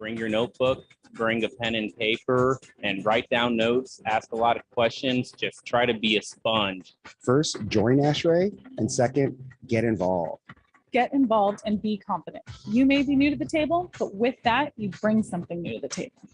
Bring your notebook, bring a pen and paper, and write down notes, ask a lot of questions. Just try to be a sponge. First, join ASHRAE, and second, get involved. Get involved and be confident. You may be new to the table, but with that, you bring something new to the table.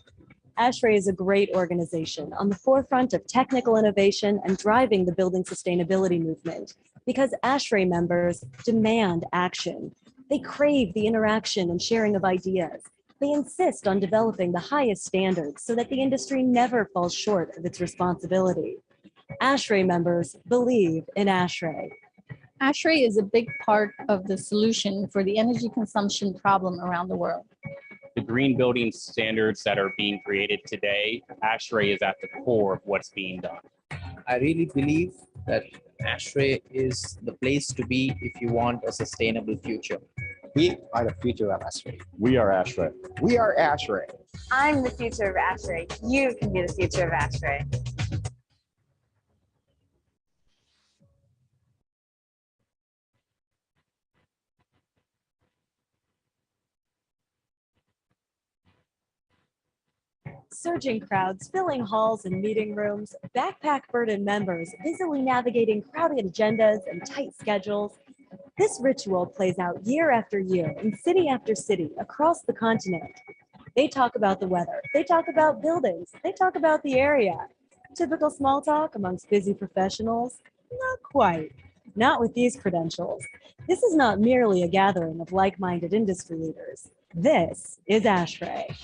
ASHRAE is a great organization on the forefront of technical innovation and driving the building sustainability movement, because ASHRAE members demand action. They crave the interaction and sharing of ideas. They insist on developing the highest standards so that the industry never falls short of its responsibility. ASHRAE members believe in ASHRAE. ASHRAE is a big part of the solution for the energy consumption problem around the world. The green building standards that are being created today, ASHRAE is at the core of what's being done. I really believe that ASHRAE is the place to be if you want a sustainable future. We are the future of ASHRAE. We are ASHRAE. We are ASHRAE. I'm the future of ASHRAE. You can be the future of ASHRAE. Surging crowds filling halls and meeting rooms, backpack burdened members busily navigating crowded agendas and tight schedules. This ritual plays out year after year in city after city across the continent. They talk about the weather, they talk about buildings, they talk about the area. Typical small talk amongst busy professionals? Not quite. Not with these credentials. This is not merely a gathering of like-minded industry leaders. This is ASHRAE.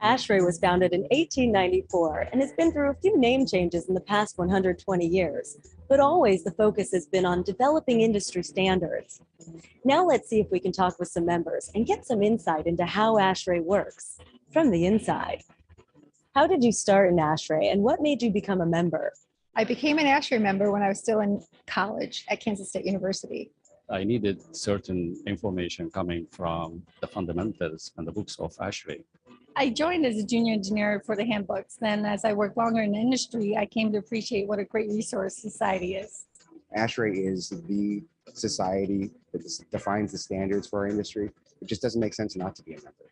ASHRAE was founded in 1894 and has been through a few name changes in the past 120 years, but always the focus has been on developing industry standards. Now let's see if we can talk with some members and get some insight into how ASHRAE works from the inside. How did you start in ASHRAE and what made you become a member? I became an ASHRAE member when I was still in college at Kansas State University. I needed certain information coming from the fundamentals and the books of ASHRAE. I joined as a junior engineer for the handbooks. Then as I worked longer in the industry, I came to appreciate what a great resource society is. ASHRAE is the society that defines the standards for our industry. It just doesn't make sense not to be a member.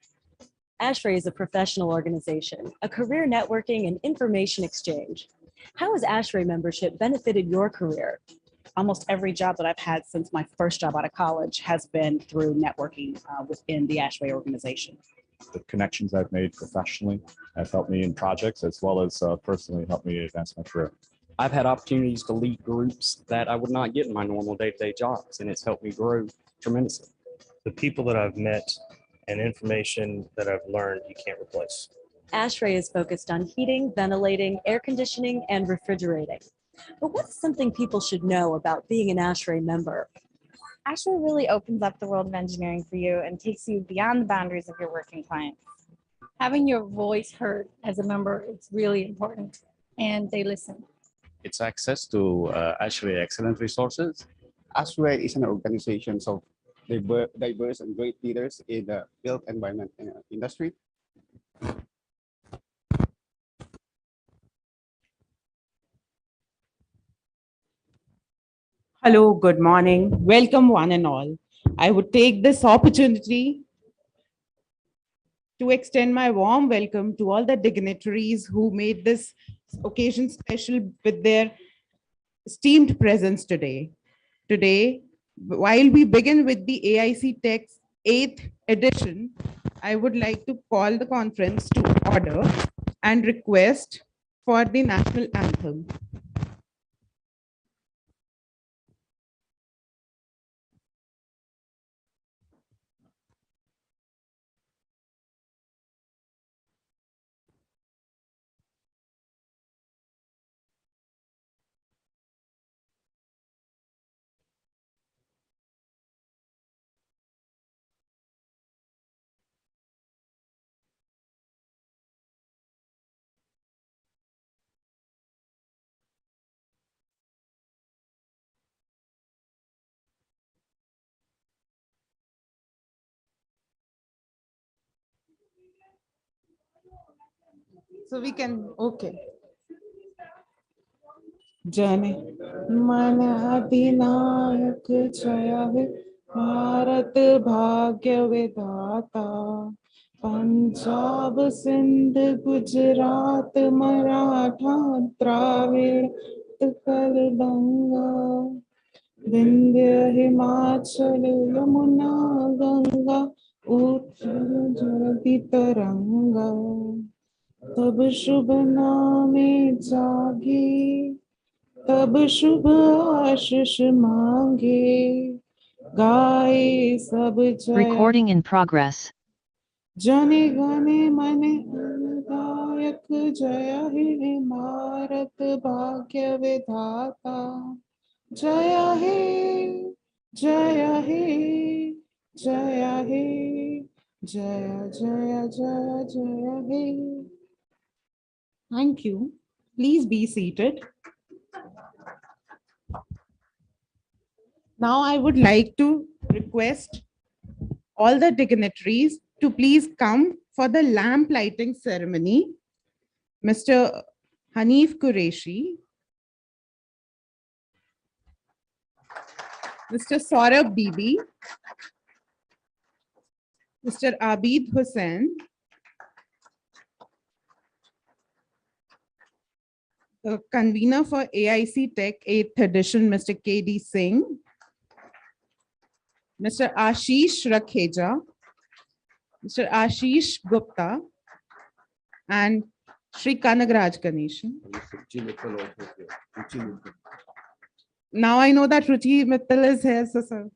ASHRAE is a professional organization, a career networking and information exchange. How has ASHRAE membership benefited your career? almost every job that I've had since my first job out of college has been through networking within the ASHRAE organization. The connections I've made professionally have helped me in projects as well as personally helped me advance my career. I've had opportunities to lead groups that I would not get in my normal day-to-day jobs, and it's helped me grow tremendously. The people that I've met and information that I've learned, you can't replace. ASHRAE is focused on heating, ventilating, air conditioning, and refrigerating. But what's something people should know about being an ASHRAE member? ASHRAE really opens up the world of engineering for you and takes you beyond the boundaries of your working clients. Having your voice heard as a member is really important, and they listen. It's access to actually excellent resources. ASHRAE is an organization of diverse and great leaders in the built environment industry. Hello, good morning. Welcome one and all. I would take this opportunity to extend my warm welcome to all the dignitaries who made this occasion special with their esteemed presence today. Today, while we begin with the AIC Tech's 8th edition, I would like to call the conference to order and request for the national anthem. So we can, okay. Jane मन अधिनायक जय हे भारत भाग्य विधाता पंजाब सिंध गुजरात मराठा द्राविड़ उत्कल गंगा विंध्य हिमाचल यमुना गंगा उत्कल जगति तरंगा तब शुभ नामे जागे तब शुभ आशीष मांगे गाए सब जय Recording in progress. जने गने मने गायक जय हे भारत भाग्य विधाता जय हे जय हे जय हे जय जय जय जय हे. Thank you. Please be seated. Now I would like to request all the dignitaries to please come for the lamp lighting ceremony. Mr. Hanif Qureshi, Mr. Saurabh Bibi, Mr. Abid Hussain, the convener for AIC Tech 8th edition, Mr. KD Singh, Mr. Ashish Rakheja, Mr. Ashish Gupta, and Shri Kanagraj Ganeshan. Now I know that Ruchi Mittal is here, so sir.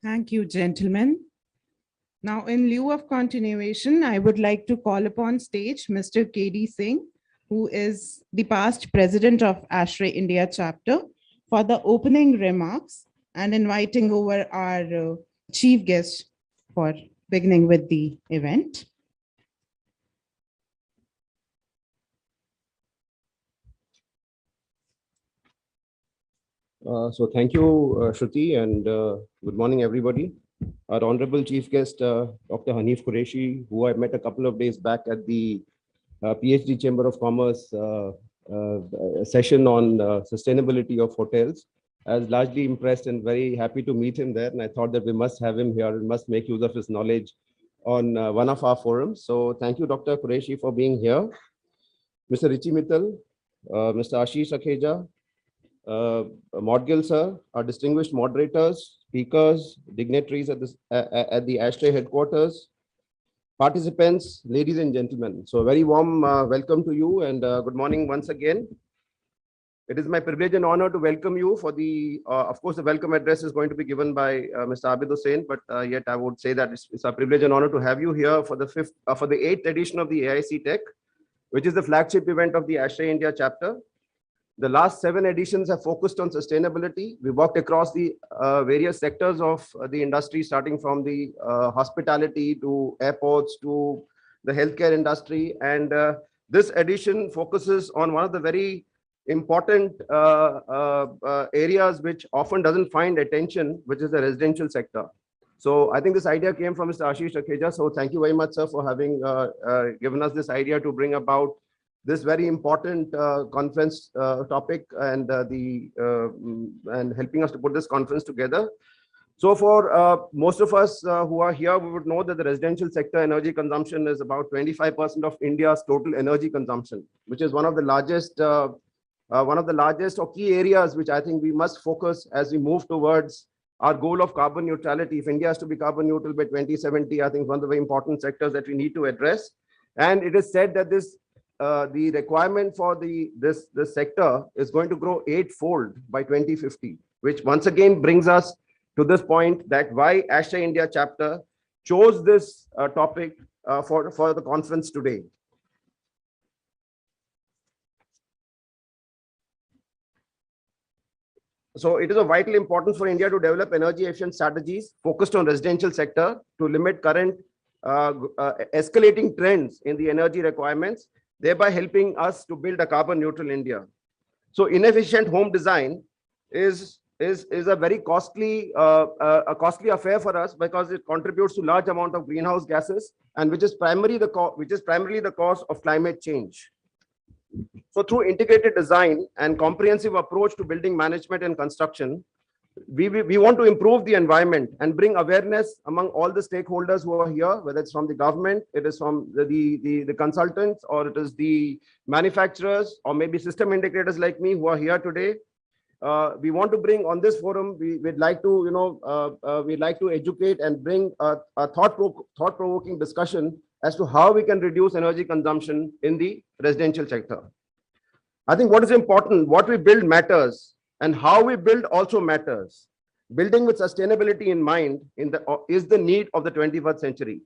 Thank you, gentlemen. Now, in lieu of continuation, I would like to call upon stage Mr. K.D. Singh, who is the past president of ASHRAE India chapter, for the opening remarks and inviting over our chief guest for beginning with the event. So thank you, Shruti, and good morning, everybody. Our honorable chief guest, Dr. Hanif Qureshi, who I met a couple of days back at the PhD Chamber of Commerce session on sustainability of hotels. I was largely impressed and very happy to meet him there. And I thought that we must have him here and must make use of his knowledge on one of our forums. So thank you, Dr. Qureshi, for being here. Mr. Richi Mittal, Mr. Ashish Akheja, Modgil sir, our distinguished moderators, speakers, dignitaries at the ASHRAE headquarters, participants, ladies and gentlemen. So a very warm welcome to you and good morning once again. It is my privilege and honor to welcome you for the, of course, the welcome address is going to be given by Mr. Abid Hussain, but yet I would say that it's a privilege and honor to have you here for the for the 8th edition of the AIC Tech, which is the flagship event of the ASHRAE India chapter. The last 7 editions have focused on sustainability. We worked across the various sectors of the industry, starting from the hospitality to airports to the healthcare industry. And this edition focuses on one of the very important areas which often doesn't find attention, which is the residential sector. So I think this idea came from Mr. Ashish Akheja. So thank you very much, sir, for having given us this idea to bring about this very important conference topic and and helping us to put this conference together. So for most of us who are here, we would know that the residential sector energy consumption is about 25% of India's total energy consumption, which is one of the largest or key areas which I think we must focus as we move towards our goal of carbon neutrality. If India has to be carbon neutral by 2070, I think one of the very important sectors that we need to address. And it is said that this the requirement for this sector is going to grow 8-fold by 2050, which once again brings us to this point that why ASHRAE India chapter chose this topic for the conference today. So it is of vital importance for India to develop energy efficient strategies focused on residential sector to limit current escalating trends in the energy requirements, thereby helping us to build a carbon neutral India. So inefficient home design is a very costly affair for us because it contributes to large amount of greenhouse gases and which is primarily the cause of climate change. So through integrated design and comprehensive approach to building management and construction, we want to improve the environment and bring awareness among all the stakeholders who are here, whether it's from the government, it is from the consultants, or it is the manufacturers, or maybe system integrators like me who are here today. We want to bring on this forum, we'd like to educate and bring a thought-provoking discussion as to how we can reduce energy consumption in the residential sector. I think what is important, what we build matters, and how we build also matters. Building with sustainability in mind is the need of the 21st century.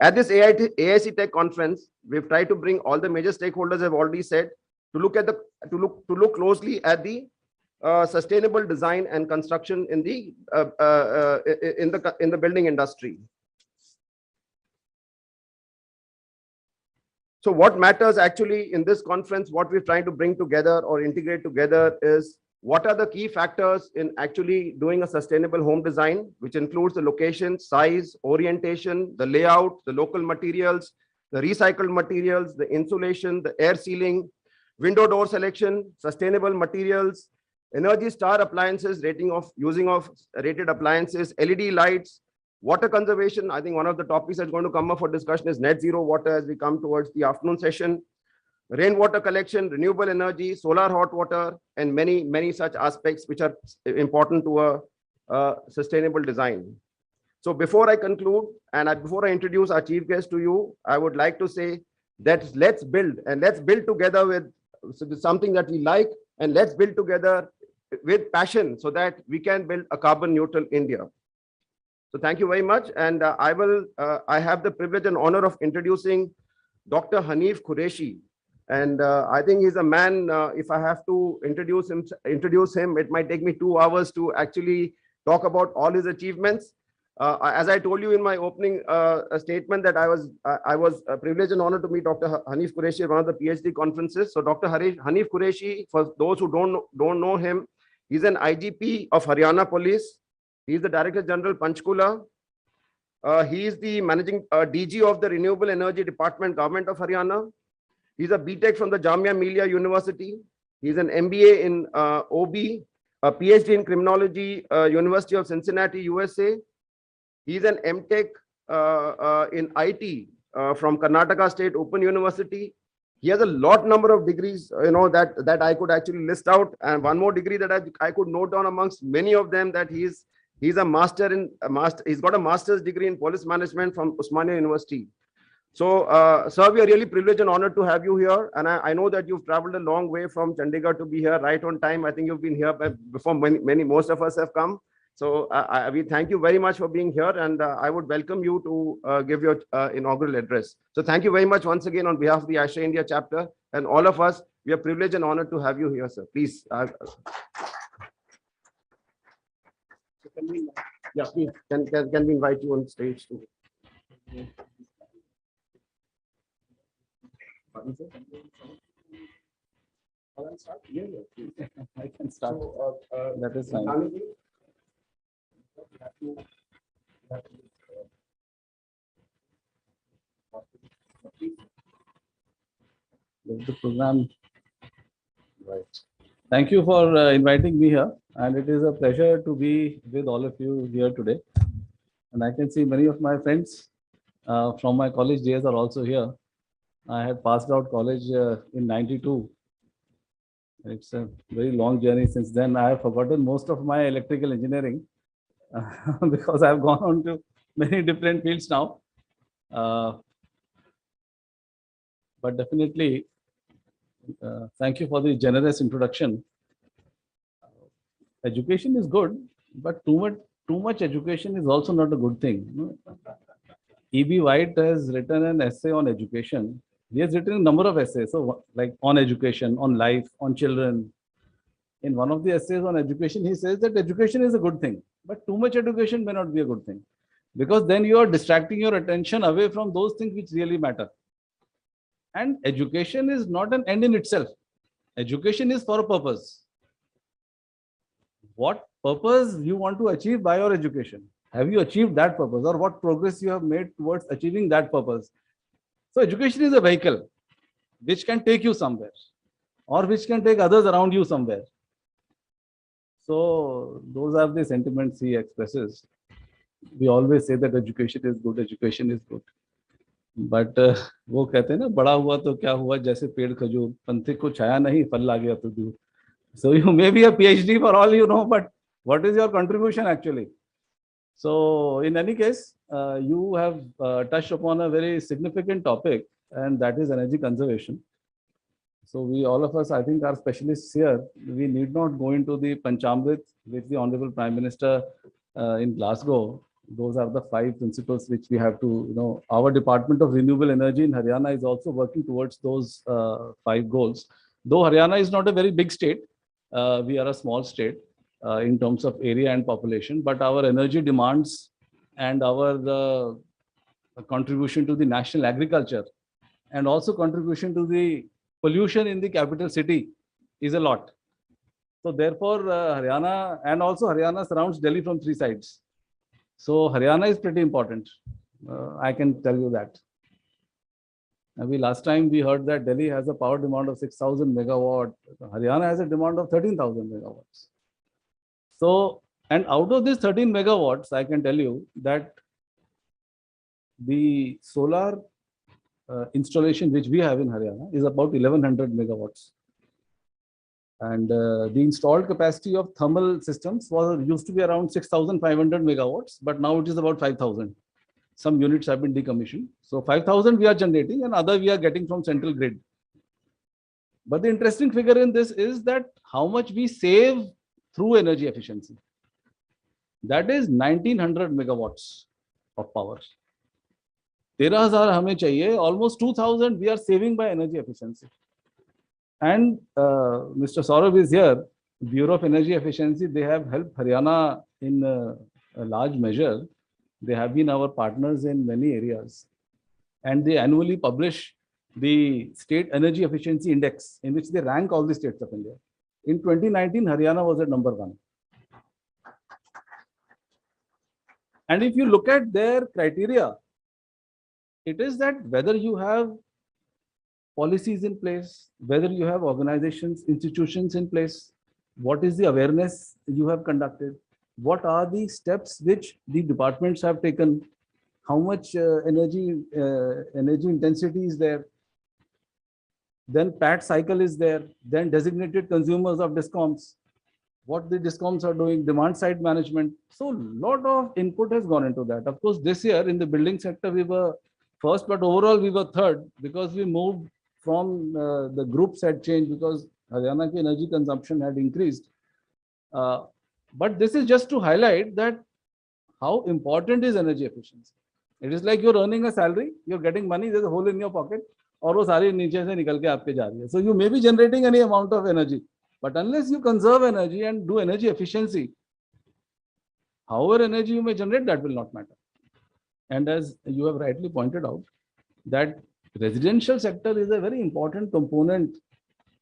At this AIC Tech conference, we've tried to bring all the major stakeholders, have already said, to look closely at the sustainable design and construction in the building industry. So what matters actually in this conference, what we're trying to bring together or integrate together is what are the key factors in actually doing a sustainable home design, which includes the location, size, orientation, the layout, the local materials, the recycled materials, the insulation, the air sealing, window door selection, sustainable materials, Energy Star appliances, using of rated appliances, LED lights, water conservation. I think one of the topics that's going to come up for discussion is net zero water as we come towards the afternoon session. Rainwater collection, renewable energy, solar hot water, and many such aspects which are important to a sustainable design. So before I conclude and before I introduce our chief guest to you, I would like to say that let's build together with something that we like, and let's build together with passion so that we can build a carbon neutral India. So thank you very much. And I have the privilege and honor of introducing Dr. Hanif Qureshi. And I think he's a man, if I have to introduce him, it might take me 2 hours to actually talk about all his achievements. As I told you in my opening statement that I was privileged and honored to meet Dr. Hanif Qureshi at one of the PhD conferences. So Dr. Hanif Qureshi, for those who don't know him, he's an IGP of Haryana Police. He's the Director General Panchkula. He is the managing DG of the Renewable Energy Department, Government of Haryana. He's a BTech from the Jamia Millia University. He's an MBA in OB, a PhD in Criminology, University of Cincinnati, USA. He's an MTech in IT from Karnataka State Open University. He has a number of degrees, that I could actually list out. And one more degree that I could note down amongst many of them, that he's he's got a master's degree in police management from Osmania University. So, sir, we are really privileged and honored to have you here. And I know that you've traveled a long way from Chandigarh to be here right on time. I think you've been here before most of us have come. So we thank you very much for being here. And I would welcome you to give your inaugural address. So thank you very much once again on behalf of the ASHRAE India chapter and all of us. We are privileged and honored to have you here, sir. Please. Yeah, please. Can we invite you on stage too? I can start. That is fine. The program. Right. Thank you for inviting me here, and it is a pleasure to be with all of you here today. And I can see many of my friends from my college days are also here. I had passed out college in '92. It's a very long journey since then. I have forgotten most of my electrical engineering because I've gone on to many different fields now. But definitely, thank you for the generous introduction. Education is good, but too much education is also not a good thing. E.B. White has written an essay on education. He has written a number of essays, so like on education, on life, on children. In one of the essays on education, he says that education is a good thing, but too much education may not be a good thing, because then you are distracting your attention away from those things which really matter. And education is not an end in itself. Education is for a purpose. What purpose you want to achieve by your education? Have you achieved that purpose, or what progress you have made towards achieving that purpose? So education is a vehicle which can take you somewhere, or which can take others around you somewhere. So those are the sentiments he expresses. We always say that education is good, education is good. But वो कहते हैं ना, बड़ा हुआ तो क्या हुआ, जैसे पेड़ खजूर, पंथे को छाया नहीं, फल ला गया तो दूर. So you may be a PhD for all you know, but what is your contribution actually? So in any case, you have touched upon a very significant topic, and that is energy conservation. So we, all of us, I think, are specialists here. We need not go into the Panchamrit which the Honorable Prime Minister in Glasgow Those are the 5 principles which we have to, our Department of Renewable Energy in Haryana is also working towards those 5 goals. Though Haryana is not a very big state, we are a small state in terms of area and population, but our energy demands and our contribution to the national agriculture and also contribution to the pollution in the capital city is a lot. So therefore, Haryana, and also Haryana surrounds Delhi from 3 sides. So Haryana is pretty important. I can tell you that. Last time we heard that Delhi has a power demand of 6,000 megawatt. Haryana has a demand of 13,000 megawatts. So, and out of these 13 megawatts, I can tell you that the solar installation which we have in Haryana is about 1,100 megawatts. And the installed capacity of thermal systems used to be around 6,500 megawatts, but now it is about 5,000. Some units have been decommissioned. So 5,000 we are generating and other we are getting from central grid. But the interesting figure in this is that how much we save through energy efficiency. That is 1,900 megawatts of power. 13,000 हमें चाहिए, almost 2,000 we are saving by energy efficiency. And Mr. Saurabh is here, Bureau of Energy Efficiency. They have helped Haryana in a large measure. They have been our partners in many areas. And they annually publish the State Energy Efficiency Index, in which they rank all the states of India. In 2019, Haryana was at number 1. And if you look at their criteria, it is that whether you have policies in place, whether you have organizations, institutions in place, what is the awareness you have conducted, what are the steps which the departments have taken, how much energy intensity is there, then PAT cycle is there, then designated consumers of DISCOMs, what the DISCOMs are doing, demand side management. So a lot of input has gone into that. Of course, this year in the building sector, we were first, but overall we were third because we moved from the groups had changed because Haryana ki energy consumption had increased. But this is just to highlight that how important is energy efficiency. It is like you're earning a salary, you're getting money, there's a hole in your pocket, और वो सारी नीचे से निकल के आपके जा रही है. So you may be generating any amount of energy, but unless you conserve energy and do energy efficiency, however energy you may generate, that will not matter. And as you have rightly pointed out, that residential sector is a very important component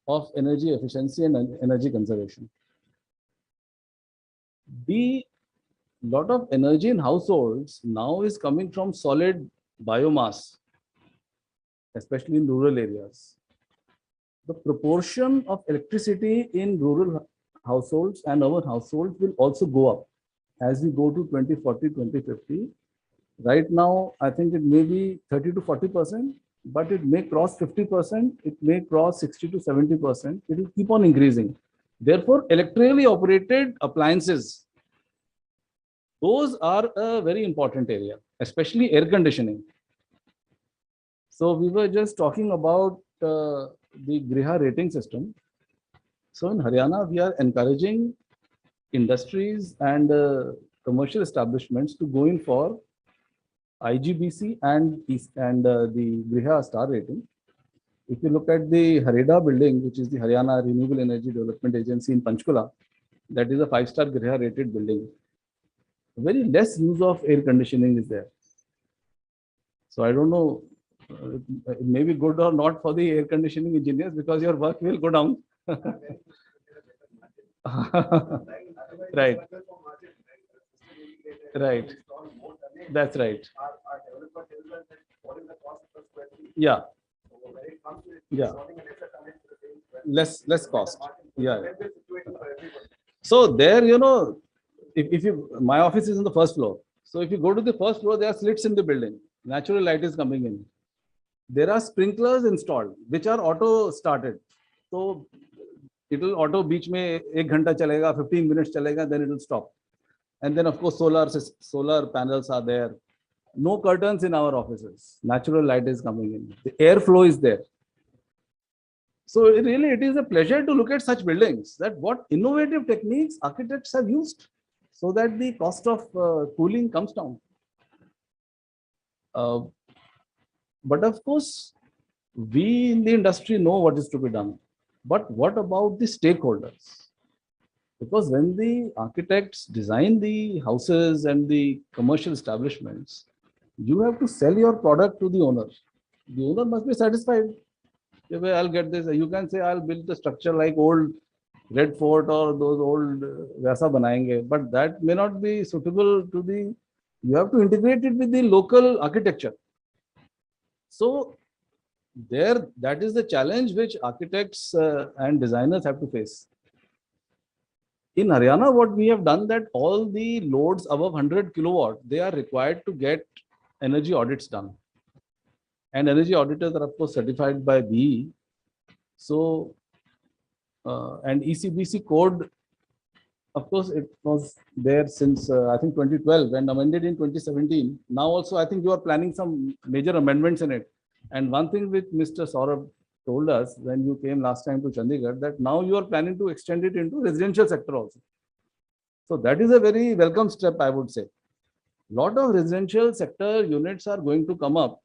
of energy efficiency and energy conservation. The lot of energy in households now is coming from solid biomass, especially in rural areas. The proportion of electricity in rural households and urban households will also go up as we go to 2040, 2050. Right now, I think it may be 30 to 40%, but it may cross 50%, it may cross 60 to 70%. It will keep on increasing. Therefore, electrically operated appliances, those are a very important area, especially air conditioning. So we were just talking about the Griha rating system. So in Haryana, we are encouraging industries and commercial establishments to go in for IGBC and the Griha star rating. If you look at the Hareda building, which is the Haryana Renewable Energy Development Agency in Panchkula, that is a 5-star Griha rated building. Very less use of air conditioning is there. So I don't know, it may be good or not for the air conditioning engineers because your work will go down. Right. Right. That's right. Yeah. Yeah. Less cost. Yeah. So there, if you, my office is on the first floor. So if you go to the first floor, there are slits in the building. Natural light is coming in. There are sprinklers installed, which are auto started. So it will auto beach mein 1 ghanta chalega, 15 minutes chalega, then it will stop. And then of course, solar panels are there. No curtains in our offices. Natural light is coming in. The airflow is there. So it is a pleasure to look at such buildings, that what innovative techniques architects have used. so that the cost of cooling comes down. But of course, we in the industry know what is to be done. But what about the stakeholders? Because when the architects design the houses and the commercial establishments, you have to sell your product to the owner. The owner must be satisfied. Okay, I'll get this. You can say I'll build the structure like old Red Fort or those old Vaisa banayenge, but that may not be suitable to the. You have to integrate it with the local architecture. So that is the challenge which architects and designers have to face. In Haryana, what we have done that all the loads above 100 kilowatt, they are required to get energy audits done. And energy auditors are of course certified by BE. So, and ECBC code, of course, it was there since I think 2012 and amended in 2017. Now also, I think you are planning some major amendments in it. And one thing which Mr. Saurabh told us when you came last time to Chandigarh, that now you are planning to extend it into residential sector also. So that is a very welcome step, I would say. Lot of residential sector units are going to come up,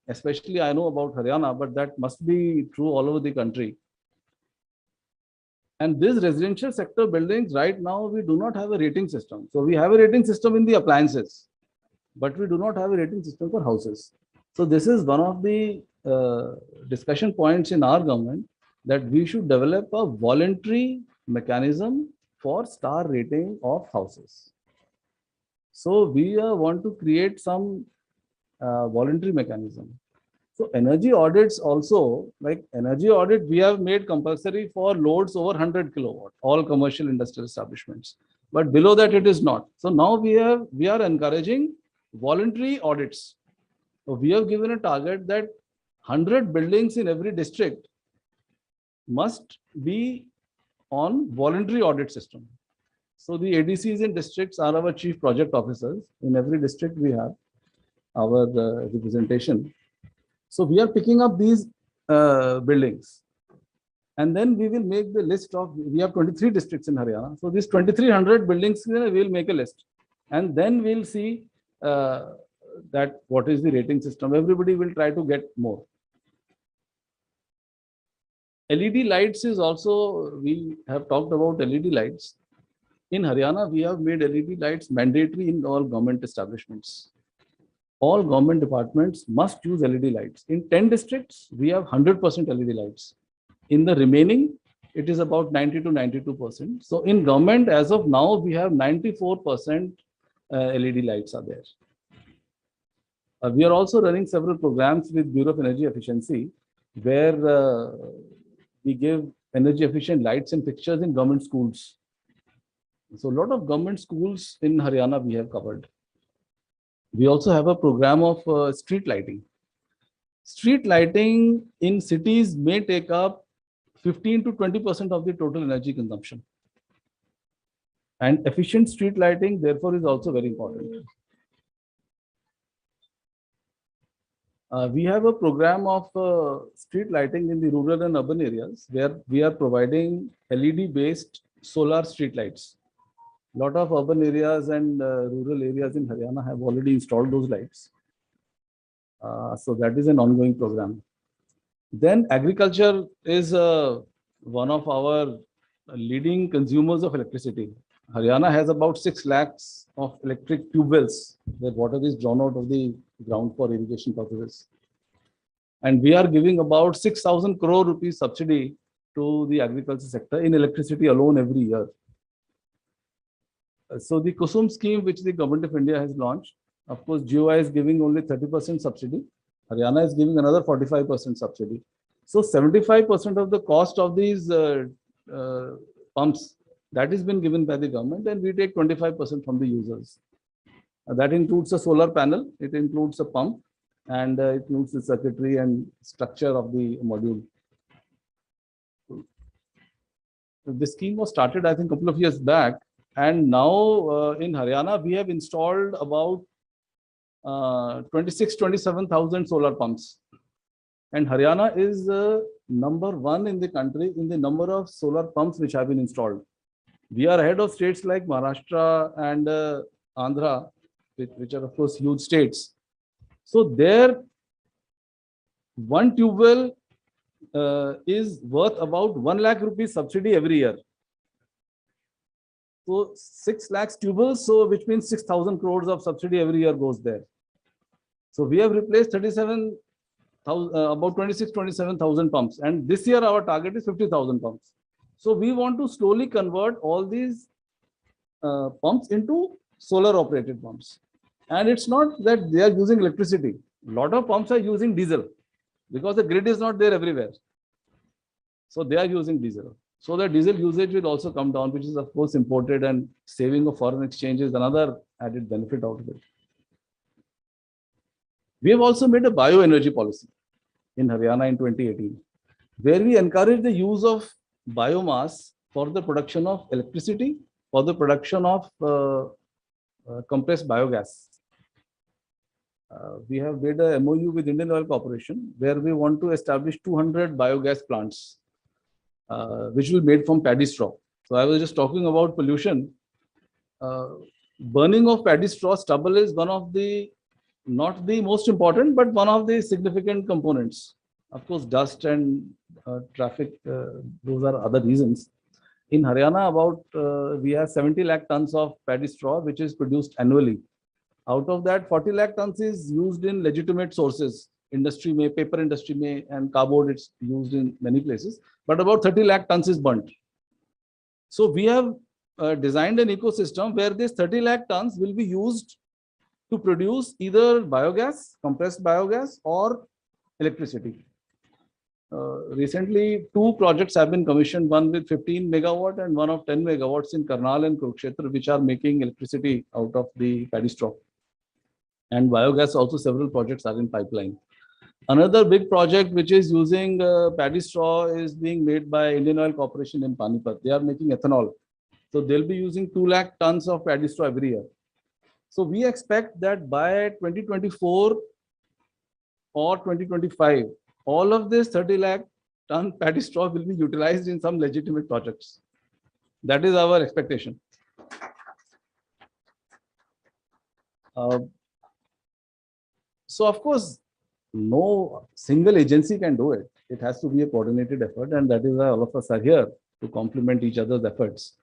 especially I know about Haryana, but that must be true all over the country. And this residential sector buildings, right now, we do not have a rating system. So we have a rating system in the appliances, but we do not have a rating system for houses. So this is one of the discussion points in our government, that we should develop a voluntary mechanism for star rating of houses. So we want to create some voluntary mechanism. So energy audits also, like energy audit, we have made compulsory for loads over 100 kilowatt, all commercial industrial establishments. But below that, it is not. So now we are encouraging voluntary audits. So we have given a target that 100 buildings in every district must be on voluntary audit system. So the ADCs in districts are our chief project officers. In every district we have our representation. So we are picking up these buildings, and then we will make the list of, we have 23 districts in Haryana. So these 2300 buildings, we will make a list, and then we'll see that what is the rating system. Everybody will try to get more. LED lights is also, we have talked about LED lights. In Haryana, we have made LED lights mandatory in all government establishments. All government departments must use LED lights. In 10 districts, we have 100% LED lights. In the remaining, it is about 90 to 92%. So in government, as of now, we have 94% LED lights are there. We are also running several programs with Bureau of Energy Efficiency, where we give energy efficient lights and fixtures in government schools. So a lot of government schools in Haryana we have covered. We also have a program of street lighting. Street lighting in cities may take up 15 to 20% of the total energy consumption. And efficient street lighting, therefore, is also very important. We have a program of street lighting in the rural and urban areas, where we are providing LED-based solar street lights. A lot of urban areas and rural areas in Haryana have already installed those lights. So that is an ongoing program. Then agriculture is one of our leading consumers of electricity. Haryana has about 6 lakhs of electric tube wells where water is drawn out of the ground for irrigation purposes. And we are giving about 6,000 crore rupees subsidy to the agriculture sector in electricity alone every year. So the Kusum scheme, which the government of India has launched, of course, GOI is giving only 30% subsidy. Haryana is giving another 45% subsidy. So 75% of the cost of these pumps, that has been given by the government, and we take 25% from the users. That includes a solar panel, it includes a pump, and it includes the circuitry and structure of the module. The scheme was started, I think, a couple of years back. And now in Haryana, we have installed about 27,000 solar pumps. And Haryana is number 1 in the country in the number of solar pumps which have been installed. We are ahead of states like Maharashtra and Andhra, which are of course huge states. So there, one tube well is worth about 1 lakh rupees subsidy every year. So 6 lakhs tube wells, so which means 6,000 crores of subsidy every year goes there. So we have replaced 37,000, about 27,000 pumps. And this year our target is 50,000 pumps. So we want to slowly convert all these pumps into solar operated pumps. And it's not that they are using electricity. A lot of pumps are using diesel because the grid is not there everywhere. So they are using diesel. So the diesel usage will also come down, which is of course imported, and saving of foreign exchange is another added benefit out of it. We have also made a bioenergy policy in Haryana in 2018, where we encourage the use of biomass for the production of electricity, for the production of compressed biogas. We have made a MOU with Indian Oil Corporation, where we want to establish 200 biogas plants, which will be made from paddy straw. So I was just talking about pollution. Burning of paddy straw stubble is one of the, not the most important, but one of the significant components. Of course, dust and traffic, those are other reasons. In Haryana, we have 70 lakh tons of paddy straw, which is produced annually. Out of that, 40 lakh tons is used in legitimate sources. Industry may, paper industry may, and cardboard, it's used in many places. But about 30 lakh tons is burnt. So we have designed an ecosystem where this 30 lakh tons will be used to produce either biogas, compressed biogas, or electricity. Recently, 2 projects have been commissioned, one with 15 megawatt and one of 10 megawatts in Karnal and Kurukshetra, which are making electricity out of the paddy straw. And biogas, also several projects are in pipeline. Another big project which is using paddy straw is being made by Indian Oil Corporation in Panipat. They are making ethanol. So they'll be using 2 lakh tons of paddy straw every year. So we expect that by 2024 or 2025, all of this 30 lakh ton paddy straw will be utilized in some legitimate projects. That is our expectation. So of course, no single agency can do it. It has to be a coordinated effort, and that is why all of us are here to complement each other's efforts.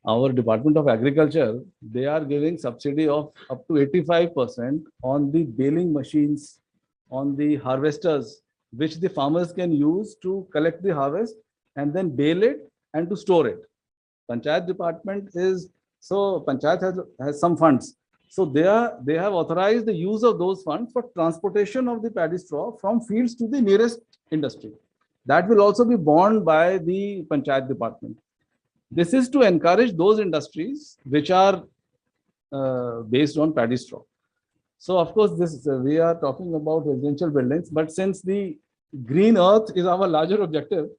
Our Department of Agriculture, they are giving subsidy of up to 85% on the baling machines, on the harvesters, which the farmers can use to collect the harvest and then bale it and to store it. Panchayat department is, so Panchayat has some funds. So they have authorized the use of those funds for transportation of the paddy straw from fields to the nearest industry. That will also be borne by the Panchayat department. This is to encourage those industries which are based on paddy straw. So of course, we are talking about residential buildings, but since the green earth is our larger objective,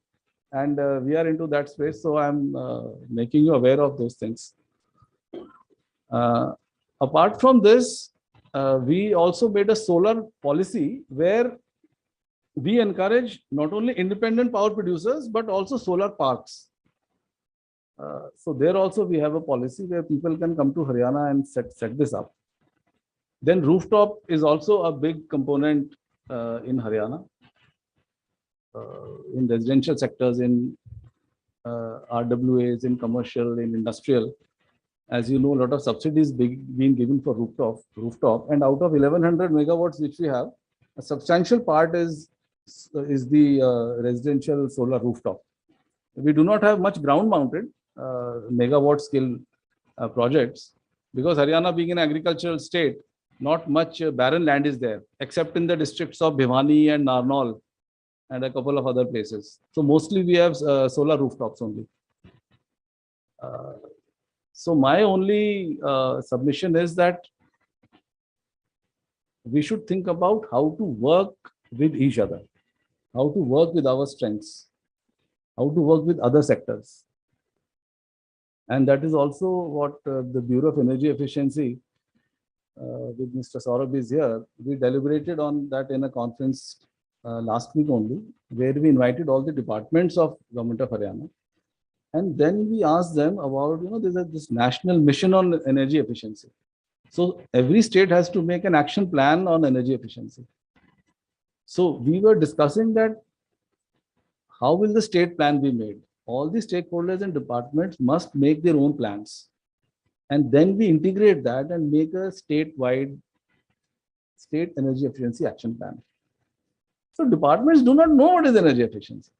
and we are into that space, so I'm making you aware of those things. Apart from this, we also made a solar policy where we encourage not only independent power producers, but also solar parks. So there also we have a policy where people can come to Haryana and set this up. Then rooftop is also a big component in Haryana, in residential sectors, in RWAs, in commercial, in industrial. As you know, a lot of subsidies being given for rooftop, and out of 1100 megawatts which we have, a substantial part is the residential solar rooftop. We do not have much ground mounted megawatt scale projects, because Haryana being an agricultural state, not much barren land is there, except in the districts of Bhiwani and Narnaul and a couple of other places. So mostly we have solar rooftops only. So my only submission is that we should think about how to work with each other, how to work with our strengths, how to work with other sectors. And that is also what the Bureau of Energy Efficiency with Mr. Saurabh is here. We deliberated on that in a conference last week only, where we invited all the departments of Government of Haryana. And then we asked them about, there's this national mission on energy efficiency. So every state has to make an action plan on energy efficiency. So we were discussing that how will the state plan be made? All the stakeholders and departments must make their own plans. And then we integrate that and make a statewide state energy efficiency action plan. So departments do not know what is energy efficiency.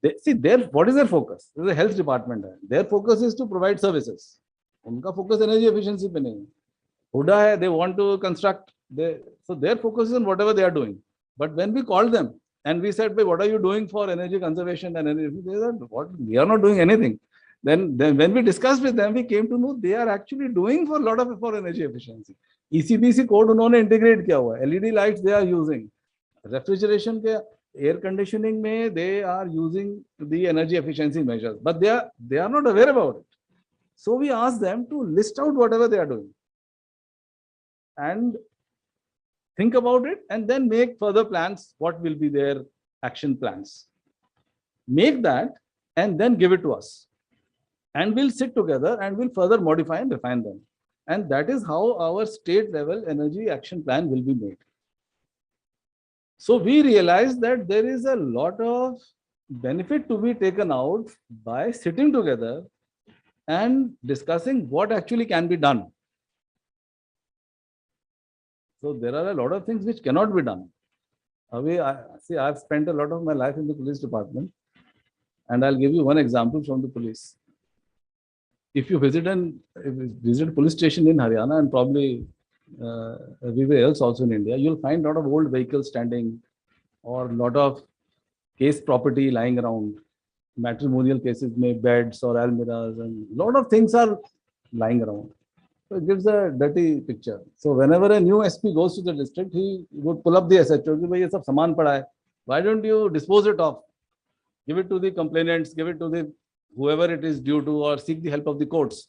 They, see, what is their focus? This is a health department. Their focus is to provide services. Unka focus energy efficiency pe nahi. Huda hai, they want to construct. So their focus is on whatever they are doing. But when we called them and we said, what are you doing for energy conservation and energy? They said, what? We are not doing anything. Then when we discussed with them, we came to know they are actually doing for a lot of for energy efficiency. ECPC code unhone integrate kiya hua. LED lights they are using. Refrigeration ke air conditioning mein they are using the energy efficiency measures, but they are not aware about it. So we asked them to list out whatever they are doing and think about it and then make further plans. What will be their action plans? Make that and then give it to us. And we'll sit together and we'll further modify and refine them. And that is how our state level energy action plan will be made. So we realized that there is a lot of benefit to be taken out by sitting together and discussing what actually can be done. So there are a lot of things which cannot be done. I've spent a lot of my life in the police department, and I'll give you one example from the police. If you visit a police station in Haryana and probably everywhere else also in India, you'll find a lot of old vehicles standing or a lot of case property lying around. Matrimonial cases may beds or almirahs and a lot of things are lying around. So it gives a dirty picture. So whenever a new SP goes to the district, he would pull up the SHO. Ye sab saman pada hai. Why don't you dispose it off? Give it to the complainants, give it to the whoever it is due to, or seek the help of the courts.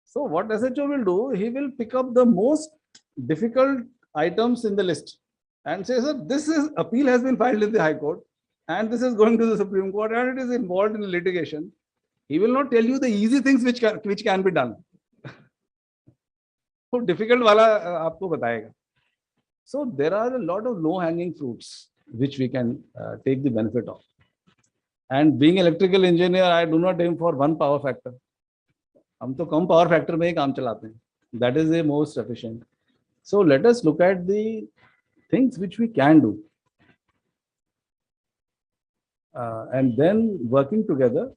So what SHO will do, he will pick up the most difficult items in the list and say, sir, this appeal has been filed in the High Court and this is going to the Supreme Court and it is involved in litigation. He will not tell you the easy things which can be done. So difficult wala aapko batayega. So there are a lot of low-hanging fruits which we can take the benefit of. And being electrical engineer, I do not aim for one power factor. हम तो कम power factor में ही काम चलाते हैं. That is the most efficient. So let us look at the things which we can do. And then working together,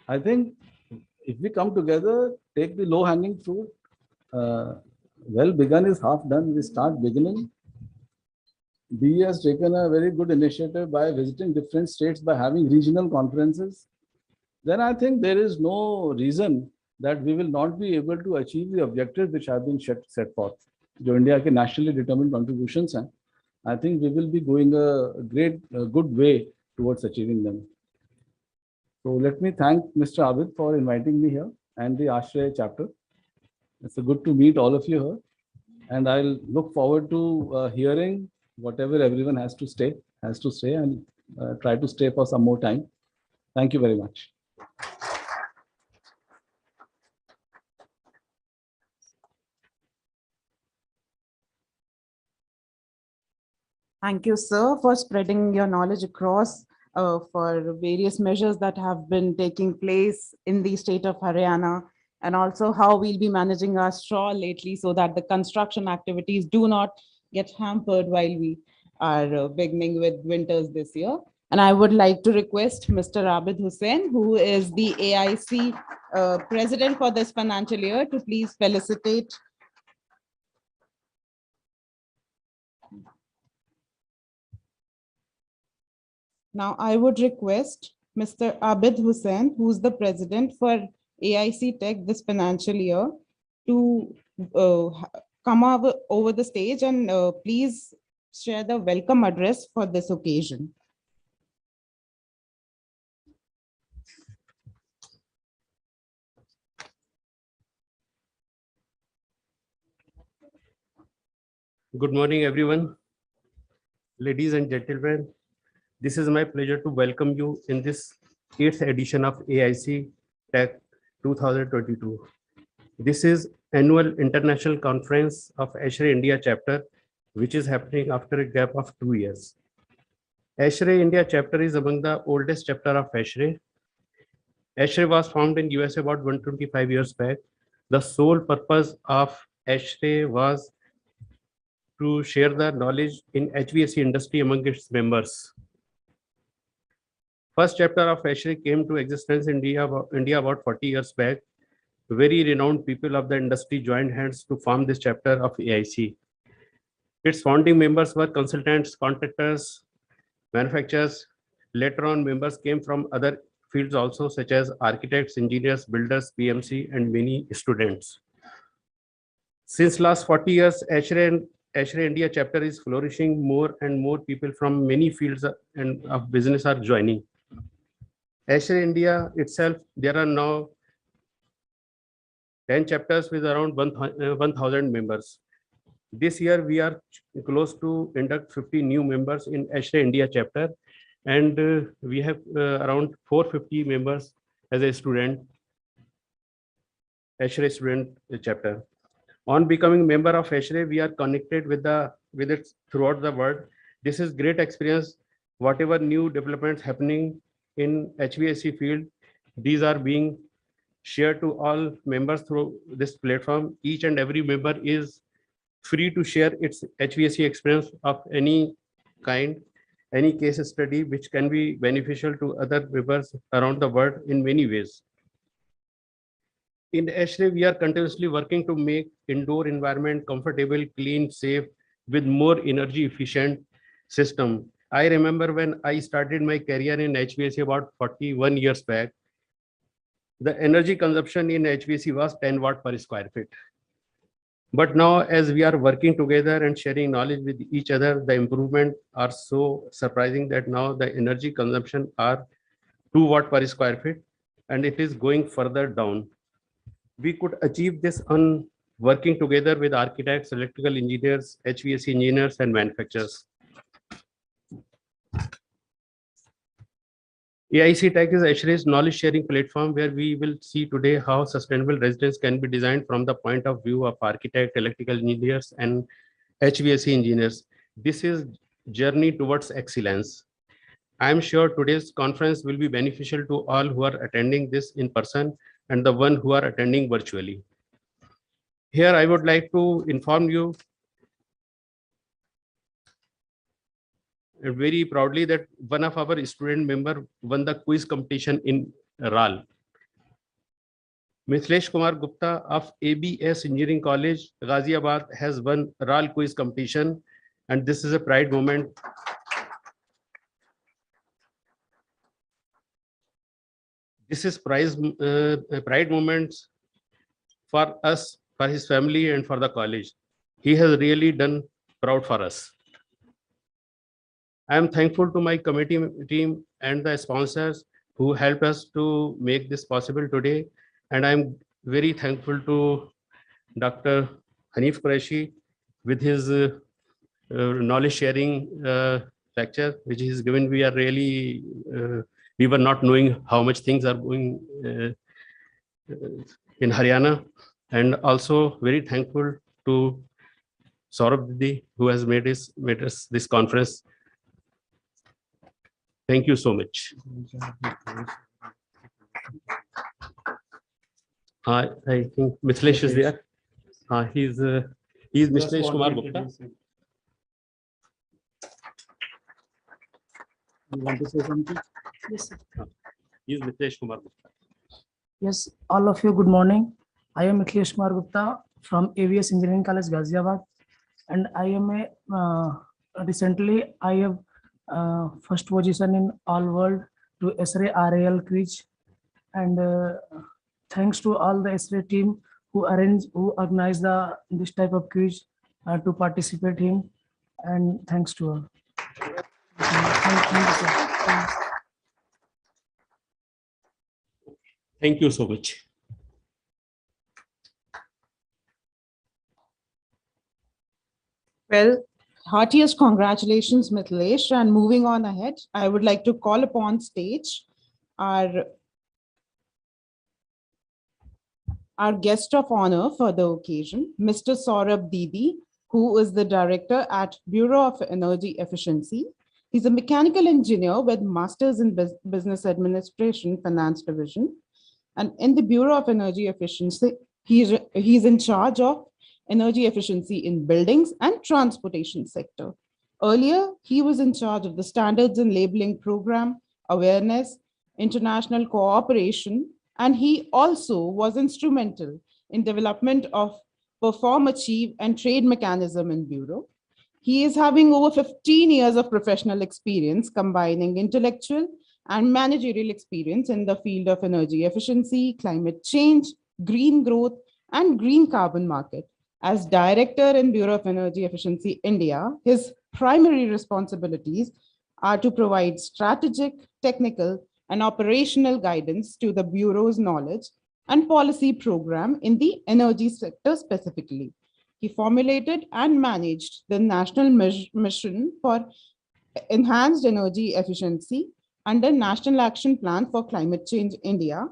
I think if we come together, take the low-hanging fruit, well begun is half done. We start beginning. BE has taken a very good initiative by visiting different states, by having regional conferences. Then I think there is no reason that we will not be able to achieve the objectives which have been set forth. जो India के nationally determined contributions हैं, I think we will be going a good way towards achieving them. So let me thank Mr. Abid for inviting me here and the ASHRAE chapter. It's good to meet all of you here, and I'll look forward to hearing whatever everyone has to say, and try to stay for some more time. Thank you very much. Thank you, sir, for spreading your knowledge across for various measures that have been taking place in the state of Haryana, and also how we'll be managing our straw lately so that the construction activities do not get hampered while we are beginning with winters this year. And I would like to request Mr. Abid Hussain, who is the AIC president for this financial year, to please felicitate. Now, I would request Mr. Abid Hussain, who's the president for AIC Tech this financial year, to come over the stage and please share the welcome address for this occasion. Good morning, everyone. Ladies and gentlemen, this is my pleasure to welcome you in this 8th edition of AIC Tech 2022. This is annual international conference of ASHRAE India chapter, which is happening after a gap of 2 years. ASHRAE India chapter is among the oldest chapter of ASHRAE. ASHRAE was formed in US about 125 years back. The sole purpose of ASHRAE was to share the knowledge in HVAC industry among its members. First chapter of ASHRAE came to existence in India about 40 years back. Very renowned people of the industry joined hands to form this chapter of AIC. Its founding members were consultants, contractors, manufacturers. Later on, members came from other fields also, such as architects, engineers, builders, PMC, and many students. Since last 40 years, ASHRAE India chapter is flourishing. More and more people from many fields and of business are joining. ASHRAE India itself, there are now 10 chapters with around 1,000 members. This year, we are close to induct 50 new members in ASHRAE India chapter, and we have around 450 members as a student, ASHRAE student chapter. On becoming member of ASHRAE, we are connected with it throughout the world. This is great experience. Whatever new developments happening in HVAC field, these are being shared to all members through this platform. Each and every member is free to share its HVAC experience of any kind, any case study which can be beneficial to other members around the world in many ways. In ASHRAE, we are continuously working to make indoor environment comfortable, clean, safe, with more energy efficient system. I remember when I started my career in HVAC about 41 years back, the energy consumption in HVAC was 10 watt per square feet. But now, as we are working together and sharing knowledge with each other, the improvement are so surprising that now the energy consumption are 2 watt per square feet, and it is going further down. We could achieve this on working together with architects, electrical engineers, HVAC engineers, and manufacturers. AIC Tech is ASHRAE's knowledge sharing platform, where we will see today how sustainable residence can be designed from the point of view of architect, electrical engineers, and HVAC engineers. This is journey towards excellence. I am sure today's conference will be beneficial to all who are attending this in person and the one who are attending virtually. Here, I would like to inform you very proudly that one of our student member won the quiz competition in RAL. Mithlesh Kumar Gupta of ABS Engineering College, Ghaziabad, has won RAL quiz competition, and this is a pride moment. This is pride moments for us, for his family, and for the college. He has really done proud for us. I am thankful to my committee team and the sponsors who helped us to make this possible today. And I'm very thankful to Dr. Hanif Qureshi with his knowledge sharing lecture, which he has given. We are really, we were not knowing how much things are going in Haryana. And also very thankful to Saurabh Didi, who has made us this conference. Thank you so much. I think Mithlesh is there. He's Mithlesh Kumar Gupta. You want to say something? Yes, sir. He's Mithlesh Kumar Gupta. Yes, all of you, good morning. I am Mithlesh Kumar Gupta from ABS Engineering College, Ghaziabad, and I am recently I have first position in all world to ASHRAE RAL quiz, and thanks to all the ASHRAE team who organize this type of quiz to participate in, and thanks to all. Thank you, sir. Thank you so much. Well, heartiest congratulations, Mithlesh. And moving on ahead, I would like to call upon stage our guest of honor for the occasion, Mr. Saurabh Didi, who is the director at Bureau of Energy Efficiency. He's a mechanical engineer with Masters in Business Administration, Finance Division. And in the Bureau of Energy Efficiency, he's in charge of energy efficiency in buildings and transportation sector. Earlier, he was in charge of the standards and labeling program, awareness, international cooperation, and he also was instrumental in development of perform, achieve, and trade mechanism in Bureau. He is having over 15 years of professional experience, combining intellectual and managerial experience in the field of energy efficiency, climate change, green growth, and green carbon market. As director in Bureau of Energy Efficiency India, his primary responsibilities are to provide strategic, technical, and operational guidance to the Bureau's knowledge and policy program in the energy sector specifically. He formulated and managed the national mission for enhanced energy efficiency under National Action Plan for Climate Change India,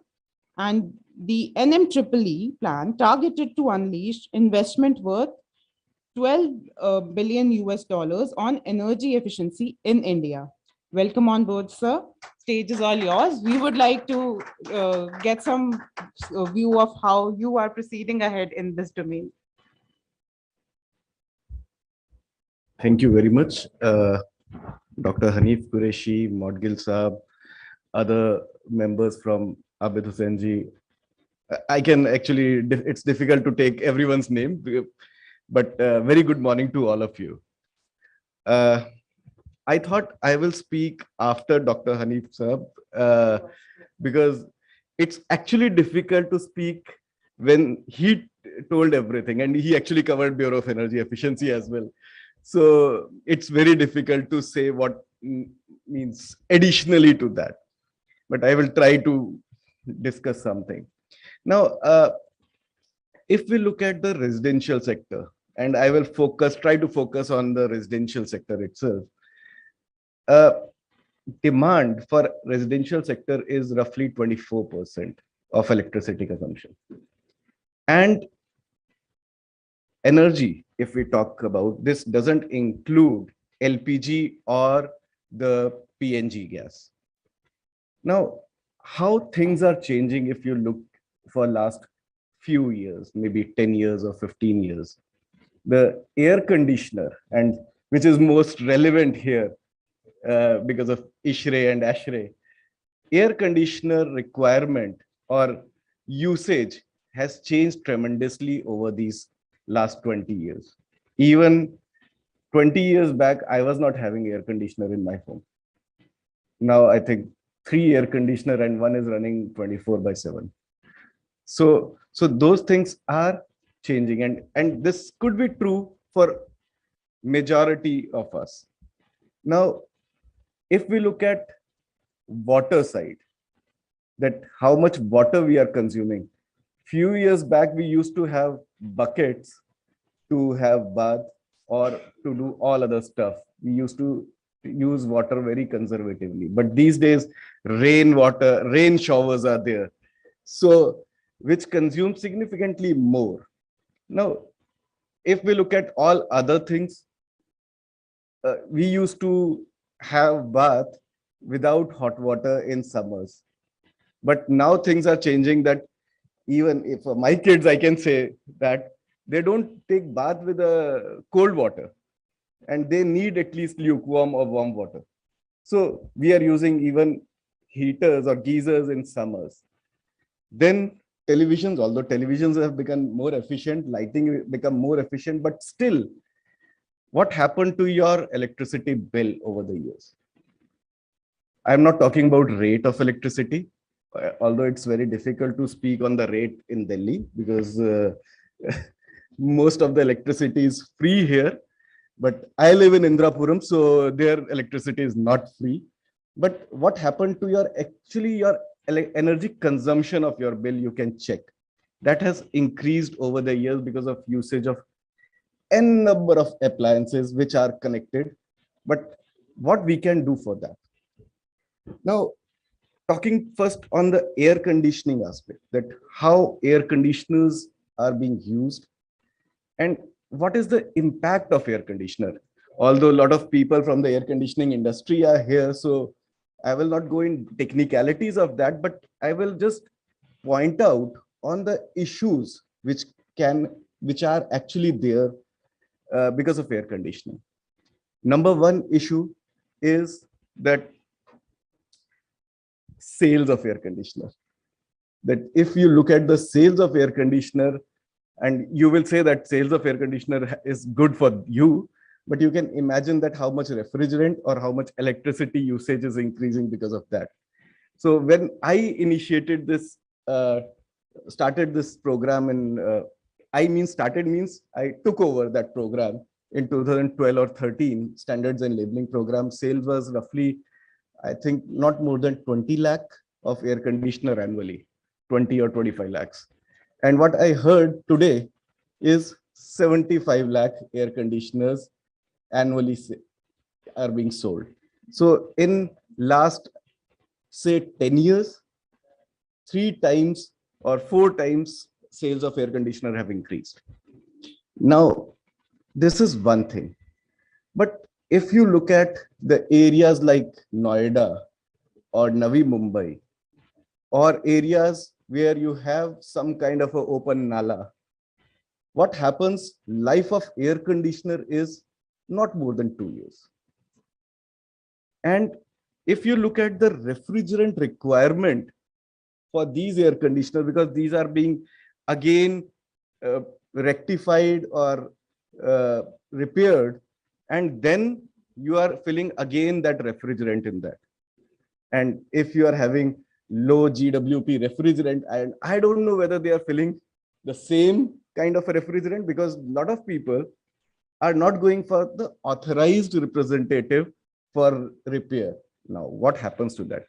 and the NMEEE plan targeted to unleash investment worth 12 billion US dollars on energy efficiency in India. Welcome on board, sir. Stage is all yours. We would like to get some view of how you are proceeding ahead in this domain. Thank you very much, Dr. Hanif Qureshi, Modgil Saab, other members from Abid Hussain ji. I can actually, it's difficult to take everyone's name, but very good morning to all of you. I thought I will speak after Dr. Hanif Saab because it's actually difficult to speak when he told everything, and he actually covered Bureau of Energy Efficiency as well. So it's very difficult to say what means additionally to that, but I will try to discuss something. Now, if we look at the residential sector, and I will try to focus on the residential sector itself, demand for residential sector is roughly 24% of electricity consumption. And energy, if we talk about this, doesn't include LPG or the PNG gas. Now, how things are changing if you look for last few years, maybe 10 years or 15 years. The air conditioner, and which is most relevant here because of ISHRE and ASHRE, air conditioner requirement or usage has changed tremendously over these last 20 years. Even 20 years back, I was not having air conditioner in my home. Now I think 3 air conditioner and one is running 24/7. So those things are changing, and this could be true for majority of us. Now, if we look at water side, that how much water we are consuming. Few years back, we used to have buckets to have bath or to do all other stuff. We used to use water very conservatively, but these days rain showers are there, so which consume significantly more. Now, if we look at all other things, we used to have bath without hot water in summers, but now things are changing that even if my kids, I can say that they don't take bath with a cold water, and they need at least lukewarm or warm water. So we are using even heaters or geysers in summers. Then televisions, although televisions have become more efficient, lighting become more efficient, but still, what happened to your electricity bill over the years? I'm not talking about rate of electricity, although it's very difficult to speak on the rate in Delhi because most of the electricity is free here. But I live in Indrapuram, so their electricity is not free. But what happened to your energy consumption of your bill, you can check. That has increased over the years because of usage of n number of appliances which are connected. But what we can do for that? Now, talking first on the air conditioning aspect, that how air conditioners are being used and what is the impact of air conditioner. Although a lot of people from the air conditioning industry are here, so I will not go in technicalities of that, but I will just point out on the issues which are actually there because of air conditioning. Number one issue is that sales of air conditioner. That if you look at the sales of air conditioner, and you will say that sales of air conditioner is good for you, but you can imagine that how much refrigerant or how much electricity usage is increasing because of that. So when I initiated this, started this program, and started means I took over that program in 2012 or 13, standards and labeling program. Sales was roughly, I think, not more than 20 lakh of air conditioner annually, 20 or 25 lakhs. And what I heard today is 75 lakh air conditioners annually are being sold. So in last, say, 10 years, 3 times or 4 times sales of air conditioner have increased. Now, this is one thing. But if you look at the areas like Noida or Navi Mumbai, or areas where you have some kind of an open nala, what happens, life of air conditioner is not more than 2 years. And if you look at the refrigerant requirement for these air conditioners, because these are being again rectified or repaired, and then you are filling again that refrigerant in that. And if you are having low GWP refrigerant, and I don't know whether they are filling the same kind of a refrigerant, because a lot of people are not going for the authorized representative for repair. Now, what happens to that?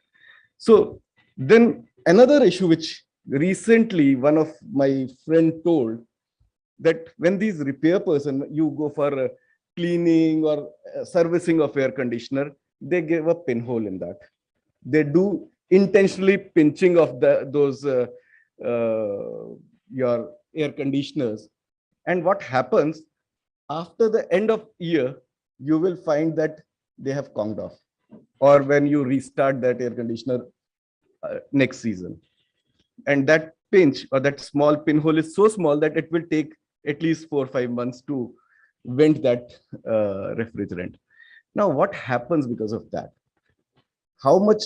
So then another issue which recently one of my friend told, that when these repair person, you go for cleaning or servicing of air conditioner, they give a pinhole in that. They do intentionally pinching of those your air conditioners. And what happens after the end of year, you will find that they have conked off, or when you restart that air conditioner next season. And that pinch or that small pinhole is so small that it will take at least 4 or 5 months to vent that refrigerant. Now, what happens because of that? How much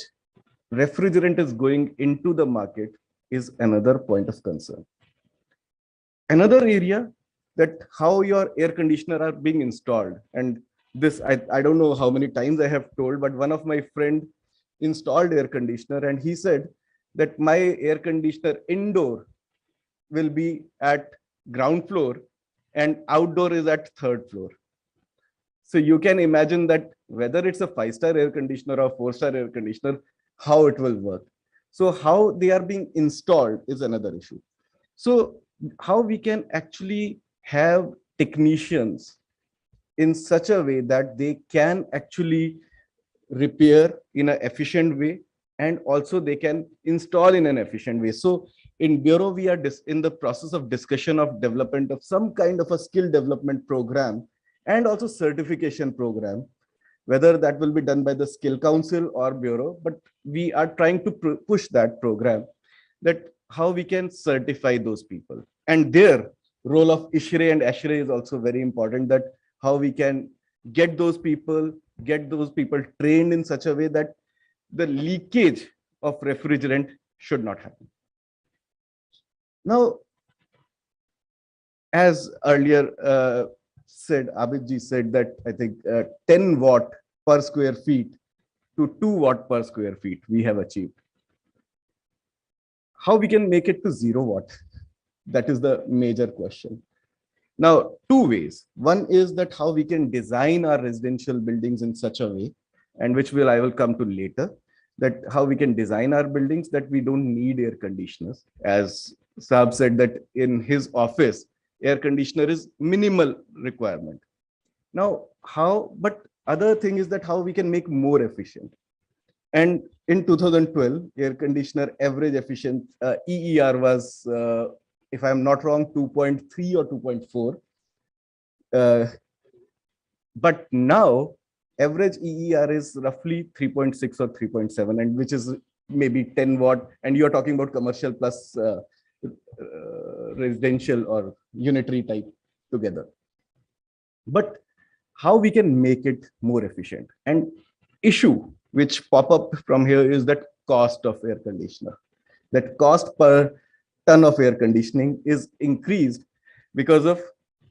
refrigerant is going into the market is another point of concern. Another area, that how your air conditioner are being installed. And this, I don't know how many times I have told, but one of my friend installed air conditioner, and he said that my air conditioner indoor will be at ground floor and outdoor is at 3rd floor. So you can imagine that whether it's a 5-star air conditioner or 4-star air conditioner, how it will work. So how they are being installed is another issue. So how we can actually have technicians in such a way that they can actually repair in an efficient way, and also they can install in an efficient way. So in Bureau, we are in the process of discussion of development of some kind of a skill development program and also certification program, whether that will be done by the Skill Council or Bureau, but we are trying to push that program, that how we can certify those people. And their role of ISHRE and ASHRE is also very important, that how we can get those people trained in such a way that the leakage of refrigerant should not happen. Now, as earlier said, Abhijji said that I think 10 watt per square feet to 2 watt per square feet we have achieved. How we can make it to 0 watt? That is the major question. Now, 2 ways. One is that how we can design our residential buildings in such a way, and which I will come to later, that how we can design our buildings that we don't need air conditioners. As Saab said that in his office, air conditioner is minimal requirement. Now, but other thing is that how we can make more efficient. And in 2012, air conditioner average efficient EER was, if I'm not wrong, 2.3 or 2.4. But now average EER is roughly 3.6 or 3.7, and which is maybe 10 watt. And you're talking about commercial plus residential or unitary type together. But how we can make it more efficient? And issue which pop up from here is that cost of air conditioner. That cost per ton of air conditioning is increased because of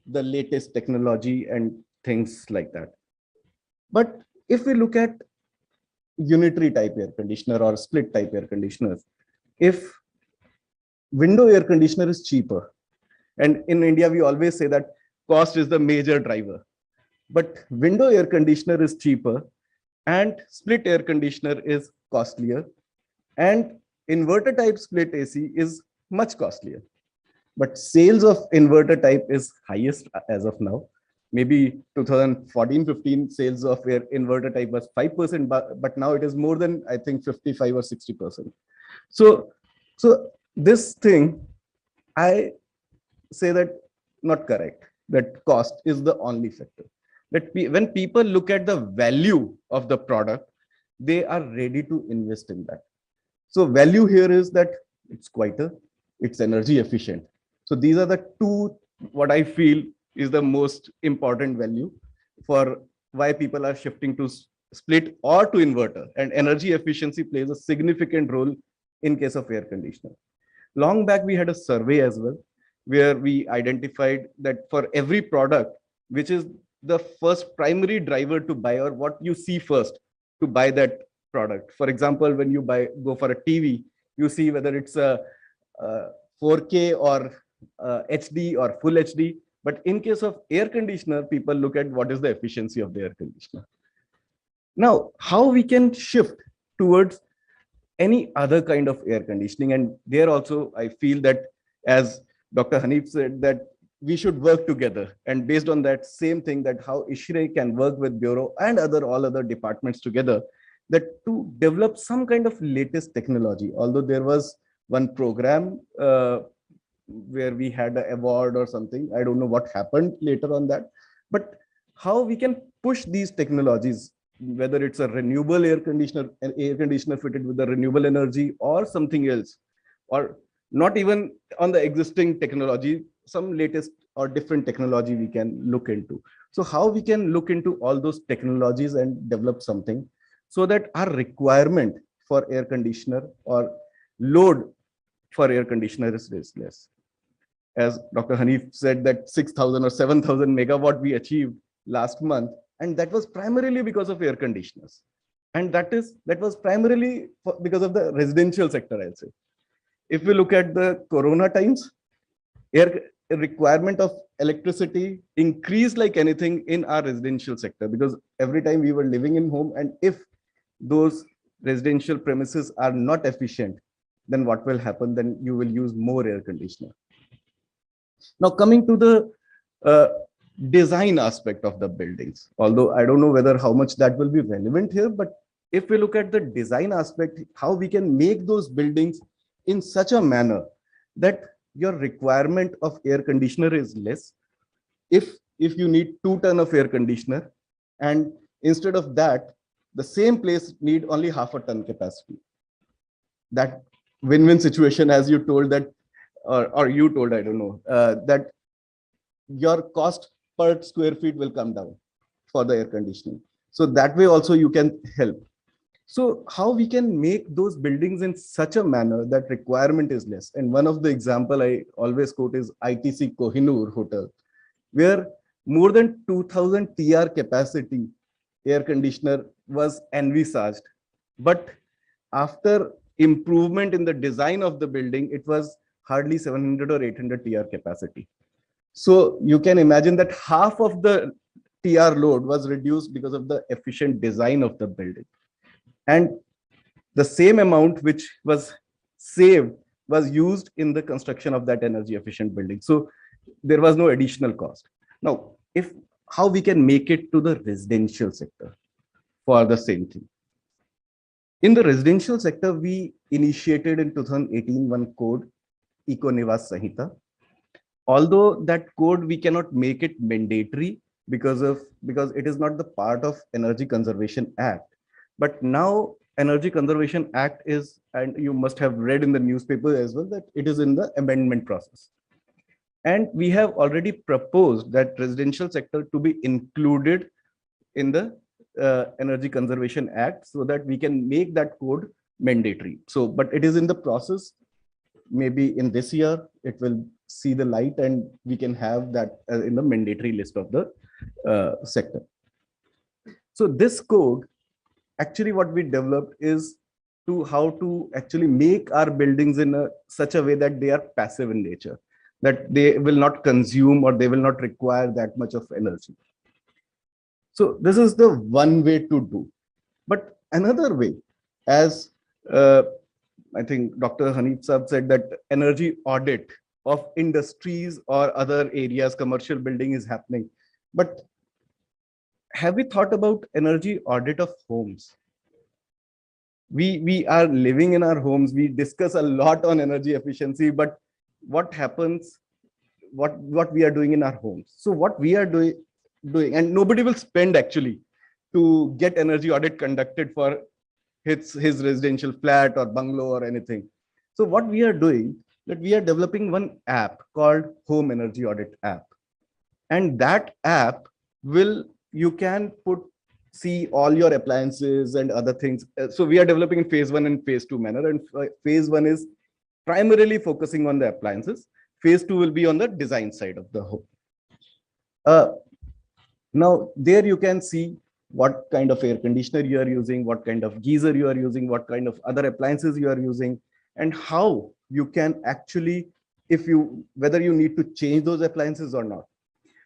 the latest technology and things like that. But if we look at unitary type air conditioner or split type air conditioners, if window air conditioner is cheaper, and in India we always say that cost is the major driver, but window air conditioner is cheaper and split air conditioner is costlier, and inverter type split AC is much costlier. But sales of inverter type is highest as of now. Maybe 2014-15 sales of air inverter type was 5%, but now it is more than, I think, 55 or 60%. So this thing, I say that not correct, that cost is the only factor. That when people look at the value of the product, they are ready to invest in that. So value here is that it's quieter, it's energy efficient. So these are the two, what I feel is the most important value for why people are shifting to split or to inverter. And energy efficiency plays a significant role in case of air conditioner. Long back, we had a survey as well, where we identified that for every product, which is the first primary driver to buy, or what you see first to buy that product. For example, when you go for a TV, you see whether it's a 4K or HD or full HD. But in case of air conditioner, people look at what is the efficiency of the air conditioner. Now, how we can shift towards any other kind of air conditioning. And there also, I feel that, as Dr. Hanif said, that we should work together. And based on that same thing, that how ISHRE can work with Bureau and all other departments together, that to develop some kind of latest technology. Although there was one program where we had an award or something, I don't know what happened later on that, but how we can push these technologies, whether it's a renewable air conditioner, an air conditioner fitted with the renewable energy or something else, or not even on the existing technology, some latest or different technology we can look into. So how we can look into all those technologies and develop something so that our requirement for air conditioner or load for air conditioner is less. As Dr. Hanif said, that 6,000 or 7,000 megawatt we achieved last month, and that was primarily because of air conditioners. And that was primarily because of the residential sector, I'll say. If we look at the Corona times, air requirement of electricity increased like anything in our residential sector, because every time we were living in home, and if those residential premises are not efficient, then what will happen? Then you will use more air conditioner. Now, coming to the design aspect of the buildings, although I don't know whether how much that will be relevant here, but if we look at the design aspect, how we can make those buildings in such a manner that your requirement of air conditioner is less. If you need 2 tons of air conditioner, and instead of that, the same place need only half a ton capacity. That win-win situation, as you told that, or you told, I don't know, that your cost per square feet will come down for the air conditioning. So that way also you can help. So how we can make those buildings in such a manner that requirement is less. And one of the example I always quote is ITC Kohinoor Hotel, where more than 2,000 TR capacity air conditioner was envisaged. But after improvement in the design of the building, it was hardly 700 or 800 TR capacity. So you can imagine that half of the TR load was reduced because of the efficient design of the building. And the same amount which was saved was used in the construction of that energy efficient building. So there was no additional cost. Now, how we can make it to the residential sector for the same thing. In the residential sector, we initiated in 2018 one code, Eco Nivas Sanhita. Although that code, we cannot make it mandatory because it is not the part of Energy Conservation Act. But now Energy Conservation Act is, and you must have read in the newspaper as well, that it is in the amendment process. And we have already proposed that residential sector to be included in the Energy Conservation Act so that we can make that code mandatory. So, but it is in the process. Maybe in this year, it will see the light and we can have that in the mandatory list of the sector. So this code, actually what we developed is to how to actually make our buildings in such a way that they are passive in nature, that they will not consume or they will not require that much of energy. So this is the one way to do. But another way, as I think Dr. Hanif Saab said, that energy audit of industries or other areas, commercial building is happening. But have we thought about energy audit of homes? We are living in our homes. We discuss a lot on energy efficiency, but what happens, what we are doing in our homes? So what we are doing, and nobody will spend actually to get energy audit conducted for his residential flat or bungalow or anything. So what we are doing, that we are developing one app called Home Energy Audit app. And that app will, you can see all your appliances and other things. So we are developing in phase 1 and phase 2 manner. And phase 1 is primarily focusing on the appliances. Phase 2 will be on the design side of the home. Now there you can see what kind of air conditioner you are using, what kind of geyser you are using, what kind of other appliances you are using, and how you can actually, whether you need to change those appliances or not.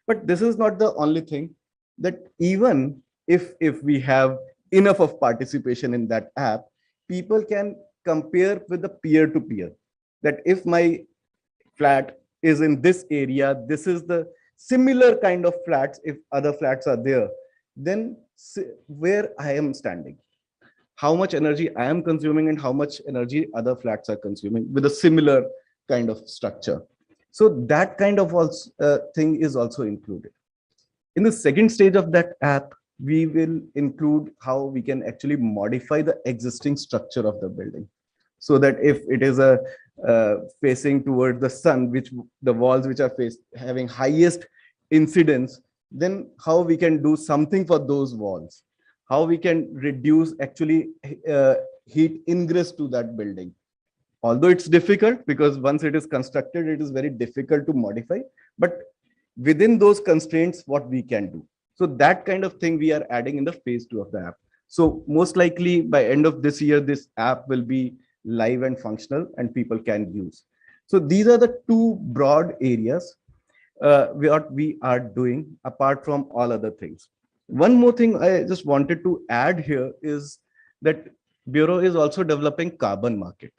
But this is not the only thing, that even if we have enough of participation in that app, people can compare with the peer-to-peer, that if my flat is in this area, this is the similar kind of flats, if other flats are there, then where I am standing, how much energy I am consuming and how much energy other flats are consuming with a similar kind of structure. So that kind of thing is also included. In the second stage of that app, we will include how we can actually modify the existing structure of the building. So that if it is facing towards the sun, which the walls which are having highest incidence, then how we can do something for those walls, how we can reduce actually heat ingress to that building. Although it's difficult, because once it is constructed, it is very difficult to modify, but within those constraints, what we can do. So that kind of thing we are adding in the phase 2 of the app. So most likely by end of this year, this app will be live and functional and people can use. So these are the two broad areas what we are doing apart from all other things. One more thing I just wanted to add here is that Bureau is also developing carbon market.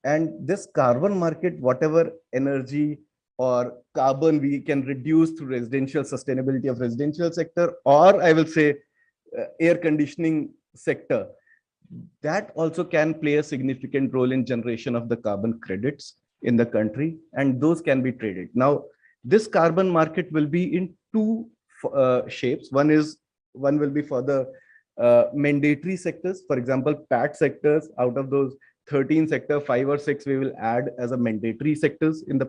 And this carbon market, whatever energy or carbon we can reduce through residential sustainability of residential sector, or I will say air conditioning sector, that also can play a significant role in generation of the carbon credits in the country, and those can be traded. Now, this carbon market will be in two shapes. One will be for the mandatory sectors. For example, PAT sectors, out of those 13 sector, 5 or 6 we will add as a mandatory sectors in the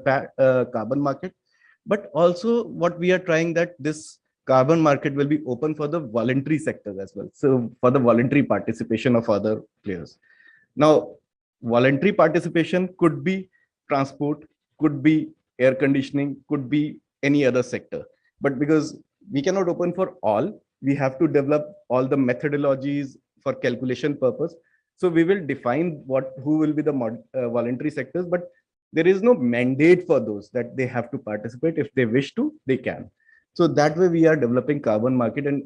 carbon market. But also what we are trying, that this carbon market will be open for the voluntary sectors as well. So for the voluntary participation of other players. Now, voluntary participation could be transport, could be air conditioning, could be any other sector. But because we cannot open for all, we have to develop all the methodologies for calculation purpose. So we will define who will be the voluntary sectors, but there is no mandate for those that they have to participate. If they wish to, they can. So that way we are developing carbon market, and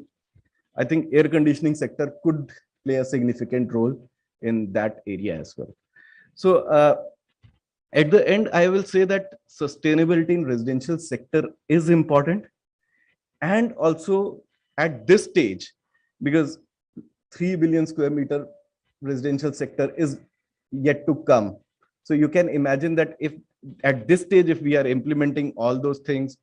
I think air conditioning sector could play a significant role in that area as well. So at the end, I will say that sustainability in residential sector is important. And also at this stage, because 3 billion square meter residential sector is yet to come. So you can imagine that if at this stage, if we are implementing all those things,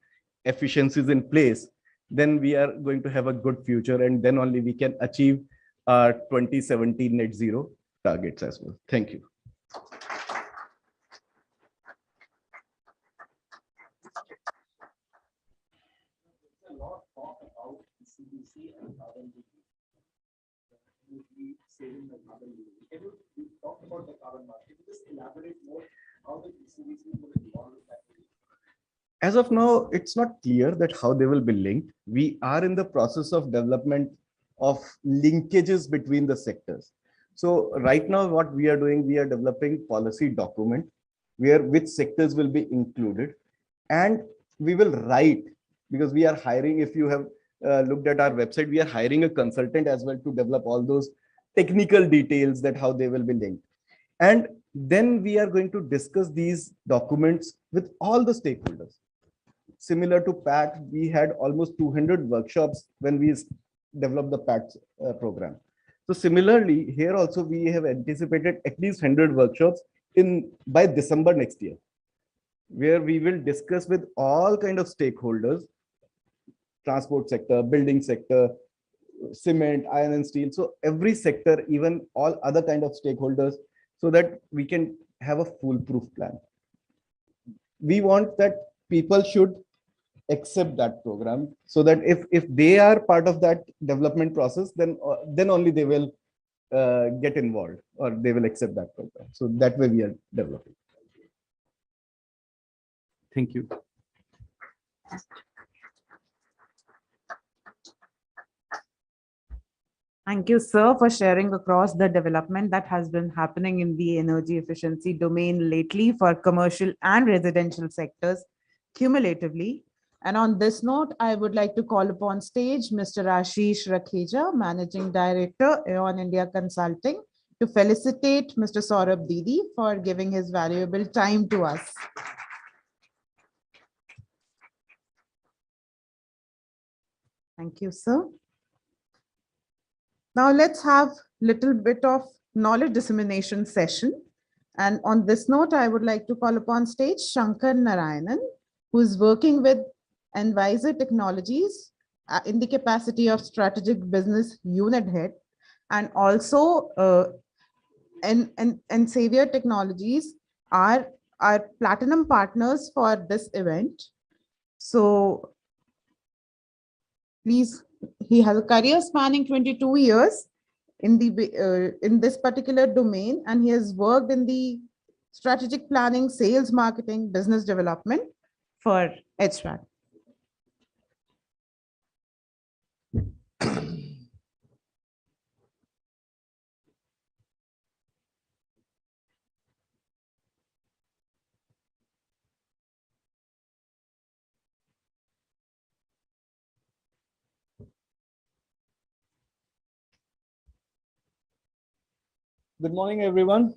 efficiencies in place, then we are going to have a good future, and then only we can achieve our 2070 net zero targets as well. Thank you. As of now, it's not clear that how they will be linked. We are in the process of development of linkages between the sectors. So right now, what we are doing, we are developing policy document where which sectors will be included, and we will write, because we are hiring, if you have looked at our website, we are hiring a consultant as well to develop all those technical details that how they will be linked. And then we are going to discuss these documents with all the stakeholders. Similar to PAT, we had almost 200 workshops when we developed the PAT program. So similarly, here also we have anticipated at least 100 workshops by December next year, where we will discuss with all kind of stakeholders, transport sector, building sector, cement, iron and steel. So every sector, even all other kind of stakeholders, so that we can have a foolproof plan. We want that people should accept that program, so that if they are part of that development process, then only they will get involved, or they will accept that program. So that way we are developing. Thank you. Thank you, sir, for sharing across the development that has been happening in the energy efficiency domain lately for commercial and residential sectors cumulatively. And on this note, I would like to call upon stage Mr. Ashish Rakheja, Managing Director, AON India Consulting, to felicitate Mr. Saurabh Didi for giving his valuable time to us. Thank you, sir. Now let's have a little bit of knowledge dissemination session. And on this note, I would like to call upon stage Shankar Narayanan, who is working with Advisor Technologies in the capacity of Strategic Business Unit Head, and also and Savior Technologies are our platinum partners for this event. So please, he has a career spanning 22 years in this particular domain, and he has worked in the strategic planning, sales, marketing, business development for HVAC. Good morning, everyone.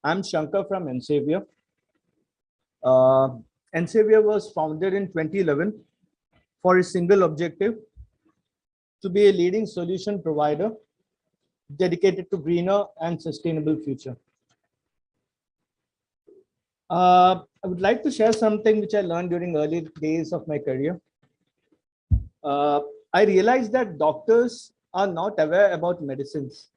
I'm Shankar from Ensavior. Ensavior was founded in 2011 for a single objective: to be a leading solution provider dedicated to greener and sustainable future. I would like to share something which I learned during early days of my career. I realized that doctors are not aware about medicines.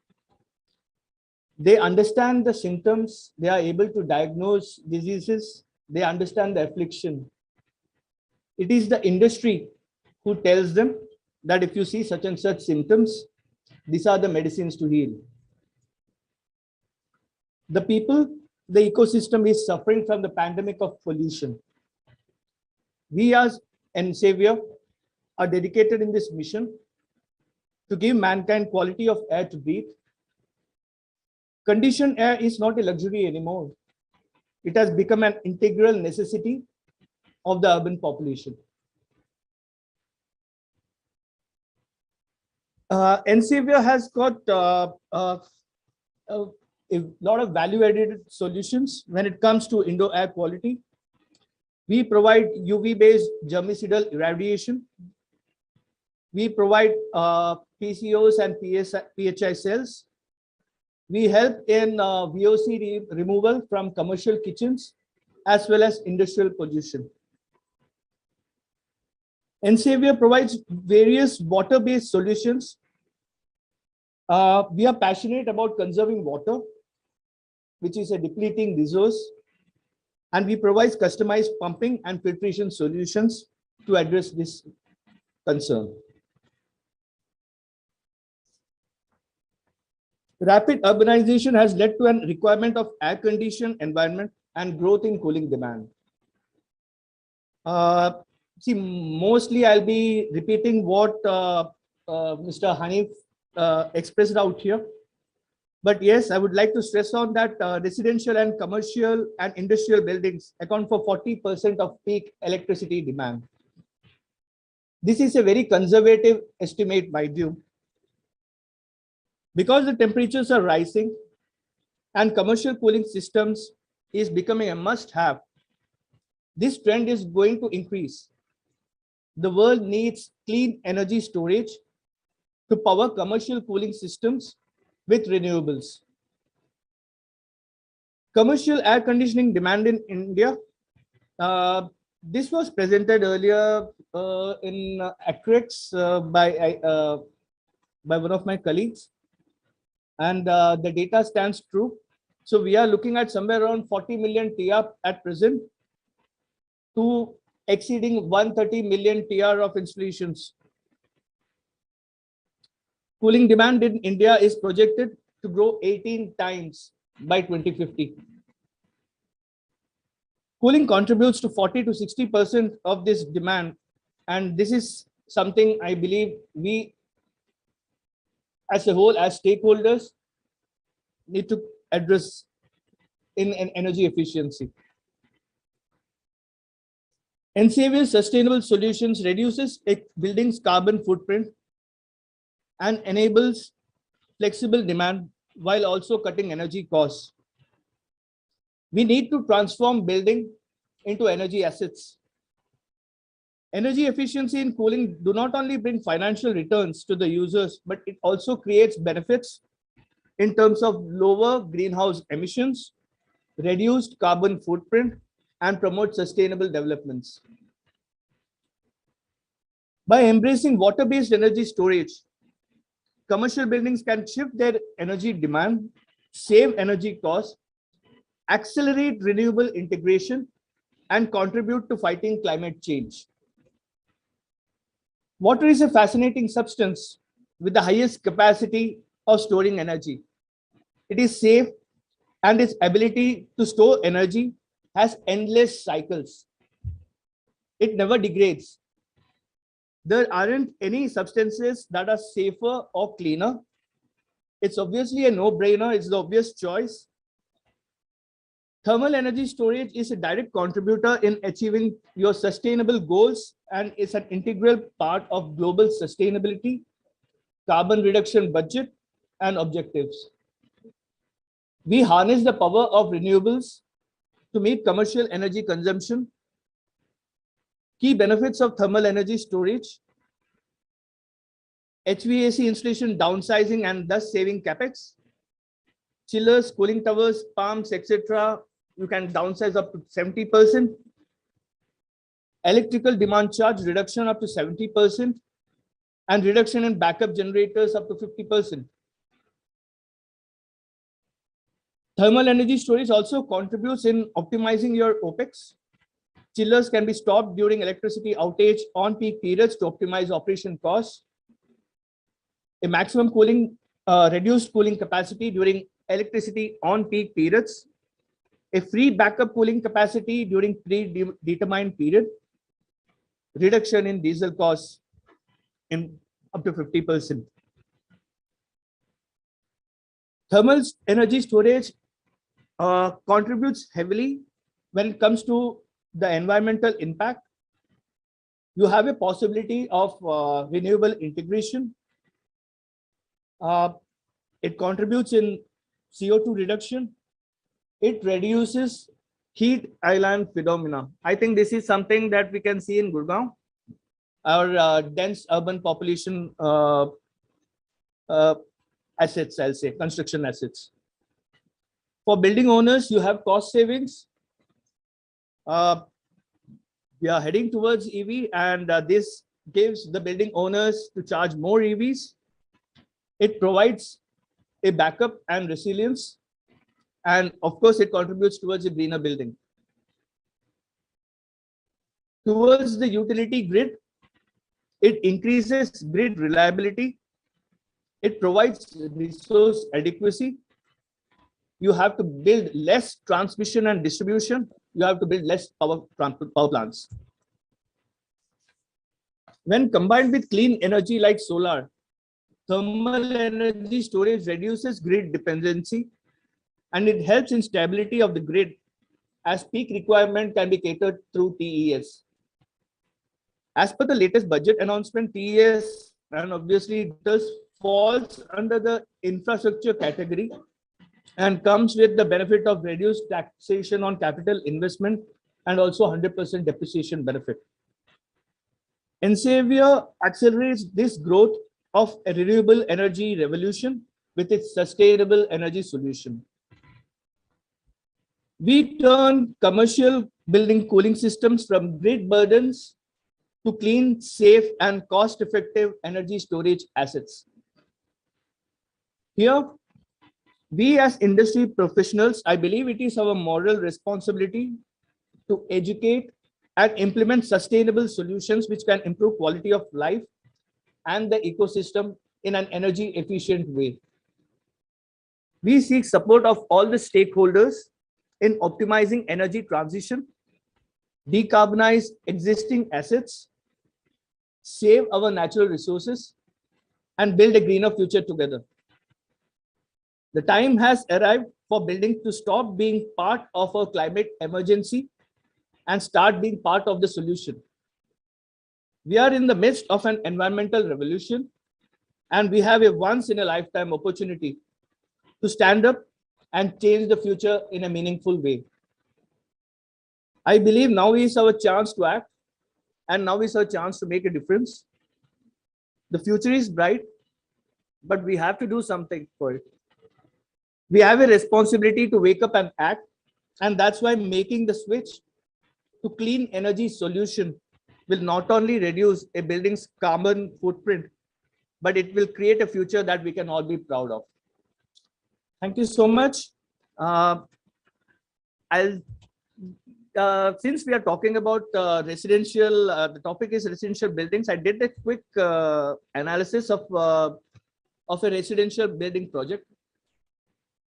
They understand the symptoms, they are able to diagnose diseases, they understand the affliction. It is the industry who tells them that if you see such and such symptoms, these are the medicines to heal. The people, the ecosystem is suffering from the pandemic of pollution. We as Ensavior are dedicated in this mission to give mankind quality of air to breathe. Conditioned air is not a luxury anymore. It has become an integral necessity of the urban population. Ensavior has got a lot of value-added solutions when it comes to indoor air quality. We provide UV-based germicidal irradiation. We provide PCOs and PHI cells. We help in VOC removal from commercial kitchens as well as industrial pollution. Ensavier provides various water-based solutions. We are passionate about conserving water, which is a depleting resource, and we provide customized pumping and filtration solutions to address this concern. Rapid urbanization has led to a requirement of air-conditioned environment and growth in cooling demand. See, mostly I'll be repeating what Mr. Hanif expressed out here. But yes, I would like to stress on that residential and commercial and industrial buildings account for 40% of peak electricity demand. This is a very conservative estimate, mind you. Because the temperatures are rising and commercial cooling systems is becoming a must-have, this trend is going to increase. The world needs clean energy storage to power commercial cooling systems with renewables. Commercial air conditioning demand in India. This was presented earlier in Acrex by one of my colleagues. And the data stands true. So we are looking at somewhere around 40 million TR at present to exceeding 130 million TR of installations. Cooling demand in India is projected to grow 18 times by 2050. Cooling contributes to 40 to 60% of this demand. And this is something I believe we as a whole, as stakeholders, need to address in energy efficiency. Ensavier's sustainable solutions reduces a building's carbon footprint and enables flexible demand while also cutting energy costs. We need to transform building into energy assets. Energy efficiency in cooling do not only bring financial returns to the users, but it also creates benefits in terms of lower greenhouse emissions, reduced carbon footprint, and promote sustainable developments. By embracing water-based energy storage, commercial buildings can shift their energy demand, save energy costs, accelerate renewable integration, and contribute to fighting climate change. Water is a fascinating substance with the highest capacity of storing energy. It is safe, and its ability to store energy has endless cycles. It never degrades. There aren't any substances that are safer or cleaner. It's obviously a no-brainer. It's the obvious choice. Thermal energy storage is a direct contributor in achieving your sustainable goals and is an integral part of global sustainability, carbon reduction budget, and objectives. We harness the power of renewables to meet commercial energy consumption. Key benefits of thermal energy storage: HVAC installation downsizing and thus saving capex. Chillers, cooling towers, pumps, etc. You can downsize up to 70%. Electrical demand charge reduction up to 70%, and reduction in backup generators up to 50%. Thermal energy storage also contributes in optimizing your OPEX. Chillers can be stopped during electricity outage on peak periods to optimize operation costs. A maximum cooling, reduced cooling capacity during electricity on peak periods. A free backup cooling capacity during predetermined period. Reduction in diesel costs in up to 50%. Thermal energy storage contributes heavily when it comes to the environmental impact. You have a possibility of renewable integration. It contributes in CO2 reduction. It reduces heat island phenomena. I think this is something that we can see in Gurgaon. or dense urban population assets, I'll say, construction assets. For building owners, you have cost savings. We are heading towards EV, and this gives the building owners to charge more EVs. It provides a backup and resilience. And of course, it contributes towards a greener building. Towards the utility grid, it increases grid reliability. It provides resource adequacy. You have to build less transmission and distribution. You have to build less power plants. When combined with clean energy like solar, thermal energy storage reduces grid dependency, and it helps in stability of the grid as peak requirement can be catered through TES. As per the latest budget announcement, TES, and obviously it does falls under the infrastructure category and comes with the benefit of reduced taxation on capital investment and also 100% depreciation benefit. Ensavia accelerates this growth of a renewable energy revolution with its sustainable energy solution. We turn commercial building cooling systems from grid burdens to clean, safe, and cost-effective energy storage assets. Here, we as industry professionals, I believe it is our moral responsibility to educate and implement sustainable solutions which can improve quality of life and the ecosystem in an energy efficient way. We seek support of all the stakeholders in optimizing energy transition, decarbonize existing assets, save our natural resources, and build a greener future together. The time has arrived for buildings to stop being part of a climate emergency and start being part of the solution. We are in the midst of an environmental revolution, and we have a once-in-a-lifetime opportunity to stand up and change the future in a meaningful way. I believe now is our chance to act, and now is our chance to make a difference. The future is bright, but we have to do something for it. We have a responsibility to wake up and act, and that's why making the switch to clean energy solution will not only reduce a building's carbon footprint, but it will create a future that we can all be proud of. Thank you so much. Since we are talking about residential, the topic is residential buildings. I did a quick analysis of a residential building project.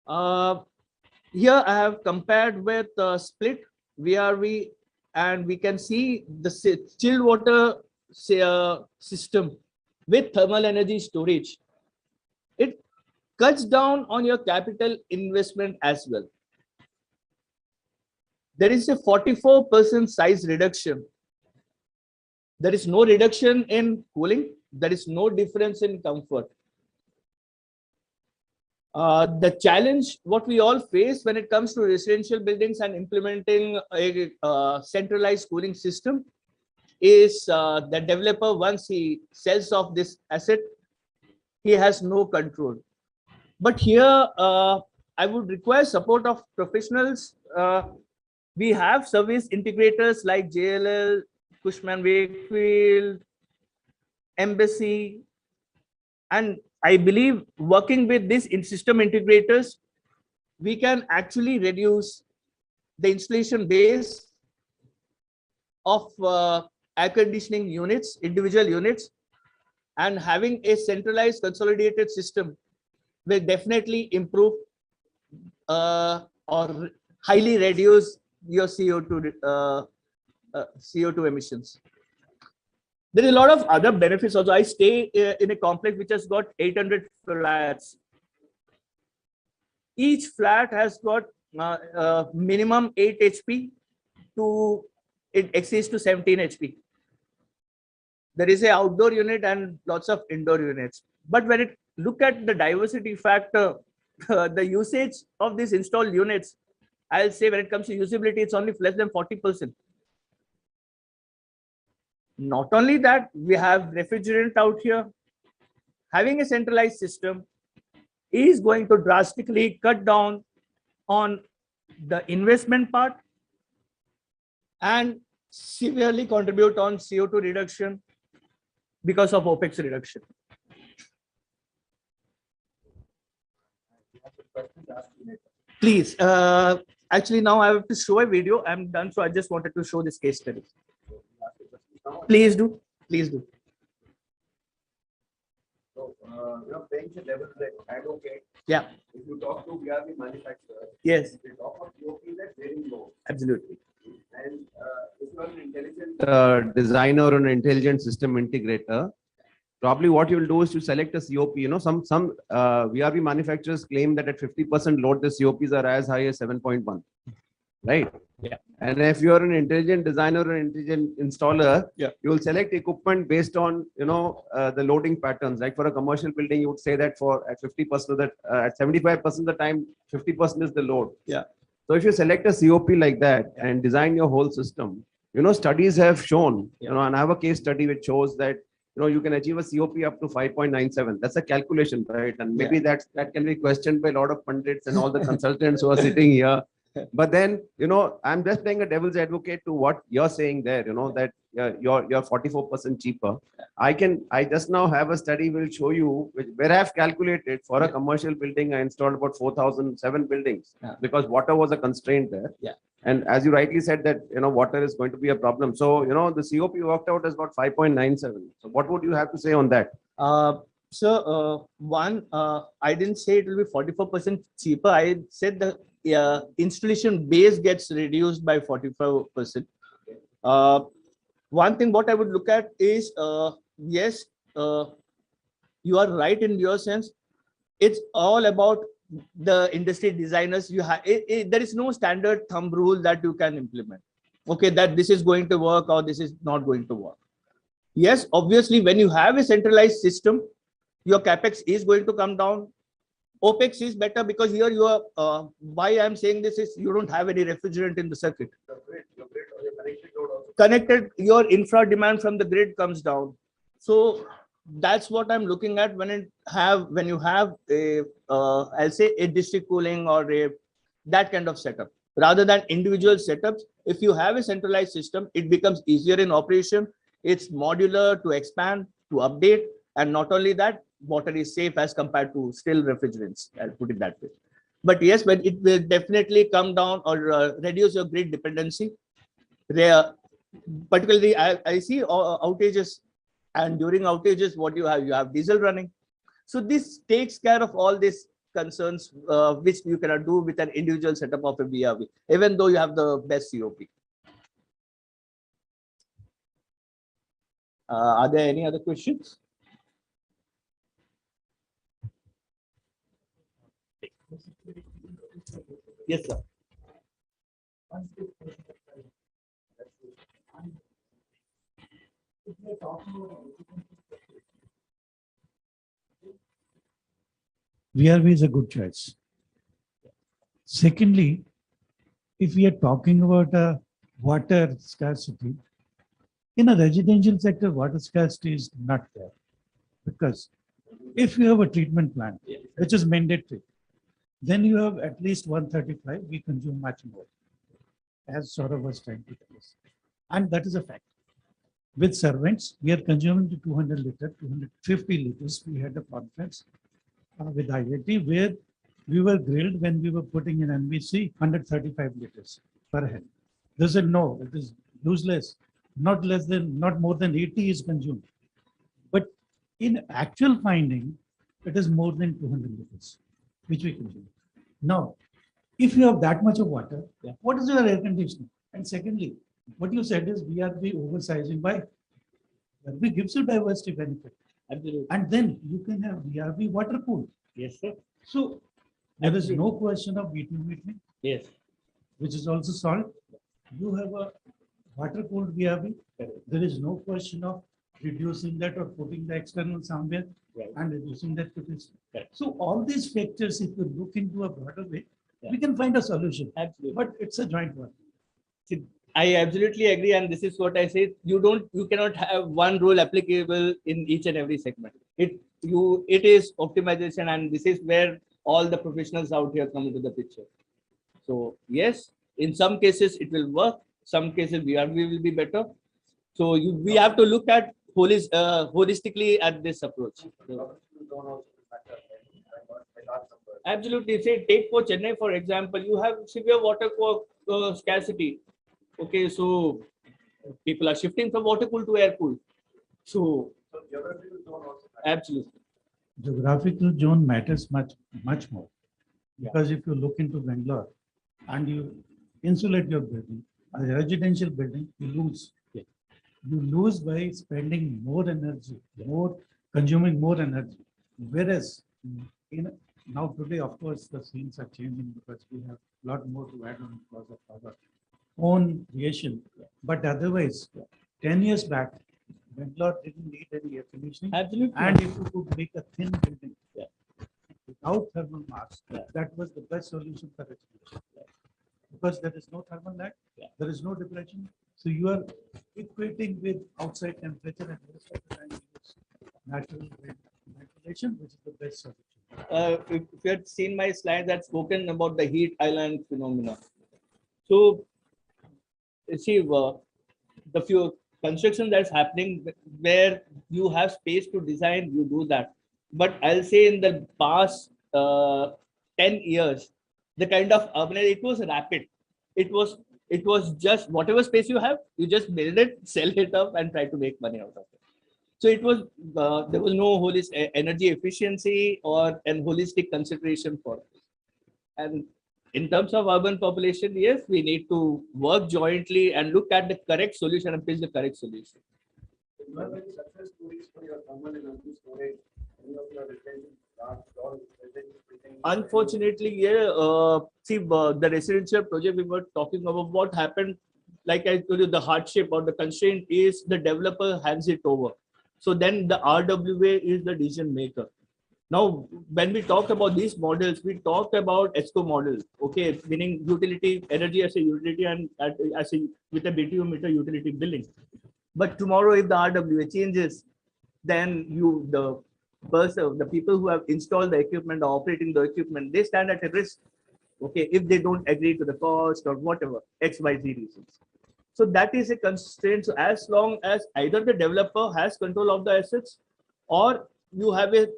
Here I have compared with split VRV, and we can see the chilled water system with thermal energy storage. It cuts down on your capital investment as well. There is a 44% size reduction. There is no reduction in cooling. There is no difference in comfort. The challenge what we all face when it comes to residential buildings and implementing a centralized cooling system is the developer, once he sells off this asset, he has no control. But here I would require support of professionals. We have service integrators like JLL, Cushman Wakefield, Embassy, and I believe working with these system integrators, we can actually reduce the installation base of air conditioning units, individual units, and having a centralized consolidated system will definitely improve or highly reduce your CO2 emissions. There is a lot of other benefits also. I stay in a complex which has got 800 flats. Each flat has got minimum 8 HP to it exceeds to 17 HP. There is a outdoor unit and lots of indoor units. But when it look at the diversity factor, the usage of these installed units, I'll say when it comes to usability, it's only less than 40%. Not only that, we have refrigerant out here. Having a centralized system is going to drastically cut down on the investment part and severely contribute on CO2 reduction because of OPEX reduction. Please, actually now I have to show a video. I'm done, so I just wanted to show this case study. Please do, please do. So, you're playing the devil's advocate. Yeah. If you talk to VRV manufacturers, Yes. they talk of COP that's very low. Absolutely. And if you're an intelligent designer or an intelligent system integrator, probably what you'll do is to select a COP. You know, some VRV manufacturers claim that at 50% load, the COPs are as high as 7.1, right? Yeah. And if you're an intelligent designer or an intelligent installer, yeah, you will select equipment based on, you know, the loading patterns. Like for a commercial building, you would say that for at 50% of that, at 75% of the time, 50% is the load. Yeah. So if you select a COP like that and design your whole system, you know, studies have shown, you know, and I have a case study which shows that, you know, you can achieve a COP up to 5.97. That's a calculation, right? And maybe that can be questioned by a lot of pundits and all the consultants who are sitting here. But then, you know, I'm just playing a devil's advocate to what you're saying there, you know, that you're 44% cheaper. I just now have a study will show you where I've calculated for a commercial building, I installed about 4,007 buildings because water was a constraint there. Yeah. And as you rightly said that, you know, water is going to be a problem. So, you know, the COP worked out as about 5.97. So what would you have to say on that? One, I didn't say it will be 44% cheaper. I said the installation base gets reduced by 45%. One thing what I would look at is, yes, you are right in your sense. It's all about the industry designers. You have there is no standard thumb rule that you can implement. Okay, that this is going to work or this is not going to work. Yes, obviously, when you have a centralized system, your capex is going to come down. OPEX is better because here you are. Why I'm saying this is you don't have any refrigerant in the circuit. Connected, your infra demand from the grid comes down. So that's what I'm looking at when you have a I'll say a district cooling or that kind of setup rather than individual setups. If you have a centralized system, it becomes easier in operation. It's modular to expand, to update, and not only that, water is safe as compared to still refrigerants. I'll put it that way. But yes, but it will definitely come down or reduce your grid dependency. Particularly, I see outages, and during outages, what you have diesel running. So this takes care of all these concerns, which you cannot do with an individual setup of a VRV, even though you have the best COP. Are there any other questions? Yes, sir. VRV is a good choice. Secondly, if we are talking about water scarcity, in a residential sector, water scarcity is not there. Because if you have a treatment plant, which is mandatory, then you have at least 135, we consume much more, as Saurabh was trying to tell us. And that is a fact. With servants, we are consuming to 200 liters, 250 liters. We had a conference with IIT where we were grilled when we were putting in NBC 135 liters per head. They said, no, it is useless. Not more than 80 is consumed. But in actual finding, it is more than 200 liters, which we consume. Now, if you have that much of water, what is your air conditioning? And secondly, what you said is VRV oversizing by VRV gives you diversity benefit. Absolutely. And then you can have VRV water cooled. Yes, sir. So there is no question of heating metering. Yes. Which is also solved. You have a water cooled VRV. There is no question of reducing that or putting the external somewhere and reducing that to this. So all these factors, if you look into a broader way, we can find a solution. Absolutely. But it's a joint work. See, I absolutely agree, and this is what I say. You cannot have one rule applicable in each and every segment. It is optimization, and this is where all the professionals out here come into the picture. So yes, in some cases it will work. Some cases we will be better. So we have to look at holistically at this approach. So, absolutely. Say take for Chennai for example, you have severe water scarcity. Okay, so people are shifting from water pool to air pool. So absolutely. Geographical zone matters much more. Because if you look into Bangalore and you insulate your building, a residential building, you lose. You lose by spending more energy, consuming more energy. Whereas now today, of course, the scenes are changing because we have a lot more to add on because of our own creation. But otherwise, 10 years back, Bangalore didn't need any air conditioning. Absolutely. And if you could make a thin building without thermal mass, that was the best solution for residential. Because there is no thermal lag, there is no deflection. So you are equating with outside temperature and most of the time use natural ventilation, which is the best solution. If you had seen my slides, I've spoken about the heat island phenomena. So, see, the few construction that's happening where you have space to design, you do that. But I'll say in the past 10 years, the kind of urbanization, it was rapid. It was just whatever space you have, you just build it, sell it up, and try to make money out of it. So it was there was no holistic energy efficiency or an holistic consideration for it. And in terms of urban population, yes, we need to work jointly and look at the correct solution and pitch the correct solution. Unfortunately, yeah. See, the residential project we were talking about, what happened, like I told you, the hardship or the constraint is the developer hands it over. So then the RWA is the decision maker. Now, when we talk about these models, we talk about ESCO model, okay, meaning utility, energy as a utility and as a, with a BTU meter utility billing. But tomorrow, if the RWA changes, then the people who have installed the equipment or operating the equipment, they stand at a risk, okay, if they don't agree to the cost or whatever, XYZ reasons. So that is a constraint. So as long as either the developer has control of the assets or you have a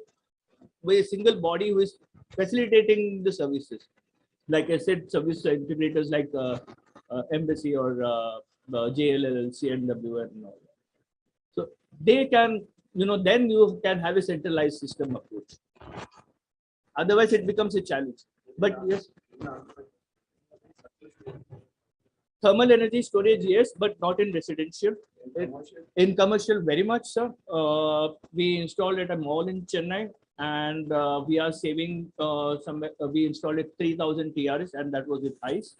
single body who is facilitating the services. Like I said, service integrators like Embassy or JLL, CNW and all that. So they can, then you can have a centralized system approach. Otherwise, it becomes a challenge. But yes, thermal energy storage, yes, but not in residential. In commercial, very much, sir. We installed at a mall in Chennai, and we are saving we installed it 3,000 TRS, and that was with ICE.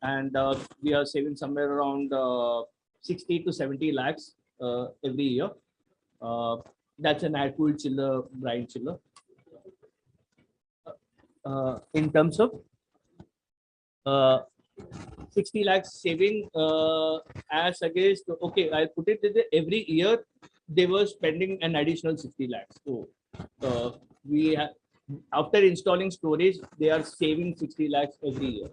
And we are saving somewhere around 60 to 70 lakhs every year. That's an air-cooled chiller, brine chiller. In terms of 60 lakhs saving as against, okay, I put it that every year they were spending an additional 60 lakhs. So we have, after installing storage, they are saving 60 lakhs every year.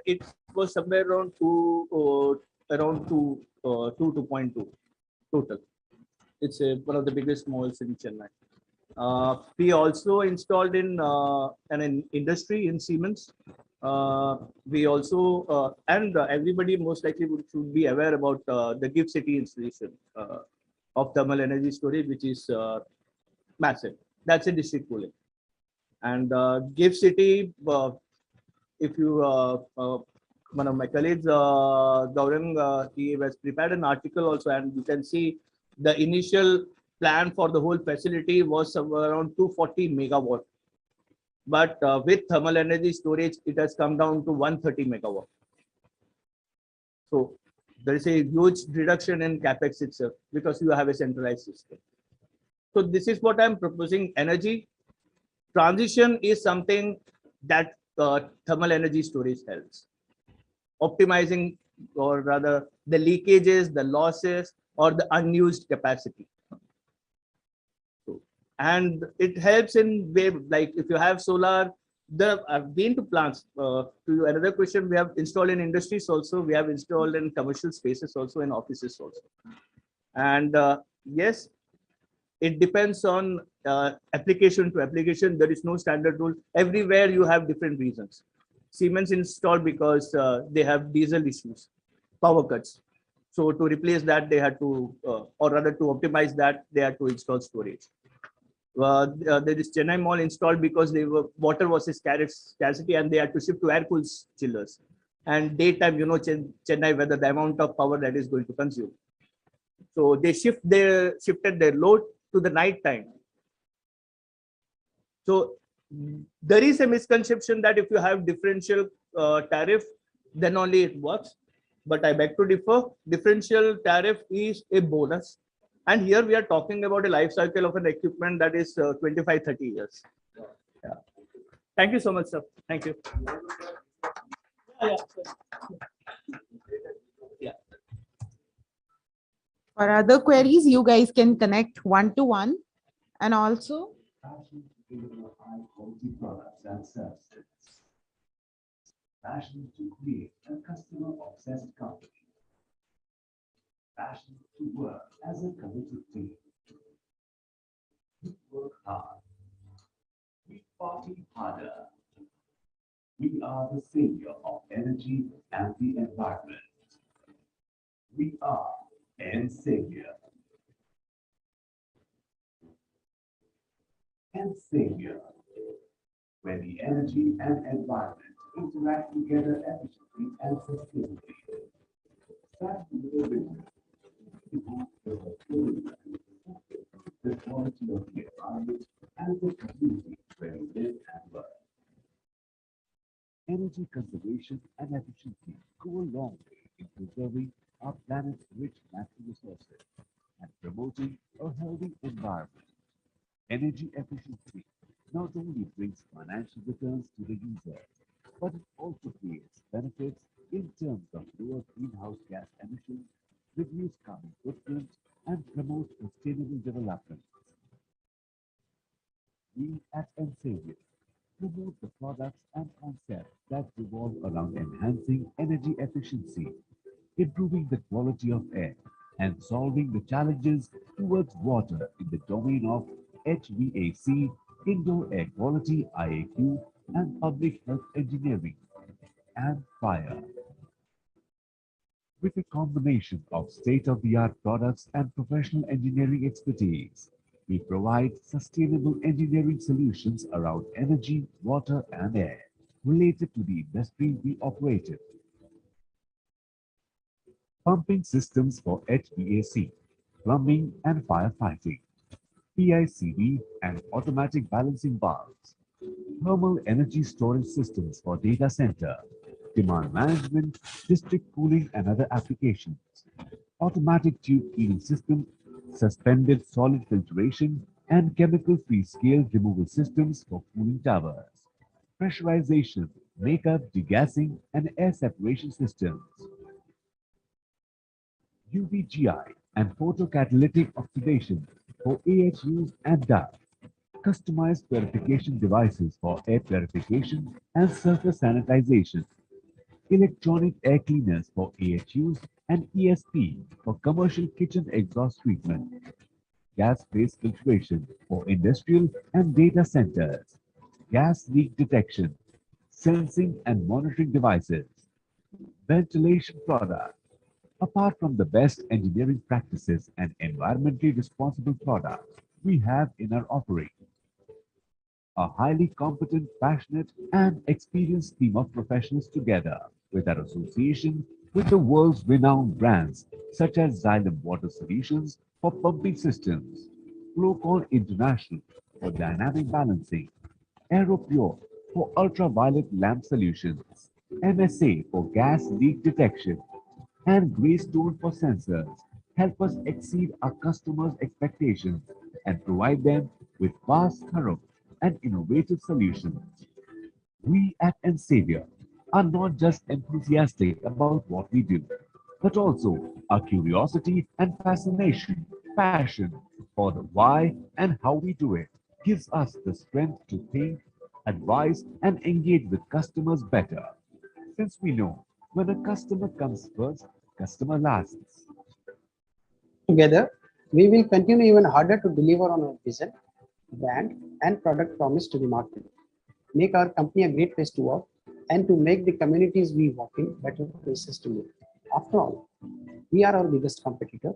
It was somewhere around 2.2 total. It's one of the biggest malls in Chennai. We also installed in an industry in Siemens. We also, and everybody most likely should be aware about the GIFT City installation of thermal energy storage, which is massive. That's a district cooling. And GIFT City, if you, one of my colleagues, Gaurang, he has prepared an article also, and you can see the initial plan for the whole facility was somewhere around 240 megawatt. But with thermal energy storage, it has come down to 130 megawatt. So there is a huge reduction in capex itself because you have a centralized system. So this is what I'm proposing: energy, transition is something that thermal energy storage helps. Optimizing, or rather the leakages, the losses, or the unused capacity. And it helps in way, like if you have solar, I've been to plants. To another question, we have installed in industries also, we have installed in commercial spaces also, in offices also. And yes, it depends on application to application. There is no standard rule. Everywhere you have different reasons. Siemens installed because they have diesel issues, power cuts. So to replace that, they had to, or rather to optimize that, they had to install storage. There is Chennai Mall installed because they were water was scarcity, and they had to shift to air cooled chillers. And daytime, you know, Chennai weather, the amount of power that is going to consume. So they shifted their load to the night time. So there is a misconception that if you have differential tariff, then only it works. But I beg to differ. Differential tariff is a bonus. And here we are talking about a life cycle of an equipment that is 25-30 years. Yeah. Thank you so much, sir. Thank you. Yeah. For other queries, you guys can connect one-to-one, and also passion to create a customer-obsessed company, passion to work as a committed team. We work hard, we party harder. We are the savior of energy and the environment. We are N Savior. N Savior, where the energy and environment interact together efficiently and sustainably. Start with the vision. The quality of the environment and the community where we live and work. Energy conservation and efficiency go a long way in preserving our planet's rich natural resources and promoting a healthy environment. Energy efficiency not only brings financial returns to the user, but it also creates benefits in terms of lower greenhouse gas emissions, reduced carbon footprint, and promote sustainable development. We at Ensavior promote the products and concepts that revolve around enhancing energy efficiency, improving the quality of air, and solving the challenges towards water in the domain of HVAC, indoor air quality IAQ, and public health engineering, and fire. With a combination of state-of-the-art products and professional engineering expertise, we provide sustainable engineering solutions around energy, water, and air related to the industry we operate in. Pumping systems for HVAC, plumbing and firefighting, PICV and automatic balancing valves, thermal energy storage systems for data center, demand management, district cooling and other applications, automatic tube cleaning system, suspended solid filtration, and chemical-free scale removal systems for cooling towers, pressurization, makeup, degassing, and air separation systems, UVGI and photocatalytic oxidation for AHUs and ducts, customized purification devices for air purification and surface sanitization, electronic air cleaners for AHUs and ESP for commercial kitchen exhaust treatment, gas-based filtration for industrial and data centers, gas leak detection, sensing and monitoring devices, ventilation products. Apart from the best engineering practices and environmentally responsible products we have in our offering, a highly competent, passionate, and experienced team of professionals together with our association with the world's renowned brands such as Xylem Water Solutions for pumping systems, Flowcon International for dynamic balancing, AeroPure for ultraviolet lamp solutions, MSA for gas leak detection, and Greystone for sensors help us exceed our customers' expectations and provide them with fast, thorough, and innovative solutions. We at Ensavior are not just enthusiastic about what we do, but also our curiosity and fascination, passion for the why and how we do it gives us the strength to think, advise, and engage with customers better. Since we know when a customer comes first, customer lasts. Together, we will continue even harder to deliver on our vision, brand, and product promise to the market, make our company a great place to work, and to make the communities we work in better places to live. After all, we are our biggest competitor.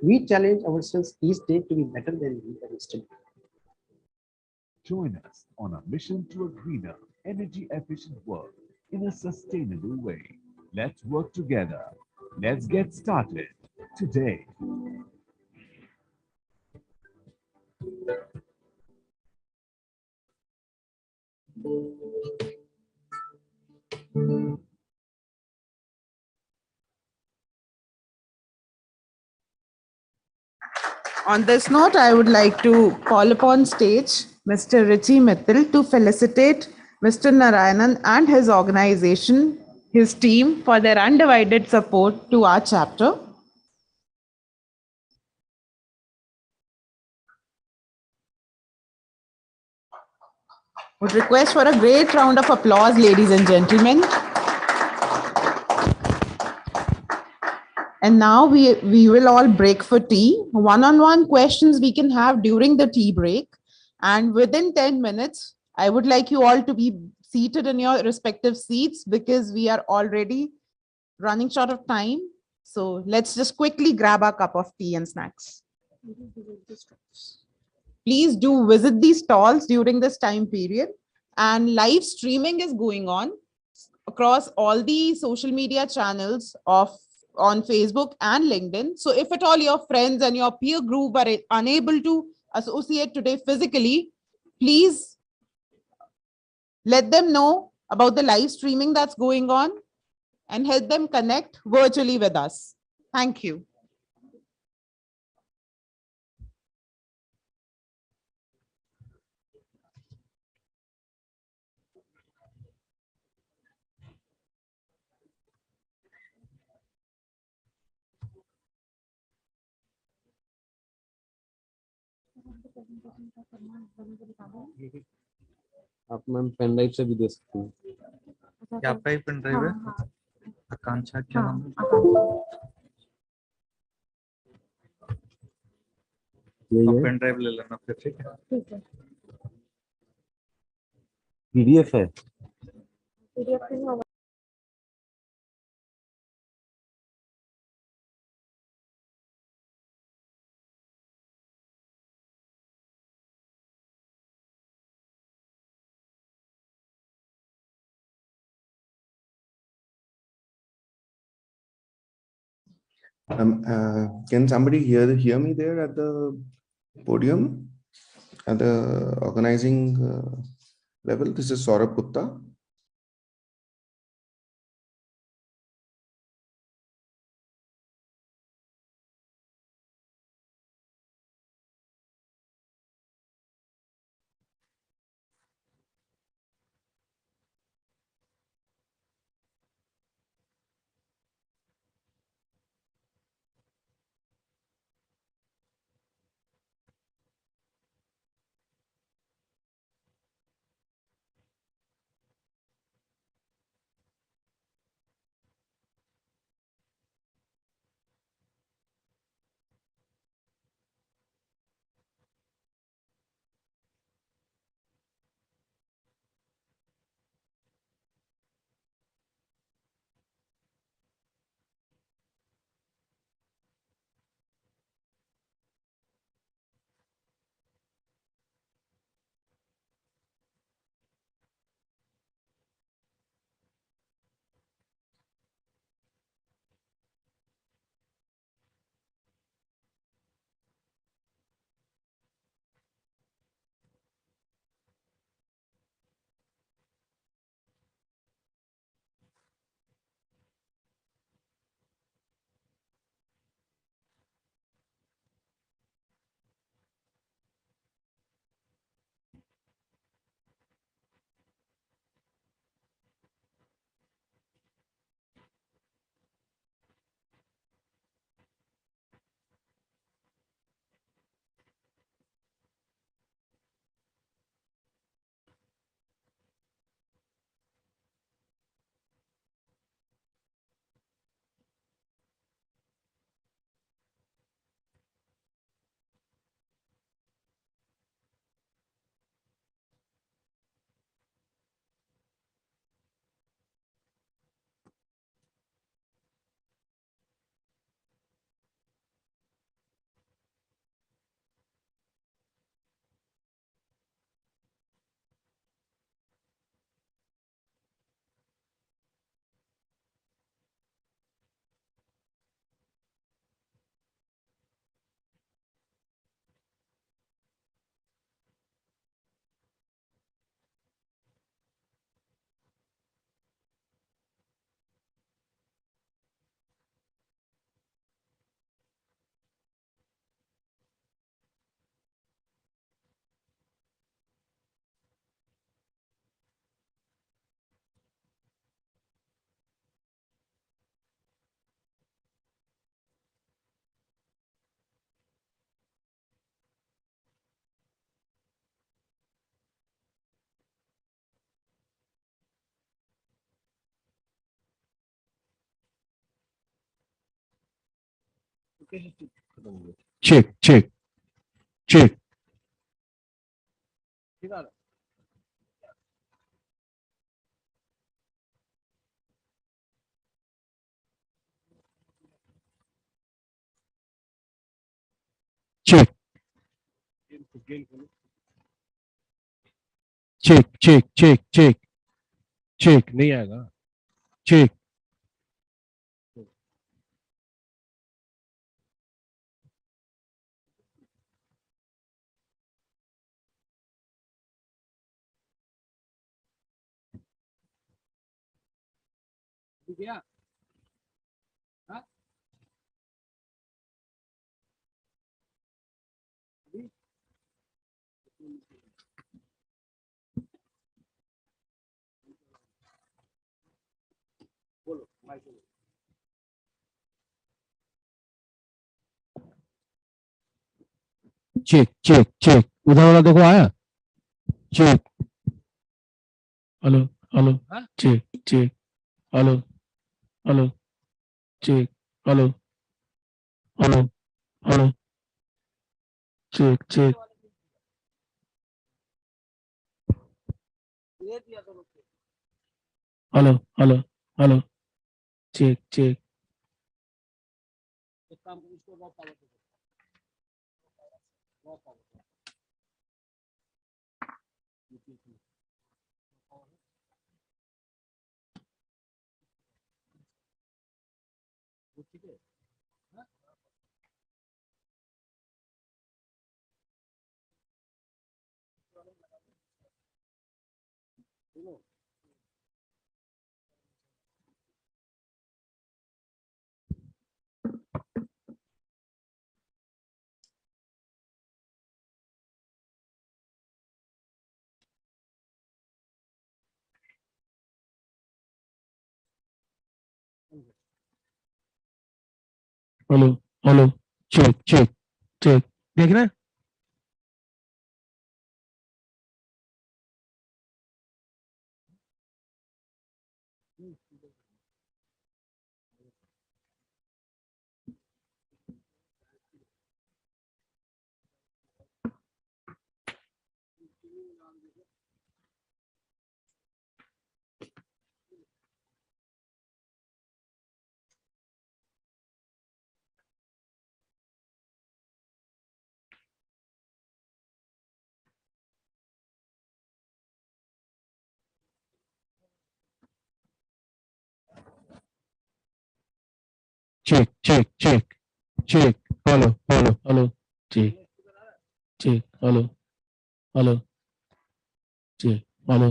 We challenge ourselves each day to be better than we were yesterday. Join us on our mission to a greener, energy efficient world in a sustainable way. Let's work together. Let's get started today. On this note, I would like to call upon stage Mr. Richie Mittal to felicitate Mr. Narayanan and his organization, his team, for their undivided support to our chapter. Would request for a great round of applause, ladies and gentlemen. And now we will all break for tea. One-on-one questions we can have during the tea break. And within 10 minutes, I would like you all to be seated in your respective seats because we are already running short of time. So let's just quickly grab our cup of tea and snacks. Please do visit these stalls during this time period. And live streaming is going on across all the social media channels on Facebook and LinkedIn. So if at all your friends and your peer group are unable to associate today physically, please let them know about the live streaming that's going on and help them connect virtually with us. Thank you. आप ma'am pen drive से भी दे सकती हैं। क्या आपका ही pen drive है? आकांक्षा क्या नाम है? पेन ड्राइव ले लेना फिर, ठीक है? पीडीएफ है। Can somebody hear me there at the podium, at the organizing level? This is Saurabh Gupta. check, check, check. Check. Check, check, check, check, check. नहीं आएगा. Check. Check, check, check. उधर वाला देखो आया. Check. Hello, hello. Check, check. Hello, hello. Check. Hello, hello, hello. Check, check. Hello, hello, hello. Check, check. Hello hello check check check देख रहे हैं check check check check hello hello hello check check hello hello check hello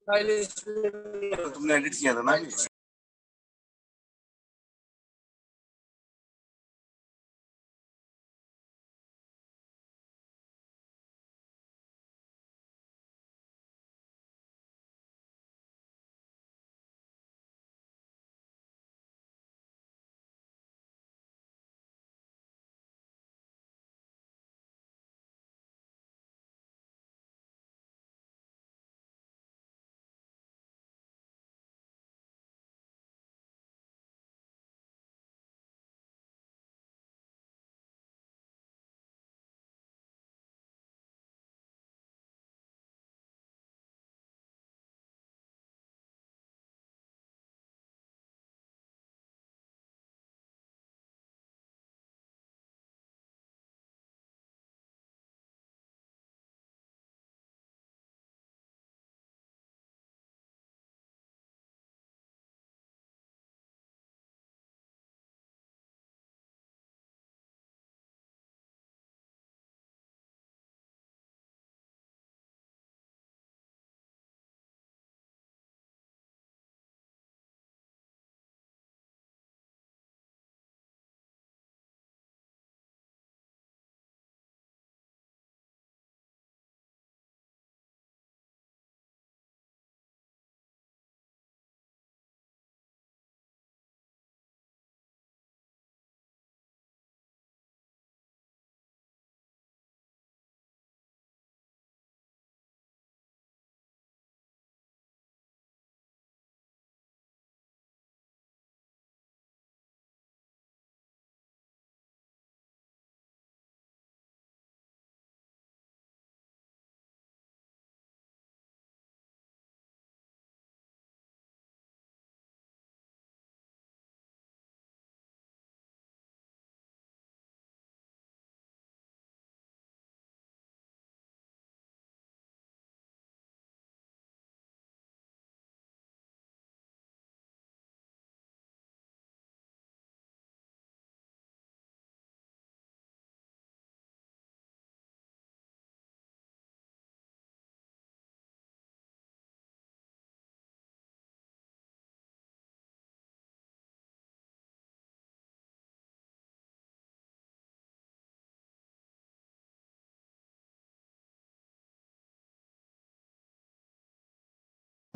तुमने edit किया था ना ये?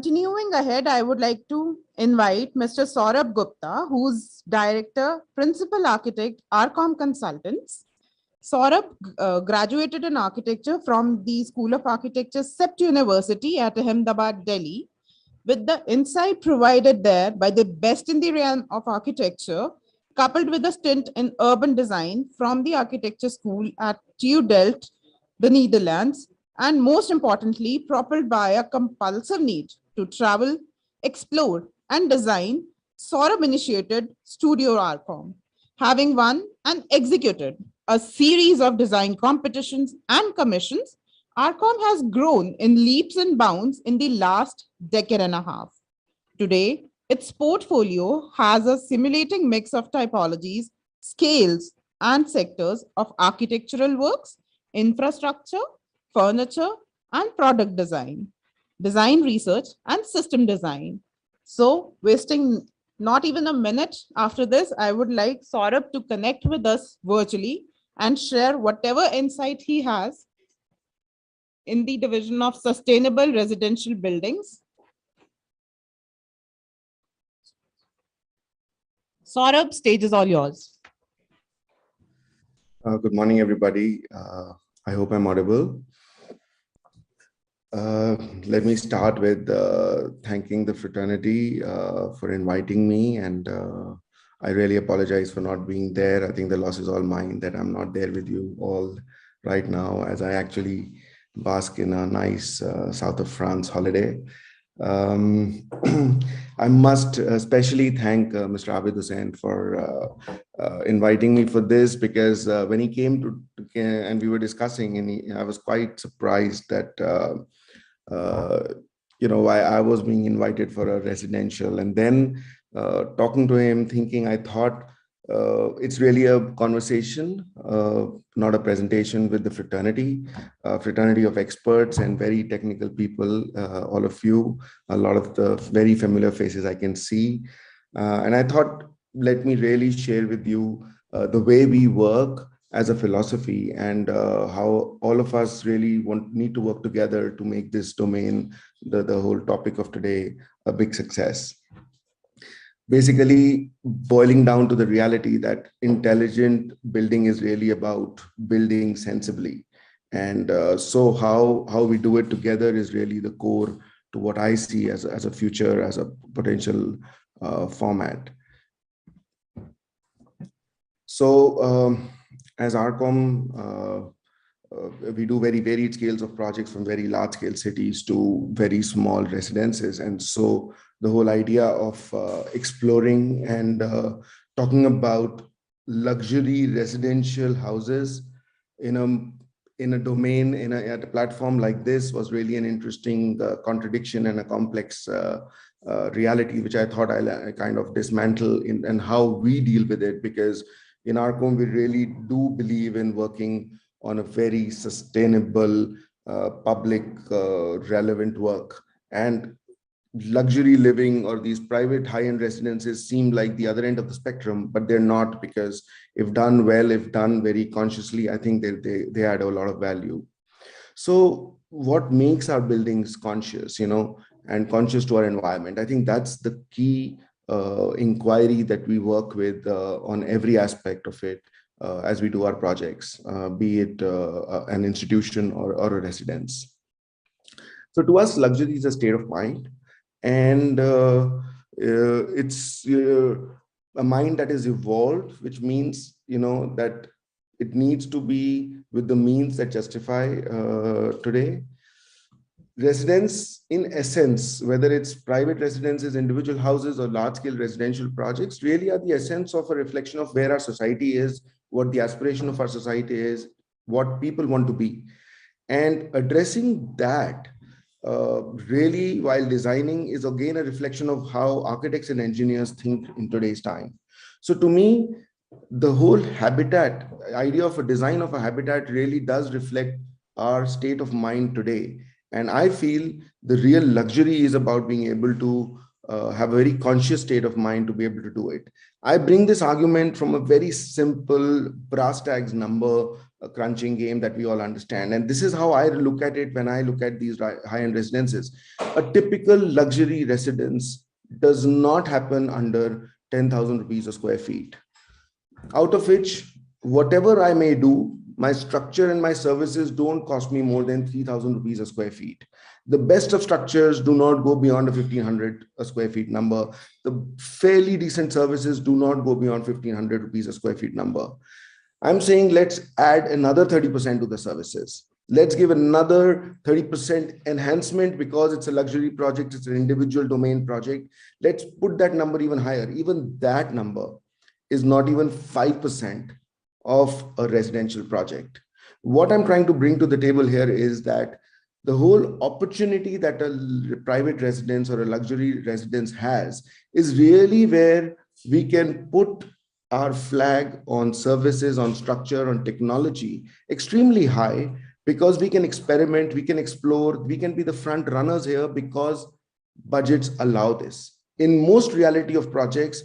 Continuing ahead, I would like to invite Mr. Saurabh Gupta, who's Director, Principal Architect, Arcom Consultants. Saurabh graduated in architecture from the School of Architecture, CEPT University at Ahmedabad, Delhi. With the insight provided there by the best in the realm of architecture, coupled with a stint in urban design from the architecture school at TU Delft, the Netherlands, and most importantly, propelled by a compulsive need to travel, explore, and design, Saurabh initiated Studio Arcom, having won and executed a series of design competitions and commissions. Arcom has grown in leaps and bounds in the last decade and a half. Today, its portfolio has a simulating mix of typologies, scales, and sectors of architectural works, infrastructure, furniture, and product design, design research, and system design. So, wasting not even a minute after this, I would like Saurabh to connect with us virtually and share whatever insight he has in the division of sustainable residential buildings. Saurabh, stage is all yours. Good morning, everybody. I hope I'm audible. Let me start with thanking the fraternity for inviting me, and I really apologize for not being there. I think the loss is all mine that I'm not there with you all right now, as I actually bask in a nice south of France holiday. I must especially thank Mr. Abid Hussain for inviting me for this, because when he came to and we were discussing, and I was quite surprised that I was being invited for a residential, and then talking to him, thinking, I thought It's really a conversation, not a presentation with the fraternity of experts and very technical people, all of you, a lot of the very familiar faces I can see. And I thought, let me really share with you the way we work as a philosophy and how all of us really need to work together to make this domain, the whole topic of today, a big success. Basically boiling down to the reality that intelligent building is really about building sensibly. And so how we do it together is really the core to what I see as a future, as a potential format. So as RCOM, we do very varied scales of projects from very large scale cities to very small residences. And so the whole idea of exploring and talking about luxury residential houses in a domain, at a platform like this was really an interesting contradiction and a complex reality, which I thought I kind of dismantle and how we deal with it, because in RCOM, we really do believe in working on a very sustainable, public, relevant work. And luxury living or these private high-end residences seem like the other end of the spectrum, but they're not, because if done well, if done very consciously, I think they add a lot of value. So what makes our buildings conscious, and conscious to our environment? I think that's the key inquiry that we work with on every aspect of it as we do our projects, be it an institution or a residence. So to us, luxury is a state of mind. And it's a mind that is evolved, which means, that it needs to be with the means that justify today. Residence, in essence, whether it's private residences, individual houses, or large-scale residential projects, really are the essence of a reflection of where our society is, what the aspiration of our society is, what people want to be. And addressing that really, while designing, is again a reflection of how architects and engineers think in today's time. So to me, the whole habitat, idea of a design of a habitat really does reflect our state of mind today. And I feel the real luxury is about being able to have a very conscious state of mind to be able to do it. I bring this argument from a very simple brass tags number crunching game that we all understand. And this is how I look at it when I look at these high-end residences. A typical luxury residence does not happen under 10,000 rupees a square feet, out of which whatever I may do, my structure and my services don't cost me more than 3,000 rupees a square feet. The best of structures do not go beyond a 1,500 a square feet number. The fairly decent services do not go beyond 1,500 rupees a square feet number. I'm saying let's add another 30% to the services. Let's give another 30% enhancement because it's a luxury project, it's an individual domain project. Let's put that number even higher. Even that number is not even 5% of a residential project. What I'm trying to bring to the table here is that the whole opportunity that a private residence or a luxury residence has is really where we can put our flag on services, on structure, on technology extremely high, because we can experiment, we can explore, we can be the front runners here because budgets allow this. In most reality of projects,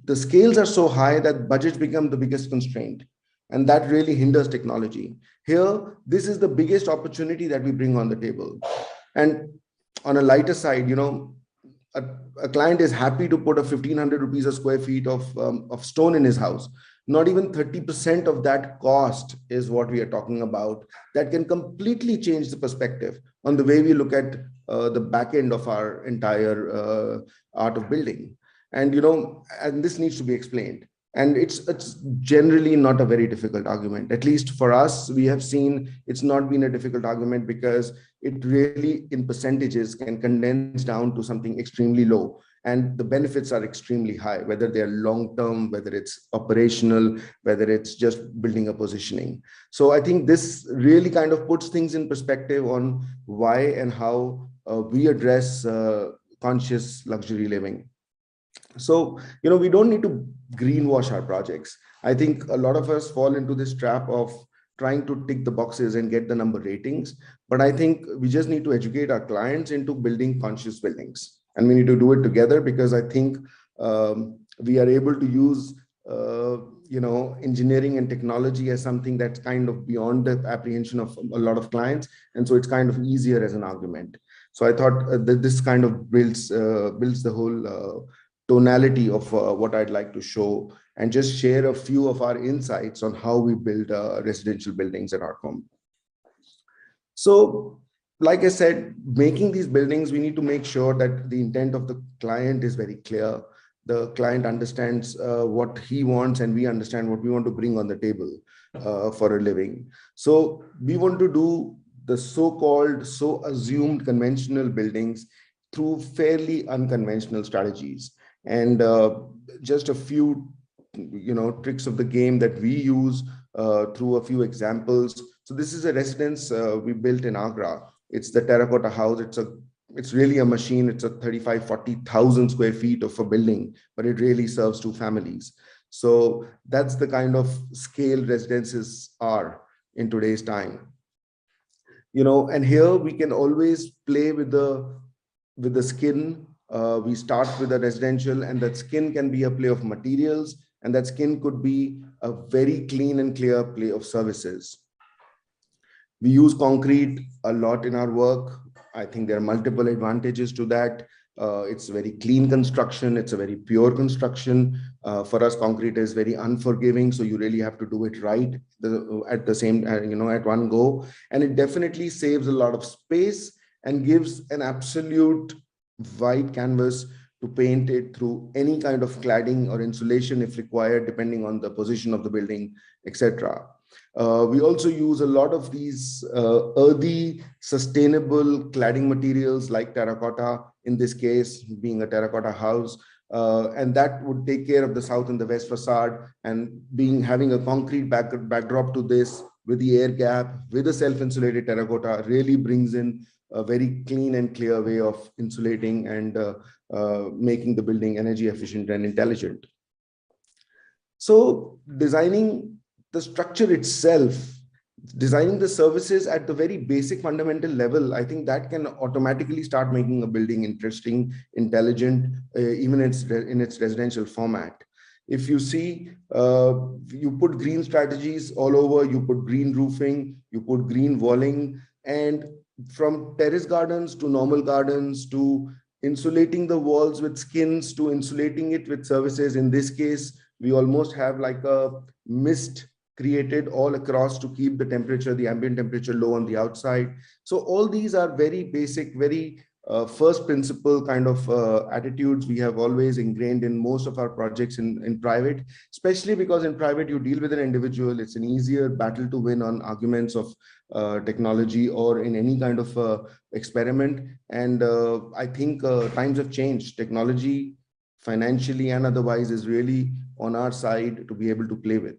the scales are so high that budgets become the biggest constraint, and that really hinders technology. Here, this is the biggest opportunity that we bring on the table. And on a lighter side, a client is happy to put a 1,500 rupees a square feet of stone in his house. Not even 30% of that cost is what we are talking about. That can completely change the perspective on the way we look at the back end of our entire art of building. And, and this needs to be explained. And it's generally not a very difficult argument. At least for us, we have seen it's not been a difficult argument because it really, in percentages, can condense down to something extremely low. And the benefits are extremely high, whether they're long-term, whether it's operational, whether it's just building a positioning. So I think this really kind of puts things in perspective on why and how we address conscious luxury living. So, we don't need to greenwash our projects. I think a lot of us fall into this trap of trying to tick the boxes and get the number ratings. But I think we just need to educate our clients into building conscious buildings. And we need to do it together, because I think we are able to use, engineering and technology as something that's kind of beyond the apprehension of a lot of clients. And so it's kind of easier as an argument. So I thought that this kind of builds the whole tonality of what I'd like to show, and just share a few of our insights on how we build residential buildings at our firm. So, like I said, making these buildings, we need to make sure that the intent of the client is very clear. The client understands what he wants, and we understand what we want to bring on the table for a living. So we want to do the so-called, assumed conventional buildings through fairly unconventional strategies. And just a few, tricks of the game that we use through a few examples. So this is a residence we built in Agra. It's the terracotta house. It's really a machine. It's a 40,000 square feet of a building, but it really serves 2 families. So that's the kind of scale residences are in today's time. And here we can always play with the skin. We start with a residential, and that skin can be a play of materials, and that skin could be a very clean and clear play of services. We use concrete a lot in our work. I think there are multiple advantages to that. It's very clean construction. It's a very pure construction. For us, concrete is very unforgiving. So you really have to do it right at the same, at one go. And it definitely saves a lot of space and gives an absolute white canvas to paint it through any kind of cladding or insulation if required, depending on the position of the building, etc. We also use a lot of these earthy, sustainable cladding materials like terracotta, in this case being a terracotta house, and that would take care of the south and the west facade. And having a concrete backdrop to this, with the air gap, with a self-insulated terracotta, really brings in a very clean and clear way of insulating and making the building energy efficient and intelligent. So designing the structure itself, designing the services at the very basic fundamental level, I think that can automatically start making a building interesting, intelligent, even in its residential format. If you see, you put green strategies all over, you put green roofing, you put green walling, and from terrace gardens to normal gardens to insulating the walls with skins to insulating it with services. In this case, we almost have like a mist created all across to keep the temperature, the ambient temperature low on the outside. So all these are very basic, very first principle kind of attitudes we have always ingrained in most of our projects in private, especially because in private you deal with an individual. It's an easier battle to win on arguments of technology or in any kind of experiment. And I think times have changed. Technology, financially and otherwise, is really on our side to be able to play with.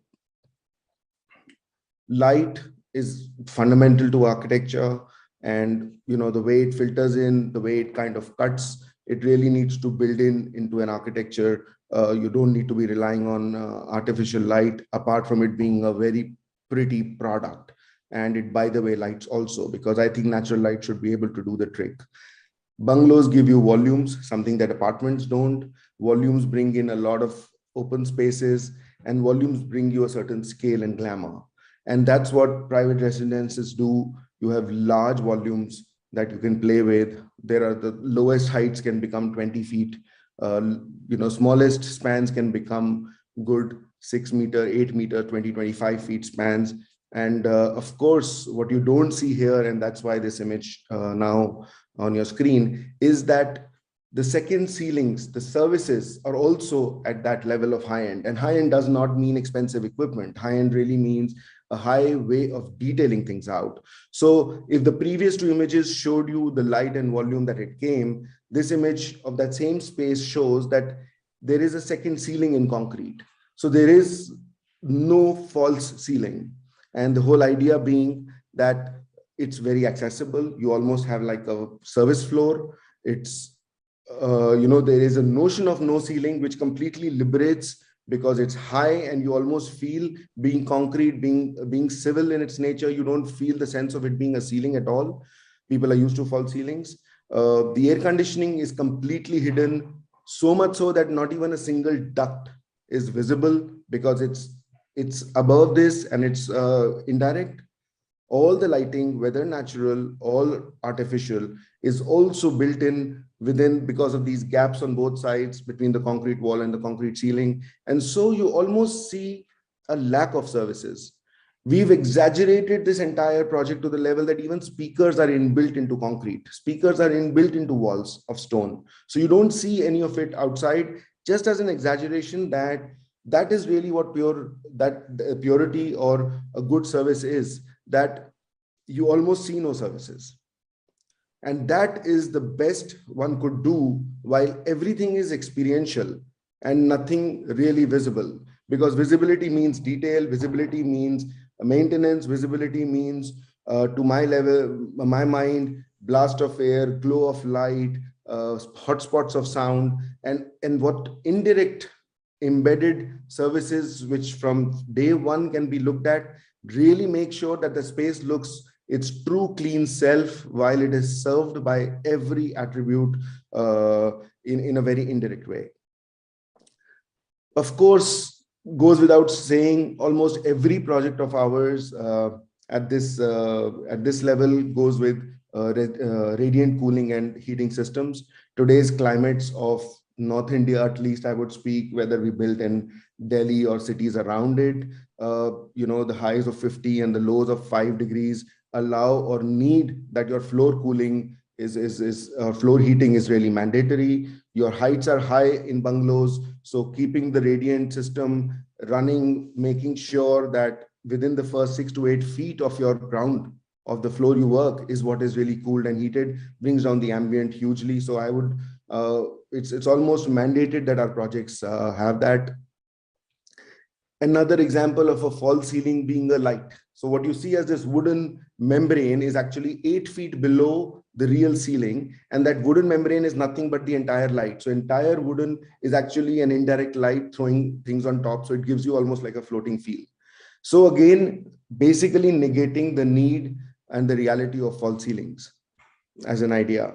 Light is fundamental to architecture, and the way it filters in, the way it kind of cuts, it really needs to build into an architecture. You don't need to be relying on artificial light, apart from it being a very pretty product. And it, by the way, lights also, because I think natural light should be able to do the trick. Bungalows give you volumes, something that apartments don't. Volumes bring in a lot of open spaces, and volumes bring you a certain scale and glamour. And that's what private residences do. You have large volumes that you can play with. There are the lowest heights can become 20 feet. Smallest spans can become good 6 meter, 8 meter, 20, 25 feet spans. And of course, what you don't see here, and that's why this image now on your screen, is that the second ceilings, the services, are also at that level of high end. And high end does not mean expensive equipment. High end really means a high way of detailing things out. So if the previous two images showed you the light and volume that it came, this image of that same space shows that there is a second ceiling in concrete. So there is no false ceiling. And the whole idea being that it's very accessible. You almost have like a service floor. It's there is a notion of no ceiling which completely liberates, because it's high and you almost feel being concrete, being civil in its nature. You don't feel the sense of it being a ceiling at all. People are used to false ceilings. The air conditioning is completely hidden, so much so that not even a single duct is visible, because it's above this and it's indirect. All the lighting, whether natural or artificial, is also built in within, because of these gaps on both sides between the concrete wall and the concrete ceiling. And so you almost see a lack of services. We've exaggerated this entire project to the level that even speakers are inbuilt into concrete. Speakers are inbuilt into walls of stone. So you don't see any of it outside, just as an exaggeration that is really what purity or a good service is, that you almost see no services. And that is the best one could do, while everything is experiential and nothing really visible. Because visibility means detail, visibility means maintenance, visibility means, to my level, my mind, blast of air, glow of light, hotspots of sound, and what indirect embedded services, which from day one can be looked at, really make sure that the space looks its true clean self, while it is served by every attribute in a very indirect way. Of course, goes without saying, almost every project of ours at this level goes with radiant cooling and heating systems. Today's climates of North India, at least I would speak, whether we built in Delhi or cities around it, the highs of 50 and the lows of 5 degrees allow or need that your floor cooling floor heating is really mandatory. Your heights are high in bungalows, so keeping the radiant system running, making sure that within the first 6 to 8 feet of your ground of the floor you work is what is really cooled and heated, brings down the ambient hugely. So I would, it's almost mandated that our projects have that. Another example of a false ceiling being a light. So what you see as this wooden membrane is actually 8 feet below the real ceiling, and that wooden membrane is nothing but the entire light. So entire wooden is actually an indirect light throwing things on top, so it gives you almost like a floating feel. So again, basically negating the need and the reality of false ceilings as an idea.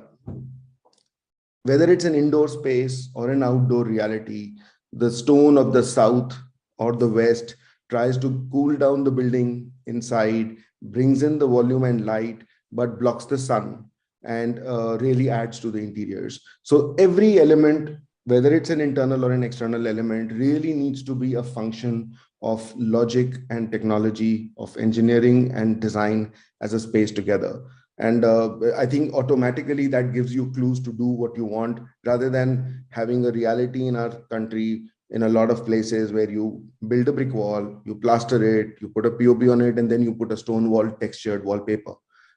Whether it's an indoor space or an outdoor reality, the stone of the south or the west tries to cool down the building inside, brings in the volume and light, but blocks the sun and really adds to the interiors. So every element, whether it's an internal or an external element, really needs to be a function of logic and technology, of engineering and design as a space together. And I think automatically that gives you clues to do what you want, rather than having a reality in our country in a lot of places where you build a brick wall, you plaster it, you put a POP on it, and then you put a stone wall textured wallpaper.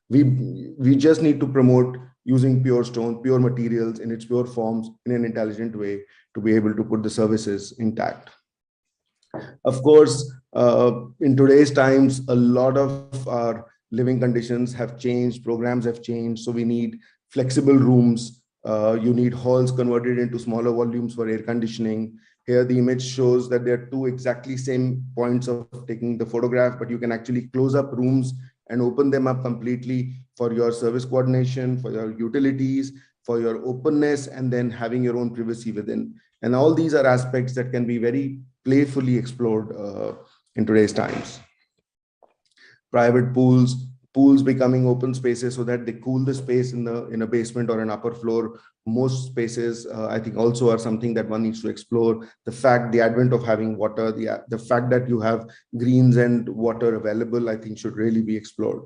We just need to promote using pure stone, pure materials in its pure forms in an intelligent way to be able to put the services intact. Of course, in today's times, a lot of our living conditions have changed, programs have changed, so we need flexible rooms. You need halls converted into smaller volumes for air conditioning. Here, the image shows that there are two exactly same points of taking the photograph, but you can actually close up rooms and open them up completely for your service coordination, for your utilities, for your openness, and then having your own privacy within. And all these are aspects that can be very playfully explored in today's times. Private pools becoming open spaces so that they cool the space in a basement or an upper floor. Most spaces, I think, also are something that one needs to explore. The advent of having water, the fact that you have greens and water available, I think should really be explored.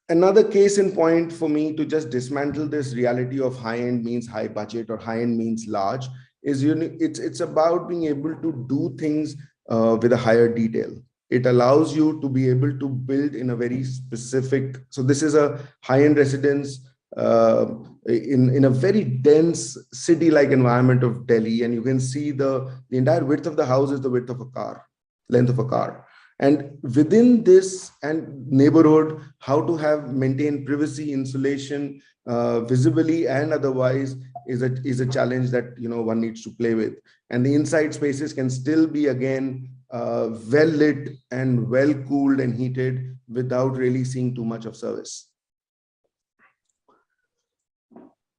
Another case in point for me to just dismantle this reality of high-end means high budget or high-end means large is it's about being able to do things with a higher detail. It allows you to be able to build in a very specific, so this is a high-end residence in a very dense city-like environment of Delhi, and you can see the entire width of the house is the width of a car, length of a car. And within this and neighborhood, how to have maintain privacy, insulation, visibly and otherwise is a challenge that one needs to play with. And the inside spaces can still be again well lit and well cooled and heated without really seeing too much of service.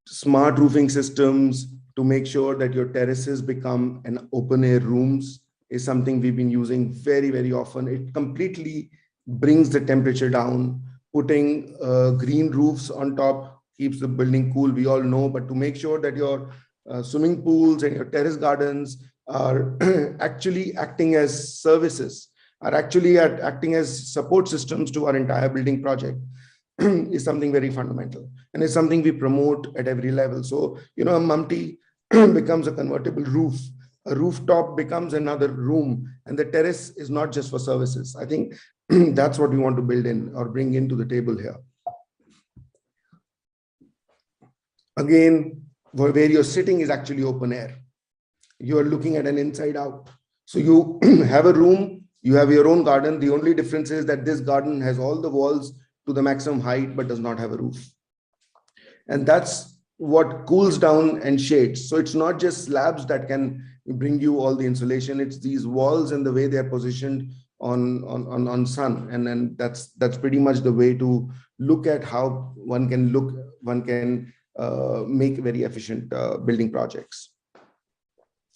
Smart roofing systems to make sure that your terraces become an open air rooms is something we've been using very, very often. It completely brings the temperature down. Putting green roofs on top keeps the building cool, we all know, but to make sure that your swimming pools and your terrace gardens are actually acting as services, are actually acting as support systems to our entire building project is something very fundamental. And it's something we promote at every level. So, a Mumty becomes a convertible roof. A rooftop becomes another room, and the terrace is not just for services. I think that's what we want to build in or bring into the table here. Again, where you're sitting is actually open air. You are looking at an inside out. So you have a room, you have your own garden. The only difference is that this garden has all the walls to the maximum height, but does not have a roof. And that's what cools down and shades. So it's not just slabs that can bring you all the insulation. It's these walls and the way they are positioned on sun. And then that's pretty much the way to look at how one can make very efficient building projects.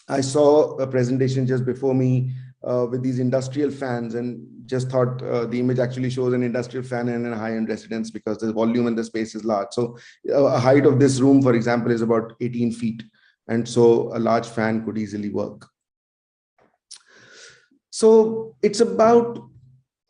I saw a presentation just before me with these industrial fans, and just thought the image actually shows an industrial fan in a high-end residence because the volume and the space is large. So a height of this room, for example, is about 18 feet. And so a large fan could easily work. So it's about,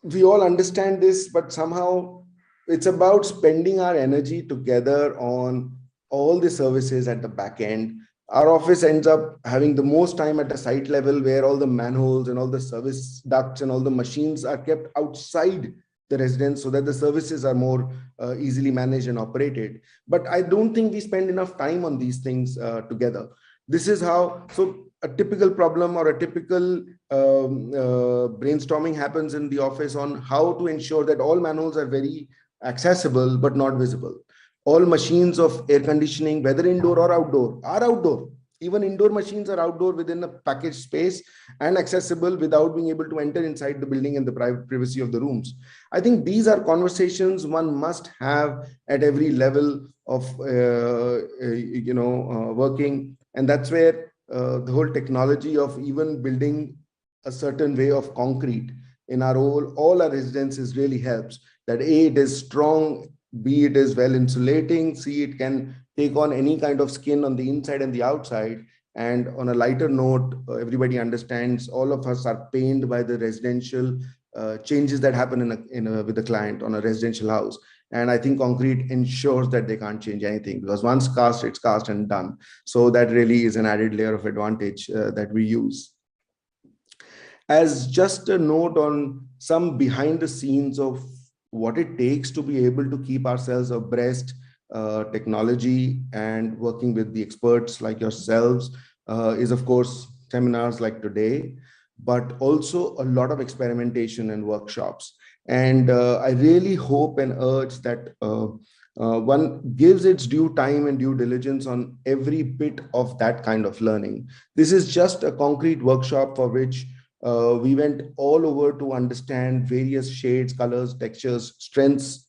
we all understand this, but somehow it's about spending our energy together on all the services at the back end. Our office ends up having the most time at the site level, where all the manholes and all the service ducts and all the machines are kept outside the residence so that the services are more easily managed and operated. But I don't think we spend enough time on these things together. This is how, so a typical problem or a typical brainstorming happens in the office on how to ensure that all manholes are very accessible but not visible. All machines of air conditioning, whether indoor or outdoor, are outdoor. Even indoor machines are outdoor within a packaged space and accessible without being able to enter inside the building and the private privacy of the rooms. I think these are conversations one must have at every level of working. And that's where the whole technology of even building a certain way of concrete in our all our residences really helps. That A, it is strong, B, it is well insulating, C, it can take on any kind of skin on the inside and the outside. And on a lighter note, everybody understands, all of us are pained by the residential changes that happen with the client on a residential house. And I think concrete ensures that they can't change anything, because once cast, it's cast and done. So that really is an added layer of advantage that we use. As just a note on some behind the scenes of what it takes to be able to keep ourselves abreast technology and working with the experts like yourselves is, of course, seminars like today, but also a lot of experimentation and workshops. And I really hope and urge that one gives its due time and due diligence on every bit of that kind of learning. This is just a concrete workshop for which we went all over to understand various shades, colors, textures, strengths,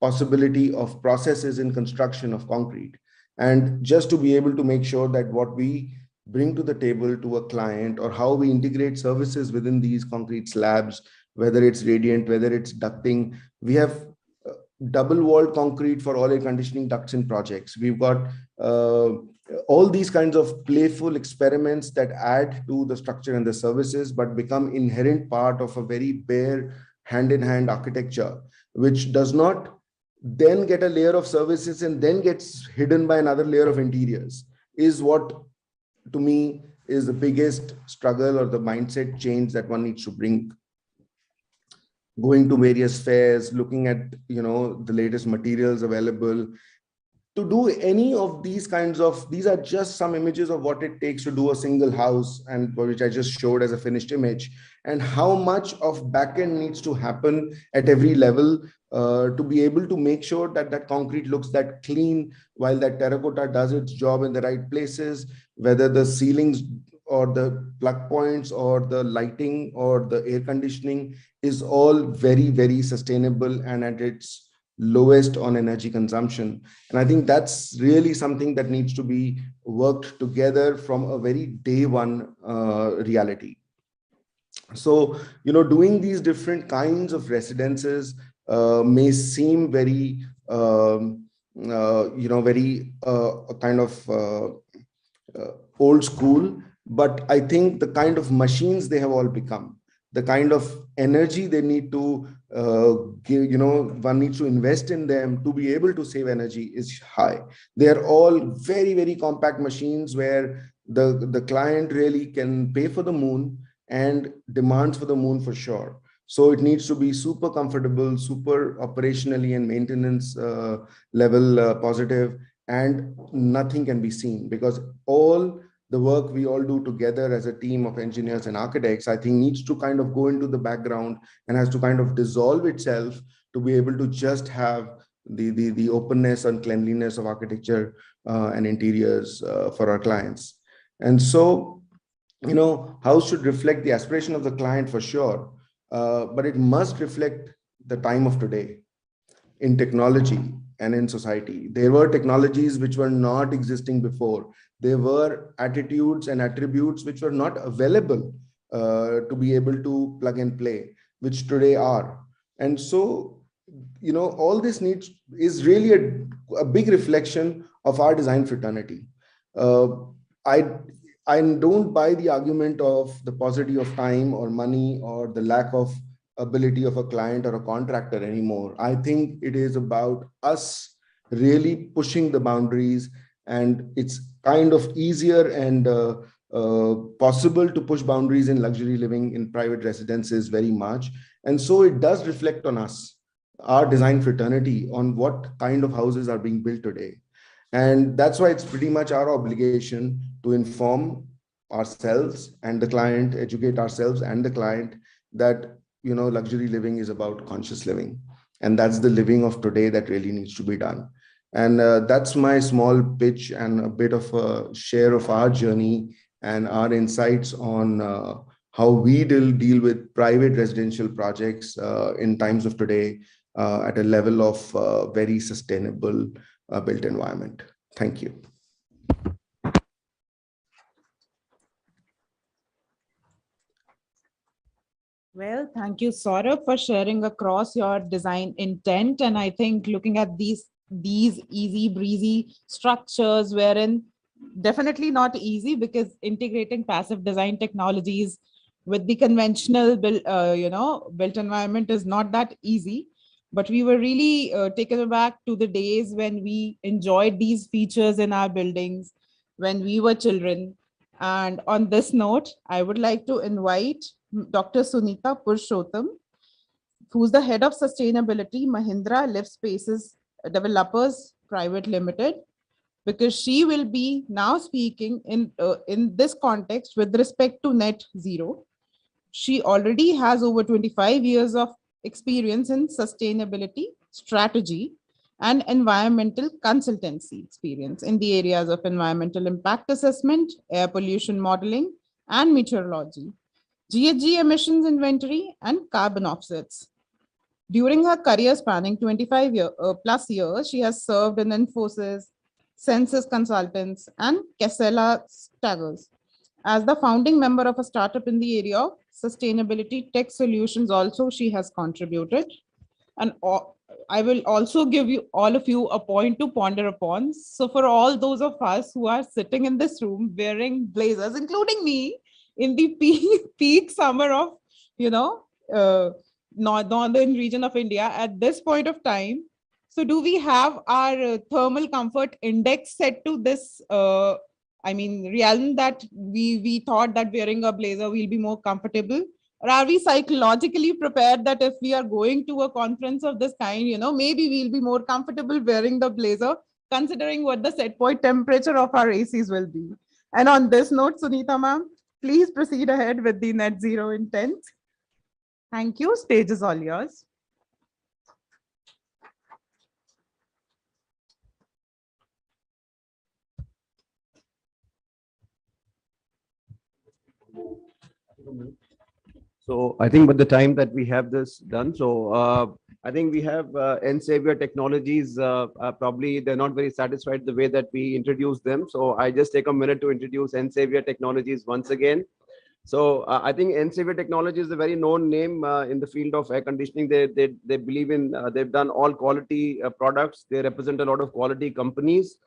possibility of processes in construction of concrete. And just to be able to make sure that what we bring to the table to a client, or how we integrate services within these concrete slabs, whether it's radiant, whether it's ducting. We have double walled concrete for all air conditioning ducts in projects. We've got all these kinds of playful experiments that add to the structure and the services, but become inherent part of a very bare hand-in-hand architecture, which does not then get a layer of services and then gets hidden by another layer of interiors, is what to me is the biggest struggle or the mindset change that one needs to bring. Going to various fairs, looking at the latest materials available, to do any of these kinds of, these are just some images of what it takes to do a single house, and which I just showed as a finished image, and how much of backend needs to happen at every level to be able to make sure that that concrete looks that clean, while that terracotta does its job in the right places, whether the ceilings or the plug points or the lighting or the air conditioning is all very, very sustainable and at its lowest on energy consumption. And I think that's really something that needs to be worked together from a very day one reality. So, doing these different kinds of residences may seem very, very kind of old school, but I think the kind of machines they have all become, the kind of energy they need to give, one needs to invest in them to be able to save energy is high. They're all very, very compact machines where the client really can pay for the moon and demands for the moon for sure. So it needs to be super comfortable, super operationally and maintenance level positive, and nothing can be seen, because all the work we all do together as a team of engineers and architects, I think needs to kind of go into the background and has to kind of dissolve itself to be able to just have the openness and cleanliness of architecture and interiors for our clients. And so, house should reflect the aspiration of the client for sure, but it must reflect the time of today in technology and in society. There were technologies which were not existing before. There were attitudes and attributes which were not available to be able to plug and play, which today are. And so, all this is really a big reflection of our design fraternity. I don't buy the argument of the paucity of time or money or the lack of ability of a client or a contractor anymore. I think it is about us really pushing the boundaries, and it's kind of easier and possible to push boundaries in luxury living in private residences very much. And so it does reflect on us, our design fraternity, on what kind of houses are being built today. And that's why it's pretty much our obligation to inform ourselves and the client, educate ourselves and the client that, luxury living is about conscious living. And that's the living of today that really needs to be done. And that's my small pitch and a bit of a share of our journey and our insights on how we deal with private residential projects in times of today at a level of very sustainable built environment. Thank you. Well, thank you, Saurabh, for sharing across your design intent. And I think looking at these easy breezy structures, wherein definitely not easy, because integrating passive design technologies with the conventional built environment is not that easy. But we were really taken back to the days when we enjoyed these features in our buildings when we were children. And on this note, I would like to invite Dr. Sunita Purushottam, who's the head of sustainability, Mahindra Live Spaces Developers Private Limited, because she will be now speaking in this context with respect to net zero. She already has over 25 years of experience in sustainability, strategy, and environmental consultancy experience in the areas of environmental impact assessment, air pollution modeling, and meteorology, GHG emissions inventory, and carbon offsets. During her career spanning 25 plus years, she has served in Infosys, Census Consultants, and Casella Staggers. As the founding member of a startup in the area of sustainability tech solutions, also she has contributed. And I will also give all of you a point to ponder upon. So for all those of us who are sitting in this room wearing blazers, including me, in the peak summer of, northern region of India at this point of time. So do we have our thermal comfort index set to this, realm that we thought that wearing a blazer will be more comfortable? Or are we psychologically prepared that if we are going to a conference of this kind, maybe we'll be more comfortable wearing the blazer considering what the set point temperature of our ACs will be. And on this note, Sunita ma'am, please proceed ahead with the net zero intent. Thank you. Stage is all yours. So I think by the time that we have this done, so I think we have N-Savior Technologies, probably they're not very satisfied the way that we introduce them. So I just take a minute to introduce N-Savior Technologies once again. So I think N-Savior Technology is a very known name in the field of air conditioning. They believe in, they've done all quality products. They represent a lot of quality companies,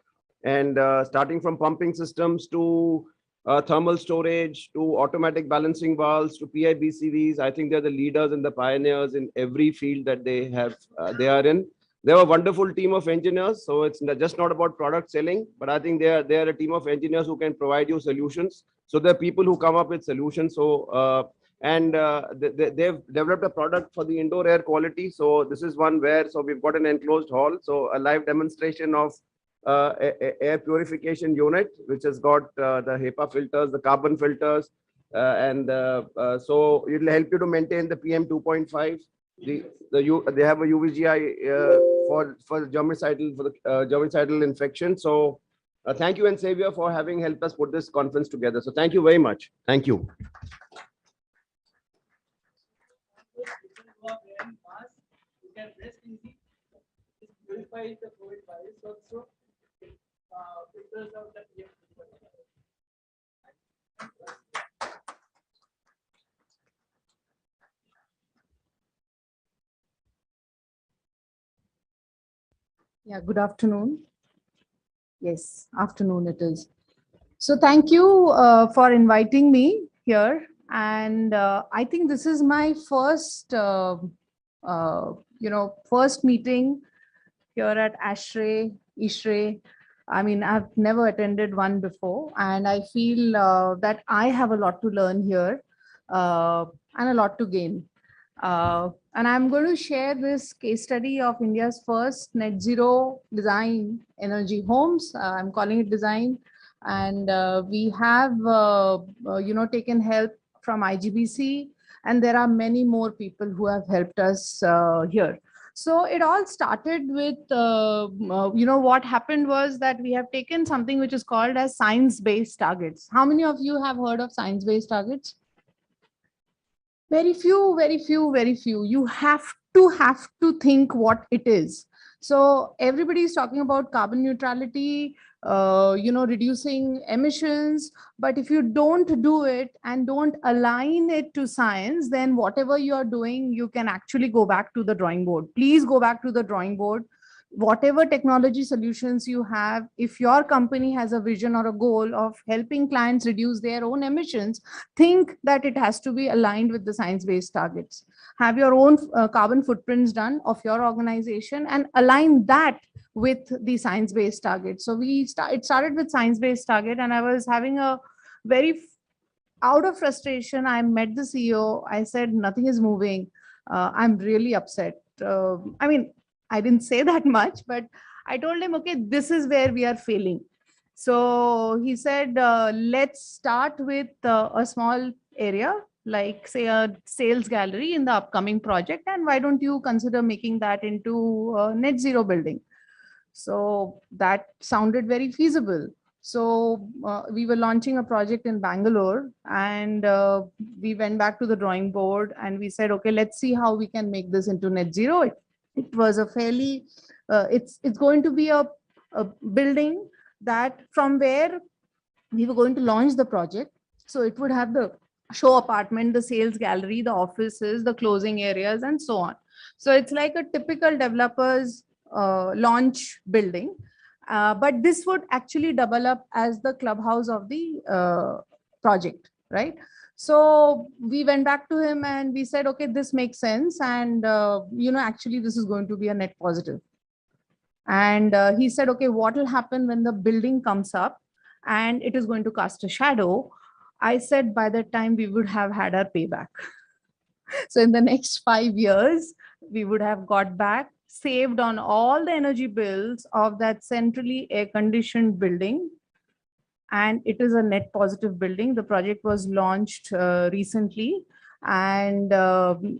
and starting from pumping systems to thermal storage to automatic balancing valves to PIBCVs. I think they're the leaders and the pioneers in every field that they have, they are in. They have a wonderful team of engineers. So it's just not about product selling, but I think they are a team of engineers who can provide you solutions. So there are people who come up with solutions. So they've developed a product for the indoor air quality. So this is one where, so we've got an enclosed hall. So a live demonstration of air purification unit, which has got the HEPA filters, the carbon filters, so it'll help you to maintain the PM 2.5. They have a UVGI for germicidal infection. So thank you, N-Savior, for having helped us put this conference together. So thank you very much. Thank you. Yeah, good afternoon. Yes, afternoon it is. So thank you for inviting me here. And I think this is my first, first meeting here at ISRE. I mean, I've never attended one before, and I feel that I have a lot to learn here and a lot to gain. And I'm going to share this case study of India's first net zero design energy homes. I'm calling it design. And we have, taken help from IGBC, and there are many more people who have helped us here. So it all started with, what happened was that we have taken something which is called as science-based targets. How many of you have heard of science-based targets? Very few, very few, very few. You have to think what it is. So everybody is talking about carbon neutrality, reducing emissions. But if you don't do it and don't align it to science, then whatever you are doing, you can actually go back to the drawing board. Please go back to the drawing board. Whatever technology solutions you have, if your company has a vision or a goal of helping clients reduce their own emissions, think that it has to be aligned with the science-based targets. Have your own carbon footprints done of your organization and align that with the science-based target. So it started with science-based target, and I was having a very, out of frustration, I met the CEO. I said, nothing is moving. I'm really upset. I didn't say that much, but I told him, okay, this is where we are failing. So he said, let's start with a small area, like say a sales gallery in the upcoming project. And why don't you consider making that into a net zero building? So that sounded very feasible. So we were launching a project in Bangalore, and we went back to the drawing board and we said, okay, let's see how we can make this into net zero. It was a fairly, it's going to be a building that from where we were going to launch the project. So it would have the show apartment, the sales gallery, the offices, the closing areas, and so on. So it's like a typical developer's launch building, but this would actually develop as the clubhouse of the project, right? So we went back to him and we said, okay, this makes sense. And, actually this is going to be a net positive. And he said, okay, what will happen when the building comes up and it is going to cast a shadow? I said, by that time we would have had our payback. So in the next 5 years, we would have got back saved on all the energy bills of that centrally air-conditioned building. And it is a net positive building. The project was launched recently, and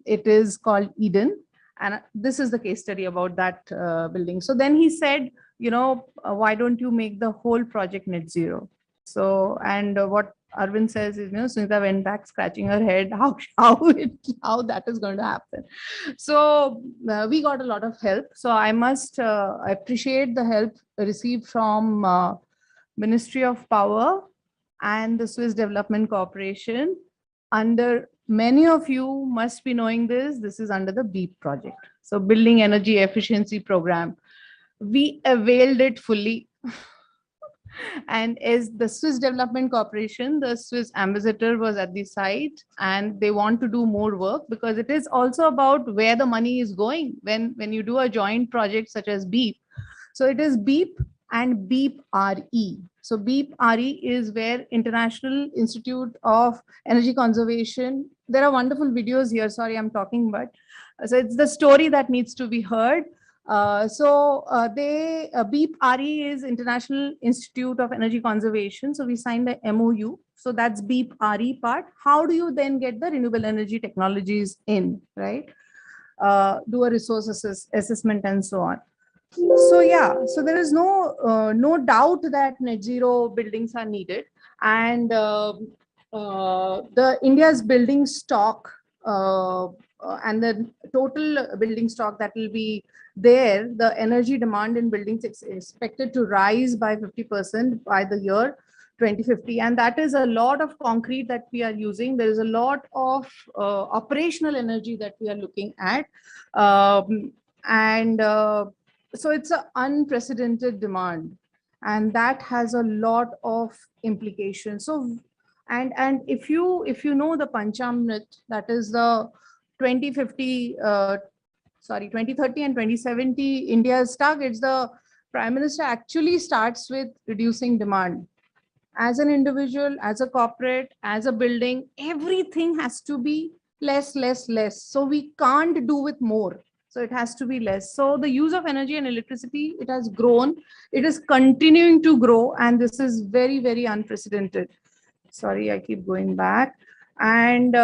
it is called Eden. And this is the case study about that building. So then he said, why don't you make the whole project net zero? So, and what Arvind says is, Sunita went back scratching her head, how that is going to happen. So we got a lot of help. So I must appreciate the help received from Ministry of Power and the Swiss Development Corporation. Under many of you must be knowing this is under the BEEP project. So Building Energy Efficiency Program. We availed it fully. And as the Swiss Development Corporation, the Swiss ambassador was at the site, and they want to do more work because it is also about where the money is going when you do a joint project such as BEEP. So it is BEEP and BEEP RE. So BEEP RE is where International Institute of Energy Conservation. There are wonderful videos here. Sorry, I'm talking, but so it's the story that needs to be heard. BEEP RE is International Institute of Energy Conservation. So we signed the MOU. So that's BEEP RE part. How do you then get the renewable energy technologies in, right? Do a resource assessment and so on. So yeah, so there is no doubt that net zero buildings are needed, and the India's building stock and the total building stock that will be there, the energy demand in buildings is expected to rise by 50% by the year 2050, and that is a lot of concrete that we are using. There is a lot of operational energy that we are looking at, so it's an unprecedented demand, and that has a lot of implications. So, and if you know the Panchamrit, that is the 2030 and 2070 India's targets, the Prime Minister actually starts with reducing demand. As an individual, as a corporate, as a building, everything has to be less. So we can't do with more. So it has to be less. So the use of energy and electricity, it has grown. It is continuing to grow. And this is very, very unprecedented. Sorry, I keep going back. And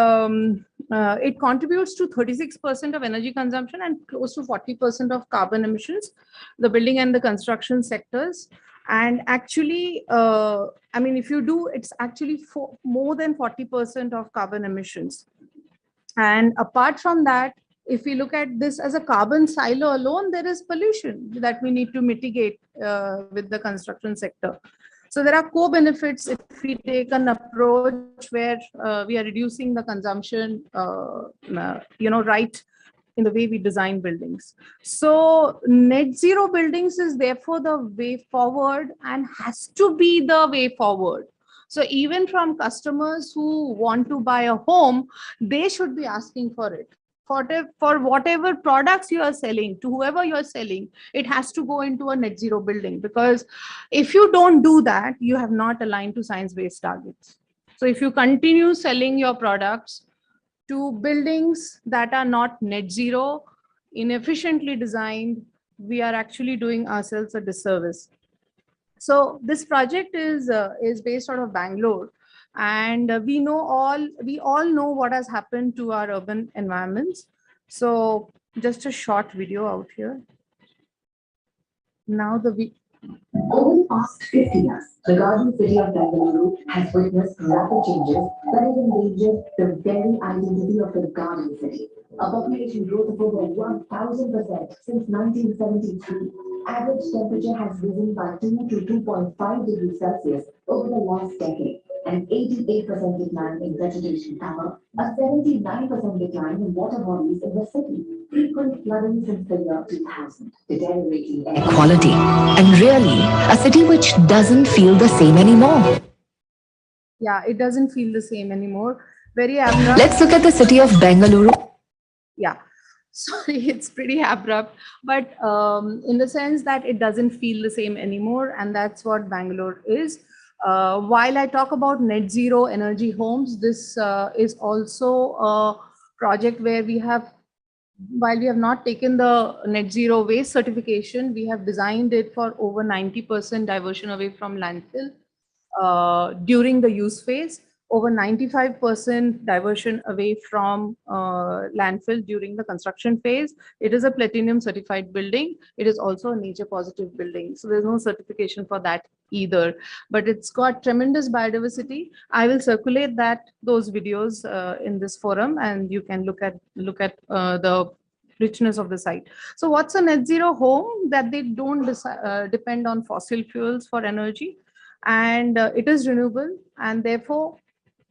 it contributes to 36% of energy consumption and close to 40% of carbon emissions, the building and the construction sectors. And actually, I mean, if you do, it's actually more than 40% of carbon emissions. And apart from that, if we look at this as a carbon silo alone, there is pollution that we need to mitigate with the construction sector. So there are co-benefits if we take an approach where we are reducing the consumption, right in the way we design buildings. So net zero buildings is therefore the way forward and has to be the way forward. So even from customers who want to buy a home, they should be asking for it. For whatever products you are selling, to whoever you are selling, it has to go into a net zero building, because if you don't do that, you have not aligned to science-based targets. So if you continue selling your products to buildings that are not net zero, inefficiently designed, we are actually doing ourselves a disservice. So this project is based out of Bangalore. And we all know what has happened to our urban environments. So just a short video out here. Now over the past 50 years, the garden city of Bangalore has witnessed rapid changes that have endangered the very identity of the garden city. A population growth of over 1,000% since 1973. Average temperature has risen by 2 to 2.5 degrees Celsius over the last decade. An 88% decline in vegetation cover, a 79% decline in water bodies in the city, frequent flooding since the year 2000, deteriorating air quality, and really a city which doesn't feel the same anymore. Yeah, it doesn't feel the same anymore. Very abrupt. Let's look at the city of Bengaluru. Yeah, sorry, it's pretty abrupt, but in the sense that it doesn't feel the same anymore, and that's what Bangalore is. While I talk about net zero energy homes, this is also a project where we have while we have not taken the net zero waste certification, we have designed it for over 90% diversion away from landfill during the use phase, over 95% diversion away from landfill during the construction phase. It is a platinum certified building. It is also a nature positive building. So there's no certification for that either, but it's got tremendous biodiversity. I will circulate those videos in this forum, and you can look at the richness of the site. So what's a net zero home? That they don't depend on fossil fuels for energy, and it is renewable, and therefore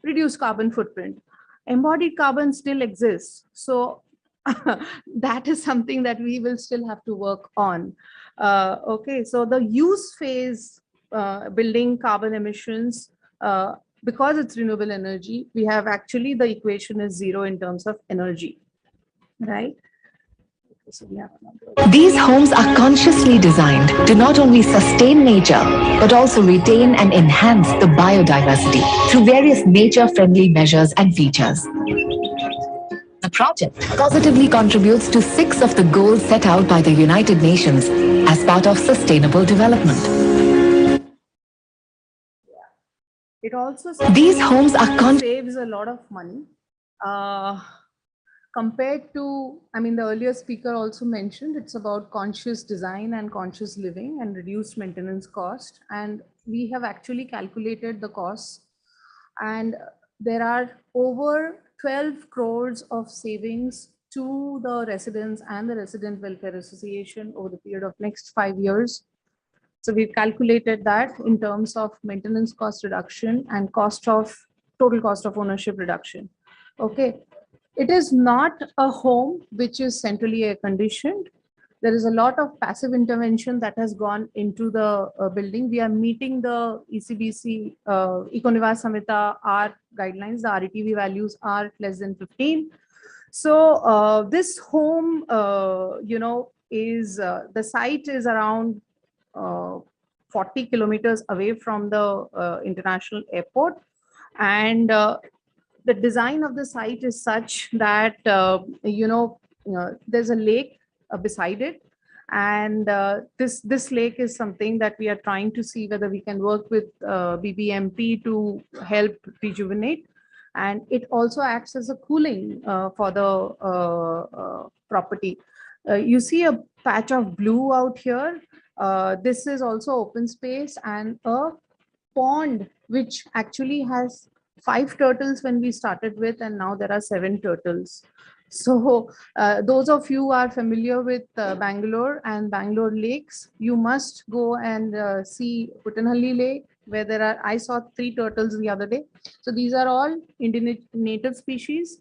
reduce carbon footprint. Embodied carbon still exists, so that is something that we will still have to work on. Okay, so the use phase building carbon emissions, because it's renewable energy, we have actually the equation is zero in terms of energy, right? So we have These homes are consciously designed to not only sustain nature, but also retain and enhance the biodiversity through various nature-friendly measures and features. The project positively contributes to 6 of the goals set out by the United Nations as part of sustainable development. It also These homes are saves a lot of money. Compared to, I mean, the earlier speaker also mentioned it's about conscious design and conscious living and reduced maintenance cost. And we have actually calculated the costs, and there are over 12 crores of savings to the residents and the Resident Welfare Association over the period of next 5 years. So we've calculated that in terms of maintenance cost reduction and total cost of ownership reduction. Okay. It is not a home which is centrally air conditioned. There is a lot of passive intervention that has gone into the building. We are meeting the ECBC, Econivas Samhita R guidelines. The RETV values are less than 15. So this home, is the site is around 40 kilometers away from the international airport, and the design of the site is such that there's a lake beside it, and this lake is something that we are trying to see whether we can work with BBMP to help rejuvenate, and it also acts as a cooling for the property. You see a patch of blue out here. This is also open space and a pond which actually has 5 turtles when we started with, and now there are 7 turtles. So those of you who are familiar with Bangalore and Bangalore lakes, you must go and see Puttanhalli Lake, where I saw 3 turtles the other day. So these are all native species.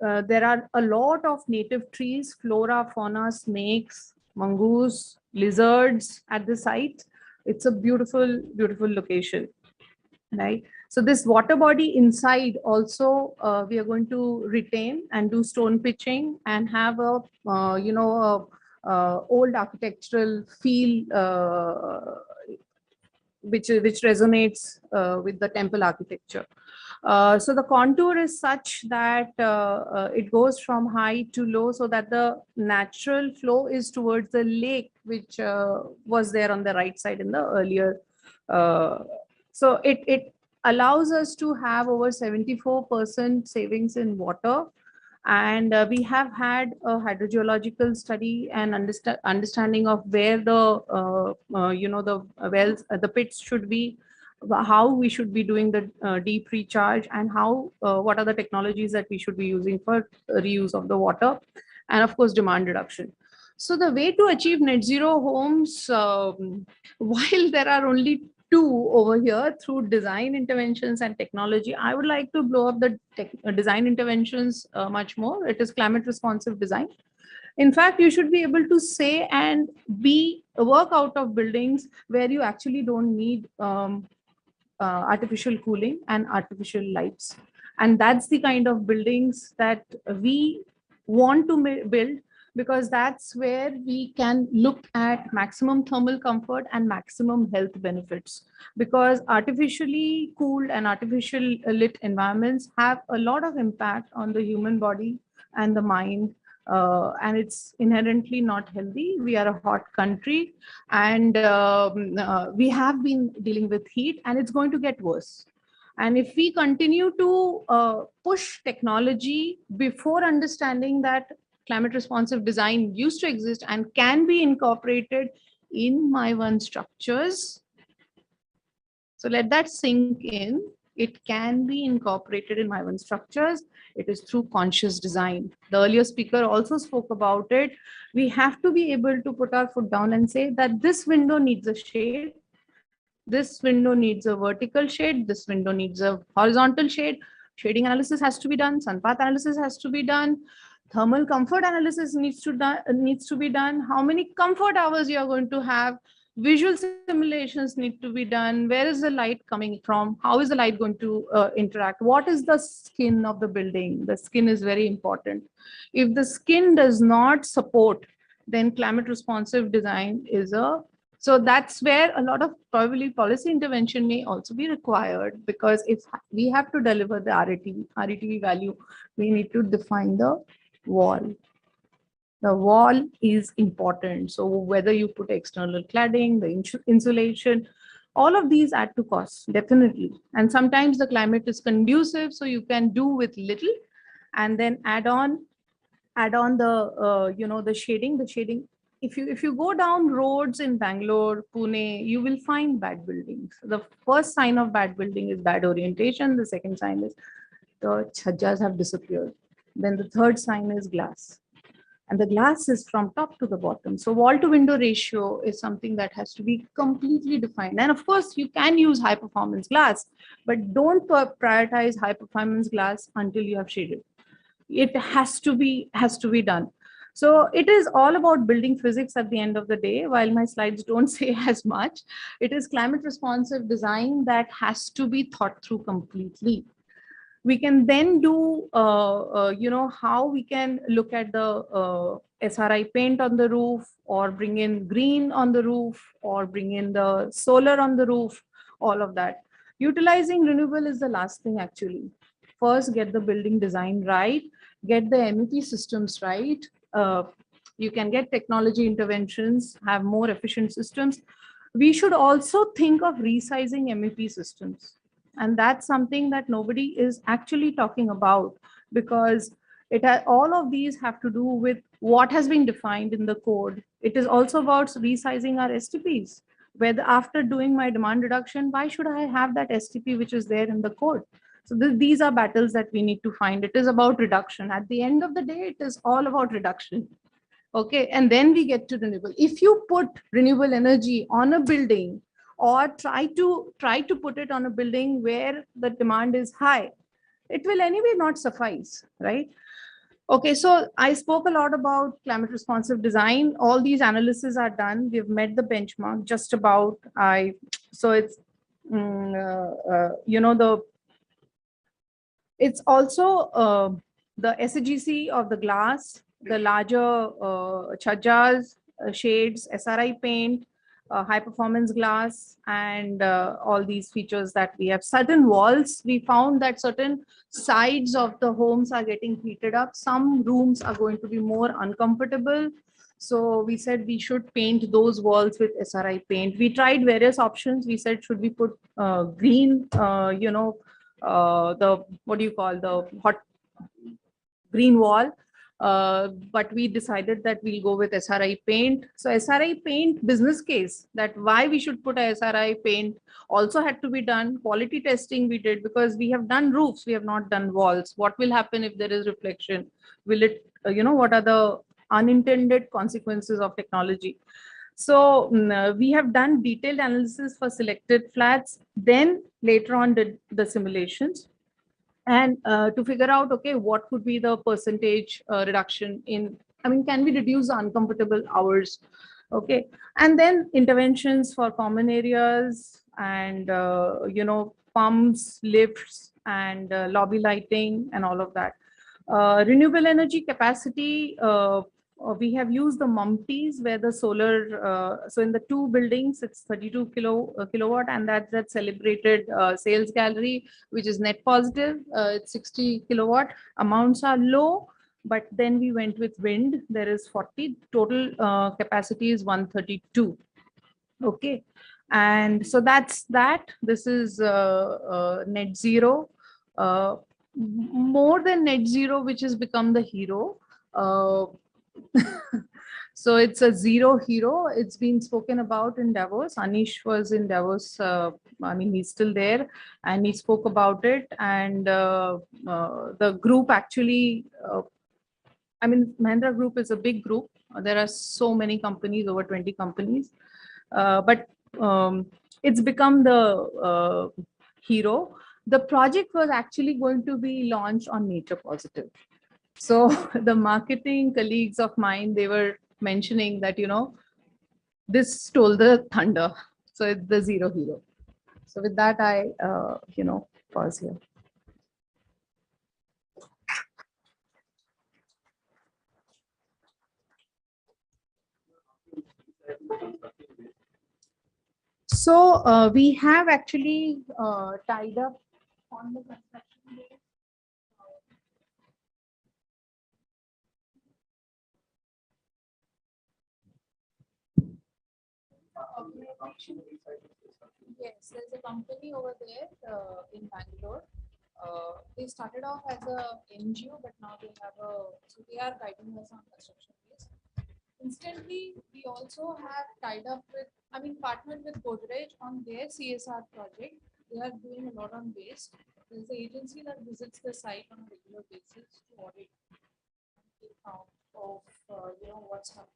There are a lot of native trees, flora, fauna, snakes, mongoose, lizards at the site. It's a beautiful, beautiful location, right? So this water body inside also we are going to retain and do stone pitching and have a old architectural feel which resonates with the temple architecture. So the contour is such that it goes from high to low, so that the natural flow is towards the lake, which was there on the right side in the earlier. So it allows us to have over 74% savings in water. And we have had a hydrogeological study and understanding of where the the wells, the pits should be, how we should be doing the deep recharge, and how what are the technologies that we should be using for reuse of the water, and of course demand reduction. So the way to achieve net zero homes, while there are only 2 over here through design interventions and technology, I would like to blow up the design interventions much more. It is climate responsive design. In fact, you should be able to say and work out of buildings where you actually don't need artificial cooling and artificial lights. And that's the kind of buildings that we want to build, because that's where we can look at maximum thermal comfort and maximum health benefits. Because artificially cooled and artificial lit environments have a lot of impact on the human body and the mind and it's inherently not healthy. We are a hot country, and we have been dealing with heat, and it's going to get worse. And if we continue to push technology before understanding that climate responsive design used to exist and can be incorporated in my one structures, so let that sink in. It can be incorporated in my one structures. It is through conscious design. The earlier speaker also spoke about it. We have to be able to put our foot down and say that this window needs a shade. This window needs a vertical shade. This window needs a horizontal shade. Shading analysis has to be done. Sun path analysis has to be done. Thermal comfort analysis needs to be done. How many comfort hours you are going to have? Visual simulations need to be done. Where is the light coming from? How is the light going to interact? What is the skin of the building? The skin is very important. If the skin does not support, then climate responsive design is so that's where a lot of probably policy intervention may also be required, because if we have to deliver the RETV value, we need to define the wall. The wall is important. So whether you put external cladding, the insulation, all of these add to cost, definitely. And sometimes the climate is conducive, so you can do with little and then add on the the shading. If you go down roads in Bangalore, Pune, you will find bad buildings. The first sign of bad building is bad orientation. The second sign is the chhajjas have disappeared. Then the third sign is glass. And the glass is from top to the bottom. So wall to window ratio is something that has to be completely defined. And of course, you can use high performance glass, but don't prioritize high performance glass until you have shaded. It has to be done. So it is all about building physics at the end of the day. While my slides don't say as much, it is climate responsive design that has to be thought through completely. We can then do, how we can look at the SRI paint on the roof, or bring in green on the roof, or bring in the solar on the roof, all of that. Utilizing renewable is the last thing actually. First, get the building design right, get the MEP systems right. You can get technology interventions, have more efficient systems. We should also think of resizing MEP systems. And that's something that nobody is actually talking about, because all of these have to do with what has been defined in the code. It is also about resizing our STPs. Whether after doing my demand reduction, why should I have that STP which is there in the code? So these are battles that we need to find. It is about reduction. At the end of the day, it is all about reduction. Okay, and then we get to renewable. If you put renewable energy on a building, or try to put it on a building where the demand is high, it will anyway not suffice, right? Okay, so I spoke a lot about climate responsive design. All these analyses are done. We've met the benchmark just about. So it's it's also the SAGC of the glass, the larger chhajjas, shades, SRI paint, high performance glass, and all these features that we have. Certain walls, we found that certain sides of the homes are getting heated up. Some rooms are going to be more uncomfortable. So we said we should paint those walls with SRI paint. We tried various options. We said, should we put green, the what do you call, the hot green wall? But we decided that we'll go with SRI paint. So SRI paint business case, that why we should put a SRI paint, also had to be done. Quality testing we did, because we have done roofs, we have not done walls. What will happen if there is reflection? Will it, what are the unintended consequences of technology? So we have done detailed analysis for selected flats, then later on did the simulations, and to figure out, okay, what could be the percentage reduction in, can we reduce the uncomfortable hours? Okay, and then interventions for common areas and, pumps, lifts, and lobby lighting and all of that. Renewable energy capacity, we have used the MUMTs, where the solar, so in the two buildings, it's 32 kilowatt, and that's that celebrated sales gallery, which is net positive. It's 60 kilowatt. Amounts are low, but then we went with wind. There is 40, total capacity is 132. Okay. And so that's that. This is net zero. More than net zero, which has become the hero. So it's a zero hero. It's been spoken about in Davos. Anish was in Davos. I mean, he's still there, and he spoke about it. And the group actually, I mean, Mahindra Group is a big group. There are so many companies, over 20 companies. But it's become the hero. The project was actually going to be launched on Nature Positive. So the marketing colleagues of mine, they were mentioning that, you know, this stole the thunder. So it's the zero hero. So with that, I, you know, pause here. So we have actually tied up on the construction base. Yes, there's a company over there in Bangalore. They started off as a NGO, but now they have so they are guiding us on construction base. Instantly, we also have tied up with, I mean, partnered with Godrej on their CSR project. They are doing a lot on waste. There's an agency that visits the site on a regular basis to audit and take count of, you know, what's happening.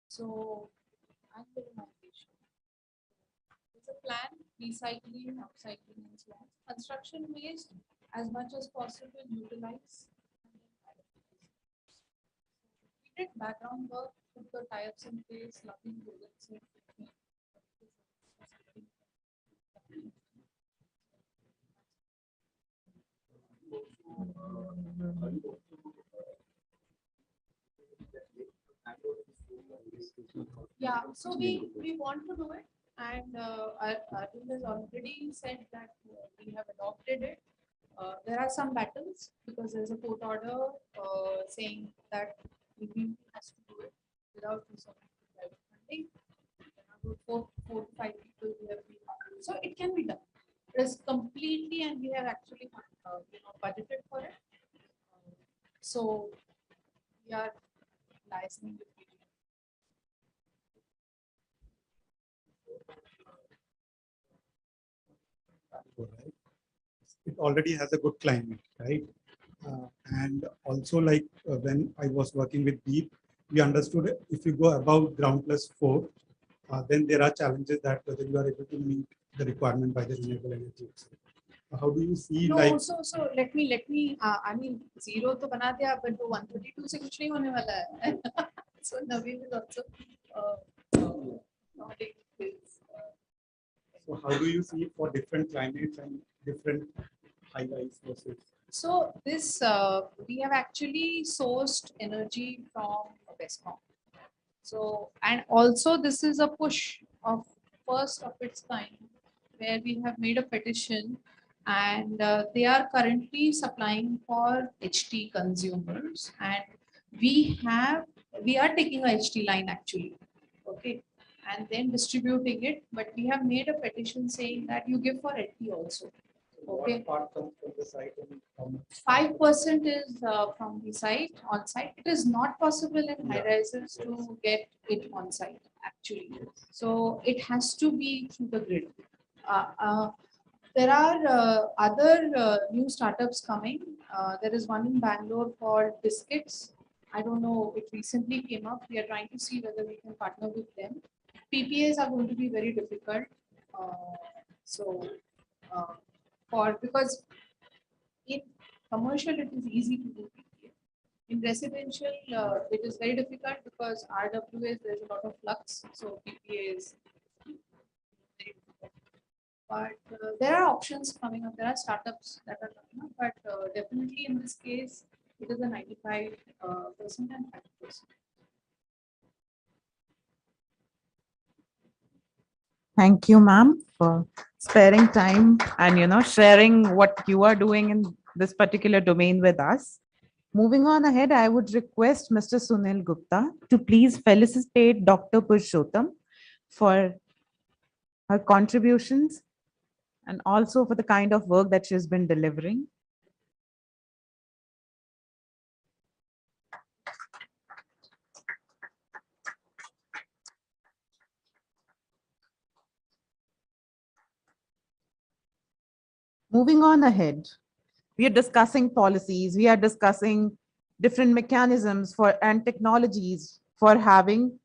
So, and the remediation. It's a plan, recycling, upcycling, and so on. Construction waste, as much as possible, utilize. We did background work, put the tie-ups in place, nothing bullets. Yeah, so we want to do it, and Arvind has already said that we have adopted it. There are some battles because there's a court order saying that we has to do it without resorting to private funding. There are 4 to 5 people who have been, so it can be done. It is completely, and we have actually you know, budgeted for it. So we are licensing with people. Right? It already has a good climate, right? And also, like when I was working with Deep, we understood if you go above ground plus 4, then there are challenges that whether you are able to meet the requirement by the renewable energy. How do you see? No, like? so let me. I mean, zero to bana diya, but 132 se kuch nahi hone wala hai. So Naveen is also nodding his. So how do you see for different climates and different high-rise versus? So this we have actually sourced energy from Westcom. So, and also this is a push of first of its kind, where we have made a petition, and they are currently supplying for HT consumers, and we are taking a HT line actually, okay, and then distributing it, but we have made a petition saying that you give for HT also. Okay. What part comes from the site and how much? 5% is from the site, on site. It is not possible in high rises to get it on site actually. So it has to be through the grid. There are other new startups coming. There is one in Bangalore called Biscuits. I don't know, it recently came up. We are trying to see whether we can partner with them. PPAs are going to be very difficult. Because in commercial it is easy to do PPA. In residential it is very difficult because RWAs there's a lot of flux, so PPA is very difficult. But there are options coming up. There are startups that are coming up, but definitely in this case it is a 95% and 5%. Thank you, ma'am, for sparing time and, you know, sharing what you are doing in this particular domain with us. Moving on ahead, I would request Mr. Sunil Gupta to please felicitate Dr. Purushottam for her contributions and also for the kind of work that she has been delivering. Moving on ahead, we are discussing policies, we are discussing different mechanisms for and technologies for having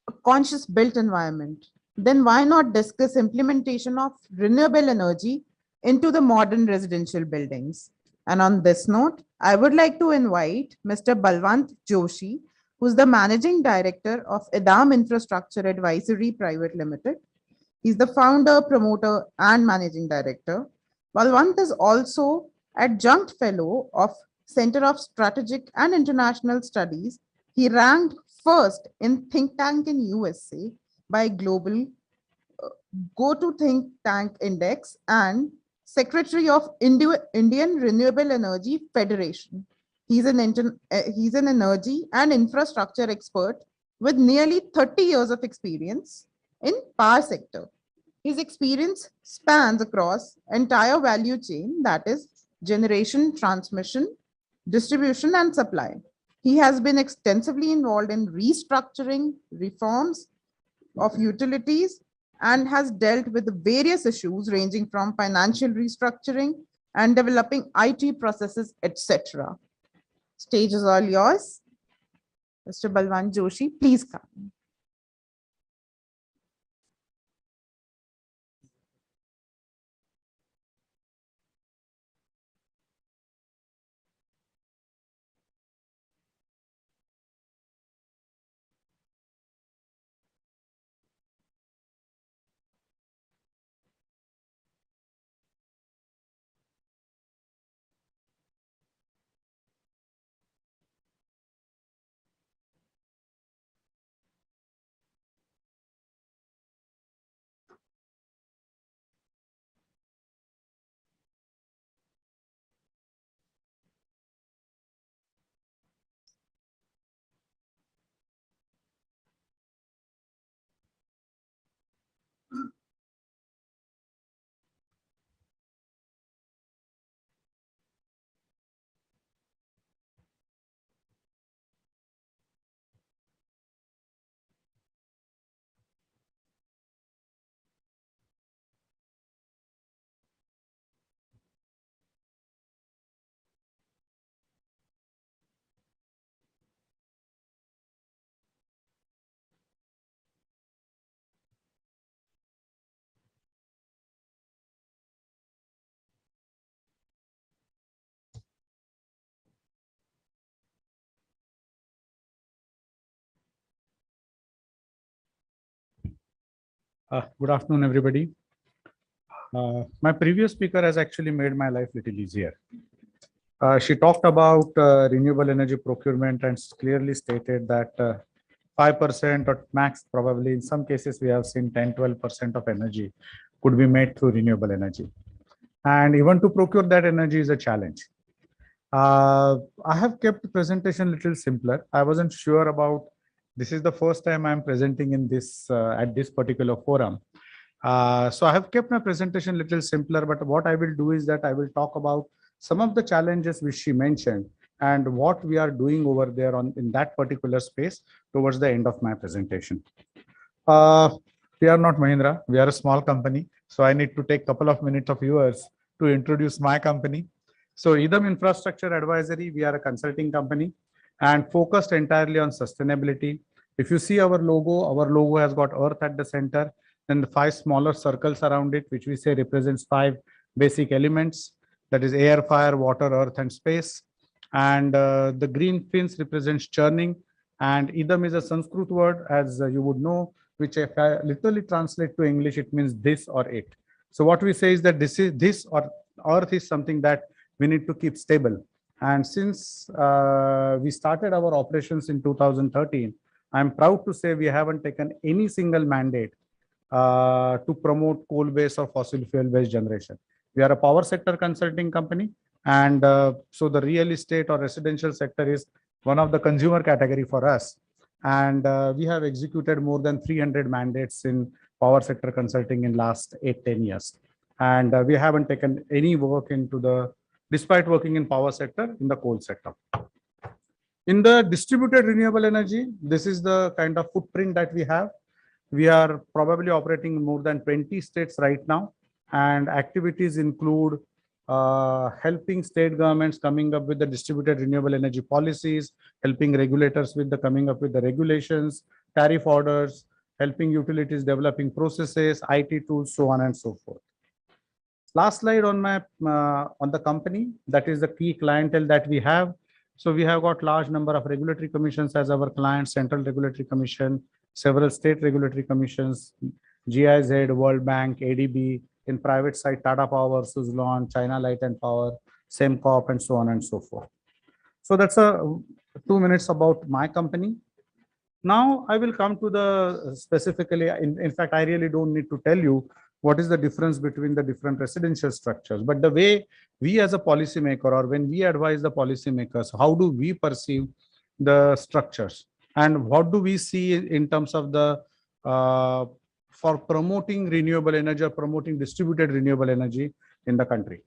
a conscious built environment. Then why not discuss implementation of renewable energy into the modern residential buildings? And on this note, I would like to invite Mr. Balwant Joshi, who's the Managing Director of IDAM Infrastructure Advisory Private Limited. He's the founder, promoter, and managing director. Balwant is also adjunct fellow of Center of Strategic and International Studies. He ranked first in think tank in USA by Global Go to Think Tank Index and Secretary of Indian Renewable Energy Federation. He's an energy and infrastructure expert with nearly 30 years of experience in power sector. His experience spans across entire value chain, that is generation, transmission, distribution, and supply. He has been extensively involved in restructuring, reforms of utilities, and has dealt with various issues ranging from financial restructuring and developing IT processes, etc. Stage is all yours. Mr. Balwant Joshi, please come. Good afternoon, everybody. My previous speaker has actually made my life a little easier. She talked about renewable energy procurement and clearly stated that 5% or max, probably in some cases, we have seen 10-12% of energy could be made through renewable energy. And even to procure that energy is a challenge. I have kept the presentation a little simpler. I wasn't sure about, this is the first time I'm presenting in this at this particular forum. So I have kept my presentation a little simpler, but what I will do is that I will talk about some of the challenges which she mentioned and what we are doing over there in that particular space towards the end of my presentation. We are not Mahindra, we are a small company. So I need to take a couple of minutes of yours to introduce my company. So IDAM Infrastructure Advisory, we are a consulting company and focused entirely on sustainability. If you see our logo has got Earth at the center, then the 5 smaller circles around it, which we say represents 5 basic elements, that is air, fire, water, earth, and space. And the green fins represents churning. And IDAM is a Sanskrit word, as you would know, which if I literally translate to English, it means this or it. So what we say is that this or earth is something that we need to keep stable. And since we started our operations in 2013, I'm proud to say we haven't taken any single mandate to promote coal-based or fossil fuel-based generation. We are a power sector consulting company, And so the real estate or residential sector is one of the consumer category for us. And we have executed more than 300 mandates in power sector consulting in last 8-10 years. And we haven't taken any work into the, despite working in power sector, in the coal sector. In the distributed renewable energy, this is the kind of footprint that we have. We are probably operating in more than 20 states right now, and activities include helping state governments coming up with the distributed renewable energy policies, helping regulators with the coming up with the regulations, tariff orders, helping utilities developing processes, IT tools, so on and so forth. Last slide on my on the company, that is the key clientele that we have. So we have got large number of regulatory commissions as our clients: Central Regulatory Commission, several state regulatory commissions, GIZ, World Bank, ADB. In private side, Tata Power, Suzlon, China Light and Power, Semcop, and so on and so forth. So that's 2 minutes about my company. Now I will come to the specifically, in fact, I really don't need to tell you what is the difference between the different residential structures, but the way we as a policymaker, or when we advise the policymakers, how do we perceive the structures and what do we see in terms of the for promoting renewable energy or promoting distributed renewable energy in the country.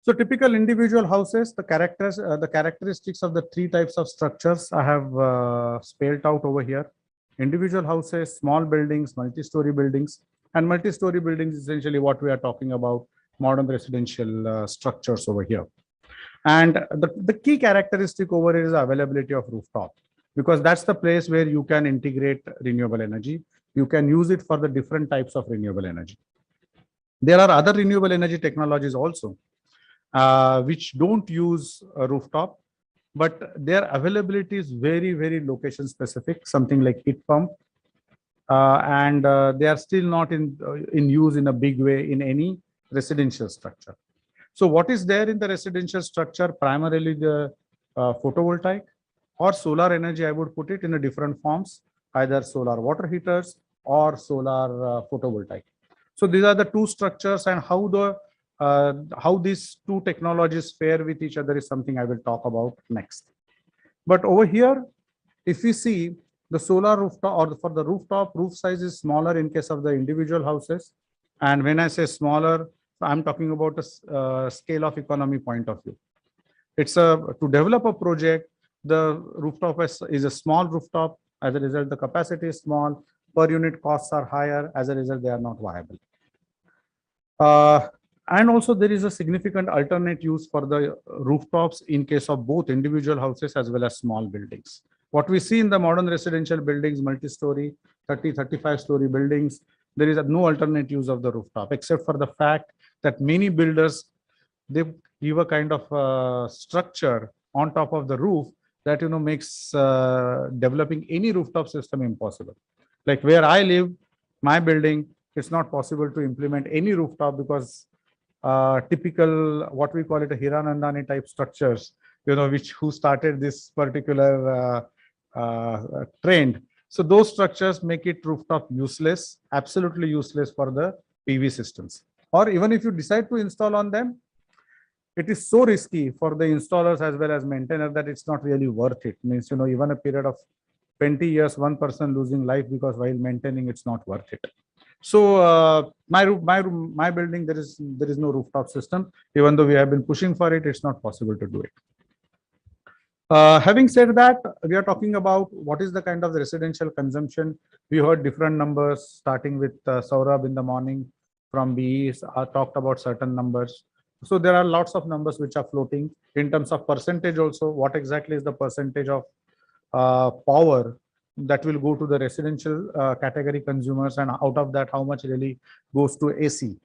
So typical individual houses, the characteristics of the 3 types of structures I have spelled out over here. Individual houses, small buildings, multi-story buildings, and multi-story buildings is essentially what we are talking about, modern residential structures over here. And the key characteristic over here is the availability of rooftop, because that's the place where you can integrate renewable energy. You can use it for the different types of renewable energy. There are other renewable energy technologies also, which don't use a rooftop, but their availability is very, very location specific, something like heat pump. And they are still not in use in a big way in any residential structure. So what is there in the residential structure? Primarily the photovoltaic or solar energy, I would put it in a different forms, either solar water heaters or solar photovoltaic. So these are the 2 structures, and how these 2 technologies fare with each other is something I will talk about next. But over here, if we see the solar rooftop, or for the rooftop, roof size is smaller in case of the individual houses. And when I say smaller, I'm talking about a scale of economy point of view. It's to develop a project, the rooftop is a small rooftop. As a result, the capacity is small, per unit costs are higher. As a result, they are not viable. And also there is a significant alternate use for the rooftops in case of both individual houses as well as small buildings. What we see in the modern residential buildings, multi-story, 30, 35-story buildings, there is no alternate use of the rooftop, except for the fact that many builders, they give a kind of structure on top of the roof that makes developing any rooftop system impossible. Like where I live, my building, it's not possible to implement any rooftop because typical, what we call it, a Hiranandani type structures, who started this particular trend. So those structures make it rooftop useless, absolutely useless for the PV systems. Or even if you decide to install on them, it is so risky for the installers as well as maintainers that it's not really worth it. Means, even a period of 20 years, one person losing life because while maintaining, it's not worth it. So my building, there is no rooftop system. Even though we have been pushing for it, it's not possible to do it. Having said that, we are talking about what is the kind of residential consumption. We heard different numbers, starting with Saurabh in the morning from BE talked about certain numbers. So there are lots of numbers which are floating in terms of percentage also. What exactly is the percentage of power that will go to the residential category consumers, and out of that, how much really goes to AC?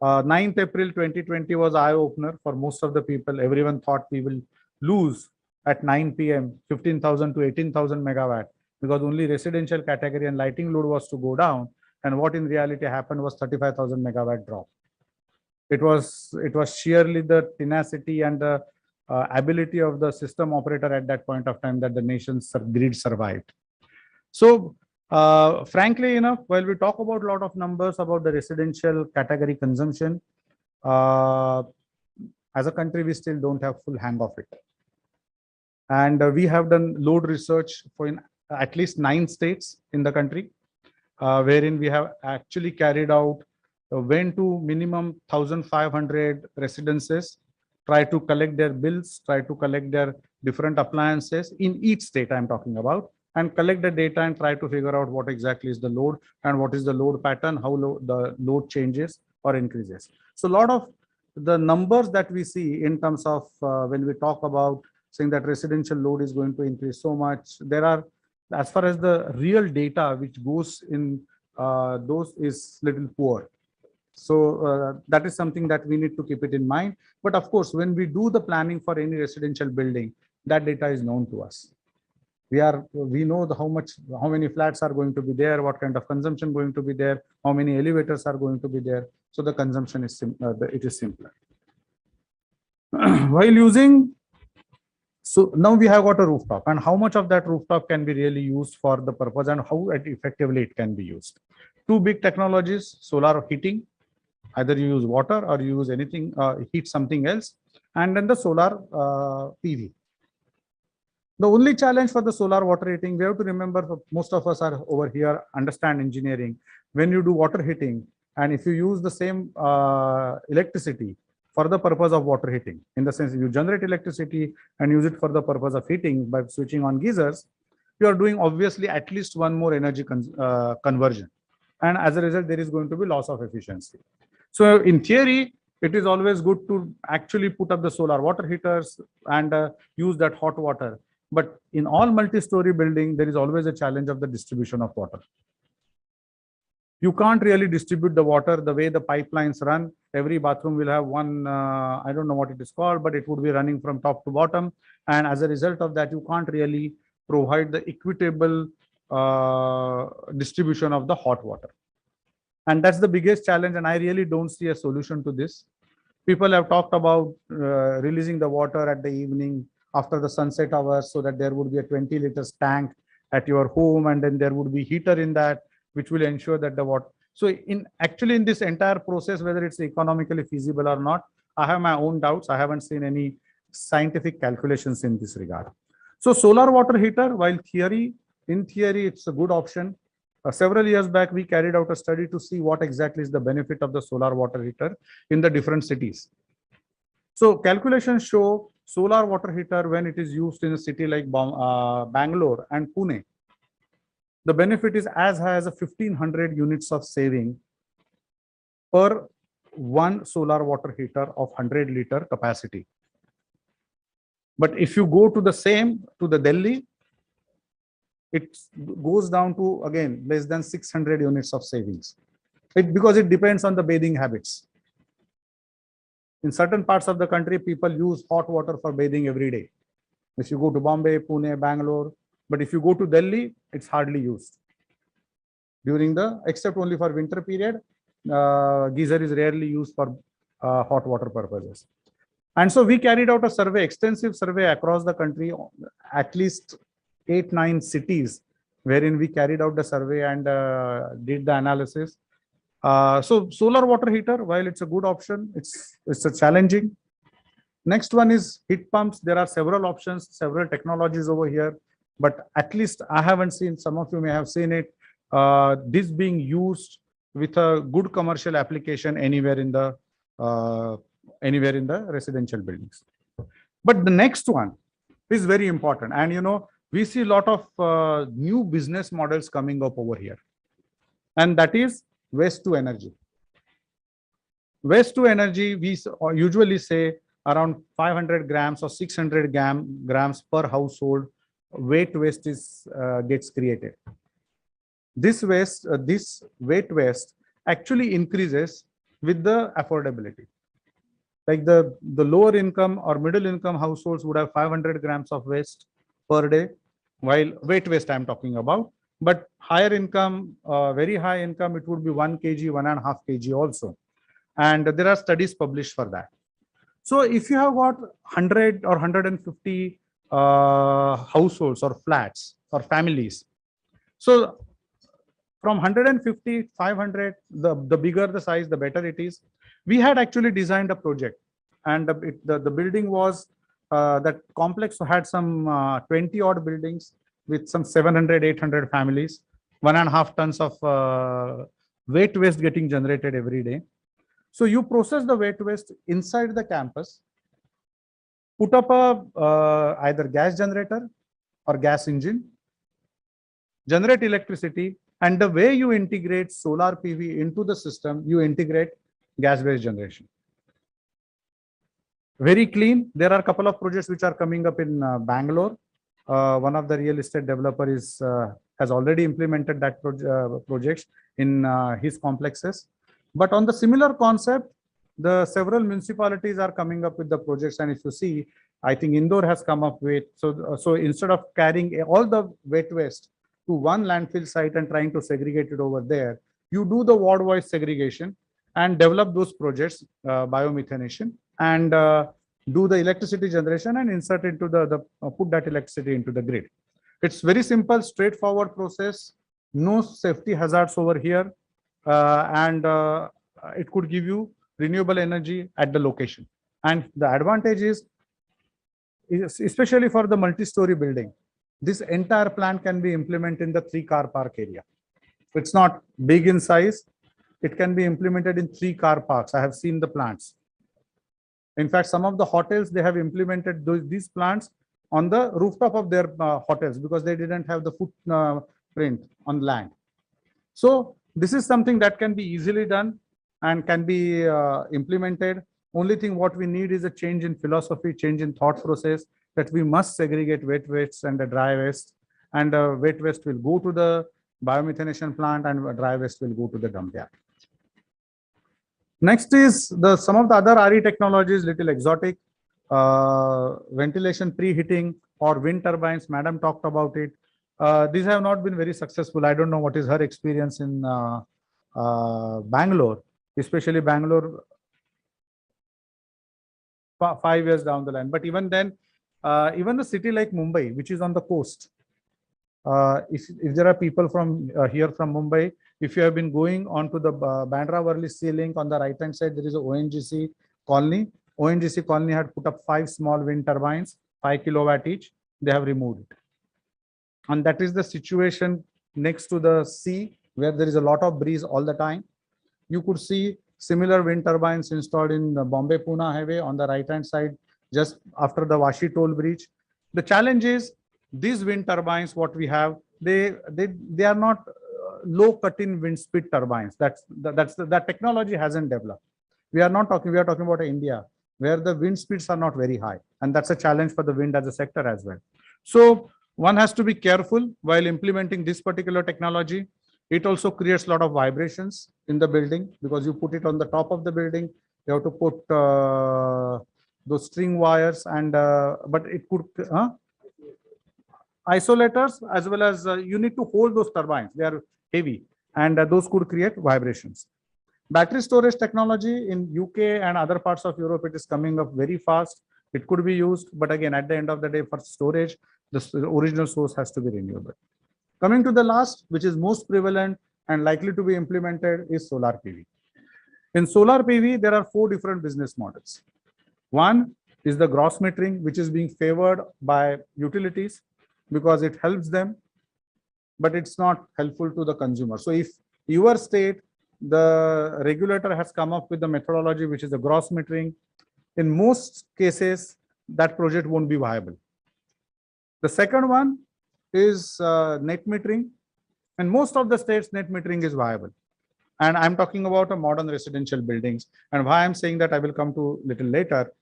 9th April 2020 was eye-opener for most of the people. Everyone thought we will lose at 9 p.m. 15,000 to 18,000 megawatt because only residential category and lighting load was to go down. And what in reality happened was 35,000 megawatt drop. It was sheerly the tenacity and the ability of the system operator at that point of time that the nation's grid survived. So frankly enough, while we talk about a lot of numbers about the residential category consumption, As a country, we still don't have full hang of it. And we have done load research for in at least 9 states in the country, wherein we have actually carried out went to minimum 1,500 residences, try to collect their bills, try to collect their different appliances in each state I'm talking about, and collect the data and try to figure out what exactly is the load and what is the load pattern, how the load changes or increases. So a lot of the numbers that we see in terms of when we talk about saying that residential load is going to increase so much, there are, as far as the real data which goes in those is little poor. So that is something that we need to keep it in mind. But of course, when we do the planning for any residential building, that data is known to us. We know how many flats are going to be there, what kind of consumption going to be there, how many elevators are going to be there. So the consumption is it is simpler. While using, so now we have got a rooftop, and how much of that rooftop can be really used for the purpose and how effectively it can be used. Two big technologies: solar heating, either you use water or you use anything, heat something else, and then the solar PV. The only challenge for the solar water heating, we have to remember, most of us are over here, understand engineering. When you do water heating, and if you use the same electricity for the purpose of water heating, in the sense you generate electricity and use it for the purpose of heating by switching on geysers, you are doing obviously at least one more energy conversion. And as a result, there is going to be loss of efficiency. So in theory, it is always good to actually put up the solar water heaters and use that hot water. But in all multi-story building, there is always a challenge of the distribution of water. You can't really distribute the water the way the pipelines run. Every bathroom will have one, I don't know what it is called, but it would be running from top to bottom. And as a result of that, you can't really provide the equitable distribution of the hot water. And that's the biggest challenge. And I really don't see a solution to this. People have talked about releasing the water at the evening after the sunset hours, so that there would be a 20 liters tank at your home, and then there would be heater in that, which will ensure that the water. So in this entire process, whether it's economically feasible or not, I have my own doubts. I haven't seen any scientific calculations in this regard. So solar water heater, while in theory, it's a good option. Several years back, we carried out a study to see what exactly is the benefit of the solar water heater in the different cities. So calculations show solar water heater, when it is used in a city like Bangalore and Pune, the benefit is as high as 1,500 units of saving per one solar water heater of 100-liter capacity. But if you go to the Delhi, it goes down to, again, less than 600 units of savings. Because it depends on the bathing habits. In certain parts of the country, people use hot water for bathing every day. If you go to Bombay, Pune, Bangalore, but if you go to Delhi, it's hardly used. Except only for winter period, geyser is rarely used for hot water purposes. And so we carried out a survey, extensive survey across the country, at least 8-9 cities, wherein we carried out the survey and did the analysis. So solar water heater, while it's a good option, it's a challenging. Next one is heat pumps. There are several options, several technologies over here, but at least I haven't seen, some of you may have seen it, this being used with a good commercial application anywhere in the residential buildings. But the next one is very important. And we see a lot of new business models coming up over here. And that is waste to energy. Waste to energy, we usually say around 500 grams or 600 grams per household weight waste gets created. This weight waste actually increases with the affordability. Like the lower income or middle income households would have 500 grams of waste per day, while weight waste I'm talking about. But higher income, very high income, it would be 1 kg, 1.5 kg also. And there are studies published for that. So if you have got 100 or 150 households or flats or families, so from 150, 500, the bigger the size, the better it is. We had actually designed a project, and the building was, that complex had some 20 odd buildings with some 700, 800 families, 1.5 tons of wet waste getting generated every day. So you process the wet waste inside the campus, put up a either gas generator or gas engine, generate electricity, and the way you integrate solar PV into the system, you integrate gas-based generation. Very clean. There are a couple of projects which are coming up in Bangalore. One of the real estate developer has already implemented that projects in his complexes. But on the similar concept, the several municipalities are coming up with the projects. And if you see, I think Indore has come up with, so instead of carrying all the wet waste to one landfill site and trying to segregate it over there, you do the ward-wise segregation and develop those projects, biomethanation, and do the electricity generation and insert into put that electricity into the grid. It's very simple, straightforward process, no safety hazards over here, and it could give you renewable energy at the location. And the advantage is, especially for the multi-story building, this entire plant can be implemented in the 3-car park area. It's not big in size. It can be implemented in 3-car parks. I have seen the plants. In fact, some of the hotels, they have implemented these plants on the rooftop of their hotels because they didn't have the footprint on land. So this is something that can be easily done and can be implemented. Only thing what we need is a change in philosophy, change in thought process, that we must segregate wet waste and the dry waste, and wet waste will go to the biomethanation plant and dry waste will go to the dump yard. Next is some of the other RE technologies, little exotic, ventilation preheating or wind turbines. Madam talked about it. These have not been very successful. I don't know what is her experience in Bangalore, especially Bangalore 5 years down the line. But even then, even the city like Mumbai, which is on the coast, if there are people from here from Mumbai, if you have been going onto the Bandra Worli Sea Link, on the right hand side, there is a ONGC colony. ONGC colony had put up 5 small wind turbines, 5 kilowatt each. They have removed it. And that is the situation next to the sea, where there is a lot of breeze all the time. You could see similar wind turbines installed in the Bombay-Pune highway on the right hand side, just after the Vashi toll bridge. The challenge is these wind turbines, what we have, they are not low cut-in wind speed turbines. That technology hasn't developed. We are talking about India, where the wind speeds are not very high, and that's a challenge for the wind as a sector as well. So one has to be careful while implementing this particular technology. It also creates a lot of vibrations in the building because you put it on the top of the building. You have to put those string wires, and but it could isolators, as well as you need to hold those turbines. They are heavy, and those could create vibrations. Battery storage technology in UK and other parts of Europe, it is coming up very fast. It could be used, but again, at the end of the day, for storage, the original source has to be renewable. Coming to the last, which is most prevalent and likely to be implemented, is solar PV. In solar PV, there are 4 different business models. One is the gross metering, which is being favored by utilities because it helps them, but it's not helpful to the consumer. So if your state, the regulator has come up with the methodology, which is the gross metering, in most cases, that project won't be viable. The second one is net metering, and most of the states net metering is viable. And I'm talking about a modern residential buildings, and why I'm saying that I will come to little later.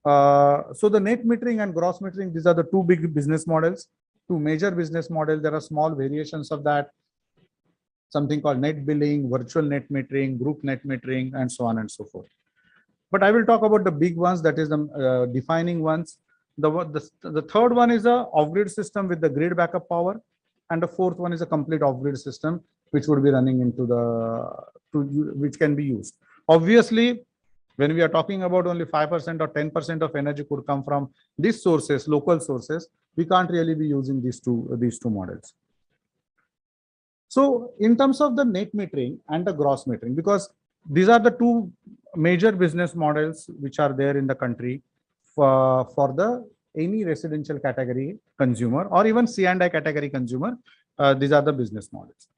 So the net metering and gross metering, these are the 2 big business models, 2 major business models. There are small variations of that, something called net billing, virtual net metering, group net metering, and so on and so forth. But I will talk about the big ones, that is the defining ones. The third one is a off-grid system with the grid backup power, and the fourth one is a complete off-grid system, which would be running into which can be used. Obviously, when we are talking about only 5% or 10% of energy could come from these sources, local sources, we can't really be using these two models. So in terms of the net metering and the gross metering, because these are the 2 major business models which are there in the country for the any residential category consumer or even C&I category consumer. These are the business models.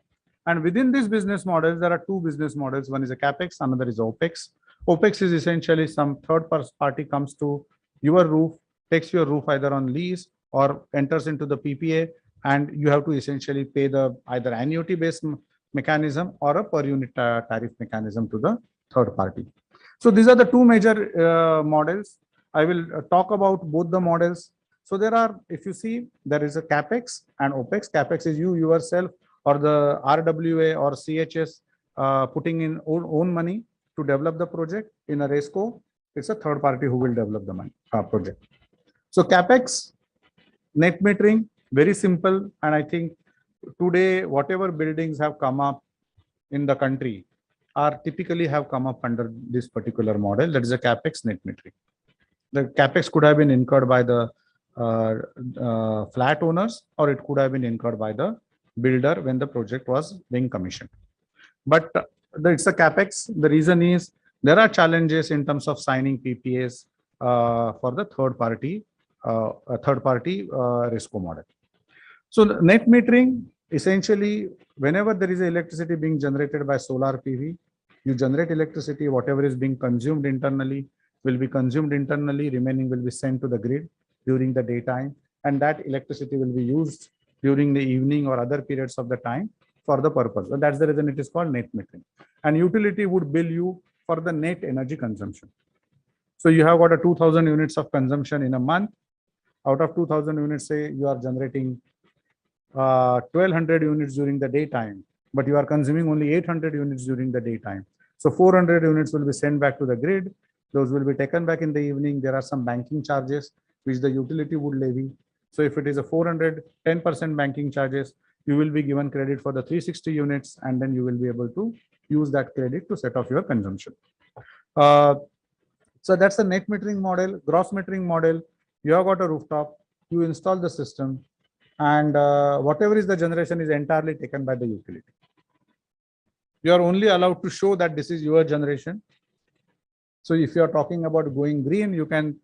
And within these business models, there are two business models. One is a CapEx, another is OpEx. OpEx is essentially some third party comes to your roof, takes your roof either on lease or enters into the PPA, and you have to essentially pay the either annuity based mechanism or a per unit tariff mechanism to the third party. So these are the two major models. I will talk about both the models. So there are, if you see, there is a CapEx and OpEx. CapEx is you yourself or the RWA or CHS putting in own money to develop the project. In a RESCO, it's a third party who will develop the project. So CapEx, net metering, very simple. And I think today, whatever buildings have come up in the country are typically have come up under this particular model. That is a CapEx net metering. The CapEx could have been incurred by the flat owners, or it could have been incurred by the builder when the project was being commissioned. But it's a CapEx. The reason is there are challenges in terms of signing PPAs for the third party RESCO model. So the net metering, essentially, whenever there is electricity being generated by solar PV, you generate electricity, whatever is being consumed internally will be consumed internally, remaining will be sent to the grid during the daytime, and that electricity will be used during the evening or other periods of the time for the purpose. So that's the reason it is called net metering. And utility would bill you for the net energy consumption. So you have got a 2000 units of consumption in a month. Out of 2000 units, say you are generating 1200 units during the daytime, but you are consuming only 800 units during the daytime. So 400 units will be sent back to the grid. Those will be taken back in the evening. There are some banking charges which the utility would levy. So if it is a 410% banking charges, you will be given credit for the 360 units, and then you will be able to use that credit to set off your consumption. So that's the net metering model. Gross metering model, you have got a rooftop, you install the system, and whatever is the generation is entirely taken by the utility. You are only allowed to show that this is your generation. So if you are talking about going green, you can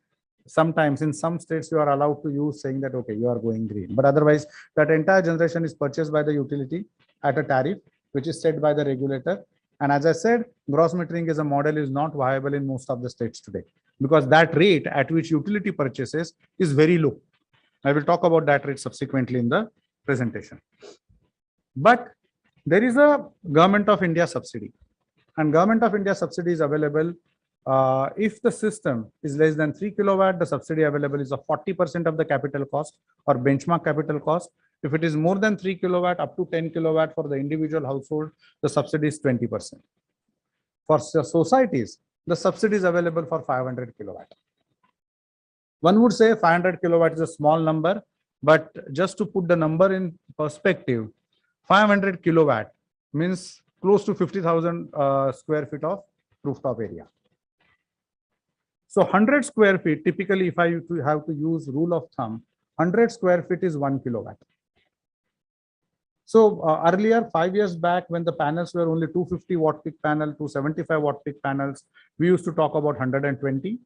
sometimes in some states you are allowed to use saying that, okay, you are going green. But otherwise, that entire generation is purchased by the utility at a tariff, which is set by the regulator. And as I said, gross metering as a model is not viable in most of the states today because that rate at which utility purchases is very low. I will talk about that rate subsequently in the presentation. But there is a Government of India subsidy, and Government of India subsidy is available. If the system is less than 3 kilowatt, the subsidy available is of 40% of the capital cost or benchmark capital cost. If it is more than 3 kilowatt up to 10 kilowatt for the individual household, the subsidy is 20%. For societies, the subsidy is available for 500 kilowatt. One would say 500 kilowatt is a small number, but just to put the number in perspective, 500 kilowatt means close to 50,000 square feet of rooftop area. So 100 square feet, typically if I have to use rule of thumb, 100 square feet is 1 kilowatt. So earlier, 5 years back, when the panels were only 250 watt peak panel, 275 watt peak panels, we used to talk about 120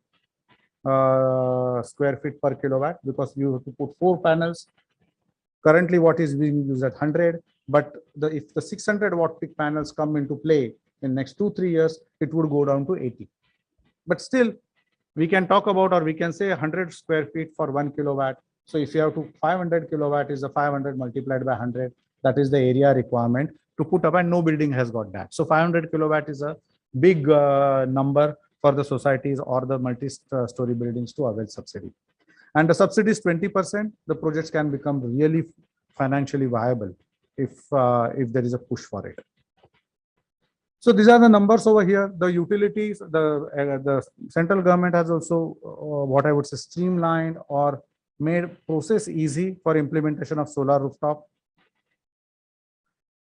square feet per kilowatt because you have to put 4 panels. Currently, what is being used at 100, but if the 600 watt peak panels come into play in next 2-3 years, it would go down to 80. But still, we can talk about, or we can say 100 square feet for 1 kilowatt. So if you have to 500 kilowatt is a 500 multiplied by 100. That is the area requirement to put up, and no building has got that. So 500 kilowatt is a big number for the societies or the multi-story buildings to avail subsidy. And the subsidy is 20%. The projects can become really financially viable if there is a push for it. So these are the numbers over here. The utilities, the central government has also what I would say streamlined or made process easy for implementation of solar rooftop.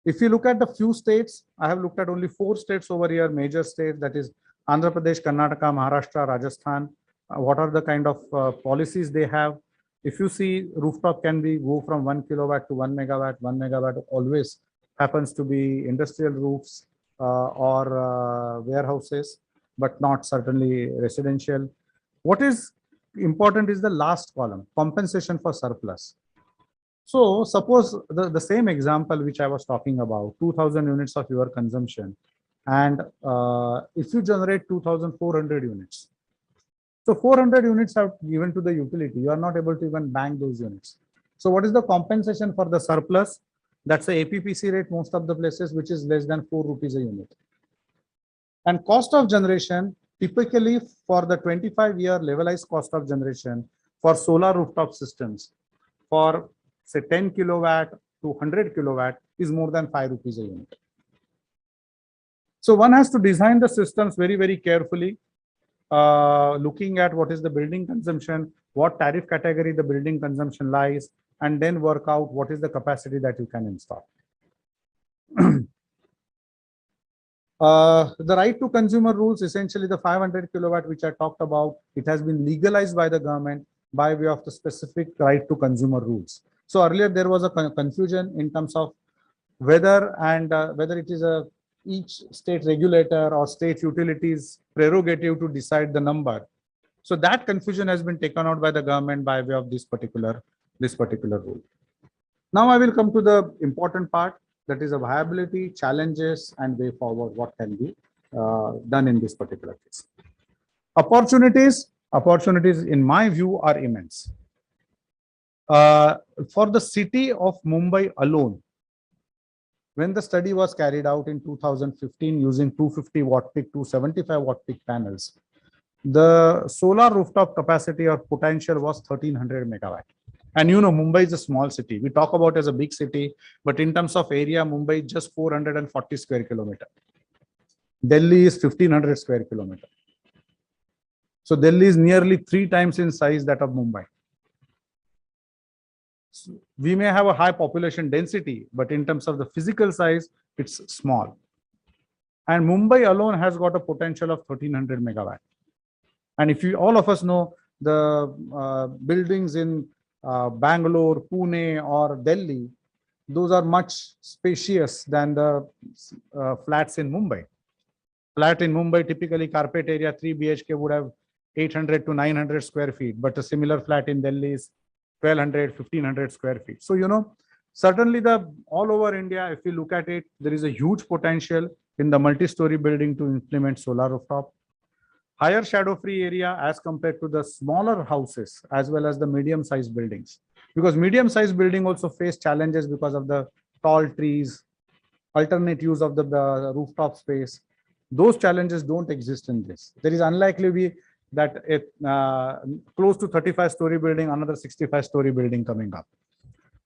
If you look at the few states, I have looked at only 4 states over here, major states, that is Andhra Pradesh, Karnataka, Maharashtra, Rajasthan. What are the kind of policies they have? If you see, rooftop can go from 1 kilowatt to 1 megawatt. 1 megawatt always happens to be industrial roofs or warehouses. but not certainly residential. What is important is the last column, compensation for surplus. So suppose the same example which I was talking about, 2000 units of your consumption, and if you generate 2400 units, so 400 units are given to the utility. You are not able to even bank those units. So what is the compensation for the surplus? That's the APPC rate most of the places, which is less than 4 rupees a unit. And cost of generation, typically for the 25-year levelized cost of generation for solar rooftop systems, for say 10 kilowatt to 100 kilowatt is more than 5 rupees a unit. So one has to design the systems very, very carefully, looking at what is the building consumption, what tariff category the building consumption lies, and then work out what is the capacity that you can install. The right to consumer rules, essentially the 500 kilowatt which I talked about, it has been legalized by the government by way of the specific right to consumer rules. So earlier there was a confusion in terms of whether it is a each state regulator or state utilities prerogative to decide the number. So that confusion has been taken out by the government by way of this particular rule. Now I will come to the important part, that is a viability, challenges, and way forward, what can be done in this particular case. Opportunities in my view are immense. For the city of Mumbai alone, when the study was carried out in 2015 using 250 watt peak, 275 watt peak panels, the solar rooftop capacity or potential was 1300 megawatt. And you know, Mumbai is a small city. We talk about as a big city, but in terms of area, Mumbai is just 440 square kilometer. Delhi is 1500 square kilometer. So Delhi is nearly 3 times in size that of Mumbai. So we may have a high population density, but in terms of the physical size, it's small. And Mumbai alone has got a potential of 1300 megawatt. And if you, all of us know the buildings in Bangalore, Pune, or Delhi, those are much spacious than the flats in Mumbai. Flat in Mumbai, typically carpet area 3 BHK would have 800 to 900 square feet, but a similar flat in Delhi is 1200, 1500 square feet. So, you know, certainly all over India, if you look at it, there is a huge potential in the multi-story building to implement solar rooftop. Higher shadow-free area as compared to the smaller houses as well as the medium-sized buildings. Because medium-sized building also face challenges because of the tall trees, alternate use of the rooftop space. Those challenges don't exist in this. There is unlikely to be that close to 35-story building, another 65-story building coming up.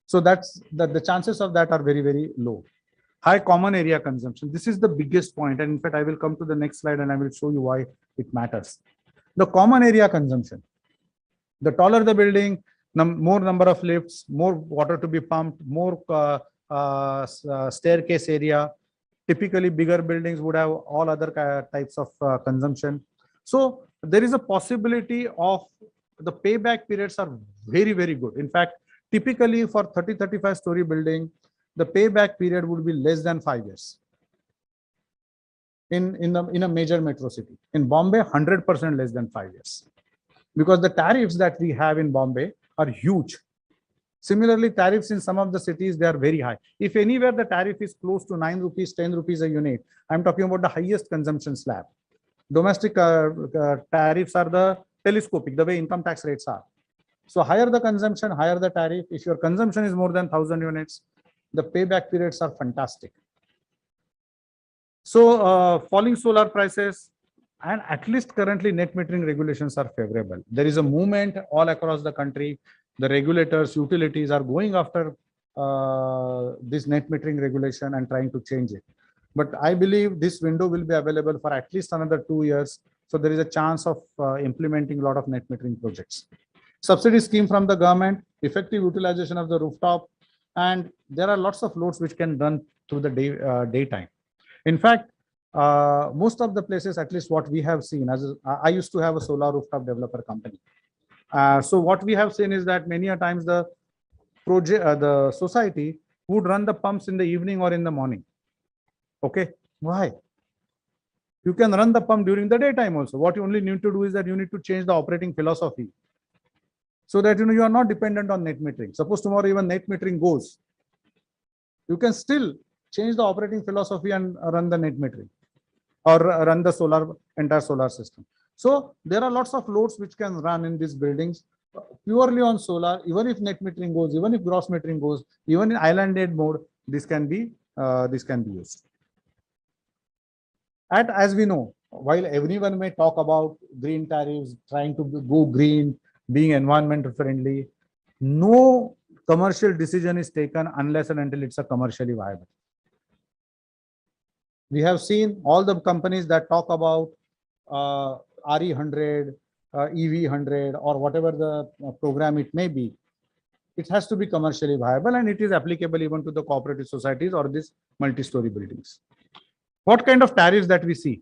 So that's the chances of that are very, very low. High common area consumption. This is the biggest point. And in fact, I will come to the next slide and I will show you why it matters. The common area consumption. The taller the building, more number of lifts, more water to be pumped, more staircase area. Typically, bigger buildings would have all other types of consumption. So there is a possibility of the payback periods are very, very good. In fact, typically for 35-story building, the payback period would be less than 5 years. In a major metro city. In Bombay, 100% less than 5 years. Because the tariffs that we have in Bombay are huge. Similarly, tariffs in some of the cities, they are very high. If anywhere the tariff is close to 9 rupees, 10 rupees a unit, I'm talking about the highest consumption slab. Domestic tariffs are the telescopic, the way income tax rates are. So higher the consumption, higher the tariff. If your consumption is more than 1000 units, the payback periods are fantastic. So falling solar prices, and at least currently net metering regulations are favorable. There is a movement all across the country. The regulators, utilities are going after this net metering regulation and trying to change it. But I believe this window will be available for at least another 2 years. So there is a chance of implementing a lot of net metering projects. Subsidy scheme from the government, effective utilization of the rooftop, and there are lots of loads which can run through the daytime. In fact, most of the places, at least what we have seen, I used to have a solar rooftop developer company. So what we have seen is that many a times the society would run the pumps in the evening or in the morning. Okay, why? You can run the pump during the daytime also. What you only need to do is that you need to change the operating philosophy so that you are not dependent on net metering. Suppose tomorrow even net metering goes, you can still change the operating philosophy and run the net metering or run the entire solar system. So there are lots of loads which can run in these buildings purely on solar. Even if net metering goes, even if gross metering goes, even in islanded mode, this can be used. And as we know, while everyone may talk about green tariffs, trying to go green, being environmental friendly, no commercial decision is taken unless and until it's a commercially viable. We have seen all the companies that talk about RE100, EV100, or whatever the program it may be. It has to be commercially viable, and it is applicable even to the cooperative societies or these multi-story buildings. What kind of tariffs that we see?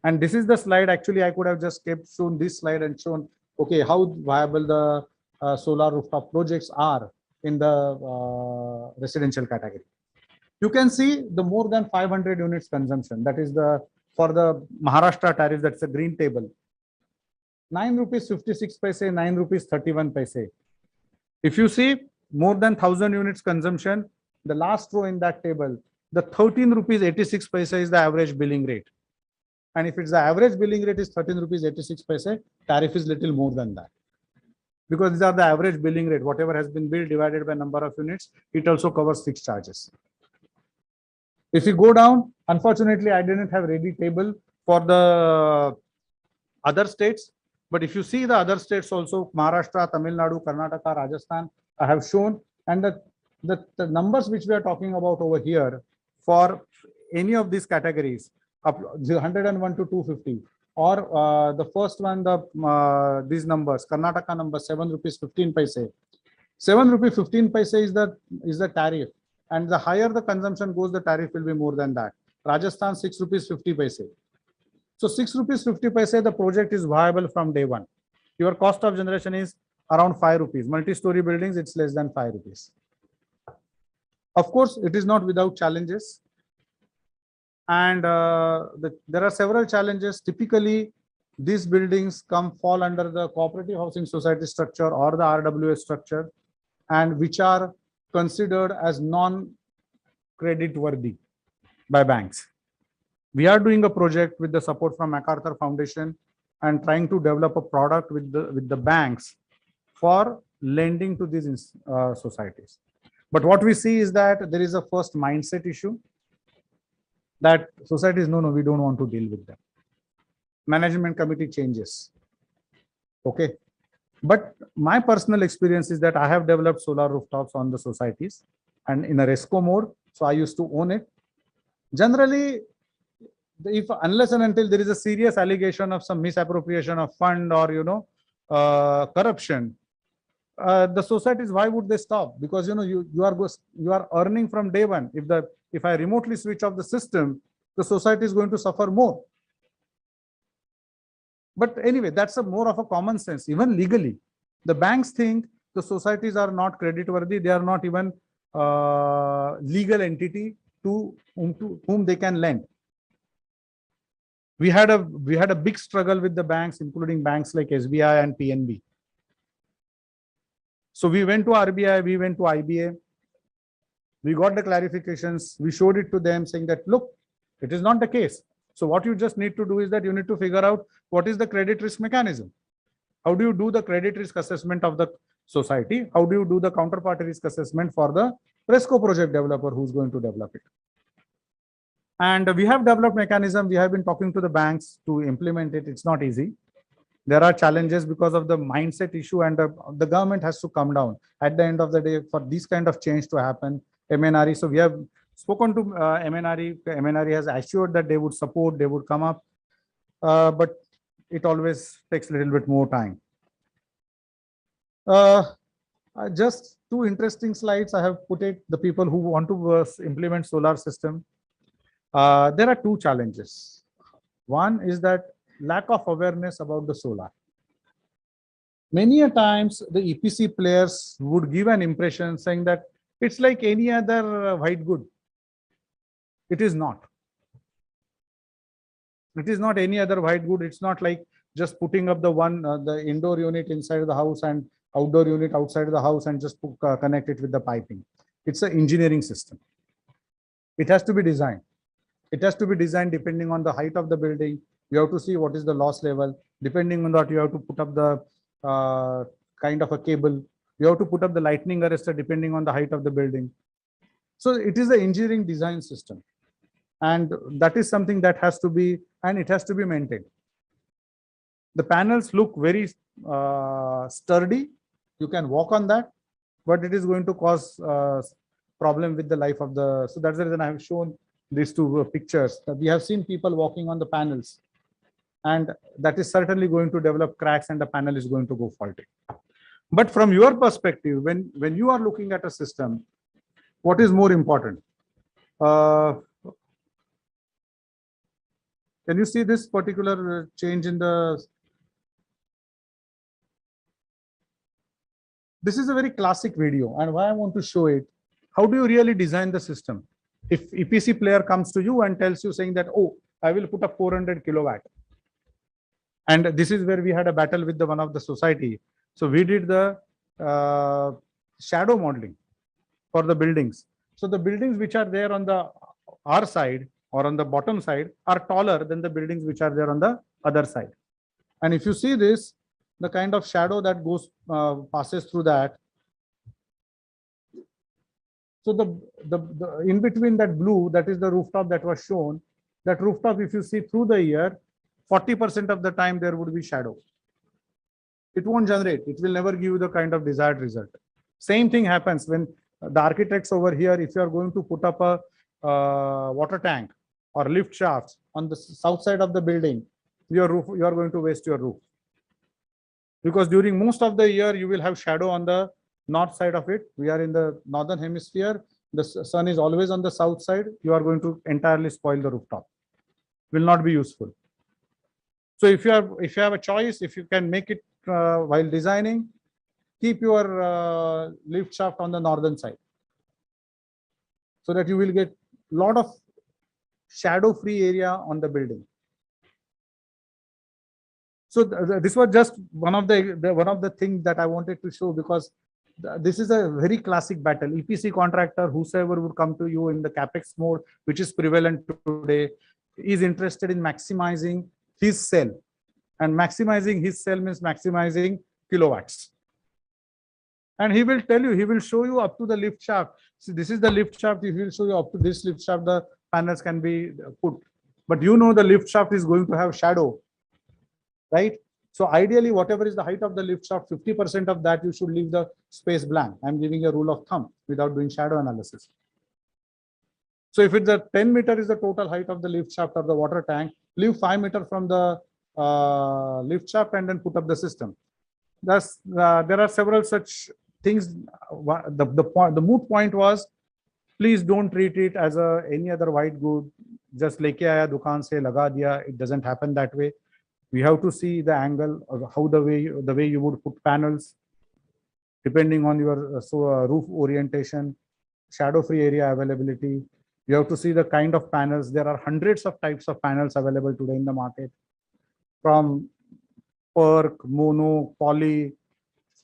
And this is the slide. Actually, I could have just kept shown this slide and shown, okay, how viable the solar rooftop projects are in the residential category. You can see the more than 500 units consumption. That is for the Maharashtra tariff. That's a green table. 9 rupees 56 paise, 9 rupees 31 paise. If you see more than 1,000 units consumption, the last row in that table, the 13 rupees 86 paise is the average billing rate. And if it's the average billing rate is 13 rupees 86 paise, tariff is little more than that. Because these are the average billing rate. Whatever has been billed divided by number of units, it also covers fixed charges. If you go down, unfortunately, I didn't have ready table for the other states. But if you see the other states also, Maharashtra, Tamil Nadu, Karnataka, Rajasthan, I have shown. And the numbers which we are talking about over here for any of these categories, up 101 to 250, or the first one, these numbers, Karnataka number 7 rupees 15 paise. 7 rupees 15 paise is the tariff. And the higher the consumption goes, the tariff will be more than that. Rajasthan 6 rupees 50 paise. So 6 rupees 50 paise, the project is viable from day one. Your cost of generation is around 5 rupees. Multi-story buildings, it's less than 5 rupees. Of course, it is not without challenges. And there are several challenges. Typically, these buildings fall under the cooperative housing society structure or the RWA structure, and which are considered as non-credit worthy by banks. We are doing a project with the support from MacArthur Foundation and trying to develop a product with the banks for lending to these societies. But what we see is that there is a first mindset issue that societies, no, we don't want to deal with them. Management committee changes. Okay. But my personal experience is that I have developed solar rooftops on the societies and in a RESCO mode. So I used to own it. Generally, unless and until there is a serious allegation of some misappropriation of fund or, corruption, the societies, why would they stop? Because, you are earning from day one. If I remotely switch off the system, the society is going to suffer more. But anyway, that's more of a common sense. Even legally, the banks think the societies are not credit worthy. They are not even legal entity to whom they can lend. We had a big struggle with the banks, including banks like SBI and PNB. So we went to RBI, we went to IBA. We got the clarifications. We showed it to them saying that, look, it is not the case. So what you just need to do is that you need to figure out what is the credit risk mechanism. How do you do the credit risk assessment of the society? How do you do the counterparty risk assessment for the RESCO project developer who's going to develop it? And we have developed mechanism. We have been talking to the banks to implement it. It's not easy. There are challenges because of the mindset issue, and the government has to come down at the end of the day for this kind of change to happen. MNRE. So we have spoken to MNRE. MNRE has assured that they would support, they would come up, but it always takes a little bit more time. Just two interesting slides. I have put it, the people who want to implement solar system. There are two challenges. One is that lack of awareness about the solar. Many a times the EPC players would give an impression saying that it's like any other white good. It is not. It is not any other white good. It's not like just putting up the indoor unit inside the house and outdoor unit outside the house and just connect it with the piping. It's an engineering system. It has to be designed. It has to be designed depending on the height of the building. You have to see what is the loss level. Depending on that, you have to put up the kind of a cable. You have to put up the lightning arrestor depending on the height of the building. So it is the engineering design system. And that is something that has to be, and it has to be maintained. The panels look very sturdy. You can walk on that, but it is going to cause problem with the life of the, so that's the reason I have shown these two pictures. We have seen people walking on the panels, and that is certainly going to develop cracks and the panel is going to go faulty. But from your perspective, when you are looking at a system, what is more important? Can you see this particular change in the? This is a very classic video, and why I want to show it. How do you really design the system? If EPC player comes to you and tells you saying that, oh, I will put a 400 kilowatt. And this is where we had a battle with one of the society. So we did the shadow modeling for the buildings. So the buildings which are there on the R side or on the bottom side are taller than the buildings which are there on the other side. And if you see this, the kind of shadow that goes passes through that. So the in between that blue, that is the rooftop that was shown. That rooftop, if you see through the year, 40% of the time there would be shadow. It won't generate. It will never give you the kind of desired result. Same thing happens when the architects over here, if you are going to put up a water tank or lift shafts on the south side of the building, your roof, you are going to waste your roof. Because during most of the year, you will have shadow on the north side of it. We are in the northern hemisphere. The sun is always on the south side. You are going to entirely spoil the rooftop. Will not be useful. So if you have a choice, if you can make it while designing, keep your lift shaft on the northern side, so that you will get a lot of shadow-free area on the building. So this was just one of the things that I wanted to show, because this is a very classic battle. EPC contractor, whosoever would come to you in the capex mode, which is prevalent today, is interested in maximizing his cell, and maximizing his cell means maximizing kilowatts. And he will tell you, he will show you up to the lift shaft. See, this is the lift shaft. He will show you up to this lift shaft, the panels can be put. But you know the lift shaft is going to have shadow, right? So ideally, whatever is the height of the lift shaft, 50% of that you should leave the space blank. I'm giving a rule of thumb without doing shadow analysis. So if it's a 10 meter is the total height of the lift shaft or the water tank, leave 5 meters from the lift shaft and then put up the system. Thus, there are several such things. The moot point was, please don't treat it as any other white good. Just leke aaya dukaan se laga diya. It doesn't happen that way. We have to see the angle of how the way you would put panels, depending on your roof orientation, shadow-free area availability. You have to see the kind of panels. There are hundreds of types of panels available today in the market, from PERC, mono, poly,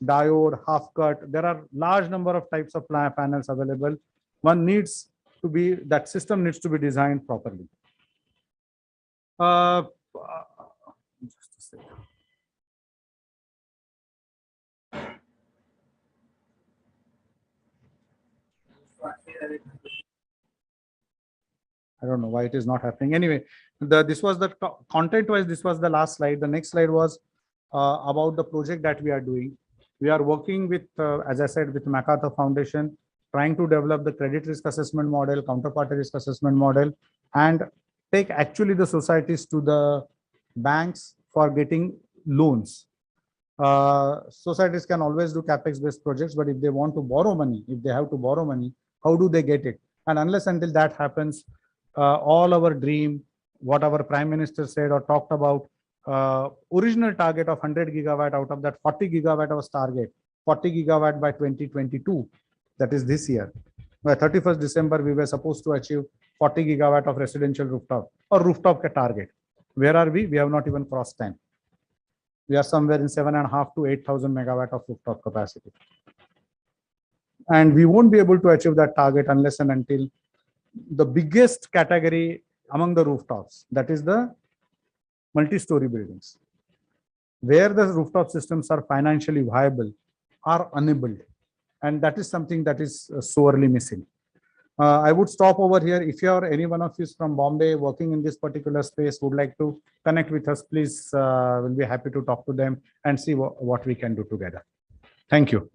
diode, half cut. There are large number of types of panels available. One needs to be, that system needs to be designed properly. Just a second. I don't know why it is not happening. Anyway, this was the content-wise. This was the last slide. The next slide was about the project that we are doing. We are working with, as I said, with MacArthur Foundation, trying to develop the credit risk assessment model, counterparty risk assessment model, and take actually the societies to the banks for getting loans. Societies can always do capex-based projects, but if they want to borrow money, if they have to borrow money, how do they get it? And unless until that happens, all our dream, what our Prime Minister said or talked about, original target of 100 gigawatt, out of that 40 gigawatt was target, 40 gigawatt by 2022, that is this year. By 31st December, we were supposed to achieve 40 gigawatt of residential rooftop or rooftop target. Where are we? We have not even crossed 10. We are somewhere in 7.5 to 8,000 megawatt of rooftop capacity. And we won't be able to achieve that target unless and until the biggest category among the rooftops, that is the multi-story buildings, where the rooftop systems are financially viable, are enabled. And that is something that is sorely missing. I would stop over here. If you are any one of you from Bombay working in this particular space, would like to connect with us, please, we'll be happy to talk to them and see what we can do together. Thank you.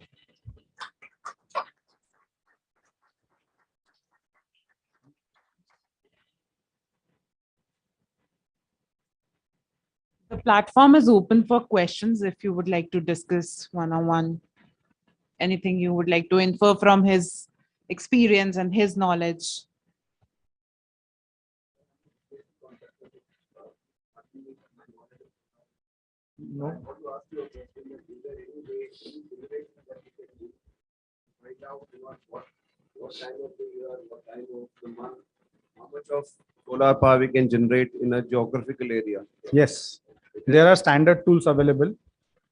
The platform is open for questions if you would like to discuss one-on-one, anything you would like to infer from his experience and his knowledge. No. What time of the year, what time of the month, how much of solar power we can generate in a geographical area? Yes, there are standard tools available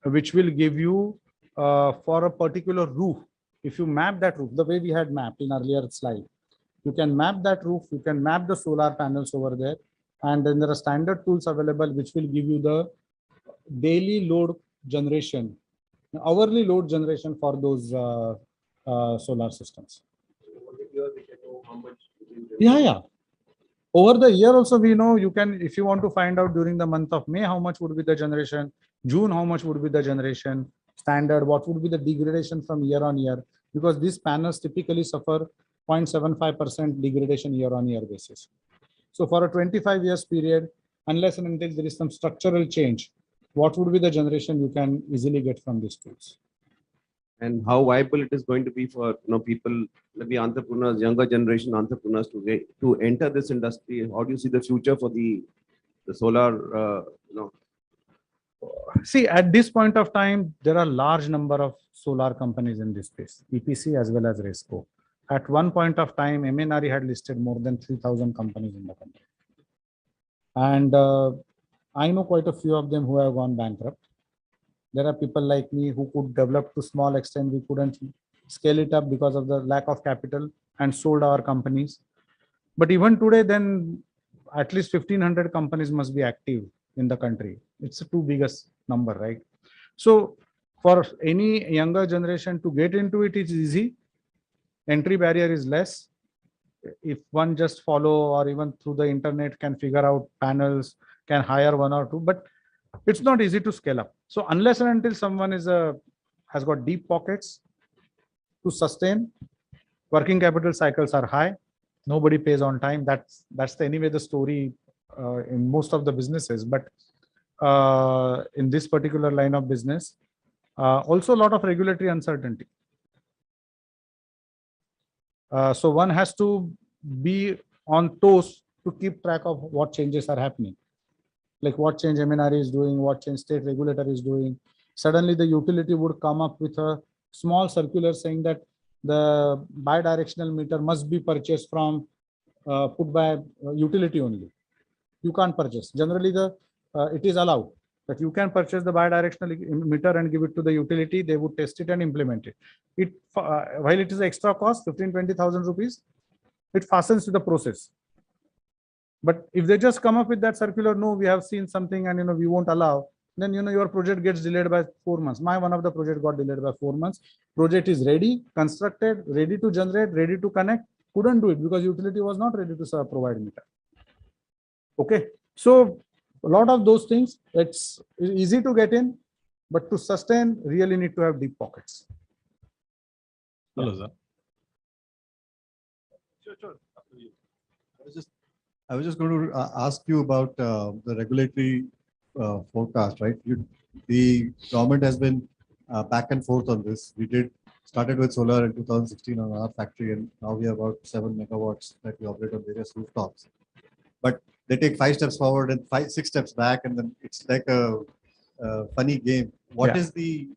which will give you for a particular roof. If you map that roof, the way we had mapped in earlier slide, you can map that roof, you can map the solar panels over there, and then there are standard tools available which will give you the daily load generation, hourly load generation for those solar systems. Yeah. Over the year also, we know you can, if you want to find out during the month of May, how much would be the generation, June, how much would be the generation, standard, what would be the degradation from year on year, because these panels typically suffer 0.75% degradation year on year basis. So for a 25 years period, unless and until there is some structural change, what would be the generation you can easily get from these tools? And how viable it is going to be for people, maybe entrepreneurs, younger generation entrepreneurs to enter this industry? How do you see the future for the solar? See, at this point of time, there are large number of solar companies in this space, EPC as well as RESCO. At one point of time, MNRE had listed more than 3,000 companies in the country. And I know quite a few of them who have gone bankrupt. There are people like me who could develop to small extent. We couldn't scale it up because of the lack of capital and sold our companies. But even today, then at least 1,500 companies must be active in the country. It's the two biggest number, right? So for any younger generation to get into it is easy. Entry barrier is less. If one just follow or even through the internet can figure out panels, can hire one or two, but it's not easy to scale up. So unless and until someone has got deep pockets to sustain, working capital cycles are high, nobody pays on time. That's anyway the story in most of the businesses. But in this particular line of business, also a lot of regulatory uncertainty. So one has to be on toes to keep track of what changes are happening. Like what change MNRE is doing, what change state regulator is doing. Suddenly the utility would come up with a small circular saying that the bidirectional meter must be purchased from put by utility only. You can't purchase. Generally, it is allowed that you can purchase the bidirectional meter and give it to the utility. They would test it and implement it. While it is extra cost, 15,000-20,000 rupees, it fastens to the process. But if they just come up with that circular, no, we have seen something and we won't allow, then your project gets delayed by 4 months. One of the project got delayed by 4 months. Project is ready, constructed, ready to generate, ready to connect. Couldn't do it because utility was not ready to provide meter. Okay, so a lot of those things, it's easy to get in, but to sustain, really need to have deep pockets. Hello, sir. Sure. I was just going to ask you about the regulatory forecast, right? The government has been back and forth on this. We started with solar in 2016 on our factory, and now we have about 7 megawatts that we operate on various rooftops. But they take 5 steps forward and 6 steps back, and then it's like a funny game. What is the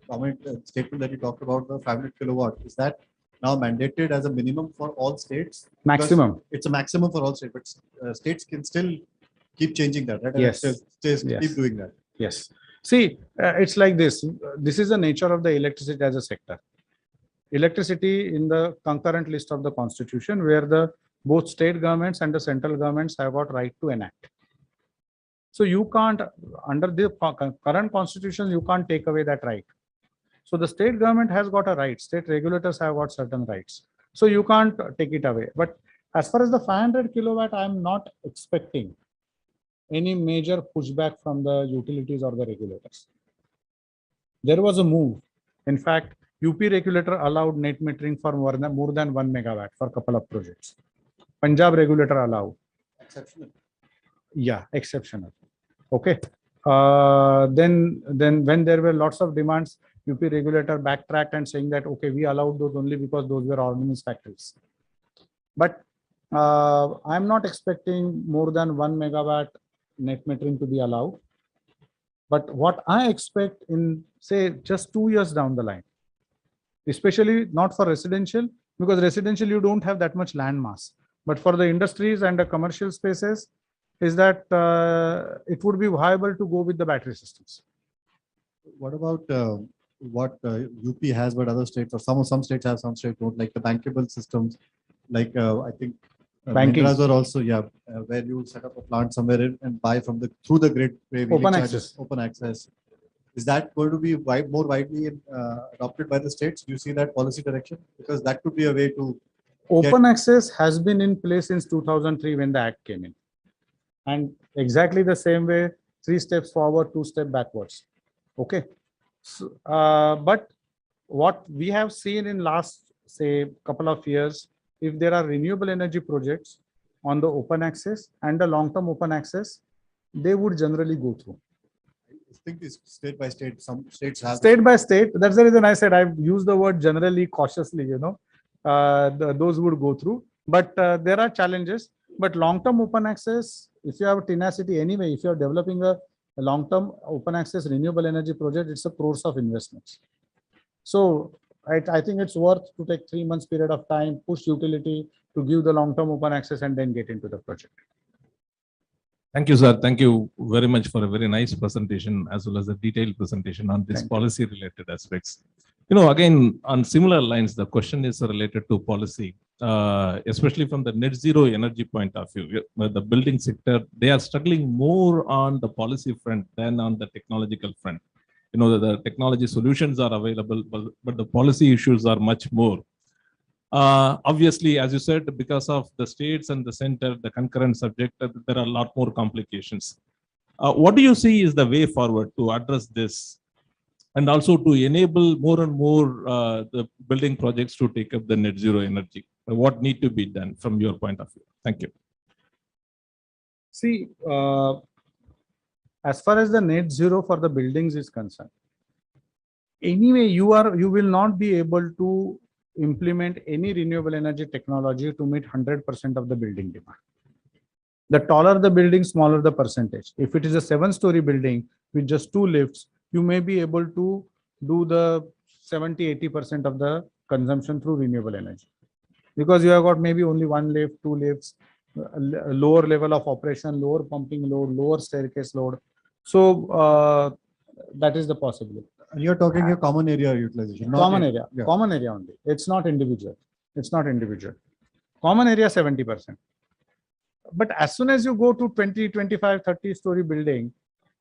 comment statement that you talked about, the 500 kilowatt? Is that now mandated as a minimum for all states? Maximum. It's a maximum for all states, but states can still keep changing that, right? And Yes. keep Yes. doing that. Yes. See, it's like this. This is the nature of the electricity as a sector. Electricity in the concurrent list of the constitution, where the both state governments and the central governments have got right to enact. So you can't, under the current constitution, you can't take away that right. So the state government has got a right. State regulators have got certain rights. So you can't take it away. But as far as the 500 kilowatt, I'm not expecting any major pushback from the utilities or the regulators. There was a move. In fact, UP regulator allowed net metering for more than 1 megawatt for a couple of projects. Punjab regulator allowed. Exceptional. Yeah, exceptional. Okay. Then when there were lots of demands, UP regulator backtracked and saying that, okay, we allowed those only because those were ordnance factories. But I'm not expecting more than 1 megawatt net metering to be allowed. But what I expect in, say, just 2 years down the line, especially not for residential, because residential, you don't have that much land mass. But for the industries and the commercial spaces, is that it would be viable to go with the battery systems. What about what UP has, but other states, or some states have, some states don't, like the bankable systems, like I think Banking. Mahindras are also, where you set up a plant somewhere and buy from through the grid. Open access. Open access. Is that going to be more widely adopted by the states? Do you see that policy direction? Because that could be a way to. Open access has been in place since 2003 when the Act came in. And exactly the same way, 3 steps forward, 2 steps backwards. Okay. So, but what we have seen in last, say, couple of years, if there are renewable energy projects on the open access and the long-term open access, they would generally go through. I think it's state by state. Some states have. State by state. That's the reason I said I've used the word generally cautiously, those would go through. But there are challenges. But long-term open access, if you have tenacity anyway, if you're developing a long-term open access renewable energy project, it's a crores of investments. So I think it's worth to take 3 months period of time, push utility to give the long-term open access and then get into the project. Thank you, sir. Thank you very much for a very nice presentation as well as a detailed presentation on this policy related aspects. Again, on similar lines, the question is related to policy, especially from the net zero energy point of view. The building sector, they are struggling more on the policy front than on the technological front. The technology solutions are available, but the policy issues are much more. Obviously, as you said, because of the states and the center, the concurrent subject, there are a lot more complications. What do you see is the way forward to address this and also to enable more and more the building projects to take up the net zero energy? What need to be done from your point of view? Thank you. See, as far as the net zero for the buildings is concerned, anyway, you will not be able to implement any renewable energy technology to meet 100% of the building demand. The taller the building, smaller the percentage. If it is a 7-story building with just 2 lifts, you may be able to do the 70-80% of the consumption through renewable energy. Because you have got maybe only 1 lift, 2 lifts, a lower level of operation, lower pumping load, lower staircase load. So that is the possibility. And you're talking a common area utilization. Common area only. It's not individual. Common area 70%. But as soon as you go to 20, 25, 30-story building,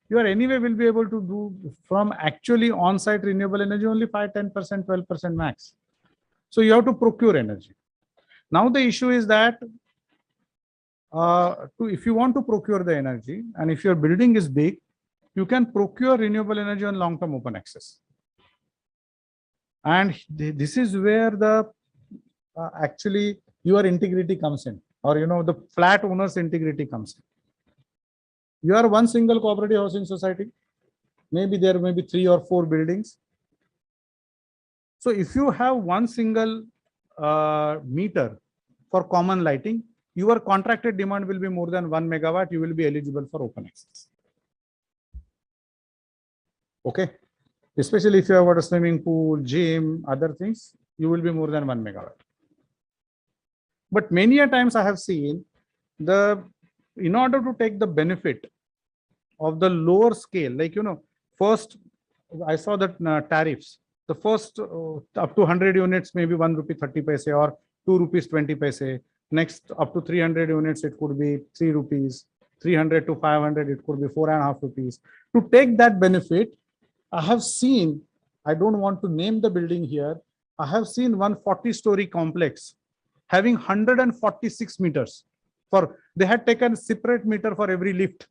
you are anyway will be able to do from actually on-site renewable energy only 5, 10%, 12% max. So you have to procure energy. Now the issue is that if you want to procure the energy and if your building is big, you can procure renewable energy on long-term open access. And this is where the actually your integrity comes in, or the flat owner's integrity comes in. You are one single cooperative housing society. Maybe there may be 3 or 4 buildings. So if you have one single meter for common lighting, your contracted demand will be more than 1 megawatt. You will be eligible for open access. Okay, especially if you have got a swimming pool, gym, other things, you will be more than 1 megawatt. But many a times I have seen the in order to take the benefit of the lower scale, like, first I saw that tariffs, the first up to 100 units, maybe 1 rupee 30 paise or 2 rupees 20 paise. Next, up to 300 units, it could be 3 rupees. 300 to 500, it could be 4.5 rupees. To take that benefit, I have seen, I don't want to name the building here, I have seen one 40-story complex having 146 meters. They had taken separate meter for every lift.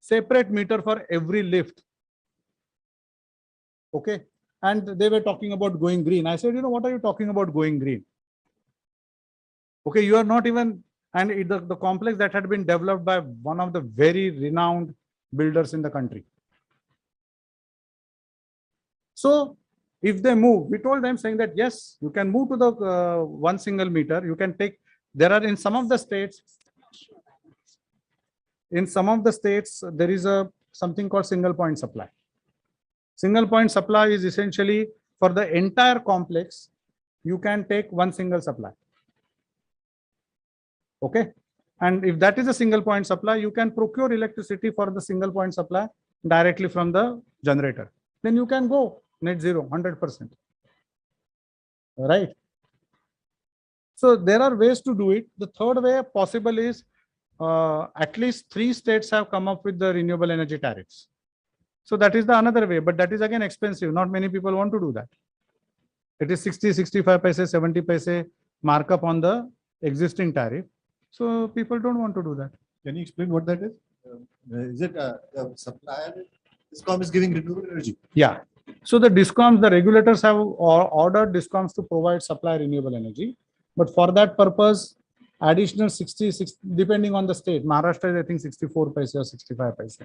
Separate meter for every lift. Okay. And they were talking about going green. I said, what are you talking about going green? Okay, you are not even, and the complex that had been developed by one of the very renowned builders in the country. So if they move, we told them saying that, yes, you can move to the one single meter. You can take, there are in some of the states, there is something called single point supply. Single point supply is essentially for the entire complex, you can take one single supply. Okay. And if that is a single point supply, you can procure electricity for the single point supply directly from the generator. Then you can go net zero, 100%. Right. So there are ways to do it. The third way possible is at least 3 states have come up with the renewable energy tariffs. So that is the another way, but that is again expensive. Not many people want to do that. It is 60, 65 paise, 70 paise markup on the existing tariff. So people don't want to do that. Can you explain what that is? Is it the supplier? DISCOM is giving renewable energy. Yeah. So the DISCOMs, the regulators have ordered DISCOMs to provide supply renewable energy. But for that purpose, additional 60, depending on the state, Maharashtra is I think 64 paise or 65 paise.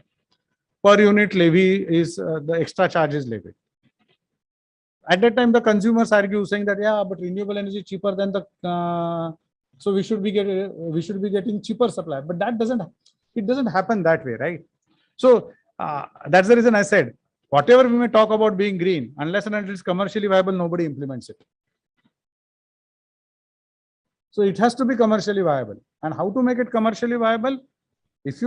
Per unit levy is the extra charges levied. At that time, the consumers argue saying that, yeah, but renewable energy is cheaper than the, so we should be getting cheaper supply. But that doesn't happen that way, right? So that's the reason I said, whatever we may talk about being green, unless and until it's commercially viable, nobody implements it. So it has to be commercially viable. And how to make it commercially viable? If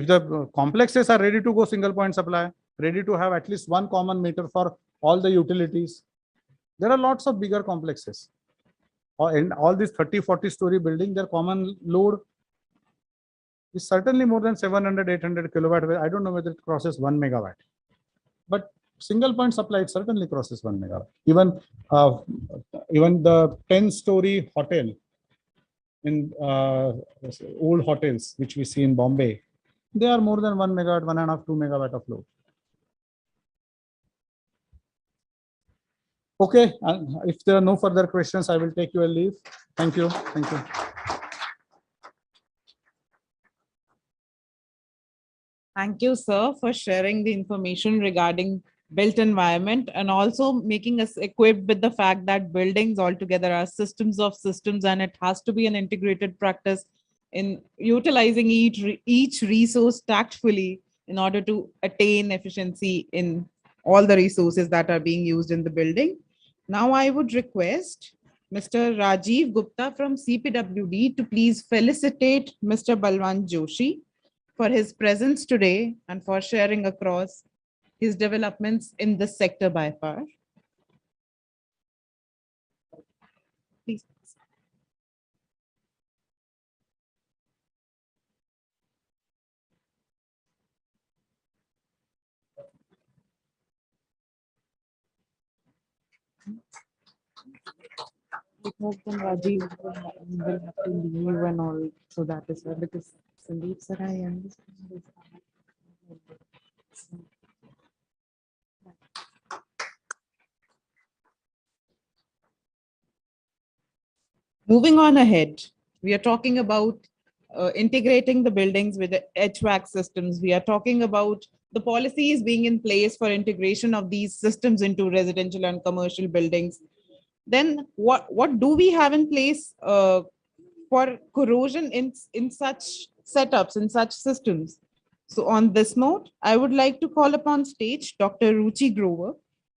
the complexes are ready to go single point supply, ready to have at least one common meter for all the utilities, there are lots of bigger complexes. In all these 30, 40 story building, their common load is certainly more than 700, 800 kilowatt. I don't know whether it crosses 1 megawatt. But single point supply, it certainly crosses 1 megawatt. Even the 10-story hotel in old hotels, which we see in Bombay, they are more than 1 megawatt, 1.5, 2 megawatt of load. Okay, if there are no further questions, I will take your leave. Thank you. Thank you. Thank you, sir, for sharing the information regarding built environment and also making us equipped with the fact that buildings altogether are systems of systems, and it has to be an integrated practice in utilizing each resource tactfully in order to attain efficiency in all the resources that are being used in the building. Now I would request Mr. Rajiv Gupta from CPWD to please felicitate Mr. Balwant Joshi for his presence today and for sharing across his developments in this sector by far. Please. I hope then Rajiv will have to leave and all, so that is why, because Sandeep sir, I understand. Moving on ahead, we are talking about integrating the buildings with the HVAC systems. We are talking about the policies being in place for integration of these systems into residential and commercial buildings. Then what do we have in place for corrosion in such setups, in such systems? So on this note, I would like to call upon stage Dr. Ruchi Grover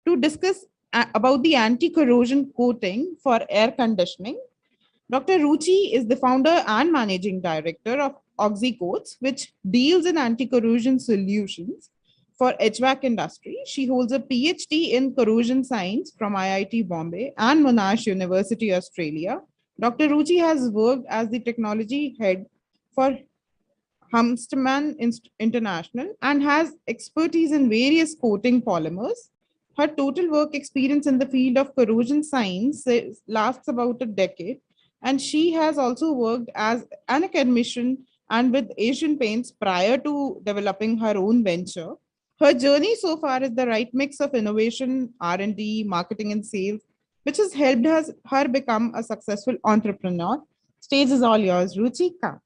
to discuss about the anti-corrosion coating for air conditioning. Dr. Ruchi is the founder and managing director of Oxycoats, which deals in anti-corrosion solutions for HVAC industry. She holds a PhD in corrosion science from IIT Bombay and Monash University, Australia. Dr. Ruchi has worked as the technology head for Huntsman International and has expertise in various coating polymers. Her total work experience in the field of corrosion science lasts about a decade, and she has also worked as an academician and with Asian Paints prior to developing her own venture. Her journey so far is the right mix of innovation, R&D, marketing, and sales, which has helped her become a successful entrepreneur. Stage is all yours, Ruchika.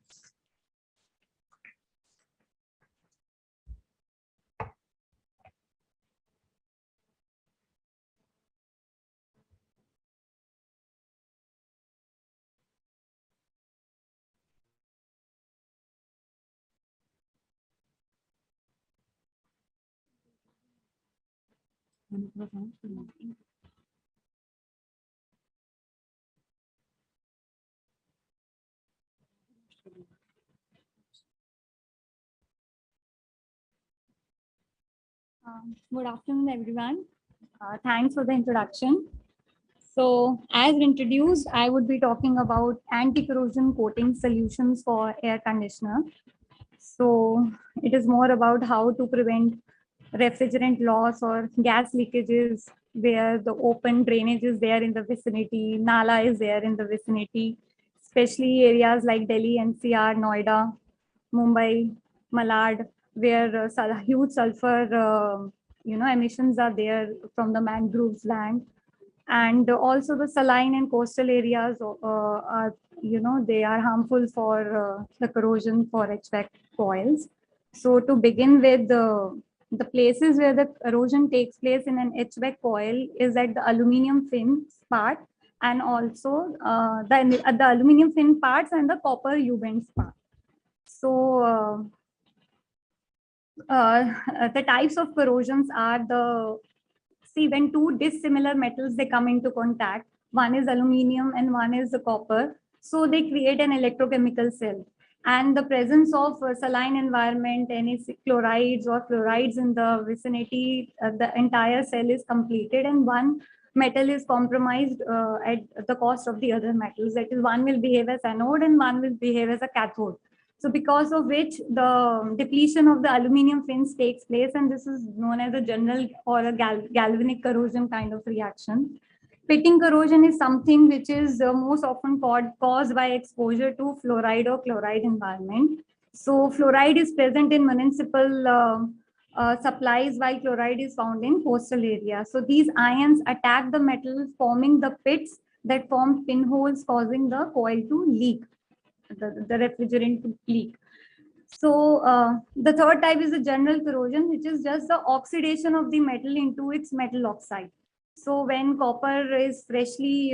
Good afternoon, everyone. Thanks for the introduction. So, as introduced, I would be talking about anti-corrosion coating solutions for air conditioner. So, it is more about how to prevent refrigerant loss or gas leakages where the open drainage is there in the vicinity, nala is there in the vicinity, especially areas like Delhi, NCR, Noida, Mumbai, Malad, where huge sulfur emissions are there from the mangroves land. And also the saline and coastal areas are, they are harmful for the corrosion for HVAC coils. So to begin with, the places where the erosion takes place in an HVAC coil is at the aluminum fins part, and also the aluminum fin parts and the copper U-bends part. So the types of corrosions are when two dissimilar metals they come into contact, one is aluminum and one is the copper, so they create an electrochemical cell. And the presence of saline environment, any chlorides or fluorides in the vicinity, the entire cell is completed and one metal is compromised at the cost of the other metals. That is, one will behave as anode and one will behave as a cathode. So because of which the depletion of the aluminum fins takes place, and this is known as a general or a galvanic corrosion kind of reaction. Pitting corrosion is something which is most often caused by exposure to fluoride or chloride environment. So fluoride is present in municipal supplies while chloride is found in coastal areas. So these ions attack the metal, forming the pits that form pinholes, causing the coil to leak. The refrigerant to leak. So the third type is the general corrosion, which is just the oxidation of the metal into its metal oxide. So when copper is freshly,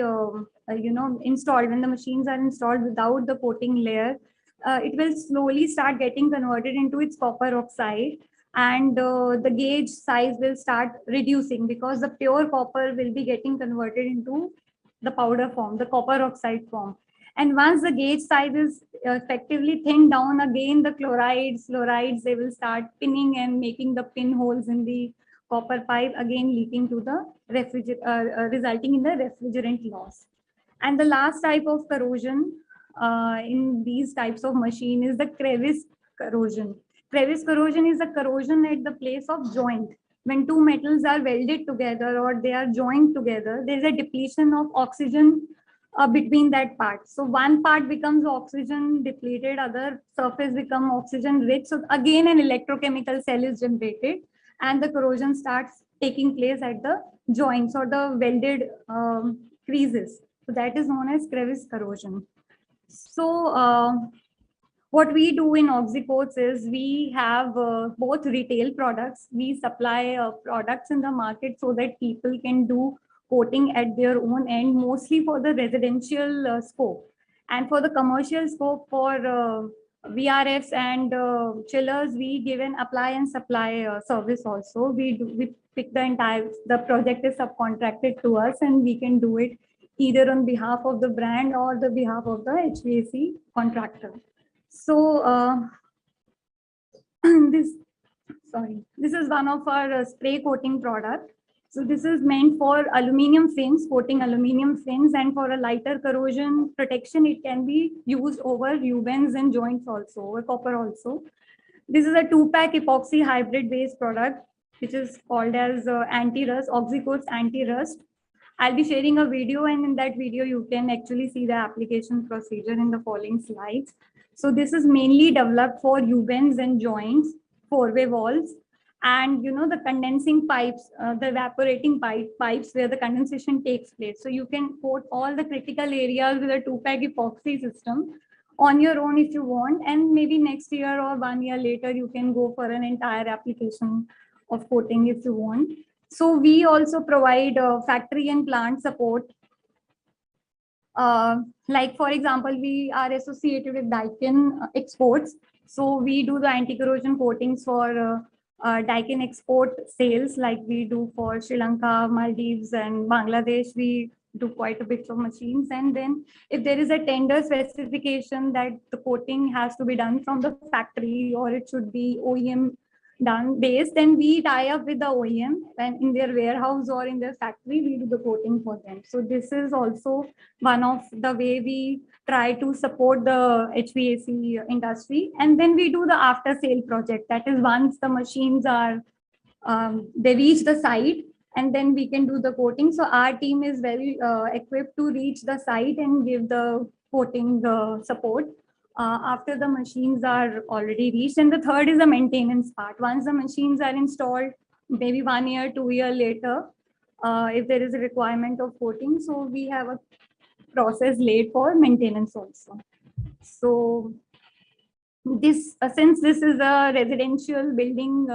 installed, when the machines are installed without the coating layer, it will slowly start getting converted into its copper oxide, and the gauge size will start reducing because the pure copper will be getting converted into the powder form, the copper oxide form. And once the gauge size is effectively thinned down, again the fluorides, they will start pinning and making the pinholes in the copper pipe, again leaking to the resulting in the refrigerant loss. And the last type of corrosion in these types of machine is the crevice corrosion. Crevice corrosion is a corrosion at the place of joint. When two metals are welded together or they are joined together, there is a depletion of oxygen between that part. So one part becomes oxygen depleted, other surface become oxygen rich. So again, an electrochemical cell is generated and the corrosion starts taking place at the joints or the welded creases. So that is known as crevice corrosion. So what we do in Oxycoats is we have both retail products. We supply products in the market so that people can do coating at their own end, mostly for the residential scope. And for the commercial scope, for VRFs and chillers, we give an apply and supply service also. We pick the project is subcontracted to us and we can do it either on behalf of the brand or the behalf of the HVAC contractor. So this is one of our spray coating product. So this is meant for aluminum fins, coating aluminum fins, and for a lighter corrosion protection, it can be used over U-bends and joints also, or copper also. This is a 2-pack epoxy hybrid based product, which is called as anti-rust, OxyCoats anti-rust. I'll be sharing a video, and in that video, you can actually see the application procedure in the following slides. So this is mainly developed for U-bends and joints, four-way walls, and the condensing pipes, the evaporating pipes where the condensation takes place. So you can coat all the critical areas with a 2-pack epoxy system on your own if you want, and maybe next year or 1 year later, you can go for an entire application of coating if you want. So we also provide factory and plant support. Like for example, we are associated with Daikin Exports. So we do the anti-corrosion coatings for Daikin export sales, like we do for Sri Lanka, Maldives, and Bangladesh. We do quite a bit of machines. And then if there is a tender specification that the coating has to be done from the factory, or it should be OEM done based, then we tie up with the OEM, and in their warehouse or in their factory, we do the coating for them. So this is also one of the way we try to support the HVAC industry. And then we do the after sale project. That is once the machines are, they reach the site, and then we can do the coating. So our team is very equipped to reach the site and give the coating support after the machines are already reached. And the third is the maintenance part. Once the machines are installed, maybe 1 year, 2 year later, if there is a requirement of coating, so we have a process laid for maintenance also. So this, since this is a residential building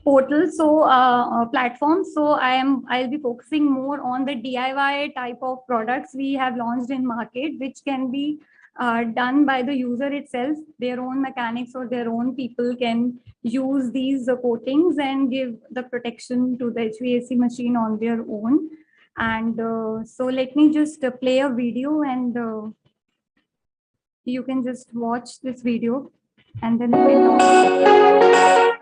portal, so platform, so I'll be focusing more on the DIY type of products we have launched in market, which can be done by the user itself. Their own mechanics or their own people can use these coatings and give the protection to the HVAC machine on their own. And so let me just play a video, and you can just watch this video, and then we'll talk.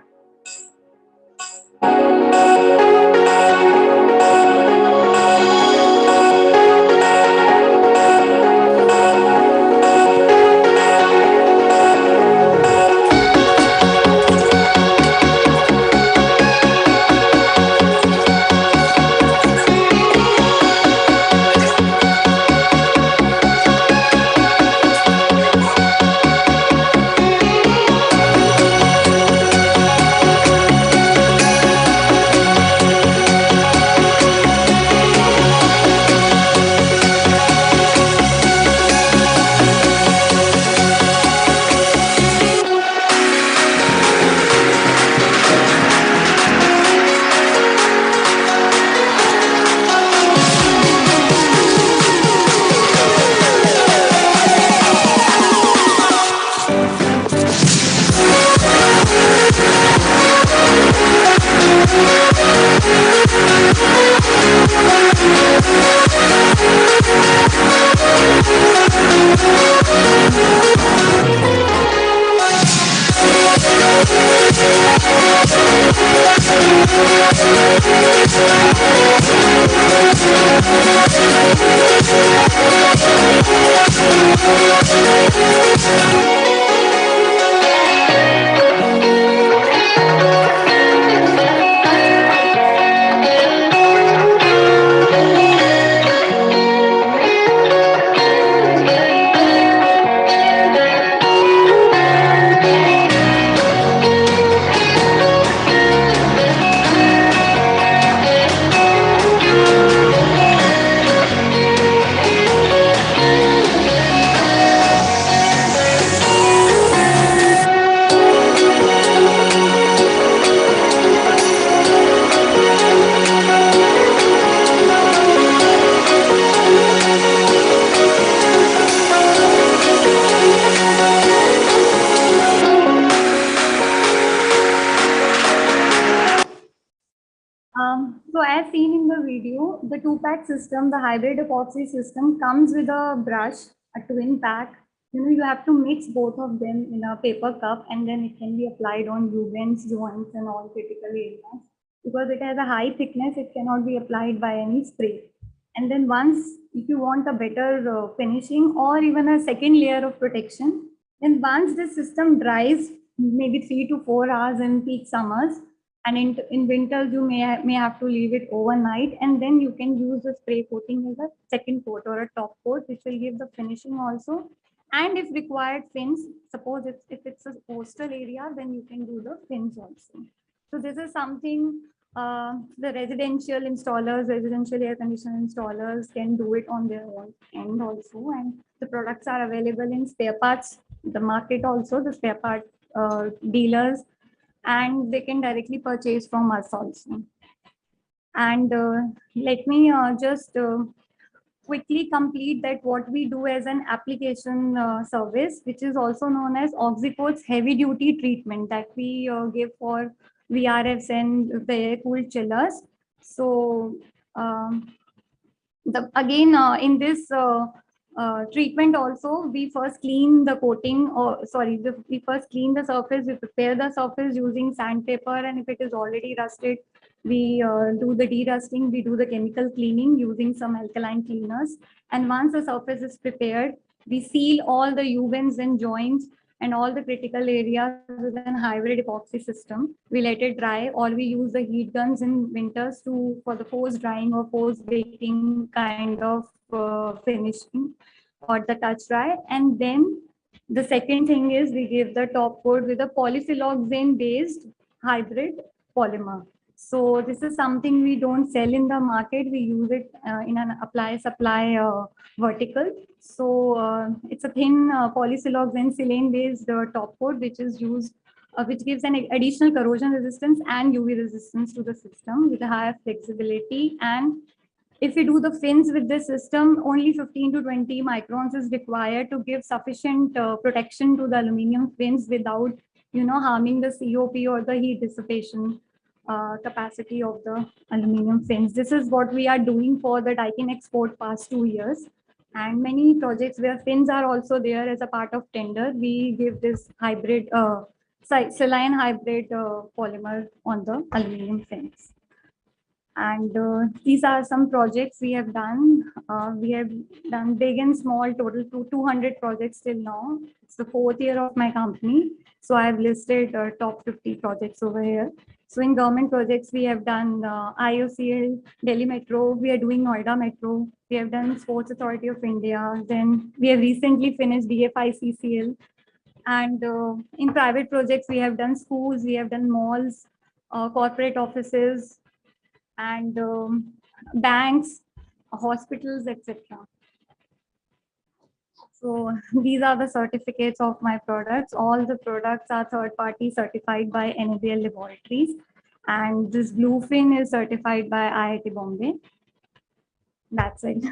So as seen in the video, the two-pack system, the hybrid epoxy system comes with a brush, a twin pack. You have to mix both of them in a paper cup and then it can be applied on U-bends, joints and all critical areas. Because it has a high thickness, it cannot be applied by any spray. And then once, if you want a better finishing or even a second layer of protection, then once the system dries, maybe 3 to 4 hours in peak summers, and in winters, you may have to leave it overnight, and then you can use the spray coating as a second coat or a top coat, which will give the finishing also. And if required fins, suppose if it's a coastal area, then you can do the fins also. So this is something the residential installers, residential air conditioner installers can do it on their own end also. And the products are available in spare parts, the market also, the spare part dealers, and they can directly purchase from us also. And let me just quickly complete that what we do as an application service, which is also known as Oxycoat's heavy duty treatment that we give for VRFs and the air-cooled chillers. So again, in this treatment also, we first clean the coating, or sorry, we first clean the surface, we prepare the surface using sandpaper, and if it is already rusted, we do the de-rusting, we do the chemical cleaning using some alkaline cleaners. And once the surface is prepared, we seal all the U-bends and joints and all the critical areas with an hybrid epoxy system. We let it dry, or we use the heat guns in winters for the post drying or post baking kind of finishing or the touch dry. And then the second thing is we give the top coat with a polysiloxane based hybrid polymer. So this is something we don't sell in the market. We use it in an apply-supply vertical. So it's a thin polysiloxane silane-based top coat, which is used, which gives an additional corrosion resistance and UV resistance to the system with a higher flexibility. And if we do the fins with this system, only 15 to 20 microns is required to give sufficient protection to the aluminum fins without, harming the COP or the heat dissipation capacity of the aluminum fins. This is what we are doing for the Daikin Export past 2 years. And many projects where fins are also there as a part of tender, we give this hybrid, saline hybrid polymer on the aluminum fins. And these are some projects we have done. We have done big and small, total 200 projects till now. It's the 4th year of my company. So I've listed top 50 projects over here. So in government projects, we have done IOCL, Delhi Metro, we are doing Noida Metro, we have done Sports Authority of India, then we have recently finished DFICCL. And in private projects, we have done schools, we have done malls, corporate offices, and banks, hospitals, etc. So these are the certificates of my products. All the products are third-party certified by NABL laboratories. And this bluefin is certified by IIT Bombay. That's it.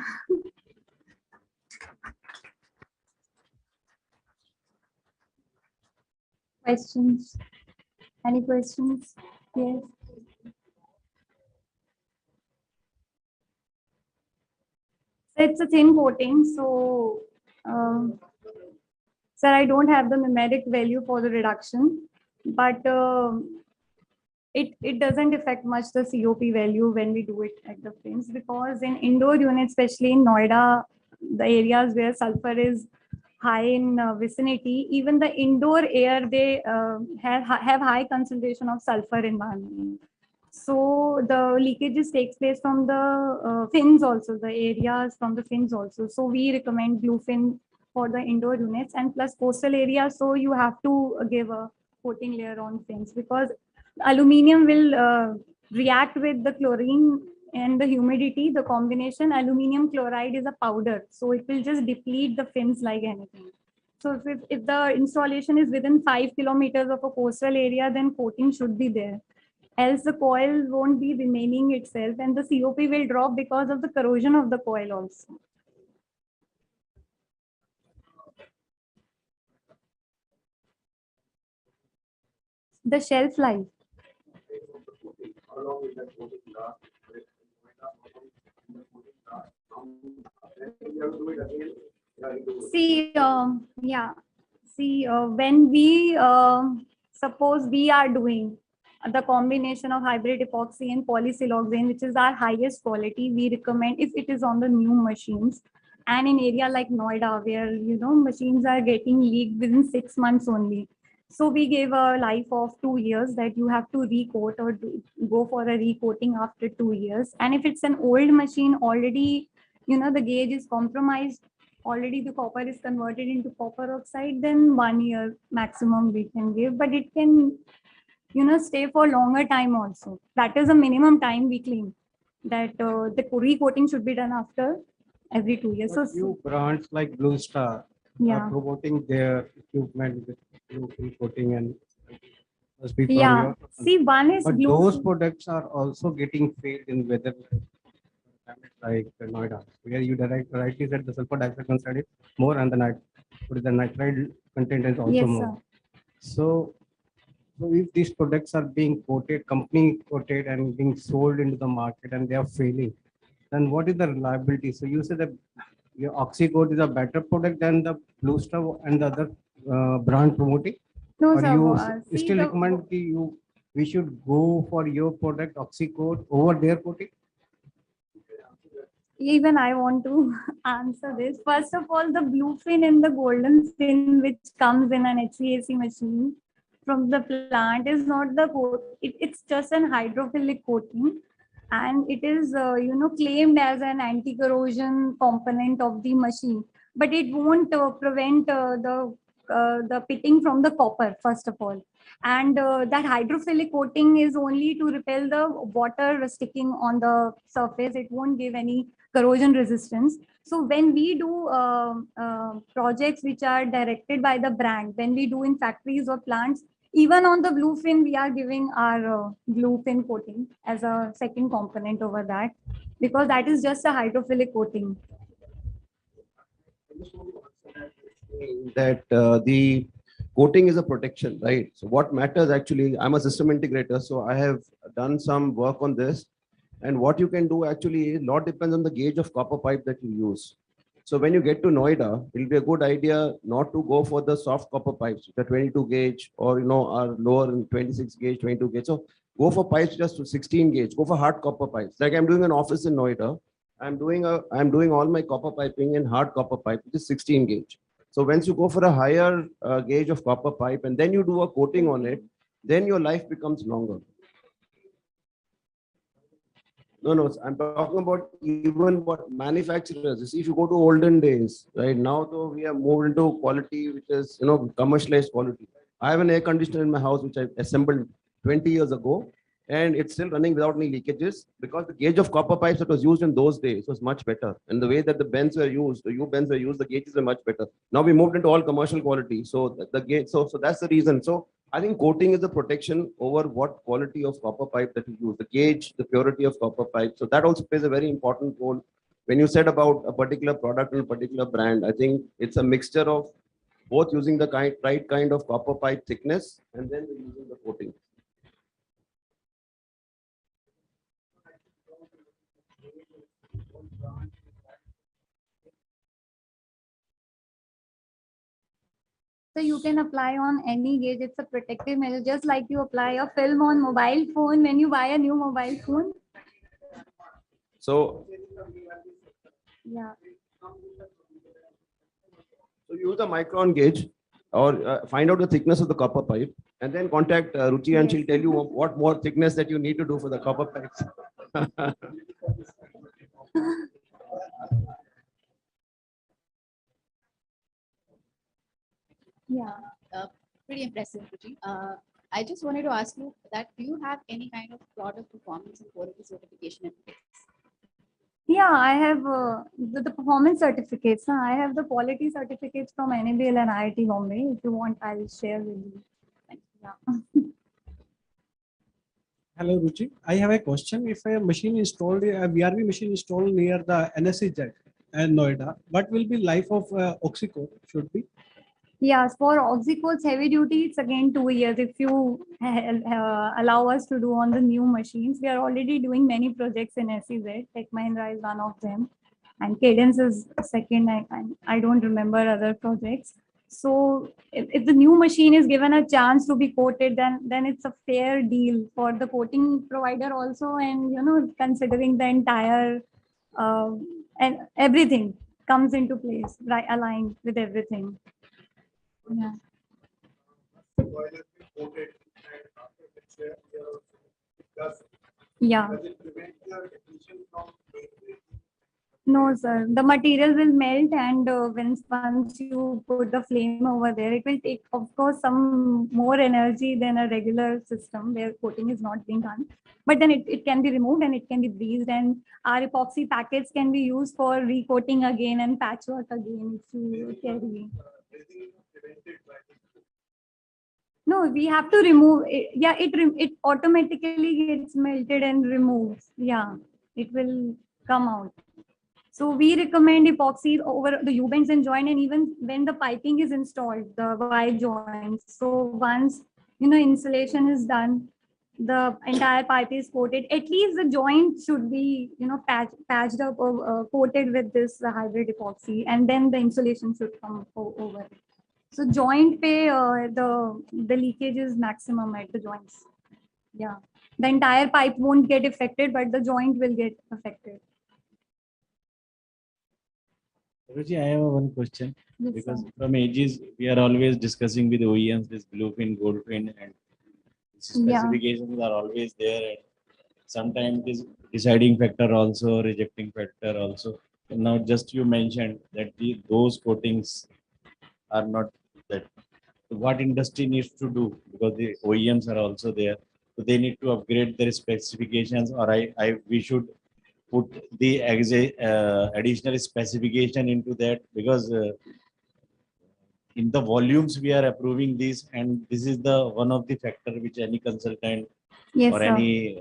Questions? Any questions? Yes. It's a thin coating, so sir, I don't have the numeric value for the reduction, but it doesn't affect much the COP value when we do it at the fins, because in indoor units, especially in Noida, the areas where sulfur is high in vicinity, even the indoor air, they have high concentration of sulfur environment. So the leakages takes place from the fins also, the areas from the fins also. So we recommend bluefin for the indoor units, and plus coastal areas. So you have to give a coating layer on fins, because aluminum will react with the chlorine and the humidity, the combination aluminum chloride is a powder. So it will just deplete the fins like anything. So if the installation is within 5 kilometers of a coastal area, then coating should be there. Else the coil won't be remaining itself, and the COP will drop because of the corrosion of the coil also. The shelf life. See, yeah. See, when we suppose we are doing the combination of hybrid epoxy and polysiloxane, which is our highest quality, we recommend if it is on the new machines. And in area like Noida, where machines are getting leaked within 6 months only. So we gave a life of 2 years that you have to recoat or go for a recoating after 2 years. And if it's an old machine already, the gauge is compromised, already the copper is converted into copper oxide, then 1 year maximum we can give, but it can, stay for longer time also. That is a minimum time we claim that the recoating should be done after every 2 years. So Few brands like Blue Star Yeah. are promoting their equipment with blue coating and must be from Yeah. your- See, one is but blue. those products are also getting failed in weather like Noida, where you rightly said the sulfur dioxide content is more and the nitride content is also Yes, more. sir. So if these products are being coated, company coated and being sold into the market and they are failing, then what is the reliability? So you said that your Oxycoat is a better product than the Blue Star and the other brand promoting? No, Or sir. you See, still the- recommend we should go for your product Oxycoat over their coating? Even I want to answer this. First of all, the blue fin and the golden fin, which comes in an HVAC machine from the plant, is not the coat. It's just an hydrophilic coating, and it is claimed as an anti-corrosion component of the machine. But it won't prevent the pitting from the copper, first of all. And that hydrophilic coating is only to repel the water sticking on the surface. It won't give any corrosion resistance. So when we do projects which are directed by the brand, when we do in factories or plants, even on the blue fin, we are giving our blue fin coating as a second component over that, because that is just a hydrophilic coating. That the coating is a protection, right? So what matters actually, I'm a system integrator, so I have done some work on this. And what you can do actually, a lot depends on the gauge of copper pipe that you use. So when you get to Noida, it'll be a good idea not to go for the soft copper pipes, the 22 gauge or are lower in 26 gauge, 22 gauge. So go for pipes just to 16 gauge. Go for hard copper pipes. Like I'm doing an office in Noida. I'm doing all my copper piping in hard copper pipe, which is 16 gauge. So once you go for a higher gauge of copper pipe and then you do a coating on it, then your life becomes longer. No, I'm talking about even what manufacturers. You see, if you go to olden days, right now, though we have moved into quality, which is commercialized quality. I have an air conditioner in my house, which I assembled 20 years ago, and it's still running without any leakages because the gauge of copper pipes that was used in those days was much better. And the way that the bends were used, the U bends were used, the gauges are much better. Now we moved into all commercial quality, so the gauge. So that's the reason. So I think coating is a protection over what quality of copper pipe that you use, the gauge, the purity of copper pipe. So that also plays a very important role. When you said about a particular product and a particular brand, I think it's a mixture of both using the right kind of copper pipe thickness and then using the coating. So you can apply on any gauge. It's a protective measure, just like you apply a film on mobile phone when you buy a new mobile phone. So Yeah. use a micron gauge or find out the thickness of the copper pipe and then contact Ruchi and she'll tell you what more thickness that you need to do for the copper pipes. Yeah. Pretty impressive, Ruchi. I just wanted to ask you that do you have any kind of product performance and quality certification in place? Yeah, I have the performance certificates. I have the quality certificates from NABL and IIT Bombay. If you want, I'll share with you. Yeah. Hello, Ruchi. I have a question. If a machine installed, a VRV machine installed near the NSE jet and Noida, what will be life of Oxycoat should be? Yes, for oxycoats heavy duty, it's again 2 years. If you allow us to do on the new machines, we are already doing many projects in SEZ. Tech Mahindra is one of them, and Cadence is second. I don't remember other projects. So if the new machine is given a chance to be coated, then it's a fair deal for the coating provider also, and considering the entire and everything comes into place, right, aligned with everything. Yeah. Yeah. No, sir. The material will melt, and once you put the flame over there, it will take, of course, some more energy than a regular system where coating is not being done. But then it can be removed and it can be breathed, and our epoxy packets can be used for recoating again and patchwork again if you carry. No, we have to remove it. Yeah, it automatically gets melted and removes. Yeah, it will come out. So we recommend epoxy over the U-bends and joint, and even when the piping is installed, the wide joints. So once insulation is done, the entire pipe is coated. At least the joint should be patched up or coated with this hybrid epoxy, and then the insulation should come over. So joint pay, the leakage is maximum at the joints. Yeah, the entire pipe won't get affected, but the joint will get affected. Ruchi, I have one question. Yes, Because sir. from ages, we are always discussing with OEMs this bluefin, goldfin, and Yeah. specifications are always there. And sometimes it is deciding factor also, rejecting factor also. And now, just you mentioned that those coatings are not that. What industry needs to do, because the OEMs are also there, so they need to upgrade their specifications, or we should put the additional specification into that, because in the volumes we are approving this, and this is the one of the factor which any consultant Yes, or sir. any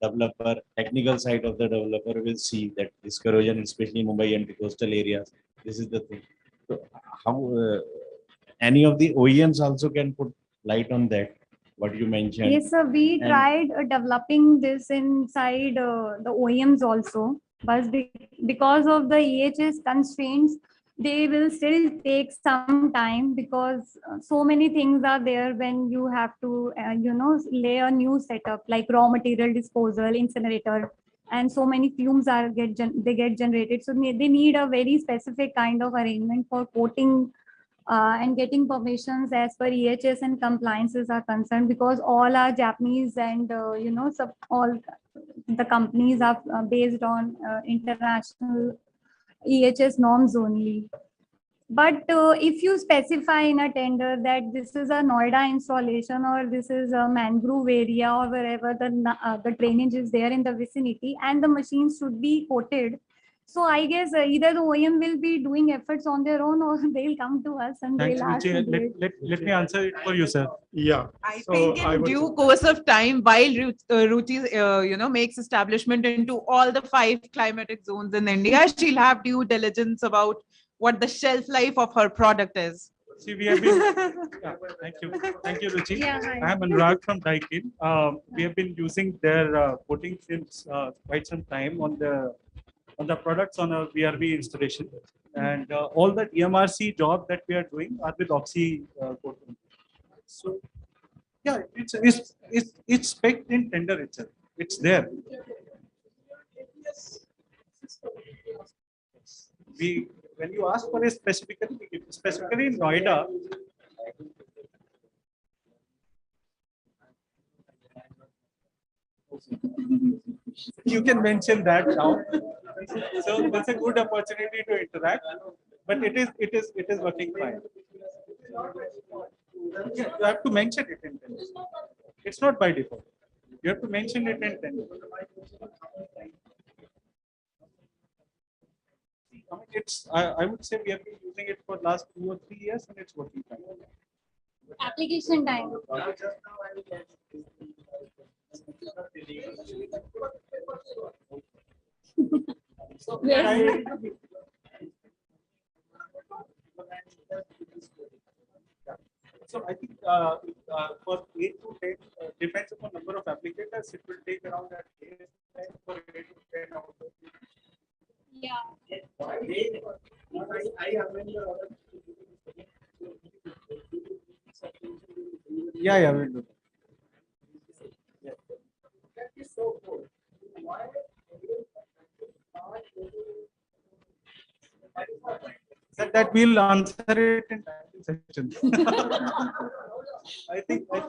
developer, technical side of the developer will see that this corrosion, especially in Mumbai and the coastal areas, this is the thing. So how any of the OEMs also can put light on that, what you mentioned. Yes, sir. We And- tried developing this inside the OEMs also, but because of the EHS constraints, they will still take some time, because so many things are there when you have to, lay a new setup like raw material disposal, incinerator, and so many fumes they get generated. So they need a very specific kind of arrangement for coating and getting permissions as per EHS and compliances are concerned, because all our Japanese and all the companies are based on international EHS norms only. But if you specify in a tender that this is a Noida installation, or this is a mangrove area, or wherever the drainage is there in the vicinity, and the machines should be coated, so I guess either the OEM will be doing efforts on their own, or they'll come to us and Thanks, they'll ask to Ruchi. do it. Let me answer it for you, sir. Yeah. I think in due course of time, while Ruchi, makes establishment into all the 5 climatic zones in India, she'll have due diligence about what the shelf life of her product is. See, we have been. Yeah, thank you, Ruchi. Yeah, hi. I am Anurag from Daikin. We have been using their coating since quite some time on the products on a VRV installation, and all the EMRC job that we are doing are with Oxy coating. So, yeah, it's spec'd in tender itself. It's there. When you ask for it specifically, we give it. Specifically in Noida. You can mention that now. So that's a good opportunity to interact, but it is working fine. Yeah, you have to mention it in tender. It's not by default. You have to mention it in tender. I would say we have been using it for last 2 or 3 years, and it's working fine. Application time. Yes. for 8 to 10, depends upon number of applicators, it will take around that time for 8 to 10 hours. Yeah. Yeah, we'll do that. That we'll answer it in session. I think. I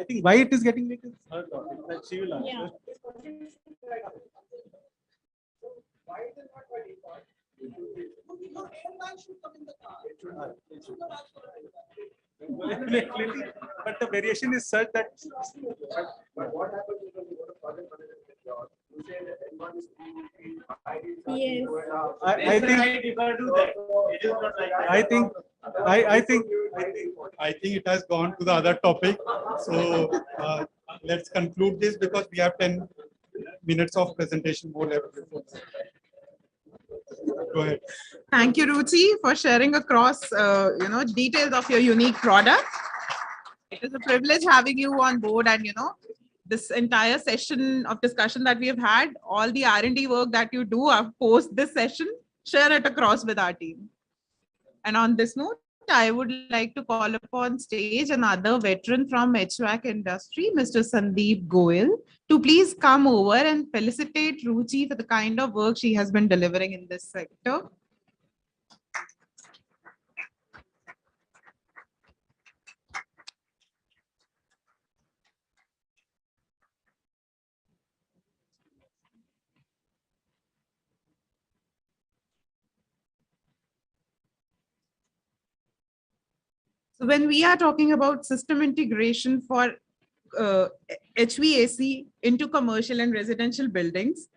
think why it is getting leaked is her topic. That she will answer. But the variation is such that. What happens if you go to project management job? You say that everyone is Yes. I think. I think it has gone to the other topic. So let's conclude this because we have 10 minutes of presentation more left. Go ahead. Thank you, Ruchi, for sharing across, details of your unique product. It is a privilege having you on board, and this entire session of discussion that we have had, all the R&D work that you do post this session, share it across with our team. And on this note, I would like to call upon stage another veteran from HVAC industry, Mr. Sandeep Goyal, to please come over and felicitate Ruchi for the kind of work she has been delivering in this sector. So when we are talking about system integration for HVAC into commercial and residential buildings,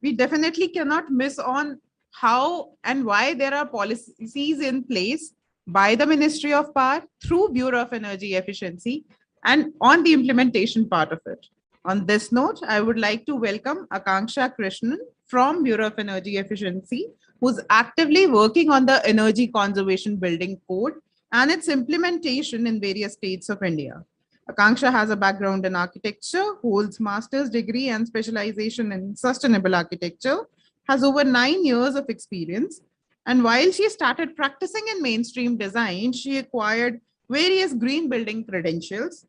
we definitely cannot miss on how and why there are policies in place by the Ministry of Power through Bureau of Energy Efficiency and on the implementation part of it. On this note, I would like to welcome Akanksha Krishnan from Bureau of Energy Efficiency, who's actively working on the Energy Conservation Building Code and its implementation in various states of India. Akanksha has a background in architecture, holds master's degree and specialization in sustainable architecture, has over 9 years of experience. And while she started practicing in mainstream design, she acquired various green building credentials.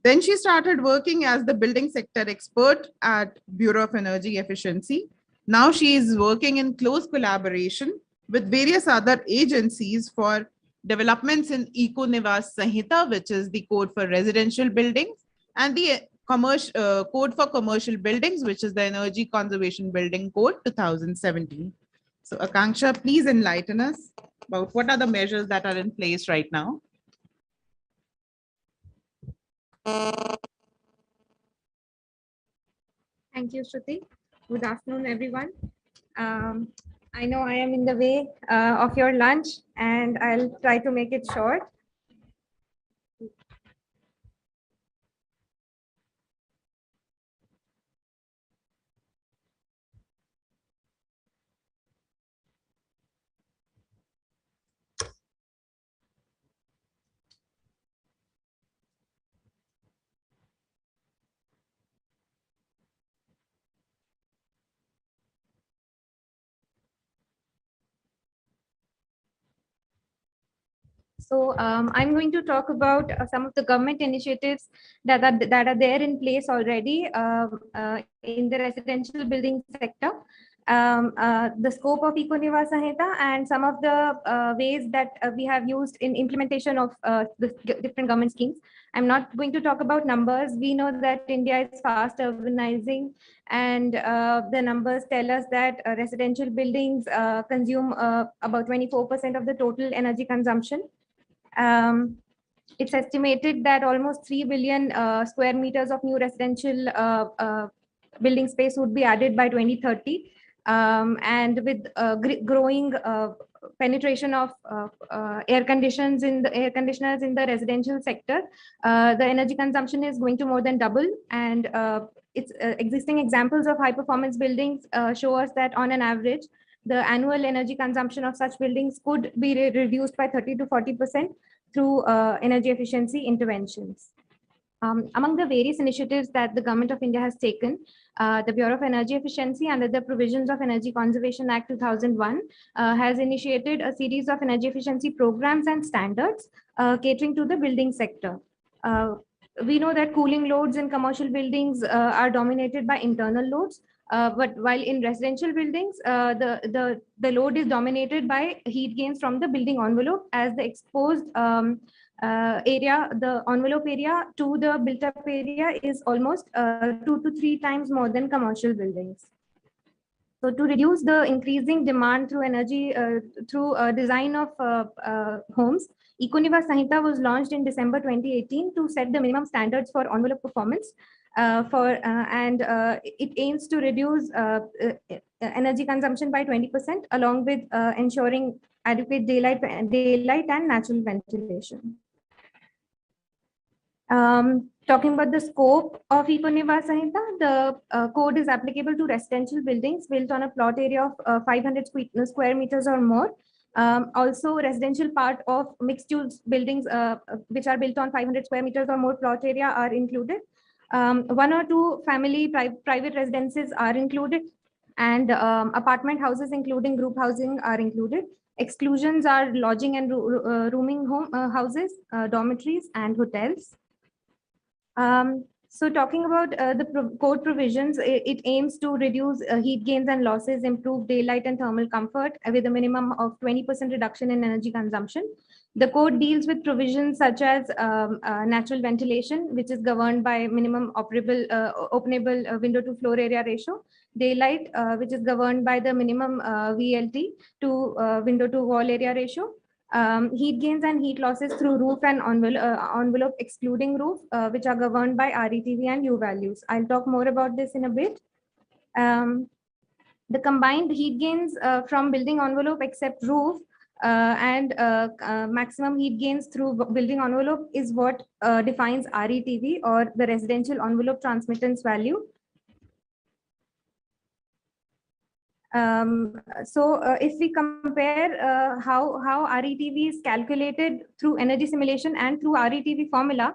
Then she started working as the building sector expert at Bureau of Energy Efficiency. Now she is working in close collaboration with various other agencies for developments in Eco-Niwas Sanhita, which is the code for residential buildings, and the code for commercial buildings, which is the Energy Conservation Building Code 2017. So Akanksha, please enlighten us about what are the measures that are in place right now. Thank you, Shruti. Good afternoon, everyone. I know I am in the way of your lunch, and I'll try to make it short. So I'm going to talk about some of the government initiatives that are there in place already in the residential building sector, the scope of Eco-Niwas Sanhita, and some of the ways that we have used in implementation of the different government schemes. I'm not going to talk about numbers. We know that India is fast urbanizing, and the numbers tell us that residential buildings consume about 24% of the total energy consumption. It's estimated that almost 3 billion square meters of new residential building space would be added by 2030. And with growing penetration of air conditioners in the residential sector, the energy consumption is going to more than double, and existing examples of high performance buildings show us that on an average, the annual energy consumption of such buildings could be reduced by 30 to 40% through energy efficiency interventions. Among the various initiatives that the Government of India has taken, the Bureau of Energy Efficiency, under the provisions of Energy Conservation Act 2001, has initiated a series of energy efficiency programs and standards catering to the building sector. We know that cooling loads in commercial buildings are dominated by internal loads, but while in residential buildings, the load is dominated by heat gains from the building envelope, as the exposed area, the envelope area to the built up area is almost 2 to 3 times more than commercial buildings. So to reduce the increasing demand through energy, through design of homes, Econiva Sanhita was launched in December 2018 to set the minimum standards for envelope performance it aims to reduce energy consumption by 20% along with ensuring adequate daylight and natural ventilation. Talking about the scope of Econiva Sanhita, the code is applicable to residential buildings built on a plot area of 500 square meters or more. Also, residential part of mixed-use buildings which are built on 500 square meters or more plot area are included. 1 or 2 family private residences are included, and apartment houses including group housing are included. Exclusions are lodging and rooming houses, dormitories, and hotels. So talking about the code provisions, it aims to reduce heat gains and losses, improve daylight and thermal comfort with a minimum of 20% reduction in energy consumption. The code deals with provisions such as natural ventilation, which is governed by minimum openable window to floor area ratio, daylight, which is governed by the minimum VLT to window to wall area ratio, heat gains and heat losses through roof and envelope excluding roof, which are governed by RETV and U values. I'll talk more about this in a bit. The combined heat gains from building envelope except roof and maximum heat gains through building envelope is what defines RETV, or the residential envelope transmittance value. If we compare how RETV is calculated through energy simulation and through RETV formula,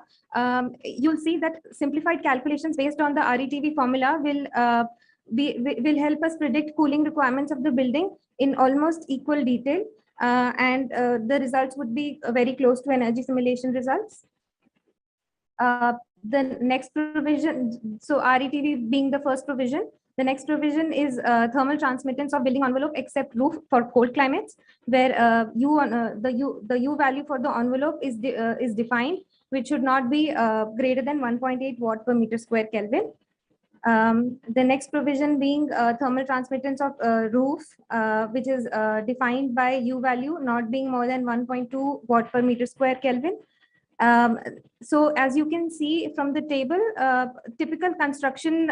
you'll see that simplified calculations based on the RETV formula will help us predict cooling requirements of the building in almost equal detail, and the results would be very close to energy simulation results. The next provision, so RETV being the first provision, the next provision is thermal transmittance of building envelope except roof for cold climates, where the U value for the envelope is defined, which should not be greater than 1.8 watt per meter square Kelvin. The next provision being thermal transmittance of roof, which is defined by U value not being more than 1.2 watt per meter square Kelvin. So as you can see from the table, typical construction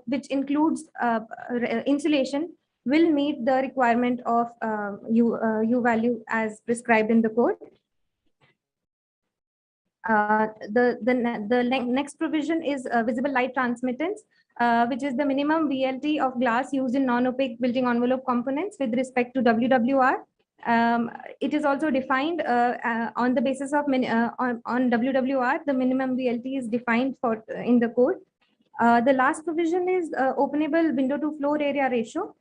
which includes insulation will meet the requirement of U value as prescribed in the code. The next provision is visible light transmittance, which is the minimum VLT of glass used in non-opaque building envelope components with respect to WWR. It is also defined on the basis of on WWR, the minimum VLT is defined for in the code. The last provision is openable window to floor area ratio,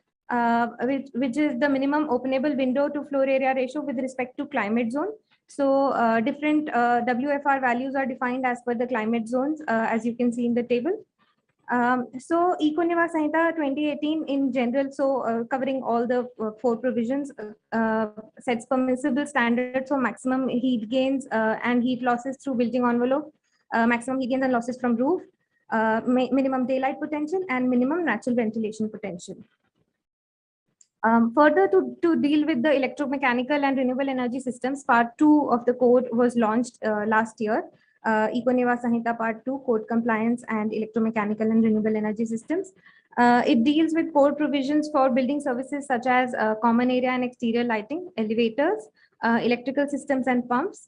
which is the minimum openable window to floor area ratio with respect to climate zone. So different WFR values are defined as per the climate zones, as you can see in the table. So Econiva Sanhita 2018 in general, so covering all the 4 provisions, sets permissible standards for maximum heat gains and heat losses through building envelope, maximum heat gains and losses from roof, minimum daylight potential, and minimum natural ventilation potential. Further, to deal with the electromechanical and renewable energy systems, part 2 of the code was launched last year. Econiva Sanhita Part 2, Code Compliance and Electromechanical and Renewable Energy Systems. It deals with core provisions for building services such as common area and exterior lighting, elevators, electrical systems and pumps,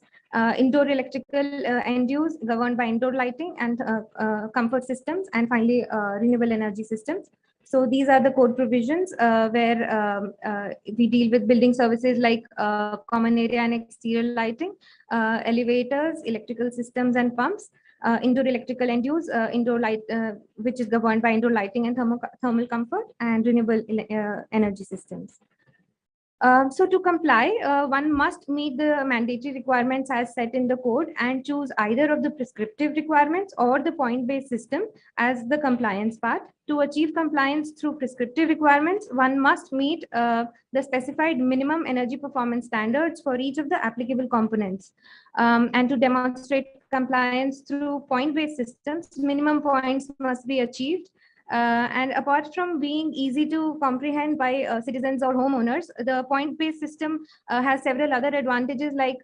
indoor electrical end use governed by indoor lighting and comfort systems, and finally renewable energy systems. So these are the code provisions where we deal with building services like common area and exterior lighting, elevators, electrical systems and pumps, indoor electrical end use, indoor light, which is governed by indoor lighting and thermal comfort, and renewable energy systems. So to comply, one must meet the mandatory requirements as set in the code and choose either of the prescriptive requirements or the point-based system as the compliance path. To achieve compliance through prescriptive requirements, one must meet the specified minimum energy performance standards for each of the applicable components. And to demonstrate compliance through point-based systems, minimum points must be achieved. And apart from being easy to comprehend by citizens or homeowners, the point-based system has several other advantages, like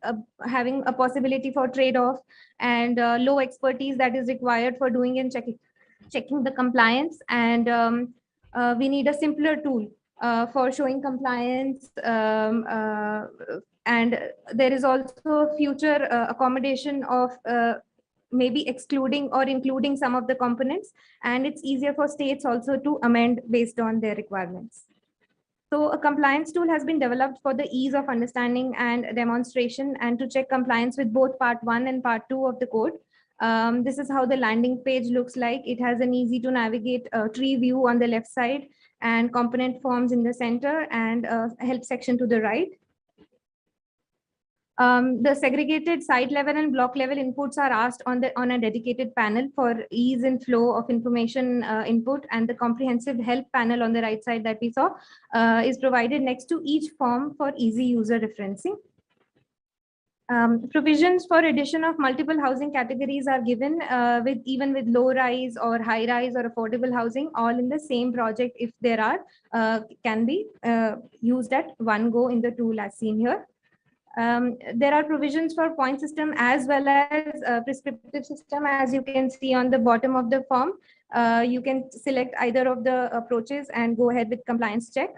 having a possibility for trade-off and low expertise that is required for doing and checking the compliance. And we need a simpler tool for showing compliance. And there is also future accommodation of maybe excluding or including some of the components, and it's easier for states also to amend based on their requirements. So a compliance tool has been developed for the ease of understanding and demonstration, and to check compliance with both part 1 and part 2 of the code. This is how the landing page looks like. It has an easy to navigate tree view on the left side and component forms in the center, and a help section to the right. The segregated site level and block level inputs are asked on a dedicated panel for ease and flow of information input, and the comprehensive help panel on the right side that we saw is provided next to each form for easy user referencing. Provisions for addition of multiple housing categories are given even with low rise or high rise or affordable housing, all in the same project if there are, can be used at one go in the tool as seen here. There are provisions for point system as well as prescriptive system, as you can see on the bottom of the form. You can select either of the approaches and go ahead with compliance check.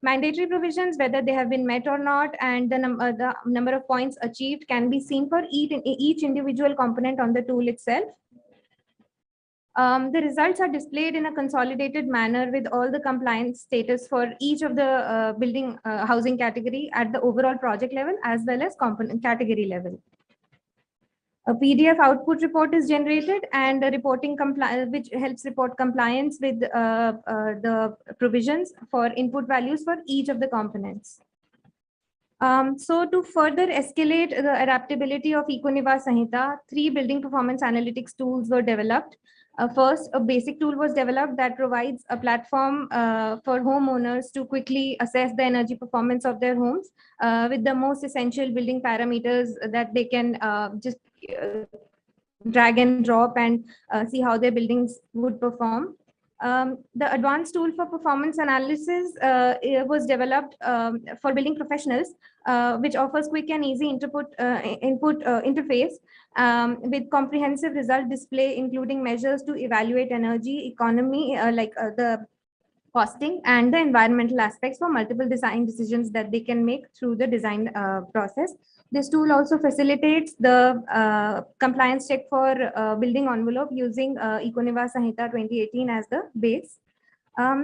Mandatory provisions, whether they have been met or not, and the number of points achieved can be seen for each individual component on the tool itself. The results are displayed in a consolidated manner with all the compliance status for each of the building housing category at the overall project level as well as component category level. A PDF output report is generated, and a reporting which helps report compliance with the provisions for input values for each of the components. So to further escalate the adaptability of Econivas Samhita, 3 building performance analytics tools were developed. First, a basic tool was developed that provides a platform for homeowners to quickly assess the energy performance of their homes with the most essential building parameters that they can just drag and drop and see how their buildings would perform. The advanced tool for performance analysis was developed for building professionals, which offers quick and easy input interface with comprehensive result display, including measures to evaluate energy economy, like the costing and the environmental aspects for multiple design decisions that they can make through the design process. This tool also facilitates the compliance check for building envelope using Econivas Samhita 2018 as the base.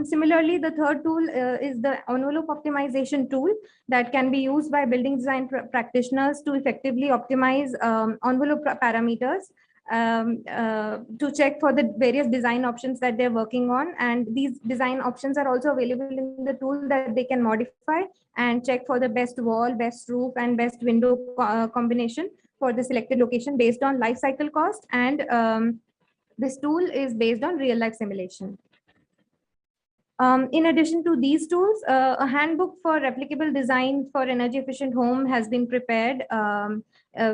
Similarly, the third tool is the envelope optimization tool that can be used by building design practitioners to effectively optimize envelope parameters to check for the various design options that they're working on. And these design options are also available in the tool that they can modify and check for the best wall, best roof, and best window combination for the selected location based on life cycle cost. And this tool is based on real life simulation. In addition to these tools, a handbook for replicable design for energy efficient home has been prepared,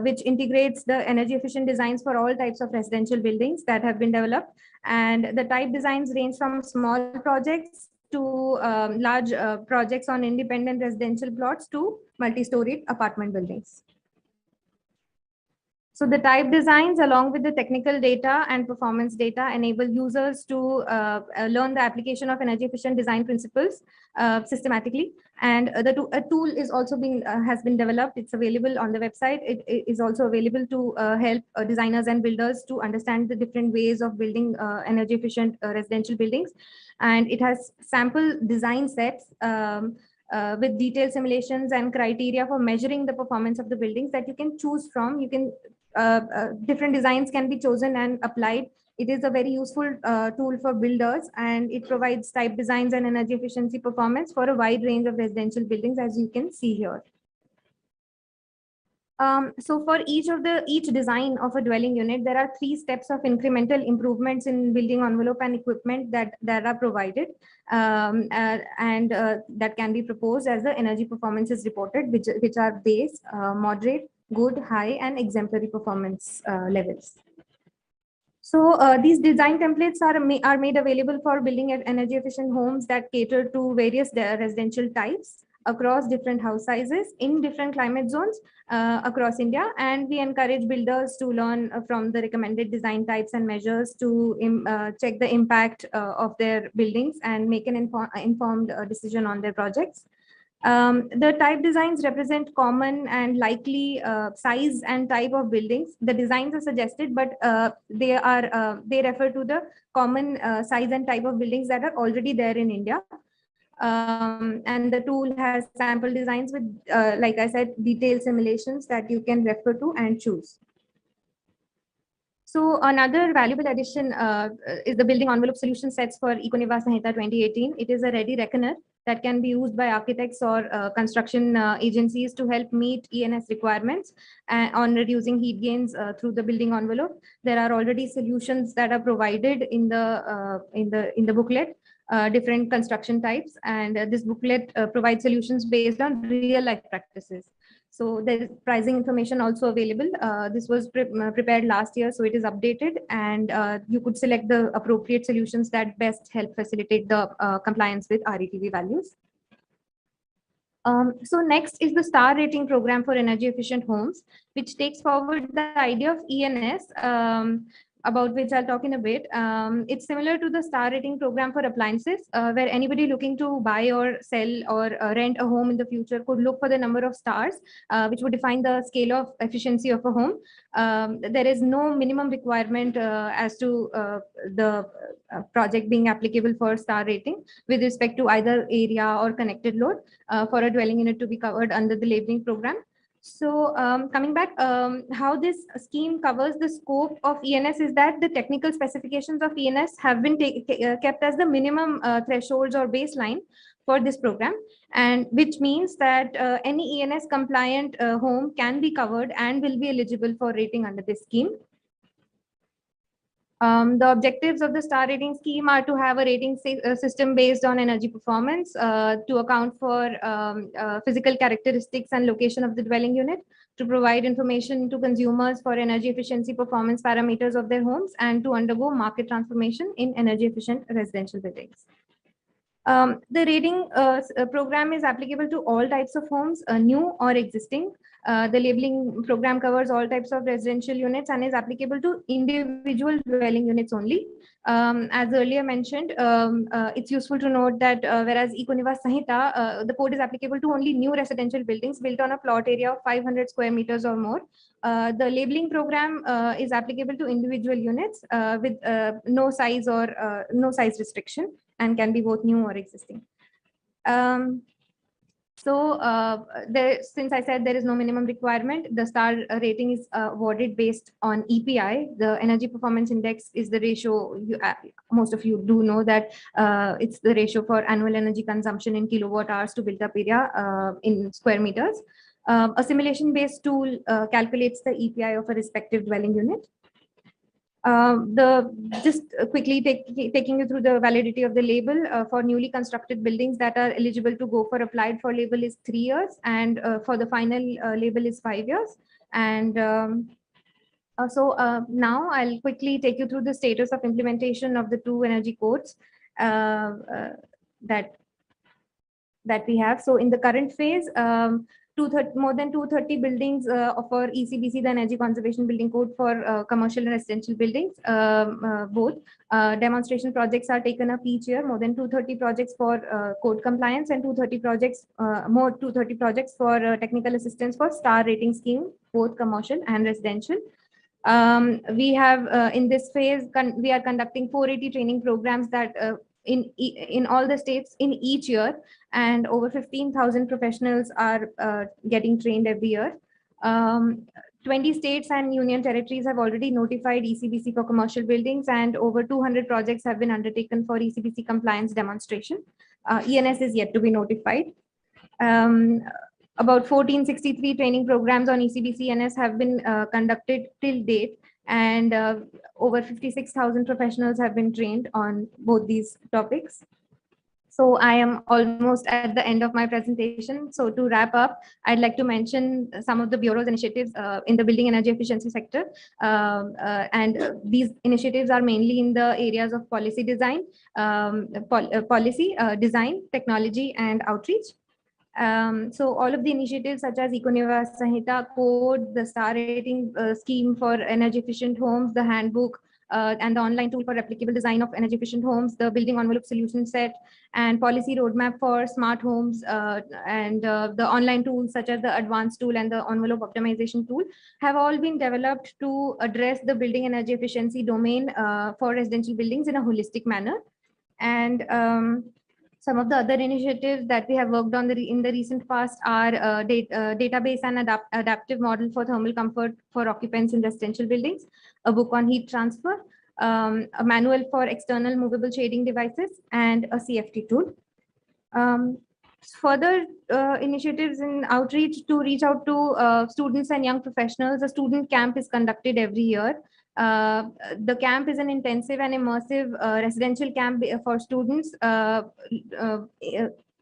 which integrates the energy efficient designs for all types of residential buildings that have been developed. And the type designs range from small projects to large projects on independent residential plots to multi-storied apartment buildings. So the type designs along with the technical data and performance data enable users to learn the application of energy efficient design principles systematically. And a tool is also being has been developed. It's available on the website. It is also available to help designers and builders to understand the different ways of building energy efficient residential buildings. And it has sample design sets with detailed simulations and criteria for measuring the performance of the buildings that you can choose from. You can different designs can be chosen and applied. It is a very useful tool for builders, and it provides type designs and energy efficiency performance for a wide range of residential buildings, as you can see here. So for each design of a dwelling unit, there are 3 steps of incremental improvements in building envelope and equipment that are provided, and that can be proposed as the energy performance is reported, which are base, moderate, good, high, and exemplary performance levels. So these design templates are made available for building energy efficient homes that cater to various residential types across different house sizes in different climate zones across India. And we encourage builders to learn from the recommended design types and measures to check the impact of their buildings and make an informed decision on their projects. The type designs represent common and likely size and type of buildings. The designs are suggested, but they refer to the common size and type of buildings that are already there in India. And the tool has sample designs with, like I said, detailed simulations that you can refer to and choose. So another valuable addition is the building envelope solution sets for Econivas Sanhita 2018. It is a ready reckoner that can be used by architects or construction agencies to help meet ENS requirements on reducing heat gains through the building envelope. There are already solutions that are provided in the booklet, different construction types, and this booklet provides solutions based on real life practices. So there is pricing information also available. This was prepared last year, so it is updated, and you could select the appropriate solutions that best help facilitate the compliance with RETV values. So next is the star rating program for energy efficient homes, which takes forward the idea of ENS, about which I'll talk in a bit. It's similar to the star rating program for appliances, where anybody looking to buy or sell or rent a home in the future could look for the number of stars, which would define the scale of efficiency of a home. There is no minimum requirement as to the project being applicable for star rating with respect to either area or connected load for a dwelling unit to be covered under the labeling program. So coming back, how this scheme covers the scope of ENS is that the technical specifications of ENS have been kept as the minimum thresholds or baseline for this program, and which means that any ENS compliant home can be covered and will be eligible for rating under this scheme. The objectives of the star rating scheme are to have a rating system based on energy performance, to account for physical characteristics and location of the dwelling unit, to provide information to consumers for energy efficiency performance parameters of their homes, and to undergo market transformation in energy efficient residential buildings. The rating program is applicable to all types of homes, new or existing. The labeling program covers all types of residential units and is applicable to individual dwelling units only. As earlier mentioned, it's useful to note that whereas Econivas Sanhita, the code is applicable to only new residential buildings built on a plot area of 500 square meters or more. The labeling program is applicable to individual units with no size or no size restriction, and can be both new or existing. Since I said there is no minimum requirement, the star rating is awarded based on EPI. The energy performance index is the ratio. Most of you do know that it's the ratio for annual energy consumption in kilowatt hours to built up area in square meters. A simulation based tool calculates the EPI of a respective dwelling unit. Just quickly taking you through the validity of the label for newly constructed buildings that are eligible to go for applied for label is 3 years, and for the final label is 5 years. And now I'll quickly take you through the status of implementation of the 2 energy codes that we have. So in the current phase, more than 230 buildings for ECBC, the Energy Conservation Building Code for commercial and residential buildings, both. Demonstration projects are taken up each year, more than 230 projects for code compliance and 230 projects for technical assistance for star rating scheme, both commercial and residential. We have in this phase, we are conducting 480 training programs that in all the states in each year, and over 15,000 professionals are getting trained every year. 20 states and union territories have already notified ECBC for commercial buildings, and over 200 projects have been undertaken for ECBC compliance demonstration. ENS is yet to be notified. About 1463 training programs on ECBC ENS have been conducted till date, and over 56,000 professionals have been trained on both these topics. So I am almost at the end of my presentation. So to wrap up, I'd like to mention some of the Bureau's initiatives in the building energy efficiency sector. These initiatives are mainly in the areas of policy design, design, technology, and outreach. So all of the initiatives such as Econivas Sanhita Code, the star rating scheme for energy efficient homes, the handbook, and the online tool for replicable design of energy efficient homes, the building envelope solution set, and policy roadmap for smart homes, and the online tools such as the advanced tool and the envelope optimization tool have all been developed to address the building energy efficiency domain for residential buildings in a holistic manner. And some of the other initiatives that we have worked on in the recent past are database and adaptive model for thermal comfort for occupants in residential buildings, a book on heat transfer, a manual for external movable shading devices, and a CFT tool. Further initiatives in outreach to reach out to students and young professionals. A student camp is conducted every year. The camp is an intensive and immersive residential camp for students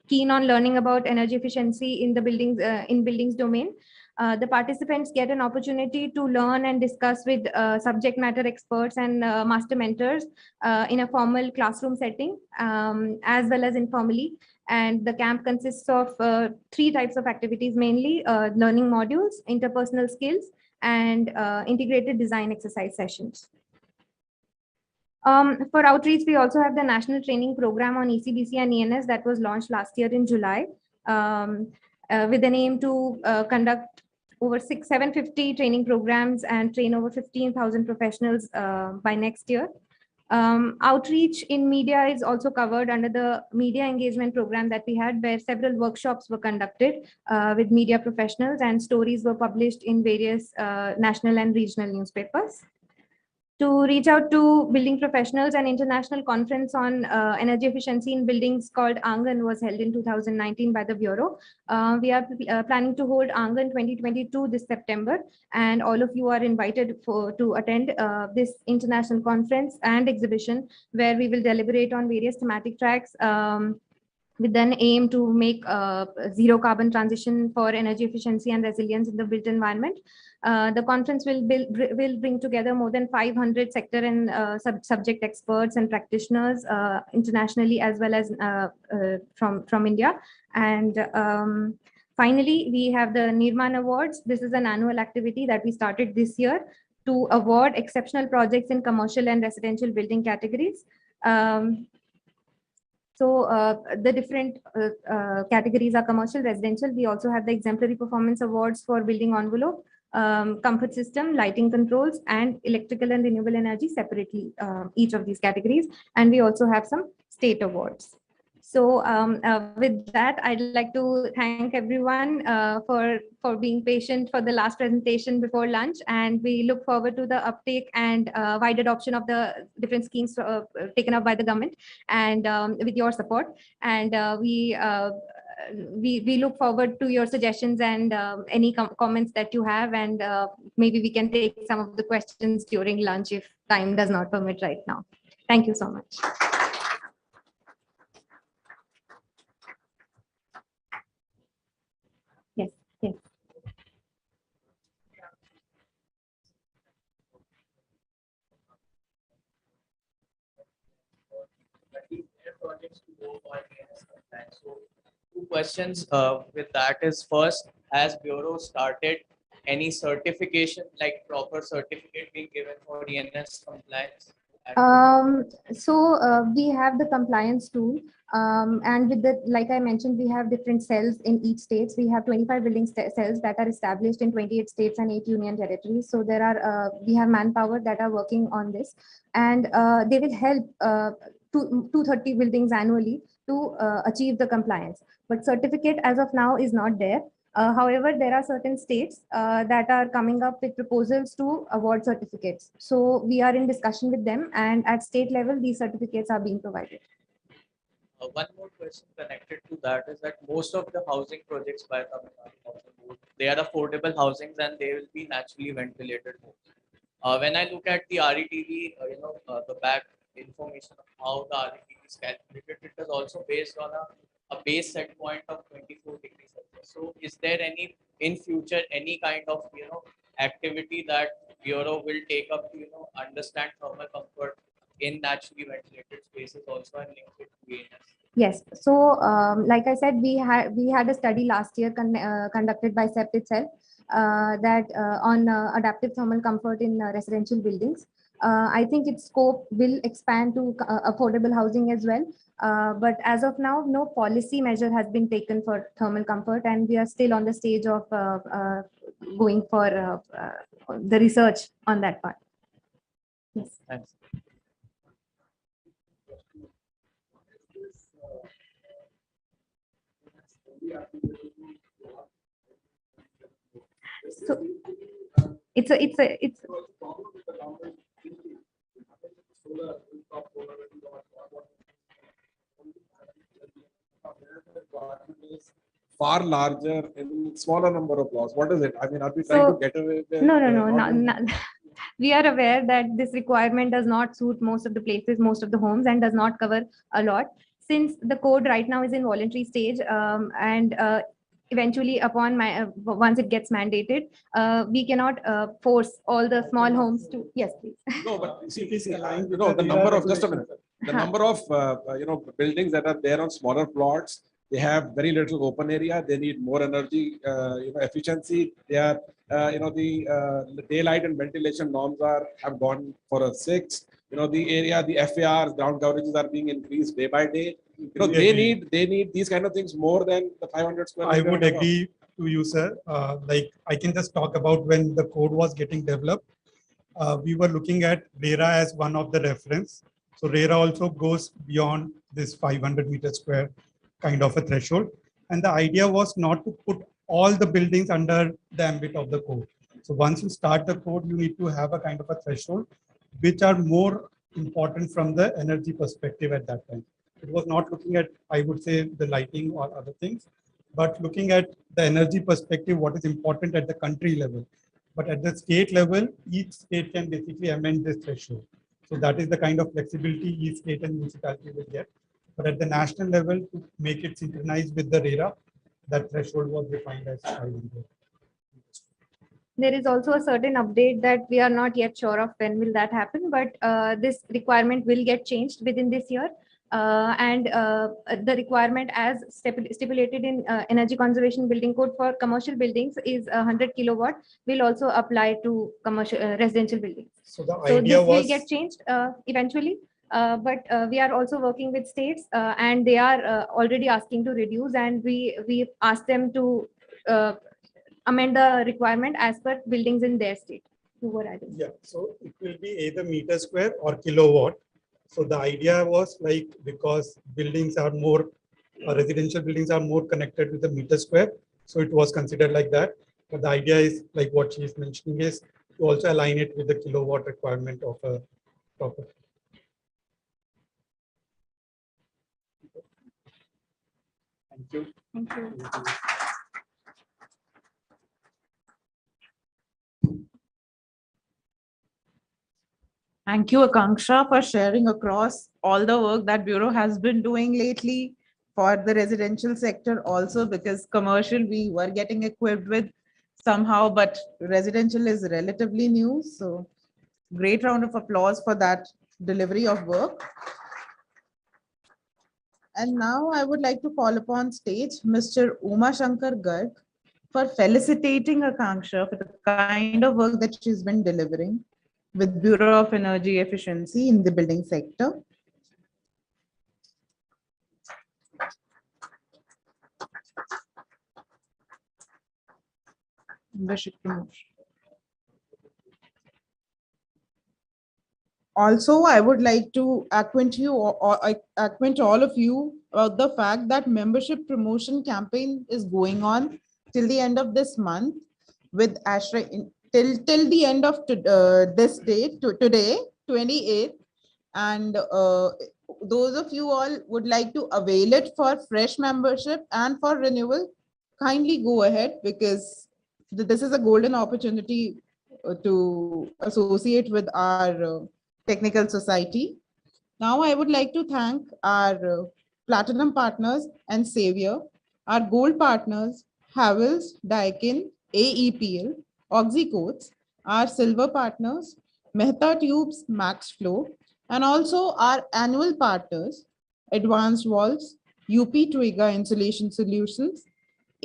keen on learning about energy efficiency in the buildings domain. The participants get an opportunity to learn and discuss with subject matter experts and master mentors in a formal classroom setting, as well as informally. And the camp consists of 3 types of activities, mainly learning modules, interpersonal skills, and integrated design exercise sessions. For outreach, we also have the national training program on ECBC and ENS that was launched last year in July, with an aim to conduct over 750 training programs and train over 15,000 professionals by next year. Outreach in media is also covered under the media engagement program that we had, where several workshops were conducted with media professionals, and stories were published in various national and regional newspapers. To reach out to building professionals, an international conference on energy efficiency in buildings called Angan was held in 2019 by the Bureau. We are planning to hold Angan 2022 this September, and all of you are invited to attend this international conference and exhibition, where we will deliberate on various thematic tracks with an aim to make zero carbon transition for energy efficiency and resilience in the built environment. The conference will bring together more than 500 sector and subject experts and practitioners internationally, as well as from India. And finally, we have the Nirman Awards. This is an annual activity that we started this year to award exceptional projects in commercial and residential building categories. The different categories are commercial, residential. We also have the exemplary performance awards for building envelope, comfort system, lighting controls, and electrical and renewable energy separately, each of these categories. And we also have some state awards. So with that, I'd like to thank everyone for being patient for the last presentation before lunch. And we look forward to the uptake and wide adoption of the different schemes taken up by the government, and with your support. And we look forward to your suggestions and any comments that you have, and maybe we can take some of the questions during lunch if time does not permit right now. Thank you so much. Yes, yes. So 2 questions with that is, first, has Bureau started any certification, like proper certificate being given for ENS compliance? We have the compliance tool, and with the, like I mentioned, we have different cells in each states. We have 25 building cells that are established in 28 states and 8 union territories. So there are we have manpower that are working on this, and they will help 230 buildings annually to achieve the compliance. But certificate as of now is not there. However, there are certain states that are coming up with proposals to award certificates. So we are in discussion with them, and at state level, these certificates are being provided. One more question connected to that is that most of the housing projects by Tamil Nadu, they are affordable housings and they will be naturally ventilated homes. When I look at the RETV, the back information of how the RETV is calculated, it is also based on a base set point of 24 degrees Celsius. So is there any, in future, any kind of, activity that Bureau will take up to, understand thermal comfort in naturally ventilated spaces also and link it to ENS? Yes. So, like I said, we had a study last year conducted by CEPT itself that on adaptive thermal comfort in residential buildings. I think its scope will expand to affordable housing as well. But as of now, no policy measure has been taken for thermal comfort, and we are still on the stage of going for the research on that part. Yes. Thanks. So it's far larger in smaller number of laws. What is it? I mean, are we trying to get away with? No. We are aware that this requirement does not suit most of the places, most of the homes, and does not cover a lot. Since the code right now is in voluntary stage, and eventually upon once it gets mandated, we cannot force all the small homes to. Yes, please. No, but see, the number of, just a minute, the number of buildings that are there on smaller plots, they have very little open area. They need more energy, efficiency. They are, the daylight and ventilation norms have gone for a 6. The area, the FARs, ground coverages are being increased day by day. They need these kind of things more than the 500 square. I would agree to you, sir. Like I can just talk about when the code was getting developed. We were looking at RERA as one of the reference. So RERA also goes beyond this 500 meter square kind of a threshold. And the idea was not to put all the buildings under the ambit of the code. So once you start the code, you need to have a kind of a threshold, which are more important from the energy perspective at that time. It was not looking at, I would say, the lighting or other things, but looking at the energy perspective, what is important at the country level. But at the state level, each state can basically amend this threshold. So that is the kind of flexibility each state and municipality will get. But at the national level, to make it synchronized with the RERA, that threshold was defined as 500. There is also a certain update that we are not yet sure of when will that happen, but this requirement will get changed within this year. And the requirement as stipulated in Energy Conservation Building Code for commercial buildings is 100 kilowatt will also apply to commercial residential buildings. So this will get changed eventually. But we are also working with states and they are already asking to reduce, and we asked them to amend the requirement as per buildings in their state. Yeah, so it will be either meter square or kilowatt. So the idea was like, because buildings are more, residential buildings are more connected with the meter square. So it was considered like that. But the idea is like what she is mentioning is to also align it with the kilowatt requirement of a property. Thank you. Thank you. Thank you, Akanksha, for sharing across all the work that Bureau has been doing lately for the residential sector also, because commercial we were getting equipped with somehow, but residential is relatively new. So great round of applause for that delivery of work. And now I would like to call upon stage Mr. Uma Shankar Garg, for felicitating Akanksha for the kind of work that she's been delivering with Bureau of Energy Efficiency in the building sector. Membership promotion. Also, I would like to acquaint you or acquaint all of you about the fact that membership promotion campaign is going on till the end of this month with ASHRAE till the end of this date today, 28th. And those of you all would like to avail it for fresh membership and for renewal, kindly go ahead, because this is a golden opportunity to associate with our technical society. Now I would like to thank our platinum partners and Savior, our gold partners, Havels, Daikin, AEPL, Oxycoats, our silver partners, Mehta Tubes, Max Flow, and also our annual partners, Advanced Walls, UP Twiga Insulation Solutions,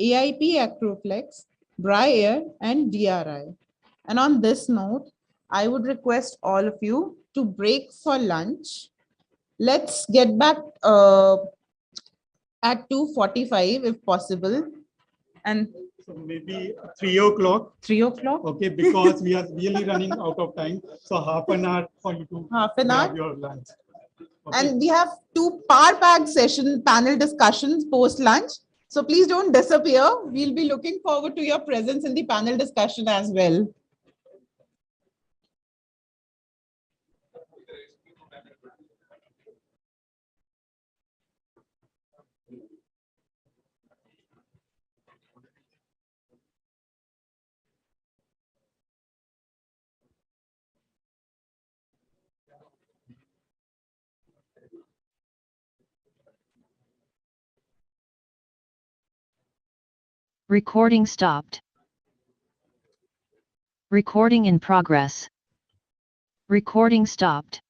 AIP Acroflex, Dry Air, and DRI. And on this note, I would request all of you to break for lunch. Let's get back at 2:45 if possible. And so maybe 3 o'clock. 3 o'clock? Okay, because we are really running out of time. So half an hour for you to half an hour. Have your lunch. Okay. And we have 2 power-packed session panel discussions post-lunch. So please don't disappear. We'll be looking forward to your presence in the panel discussion as well. Recording stopped. Recording in progress. Recording stopped.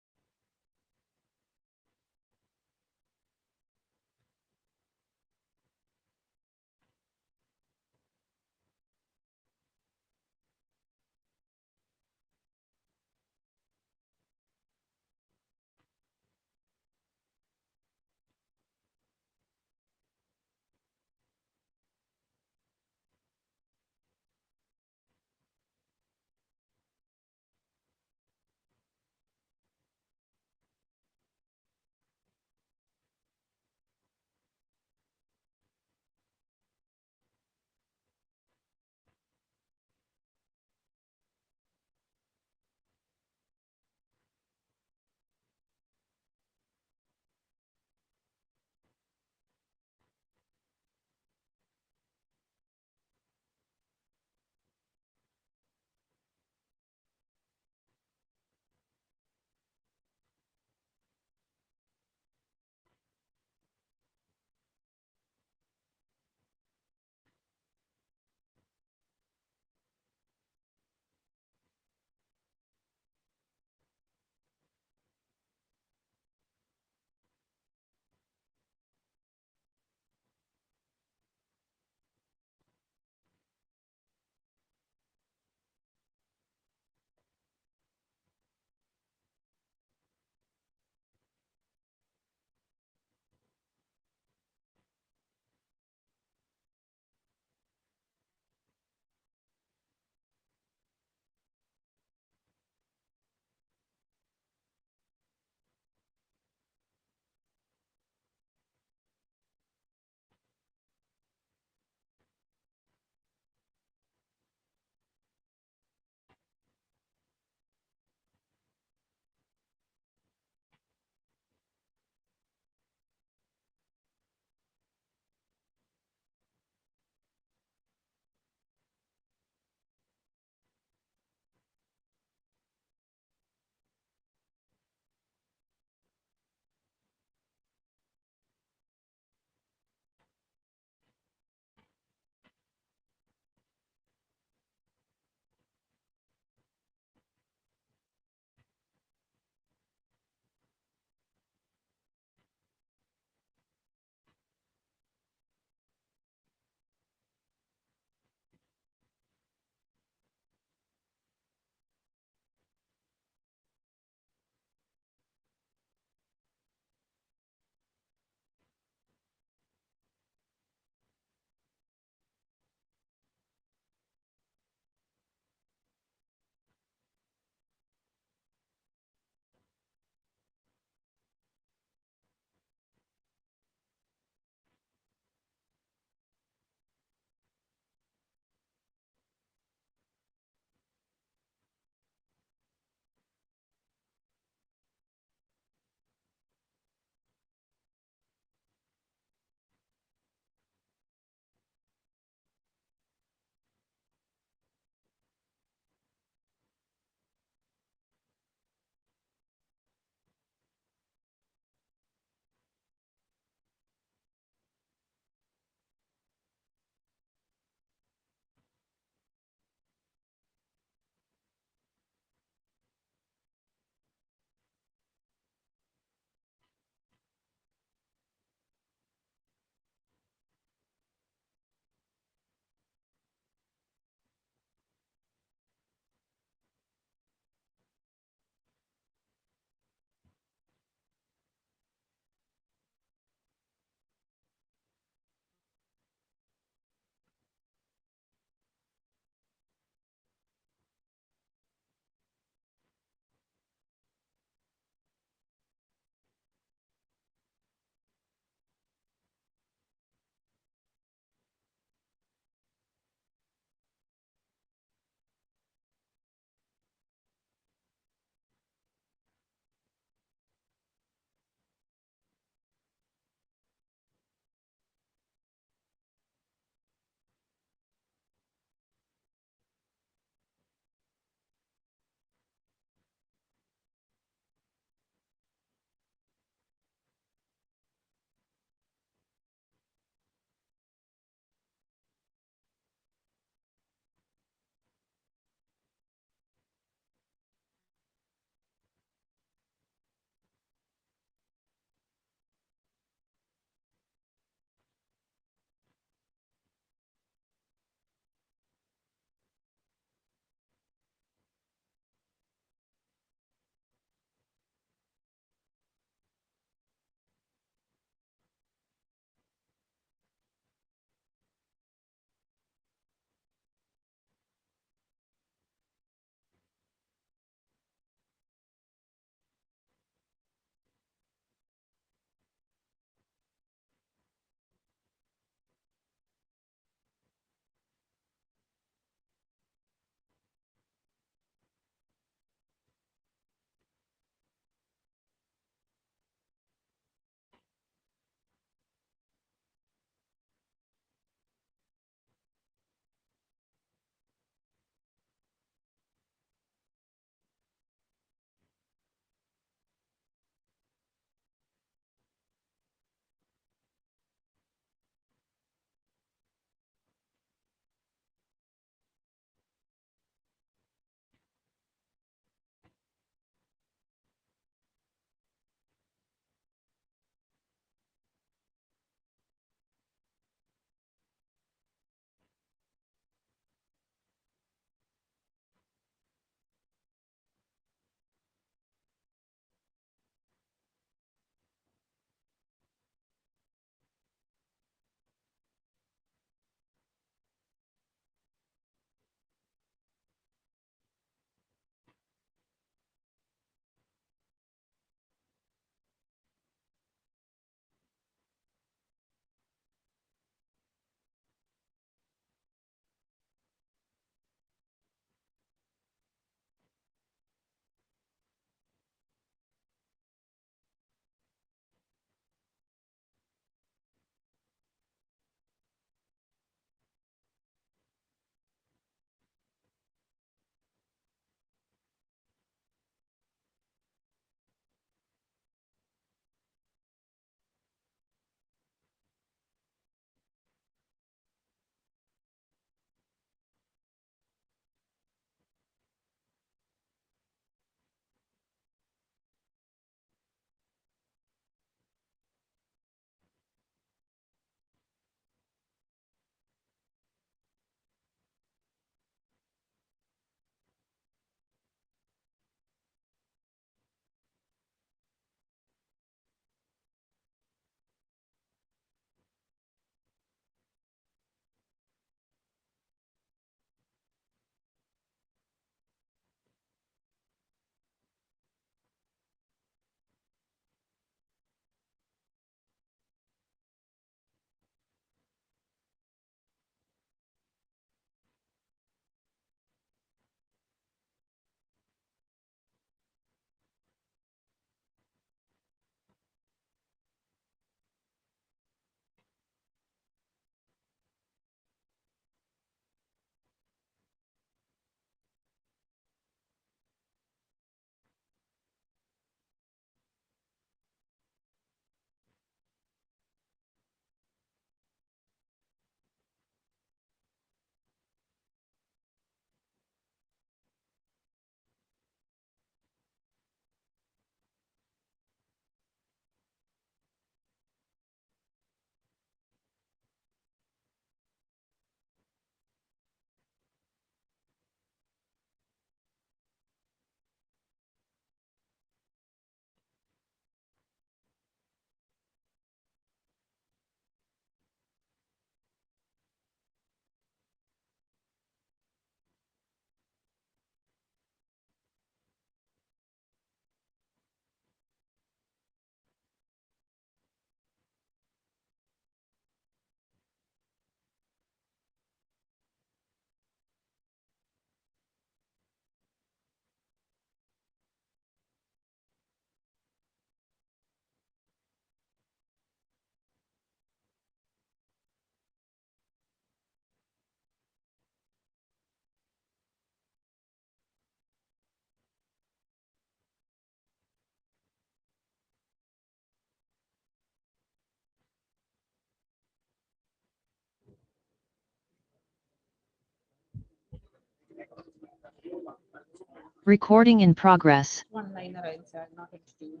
Recording in progress. One liner I'll say, I'll not introduce.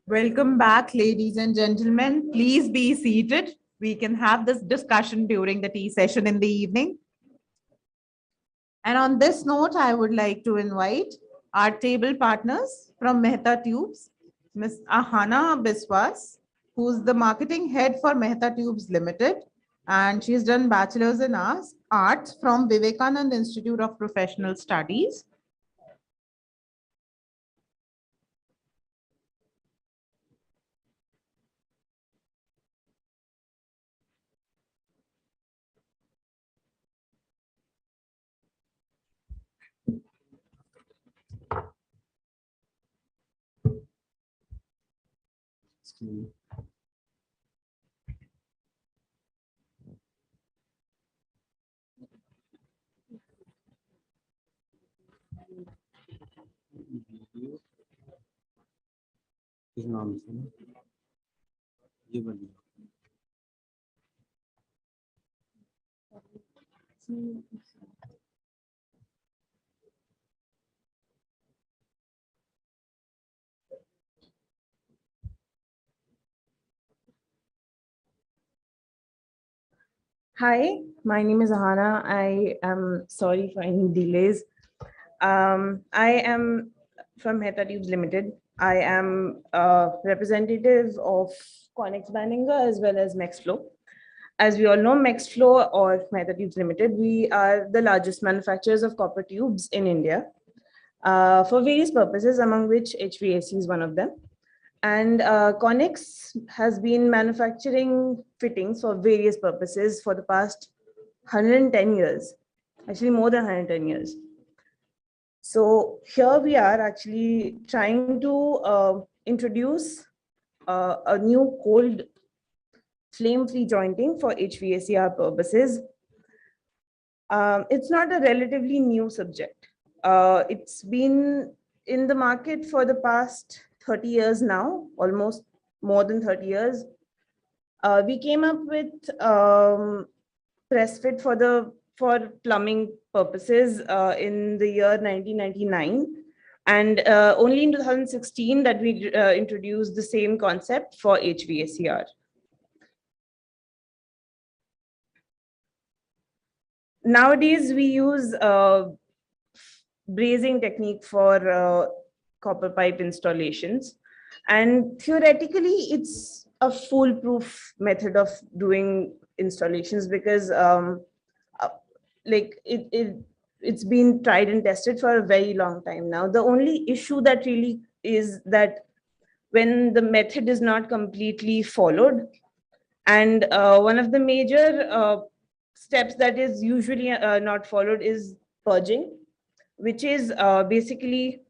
Welcome back, ladies and gentlemen. Please be seated. We can have this discussion during the tea session in the evening. And on this note, I would like to invite our table partners from Mehta Tubes, Ms. Ahana Biswas, who's the marketing head for Mehta Tubes Limited. And she's done bachelor's in arts from Vivekanand Institute of Professional Studies. किस नाम से ना? ये वाली। Hi, my name is Ahana. I am sorry for any delays. I am from Mehta Tubes Limited. I am a representative of Connex Banninger as well as Mexflow. As we all know, Mexflow or Mehta Tubes Limited, we are the largest manufacturers of copper tubes in India for various purposes, among which HVAC is one of them. And Connex has been manufacturing fittings for various purposes for the past 110 years, actually more than 110 years. So here we are actually trying to introduce a new cold flame-free jointing for HVACR purposes. It's not a relatively new subject. It's been in the market for the past 30 years now, almost more than 30 years. We came up with press fit for plumbing purposes in the year 1999. And only in 2016 that we introduced the same concept for HVACR. Nowadays, we use brazing technique for copper pipe installations. And theoretically, it's a foolproof method of doing installations because it's been tried and tested for a very long time now. The only issue that really is that when the method is not completely followed, and one of the major steps that is usually not followed is purging, which is basically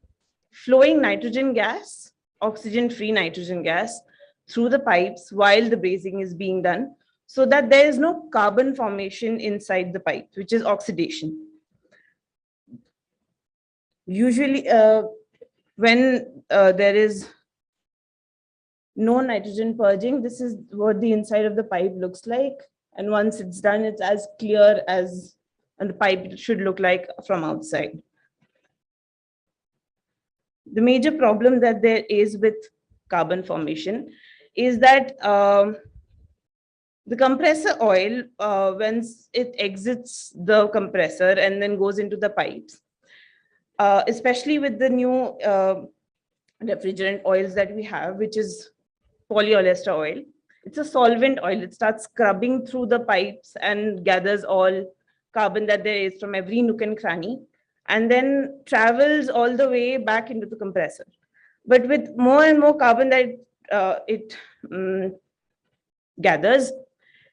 flowing nitrogen gas, oxygen-free nitrogen gas through the pipes while the brazing is being done, so that there is no carbon formation inside the pipe, which is oxidation. Usually, when there is no nitrogen purging, this is what the inside of the pipe looks like. And once it's done, it's as clear as the pipe should look like from outside. The major problem that there is with carbon formation is that the compressor oil, once it exits the compressor and then goes into the pipes, especially with the new refrigerant oils that we have, which is polyester oil. It's a solvent oil. It starts scrubbing through the pipes and gathers all carbon that there is from every nook and cranny, and then travels all the way back into the compressor. But with more and more carbon that it gathers,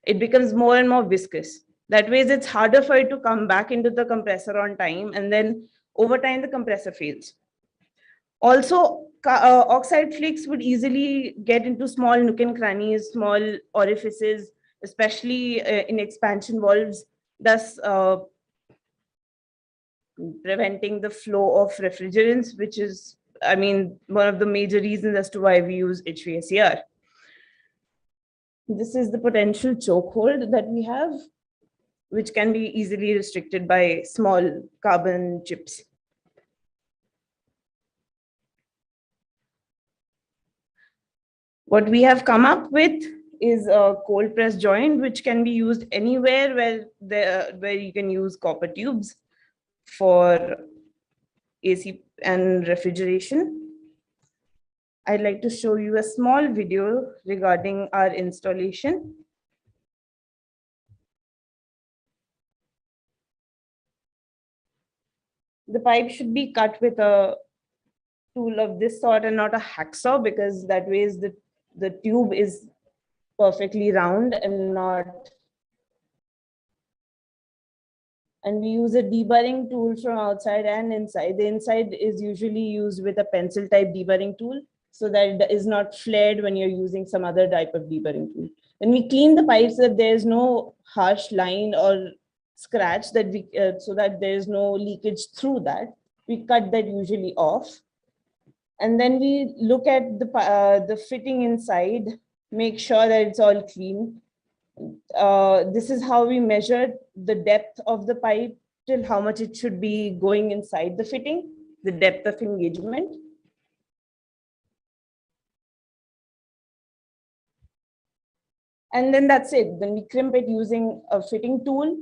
it becomes more and more viscous. That way, it's harder for it to come back into the compressor on time, and then over time, the compressor fails. Also, oxide flakes would easily get into small nook and crannies, small orifices, especially in expansion valves, thus preventing the flow of refrigerants, which is, I mean, one of the major reasons as to why we use HVACR. This is the potential chokehold that we have, which can be easily restricted by small carbon chips. What we have come up with is a cold press joint, which can be used anywhere where you can use copper tubes for AC and refrigeration. I'd like to show you a small video regarding our installation. The pipe should be cut with a tool of this sort and not a hacksaw, because that way the tube is perfectly round and not. And we use a deburring tool from outside and inside. The inside is usually used with a pencil type deburring tool, so that it is not flared when you're using some other type of deburring tool. When we clean the pipes, that there's no harsh line or scratch that we, so that there's no leakage through that, we cut that usually off. And then we look at the fitting inside, make sure that it's all clean. This is how we measure the depth of the pipe till how much it should be going inside the fitting, the depth of engagement. And then that's it. Then we crimp it using a fitting tool.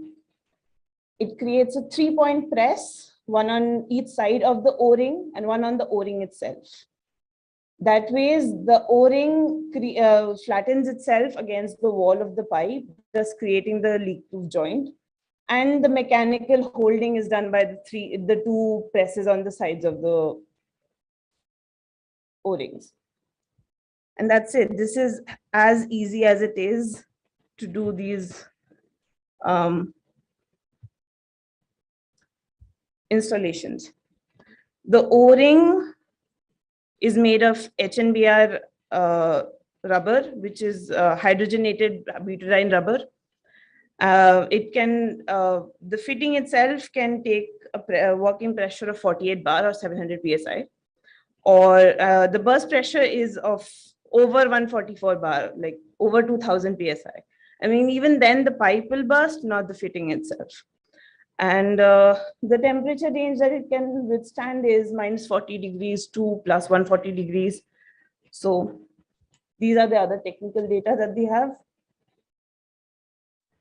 It creates a 3-point press, one on each side of the O-ring and one on the O-ring itself. That way, the O-ring flattens itself against the wall of the pipe, thus creating the leak-proof joint. And the mechanical holding is done by the two presses on the sides of the O-rings. And that's it. This is as easy as it is to do these installations. The O-ring is made of HNBR rubber, which is hydrogenated butadiene rubber. It can, the fitting itself can take a working pressure of 48 bar or 700 psi, or the burst pressure is of over 144 bar, like over 2000 psi. I mean, even then the pipe will burst, not the fitting itself. And the temperature range that it can withstand is -40 degrees to +140 degrees. So these are the other technical data that they have.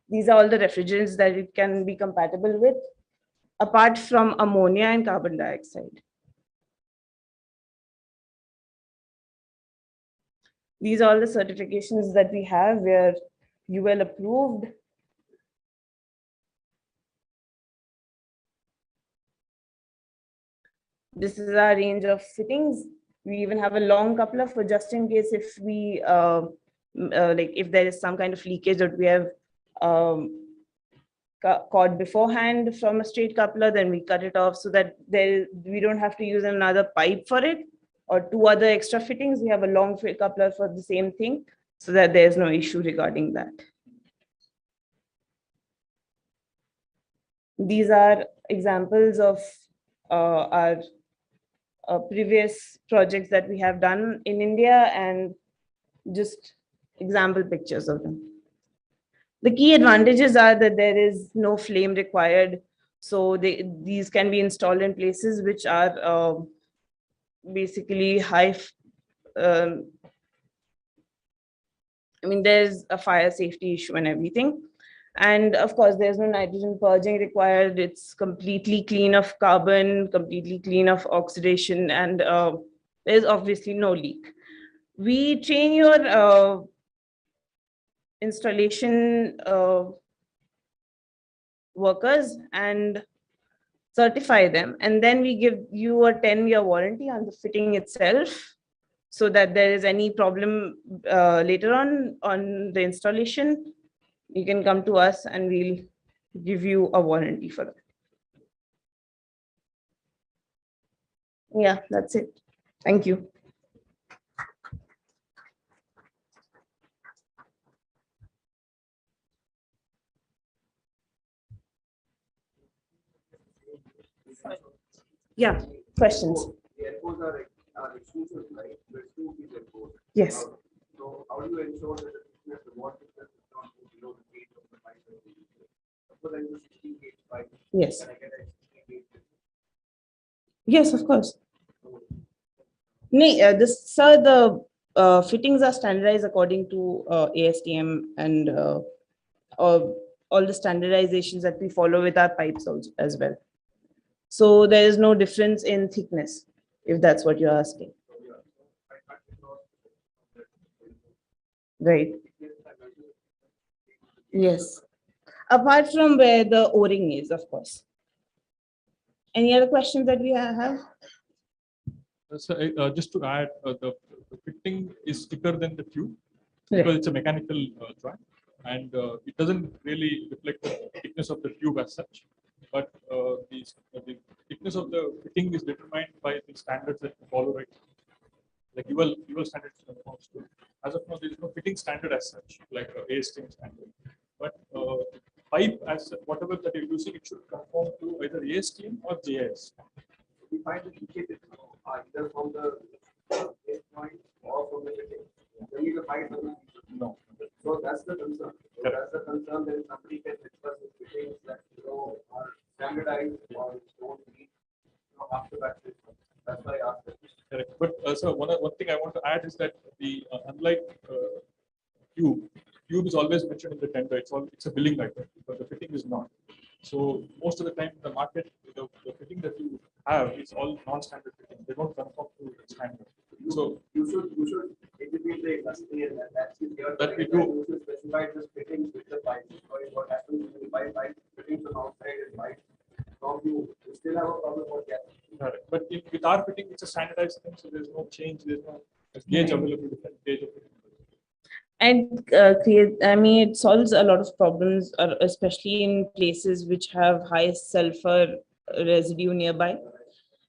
These are all the refrigerants that it can be compatible with, apart from ammonia and carbon dioxide. These are all the certifications that we have where UL approved. This is our range of fittings. We even have a long coupler for just in case if we, like if there is some kind of leakage that we have caught beforehand from a straight coupler, then we cut it off so that we don't have to use another pipe for it or two other extra fittings. We have a long coupler for the same thing so that there's no issue regarding that. These are examples of our previous projects that we have done in India and just example pictures of them. The key advantages are that there is no flame required. So these can be installed in places which are basically high. I mean, there's a fire safety issue and everything. And of course, there's no nitrogen purging required. It's completely clean of carbon, completely clean of oxidation, and there's obviously no leak. We train your installation workers and certify them, and then we give you a 10-year warranty on the fitting itself, so that there is any problem later on the installation, you can come to us and we'll give you a warranty for that. Yeah, that's it. Thank you. Yeah, questions? Yes. So how do you ensure that the thickness, the water thickness is not below the gauge of the pipe? Suppose I use 16 gauge pipe. Yes. Can I get a 16 gauge? Yes, of course. Sir, the fittings are standardized according to ASTM and all the standardizations that we follow with our pipes also as well. So there is no difference in thickness, if that's what you're asking. Right. Yes. Apart from where the O-ring is, of course. Any other questions that we have? So, just to add, the fitting is thicker than the tube Right. because it's a mechanical joint, and it doesn't really reflect the thickness of the tube as such. But the thickness of the fitting is determined by the standards that we follow, right? Like UL standards. As of now, there is no fitting standard as such, like ASTM standard. But pipe, as whatever that you're using, it should conform to either ASTM or JIS. We find the leakage either from the base joint or from the fitting. Then the pipe doesn't leak. No. So that's the concern. So that's the concern that somebody can discuss with fittings that are standardized or don't leak after that. That's why I asked that. Correct. But so one thing I want to add is that the unlike tube is always mentioned in the tender. It's a billing item, but the fitting is not. So most of the time in the market, the fitting that you have is all non-standard fitting. They don't conform to standard. So you should educate the industry and that we do. You should specify the fittings with the pipe. Because what happens when you buy pipe fittings from outside and pipe from you still have a problem with gas. Correct. But with our fitting, it's a standardized thing, so there's no change. There's no gauge available, different gauge of fitting. And it solves a lot of problems, especially in places which have high sulfur residue nearby,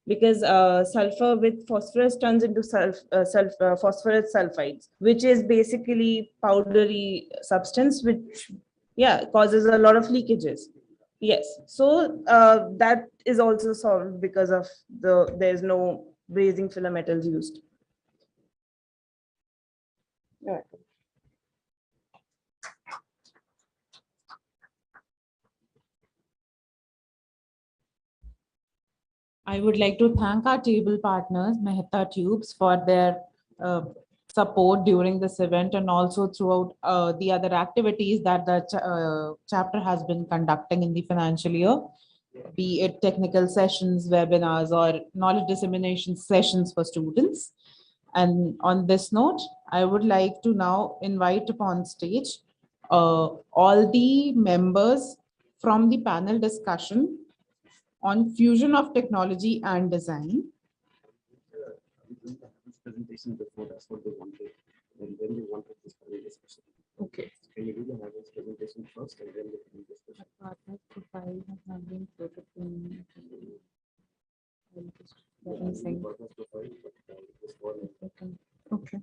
because sulfur with phosphorus turns into phosphorus sulfides, which is basically powdery substance, which causes a lot of leakages. Yes, so that is also solved because of there's no brazing filler metals used. All right. I would like to thank our table partners, Mehta Tubes, for their support during this event and also throughout the other activities that the chapter has been conducting in the financial year, be it technical sessions, webinars, or knowledge dissemination sessions for students. And on this note, I would like to now invite upon stage all the members from the panel discussion on fusion of technology and design. Presentation before, that's what they wanted. And then they wanted this panel discussion. Okay. Can you do the panel presentation first and then the panel discussion? Partner profile has been put up in Okay.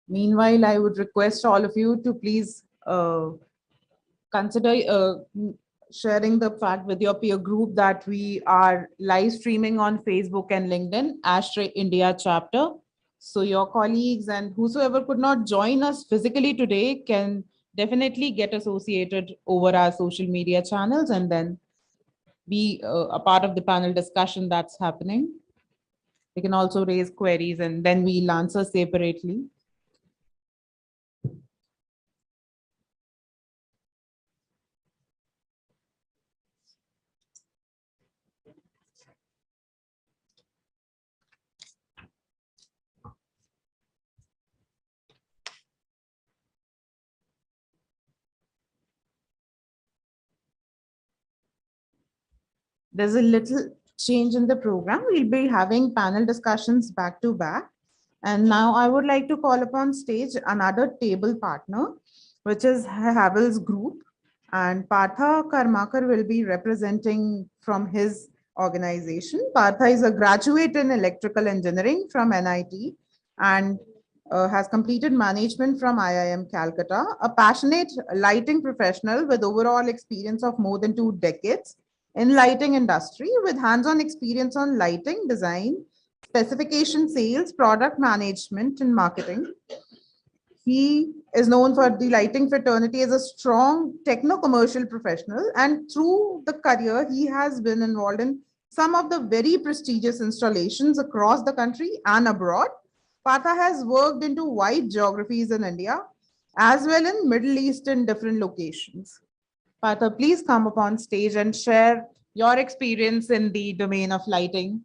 Meanwhile, I would request all of you to please consider sharing the fact with your peer group that we are live streaming on Facebook and LinkedIn, ASHRAE India chapter. So your colleagues and whosoever could not join us physically today can definitely get associated over our social media channels and then be a part of the panel discussion that's happening. They can also raise queries and then we'll answer separately. There's a little change in the program. We'll be having panel discussions back to back. And now I would like to call upon stage another table partner, which is Havel's Group. And Partha Karmakar will be representing from his organization. Partha is a graduate in electrical engineering from NIT and has completed management from IIM Calcutta, a passionate lighting professional with overall experience of more than 2 decades in lighting industry with hands-on experience on lighting design, specification sales, product management and marketing. He is known for the lighting fraternity as a strong techno-commercial professional, and through the career, he has been involved in some of the very prestigious installations across the country and abroad. Partha has worked into wide geographies in India, as well in Middle East in different locations. Partha, please come up on stage and share your experience in the domain of lighting.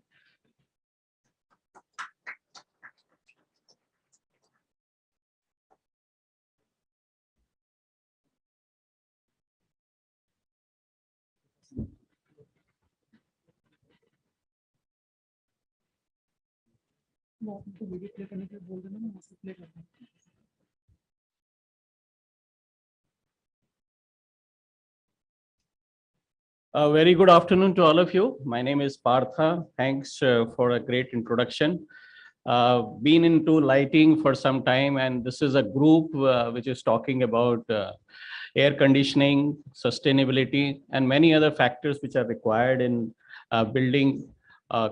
A very good afternoon to all of you. My name is Partha. Thanks for a great introduction. Been into lighting for some time, and this is a group which is talking about air conditioning, sustainability, and many other factors which are required in building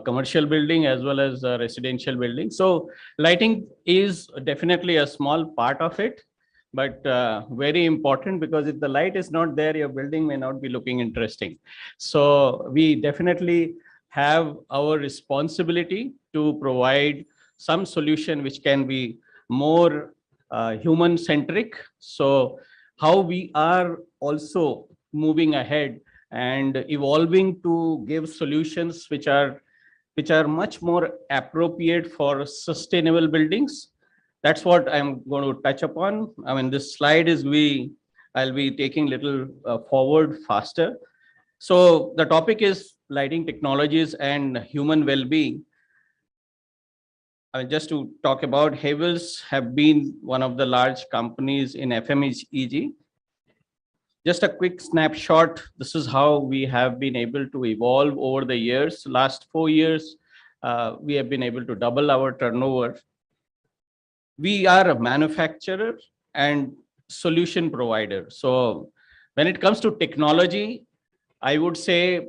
commercial building as well as residential building. So lighting is definitely a small part of it, but very important, because if the light is not there, your building may not be looking interesting. So we definitely have our responsibility to provide some solution which can be more human centric. So how we are also moving ahead and evolving to give solutions which are much more appropriate for sustainable buildings. That's what I'm going to touch upon. I mean, this slide is I'll be taking little forward faster. So the topic is lighting technologies and human well-being. Just to talk about, Havels have been one of the large companies in FMEG. Just a quick snapshot. This is how we have been able to evolve over the years. Last 4 years, we have been able to double our turnover. We are a manufacturer and solution provider. So when it comes to technology, I would say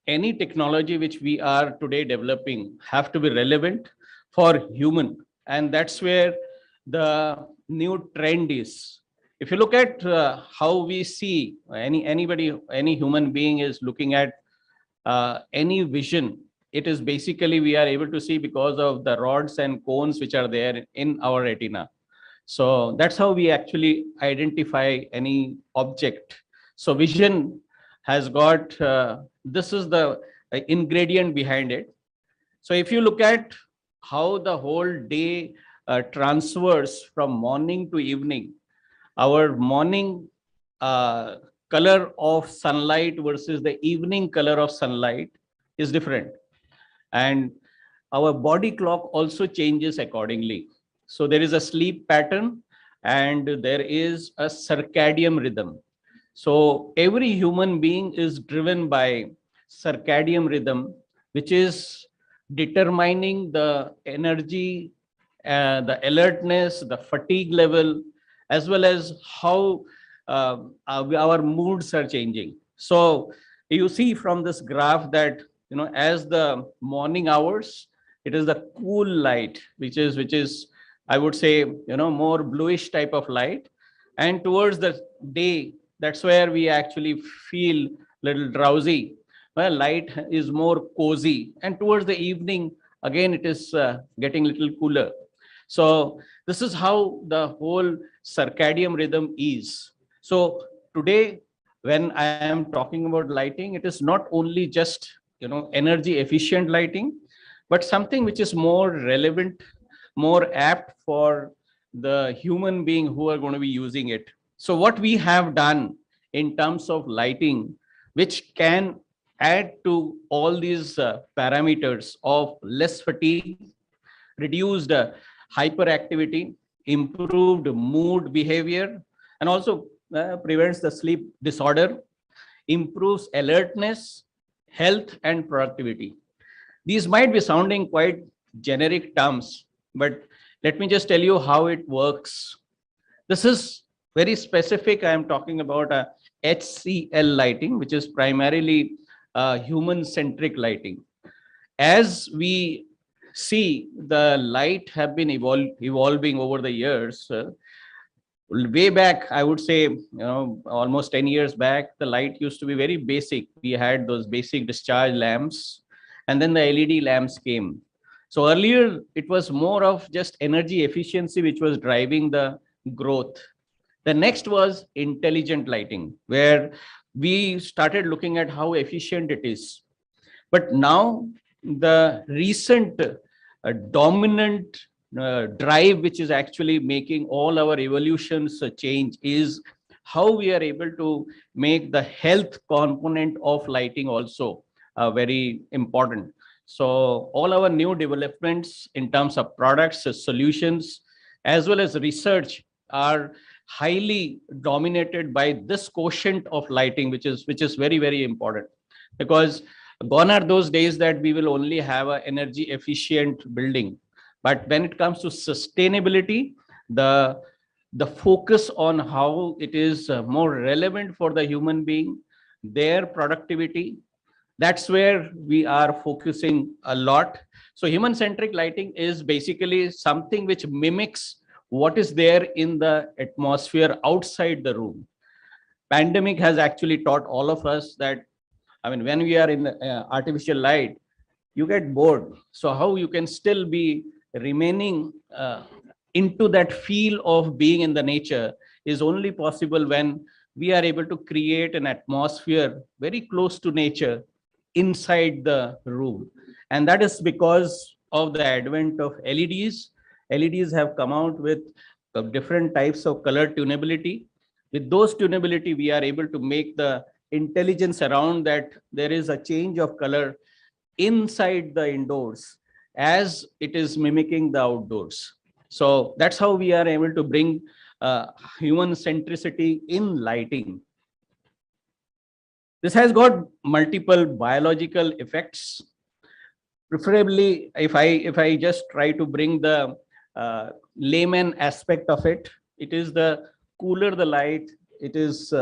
any technology which we are today developing have to be relevant for human. And that's where the new trend is. If you look at how we see any human being is looking at any vision, it is basically we are able to see because of the rods and cones which are there in our retina. So that's how we actually identify any object. So vision has got, this is the ingredient behind it. So if you look at how the whole day transfers from morning to evening, our morning color of sunlight versus the evening color of sunlight is different. And our body clock also changes accordingly. So there is a sleep pattern and there is a circadian rhythm. So every human being is driven by circadian rhythm, which is determining the energy, the alertness, the fatigue level, as well as how our moods are changing. So you see from this graph that, you know, as the morning hours, it is the cool light, which is I would say, you know, more bluish type of light. And towards the day, that's where we actually feel little drowsy. Well, light is more cozy, and towards the evening, again, it is getting a little cooler. So this is how the whole circadian rhythm is. So today, when I am talking about lighting, it is not only just, you know, energy efficient lighting, but something which is more relevant, more apt for the human being who are going to be using it. So what we have done in terms of lighting, which can add to all these parameters of less fatigue, reduced hyperactivity, improved mood behavior, and also prevents the sleep disorder, improves alertness, health, and productivity. These might be sounding quite generic terms, but let me just tell you how it works. This is very specific. I am talking about a HCL lighting, which is primarily human-centric lighting. As we see, the light have been evolving over the years. Way back, I would say, almost 10 years back, the light used to be very basic. We had those basic discharge lamps, and then the LED lamps came. So earlier, it was more of just energy efficiency, which was driving the growth. The next was intelligent lighting, where we started looking at how efficient it is. But now the recent dominant drive, which is actually making all our evolutions change, is how we are able to make the health component of lighting also very important. So all our new developments in terms of products, solutions, as well as research are highly dominated by this quotient of lighting, which is very, very important, because gone are those days that we will only have an energy efficient building. But when it comes to sustainability, the focus on how it is more relevant for the human being, their productivity, that's where we are focusing a lot. So human-centric lighting is basically something which mimics what is there in the atmosphere outside the room. Pandemic has actually taught all of us that, I mean, when we are in artificial light, you get bored. So how you can still be remaining into that feel of being in the nature is only possible when we are able to create an atmosphere very close to nature inside the room. And that is because of the advent of LEDs. LEDs have come out with different types of color tunability. With those tunability, we are able to make the intelligence around that there is a change of color inside the indoors as it is mimicking the outdoors. So that's how we are able to bring human centricity in lighting. This has got multiple biological effects. Preferably, if I just try to bring the layman aspect of it, it is the cooler the light, it is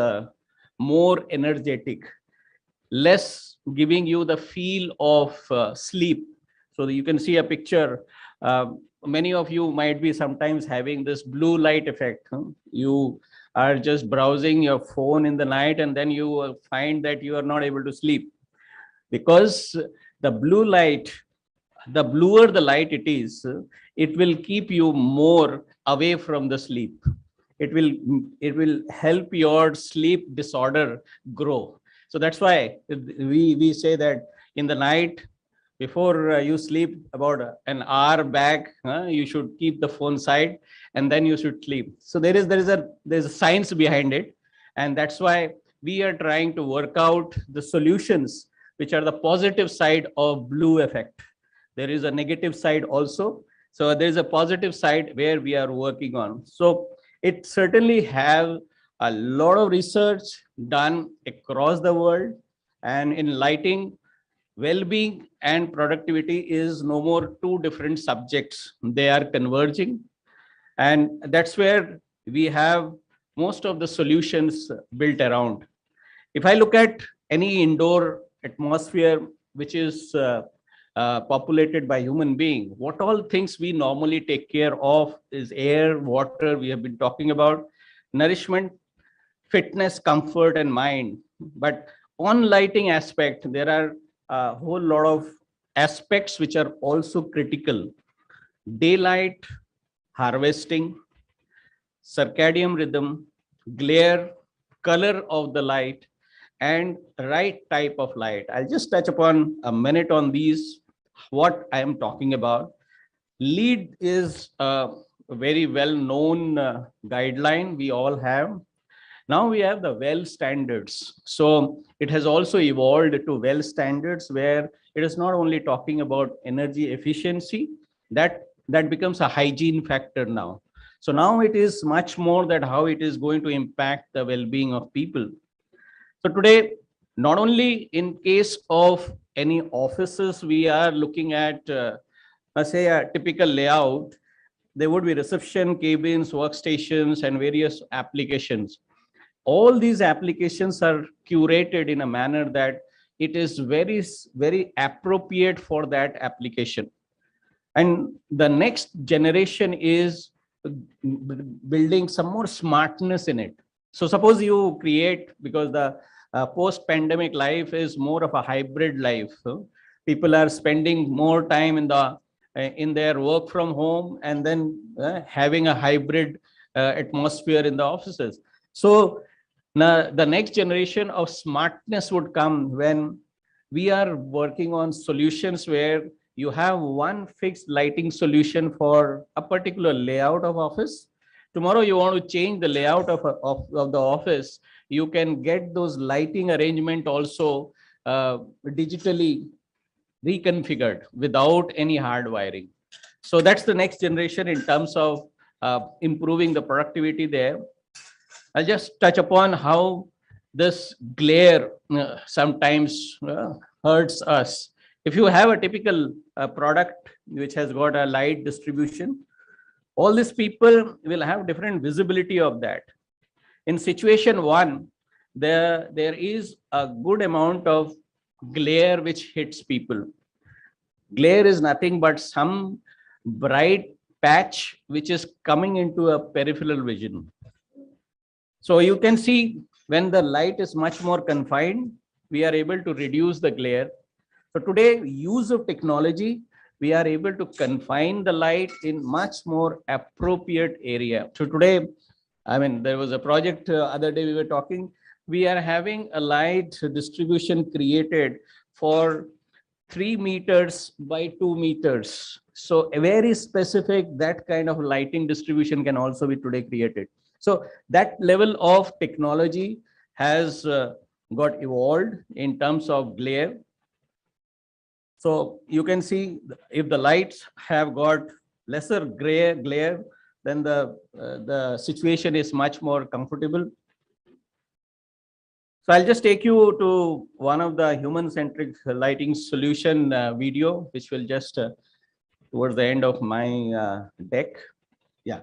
more energetic, less giving you the feel of sleep. So you can see a picture. Many of you might be sometimes having this blue light effect. You are just browsing your phone in the night, and then you find that you are not able to sleep, because the blue light, the bluer the light it is, it will keep you more away from the sleep. It will help your sleep disorder grow. So that's why we say that in the night, before you sleep, about an hour back, you should keep the phone side, and then you should sleep. So there's a science behind it, and that's why we are trying to work out the solutions which are the positive side of blue effect. There is a negative side also. So there's a positive side where we are working on. So it certainly have a lot of research done across the world, and in lighting, well-being and productivity is no more two different subjects. They are converging, and that's where we have most of the solutions built around. If I look at any indoor atmosphere which is populated by human being, what all things we normally take care of is air, water, we have been talking about, nourishment, fitness, comfort, and mind. But on lighting aspect, there are a whole lot of aspects which are also critical. Daylight, harvesting, circadian rhythm, glare, color of the light, and right type of light. I'll just touch upon a minute on these, what I am talking about. LEED is a very well-known guideline we all have. Now we have the well standards. So it has also evolved to well standards where it is not only talking about energy efficiency, that becomes a hygiene factor now. So now it is much more that how it is going to impact the well-being of people. So today, not only in case of any offices, we are looking at, say, a typical layout. There would be reception, cabins, workstations, and various applications. All these applications are curated in a manner that it is very, very appropriate for that application. And the next generation is building some more smartness in it. So suppose you create, because the post-pandemic life is more of a hybrid life. So people are spending more time in their work from home and then having a hybrid atmosphere in the offices. So now the next generation of smartness would come when we are working on solutions where you have one fixed lighting solution for a particular layout of office. Tomorrow you want to change the layout of the office, you can get those lighting arrangement also digitally reconfigured without any hard wiring. So that's the next generation in terms of improving the productivity there. I'll just touch upon how this glare sometimes hurts us. If you have a typical product which has got a light distribution, all these people will have different visibility of that. In situation one, there is a good amount of glare which hits people. Glare is nothing but some bright patch which is coming into a peripheral vision. So you can see when the light is much more confined, we are able to reduce the glare. So today, use of technology, we are able to confine the light in much more appropriate area. So today, I mean, there was a project other day we were talking, we are having a light distribution created for 3 meters by 2 meters. So a very specific, that kind of lighting distribution can also be today created. So that level of technology has got evolved in terms of glare. So you can see if the lights have got lesser glare, then the situation is much more comfortable. So I'll just take you to one of the human-centric lighting solution video, which will just towards the end of my deck. Yeah.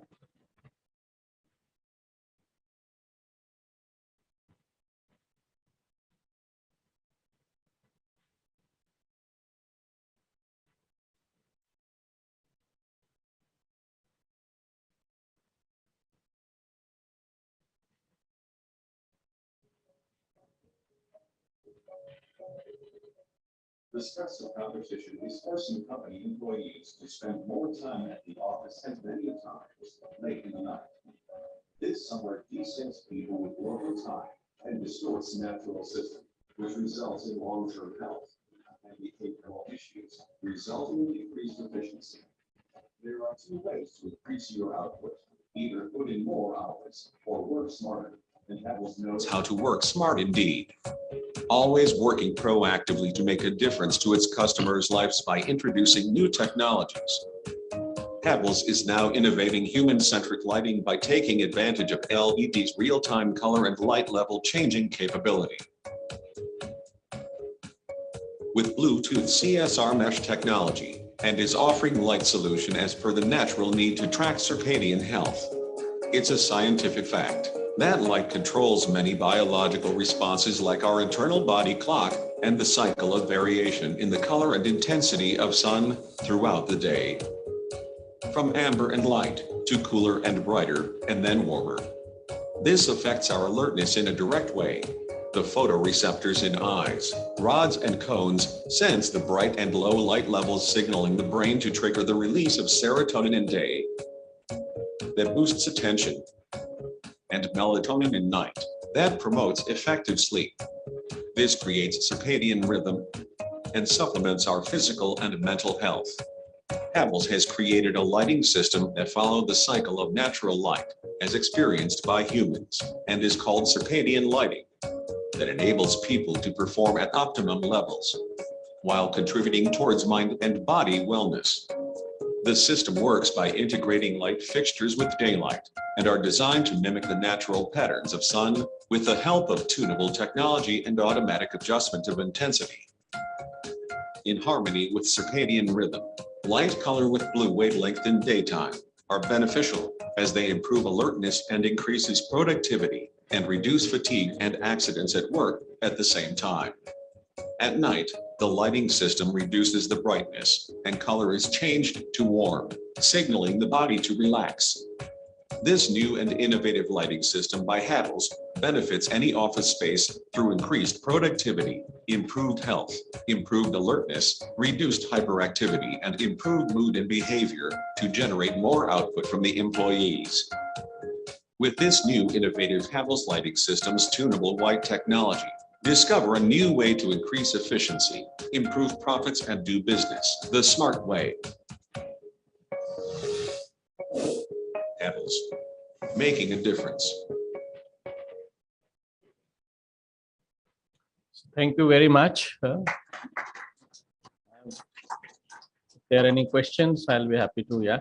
The stress of competition is forcing company employees to spend more time at the office and many times late in the night. This somewhat de-skills people with local time and distorts the natural system, which results in long-term health and behavioral issues, resulting in decreased efficiency. There are two ways to increase your output: either put in more hours or work smarter. And Pebbles knows how to work smart indeed. Always working proactively to make a difference to its customers' lives by introducing new technologies. Pebbles is now innovating human-centric lighting by taking advantage of LED's real-time color and light level changing capability. With Bluetooth CSR mesh technology, and is offering light solution as per the natural need to track circadian health. It's a scientific fact that light controls many biological responses like our internal body clock and the cycle of variation in the color and intensity of sun throughout the day. From amber and light to cooler and brighter and then warmer. This affects our alertness in a direct way. The photoreceptors in eyes, rods and cones sense the bright and low light levels, signaling the brain to trigger the release of serotonin in day that boosts attention, and melatonin in night that promotes effective sleep. This creates circadian rhythm and supplements our physical and mental health. Havells has created a lighting system that follows the cycle of natural light as experienced by humans and is called circadian lighting that enables people to perform at optimum levels while contributing towards mind and body wellness. The system works by integrating light fixtures with daylight and are designed to mimic the natural patterns of sun with the help of tunable technology and automatic adjustment of intensity. In harmony with circadian rhythm, light color with blue wavelength in daytime are beneficial as they improve alertness and increases productivity and reduce fatigue and accidents at work at the same time. At night, the lighting system reduces the brightness and color is changed to warm, signaling the body to relax. This new and innovative lighting system by Havells benefits any office space through increased productivity, improved health, improved alertness, reduced hyperactivity, and improved mood and behavior to generate more output from the employees. With this new innovative Havells lighting system's tunable white technology, discover a new way to increase efficiency, improve profits, and do business the smart way. Havells, making a difference. Thank you very much. If there are any questions, I'll be happy to, yeah.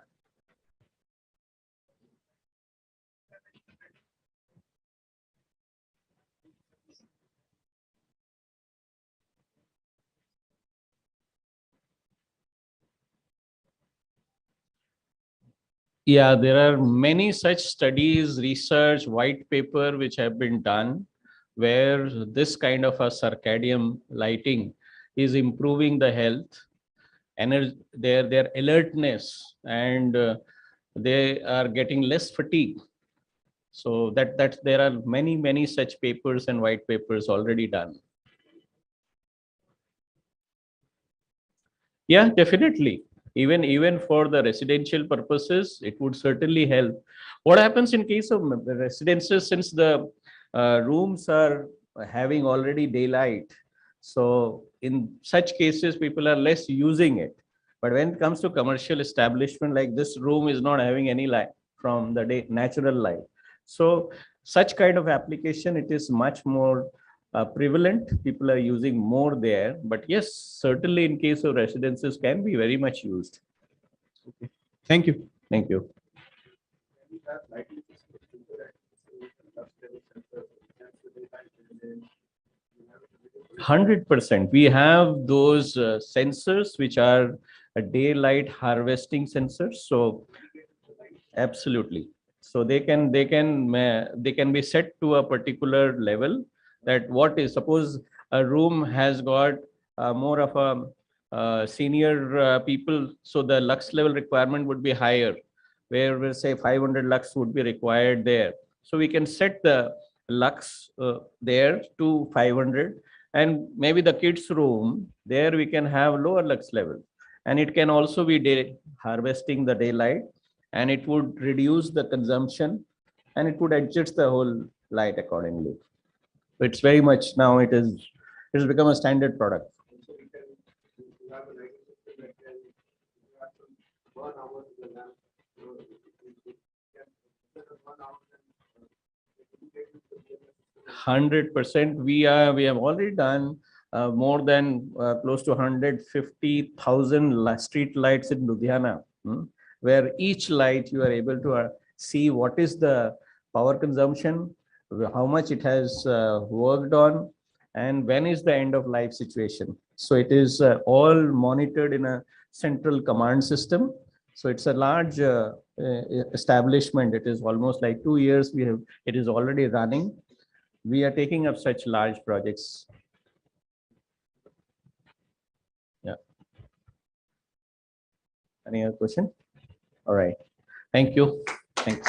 Yeah, there are many such studies, research, white paper which have been done where this kind of a circadian lighting is improving the health, energy, their alertness, and they are getting less fatigue. So that there are many such papers and white papers already done. Yeah, definitely. Even for the residential purposes, it would certainly help. What happens in case of residences, since the rooms are having already daylight, so in such cases, people are less using it. But when it comes to commercial establishment, like this room is not having any light from the day, natural light. So such kind of application, it is much more prevalent. People are using more there, but yes, certainly in case of residences can be very much used. Okay. Thank you. Thank you. 100%. We have those sensors which are daylight harvesting sensors. So absolutely. So they can be set to a particular level. That what is, suppose a room has got more of a senior people, so the lux level requirement would be higher, where we'll say 500 lux would be required there. So we can set the lux there to 500, and maybe the kids room there we can have lower lux level, and it can also be harvesting the daylight, and it would reduce the consumption, and it would adjust the whole light accordingly. It's very much now it has become a standard product. Hundred percent. We have already done more than close to 150,000 street lights in Ludhiana, where each light you are able to see what is the power consumption, how much it has worked on, and when is the end of life situation. So it is all monitored in a central command system. So it's a large establishment. It is almost like 2 years it is already running. We are taking up such large projects. Yeah. Any other question? All right. Thank you. Thanks.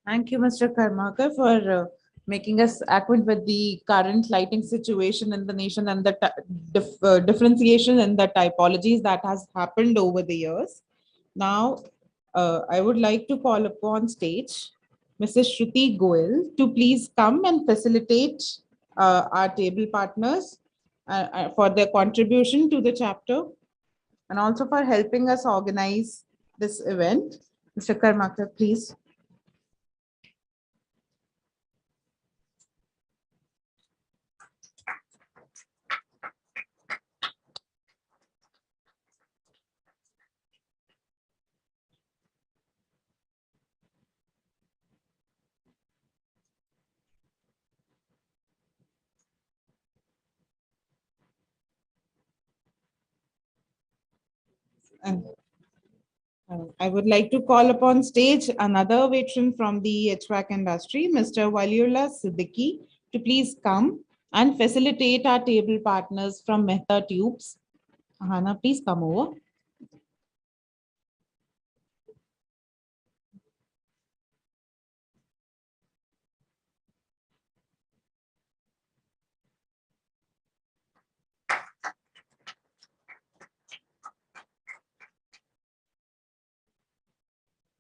Thank you, Mr. Karmakar, for making us acquainted with the current lighting situation in the nation and the differentiation in the typologies that has happened over the years. Now, I would like to call upon stage Mrs. Shruti Goel to please come and facilitate our table partners for their contribution to the chapter and also for helping us organize this event. Mr. Karmakar, please. And I would like to call upon stage another veteran from the HVAC industry, Mr. Waliullah Siddiqui, to please come and facilitate our table partners from Mehta Tubes. Ahana, please come over.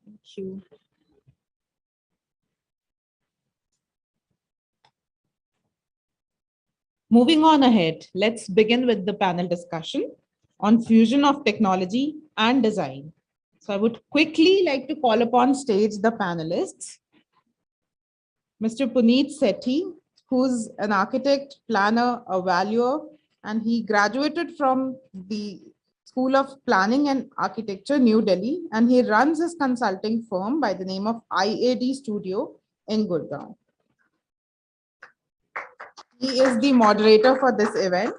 Thank you. Moving on ahead, let's begin with the panel discussion on fusion of technology and design. So I would quickly like to call upon stage the panelists. Mr. Puneet Sethi, who's an architect, planner, a valuer, and he graduated from the School of Planning and Architecture, New Delhi, and he runs his consulting firm by the name of IAD Studio in Gurgaon. He is the moderator for this event.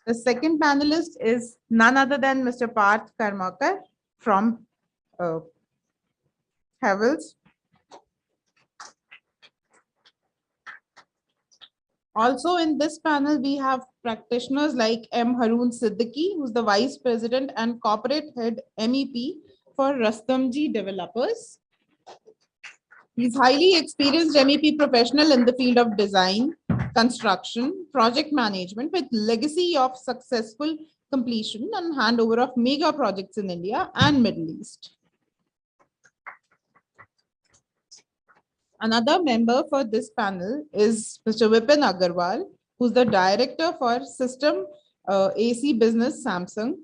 The second panelist is none other than Mr. Parth Karmakar from Havels. Also in this panel, we have practitioners like M. Haroon Siddiqui, who's the Vice President and Corporate Head MEP for Rastamji Developers. He's highly experienced MEP professional in the field of design, construction, project management with legacy of successful completion and handover of mega projects in India and Middle East. Another member for this panel is Mr. Vipin Agarwal, who's the Director for System AC Business, Samsung.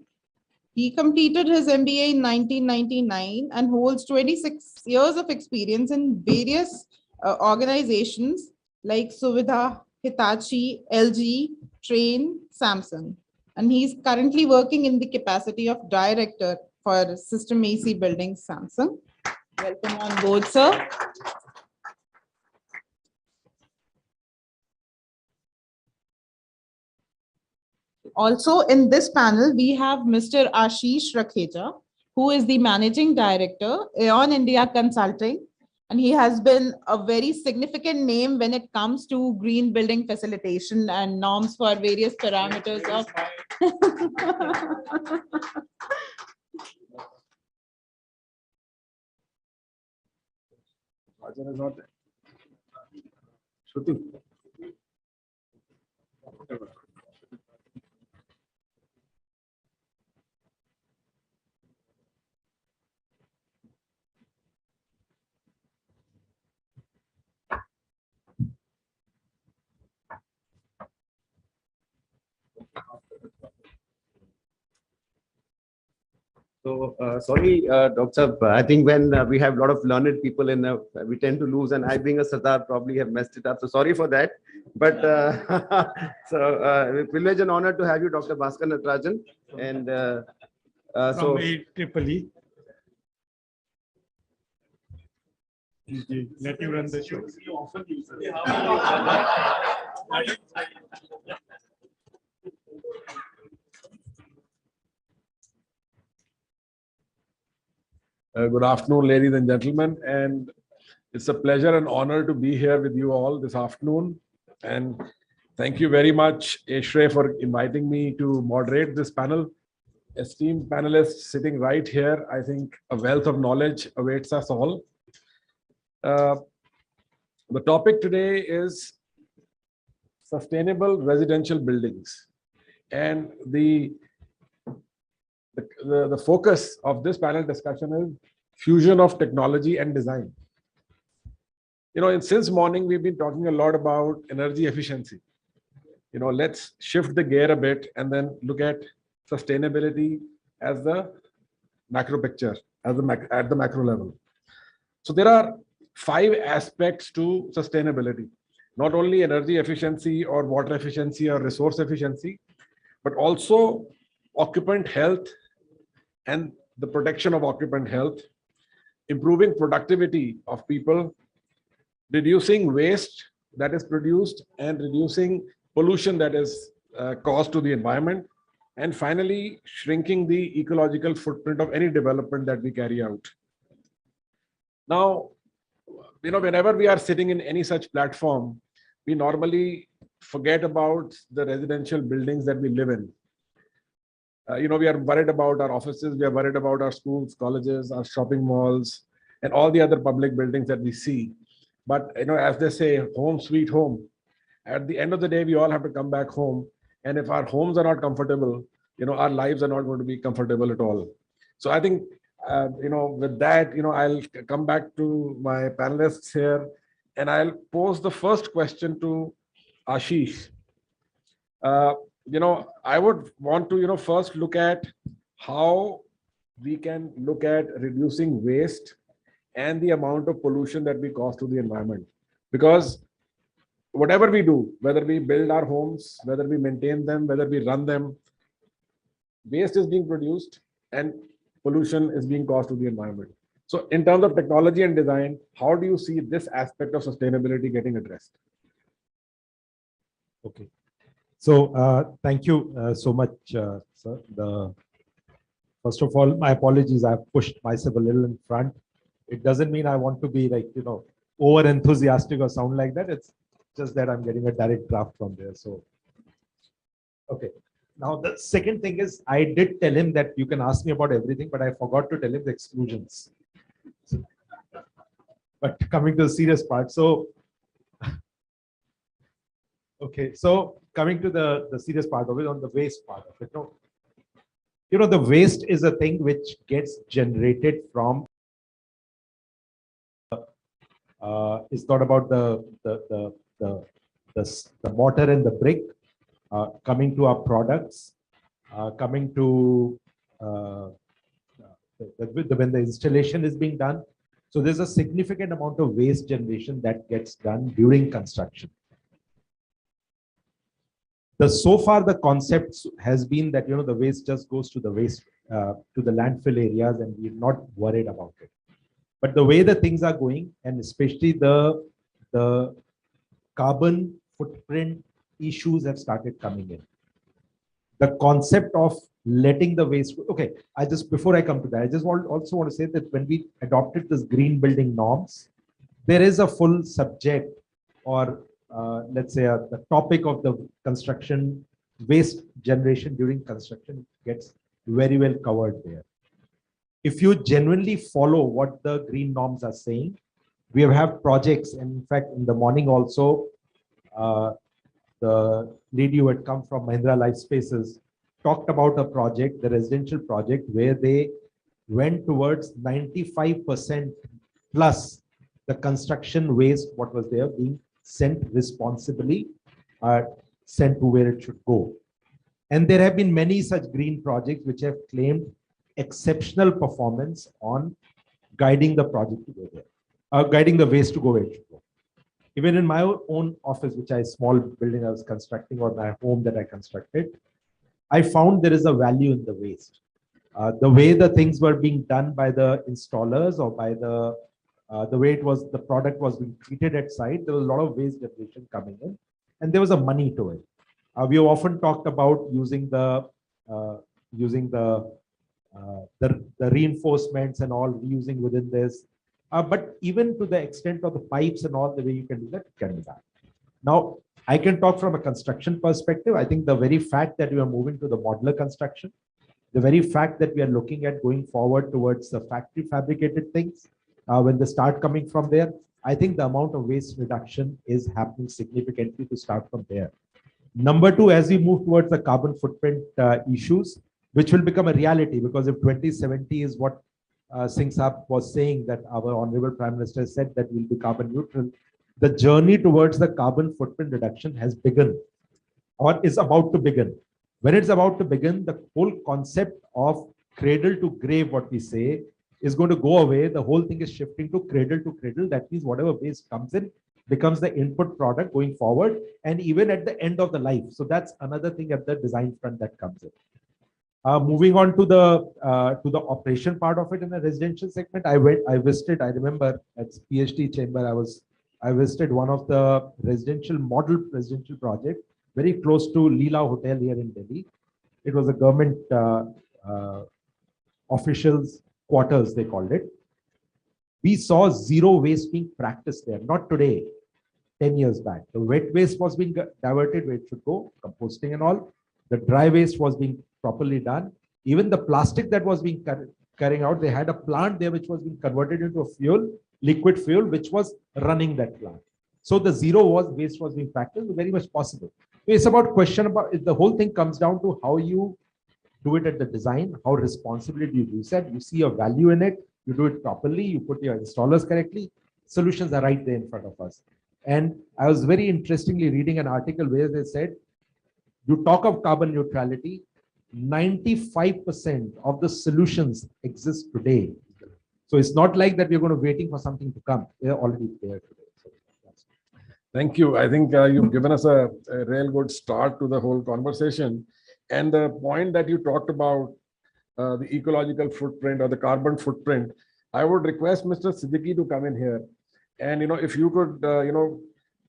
He completed his MBA in 1999 and holds 26 years of experience in various organizations like Suvidha, Hitachi, LG, Train, Samsung. And he's currently working in the capacity of Director for System AC Buildings, Samsung. Welcome on board, sir. Also in this panel, we have Mr. Ashish Rakheja, who is the Managing Director, Aeon India Consulting, and he has been a very significant name when it comes to green building facilitation and norms for various parameters of. So sorry, Dr. I think when we have a lot of learned people in, we tend to lose, and I being a Sardar probably have messed it up. So sorry for that. But privilege and honor to have you, Dr. Bhaskar Natarajan. And from AEEE. Let you run the show. Good afternoon, ladies and gentlemen, and it's a pleasure and honor to be here with you all this afternoon. And thank you very much, Ashray, for inviting me to moderate this panel. Esteemed panelists sitting right here, I think a wealth of knowledge awaits us all. The topic today is sustainable residential buildings, and the focus of this panel discussion is fusion of technology and design. You know, since morning, we've been talking a lot about energy efficiency. let's shift the gear a bit and then look at sustainability as the macro picture, at the macro level. So there are 5 aspects to sustainability, not only energy efficiency or water efficiency or resource efficiency, but also occupant health and the protection of occupant health, improving productivity of people, reducing waste that is produced and reducing pollution that is caused to the environment, and finally shrinking the ecological footprint of any development that we carry out. Now, whenever we are sitting in any such platform, we normally forget about the residential buildings that we live in. We are worried about our offices, we are worried about our schools, colleges, our shopping malls, and all the other public buildings that we see. But as they say, home sweet home. At the end of the day, we all have to come back home. And if our homes are not comfortable, our lives are not going to be comfortable at all. So I think, with that, I'll come back to my panelists here, and I'll pose the first question to Ashish. I would want to, first look at how we can look at reducing waste and the amount of pollution that we cause to the environment. Because whatever we do, whether we build our homes, whether we maintain them, whether we run them, waste is being produced and pollution is being caused to the environment. So in terms of technology and design, how do you see this aspect of sustainability getting addressed? Okay. So thank you so much, sir. First of all, my apologies. I've pushed myself a little in front. It doesn't mean I want to be like, over enthusiastic or sound like that. It's just that I'm getting a direct draft from there. So, okay. Now, the second thing is, I did tell him that you can ask me about everything, but I forgot to tell him the exclusions. But coming to the serious part. So, okay. So coming to the serious part of it, on the waste part of it. The waste is a thing which gets generated from it's not about the mortar and the brick coming to our products, coming to when the installation is being done. So there's a significant amount of waste generation that gets done during construction. So far the concept has been that the waste just goes to the waste to the landfill areas and we're not worried about it. But the way the things are going, and especially the carbon footprint issues have started coming in. The concept of letting the waste, okay, before I come to that, I just also want to say that when we adopted this green building norms, there is a full subject or let's say the topic of the construction waste generation during construction gets very well covered there. If you genuinely follow what the green norms are saying, we have projects, and in fact, in the morning also, the lady who had come from Mahindra Life Spaces talked about a project, the residential project, where they went towards 95% plus the construction waste, what was there, being sent responsibly, sent to where it should go. And there have been many such green projects which have claimed exceptional performance on guiding the project to go there, guiding the waste to go where it should go. Even in my own office, which I small building I was constructing, or my home that I constructed, I found there is a value in the waste. The way the things were being done by the installers or by the way the product was being treated at site, there was a lot of waste generation coming in, and there was a money to it. We have often talked about using the reinforcements and all reusing within this, but even to the extent of the pipes and all, the way you can do that, it can be done. Now, I can talk from a construction perspective. I think the very fact that we are moving to the modular construction, the very fact that we are looking at going forward towards the factory fabricated things, when they start coming from there, I think the amount of waste reduction is happening significantly to start from there. Number two, as we move towards the carbon footprint issues, which will become a reality, because if 2070 is what Singh Saab was saying, that our Honorable Prime Minister said that we'll be carbon neutral, the journey towards the carbon footprint reduction has begun. or is about to begin. When it's about to begin, the whole concept of cradle to grave, what we say, is going to go away. The whole thing is shifting to cradle. That means whatever waste comes in becomes the input product going forward, and even at the end of the life. So that's another thing at the design front that comes in. Moving on to the operation part of it in the residential segment, I visited. I remember at PhD chamber, I visited one of the model residential project very close to Leela Hotel here in Delhi. It was a government officials' quarters, they called it. We saw zero waste being practiced there. Not today, 10 years back. The wet waste was being diverted where it should go, composting and all. The dry waste was being properly done. Even the plastic that was being carrying out, they had a plant there which was being converted into a fuel, liquid fuel, which was running that plant. So the waste was being practiced, very much possible. It's about the whole thing comes down to how you do it at the design, how responsibly do you do that? You see a value in it, you do it properly, you put your installers correctly, solutions are right there in front of us. And I was very interestingly reading an article where they said, you talk of carbon neutrality, 95% of the solutions exist today. So it's not like that we're going to waiting for something to come. They're already there today. So thank you. I think you've given us a real good start to the whole conversation. And the point that you talked about, the ecological footprint or the carbon footprint, I would request Mr. Siddiqui to come in here. And, if you could,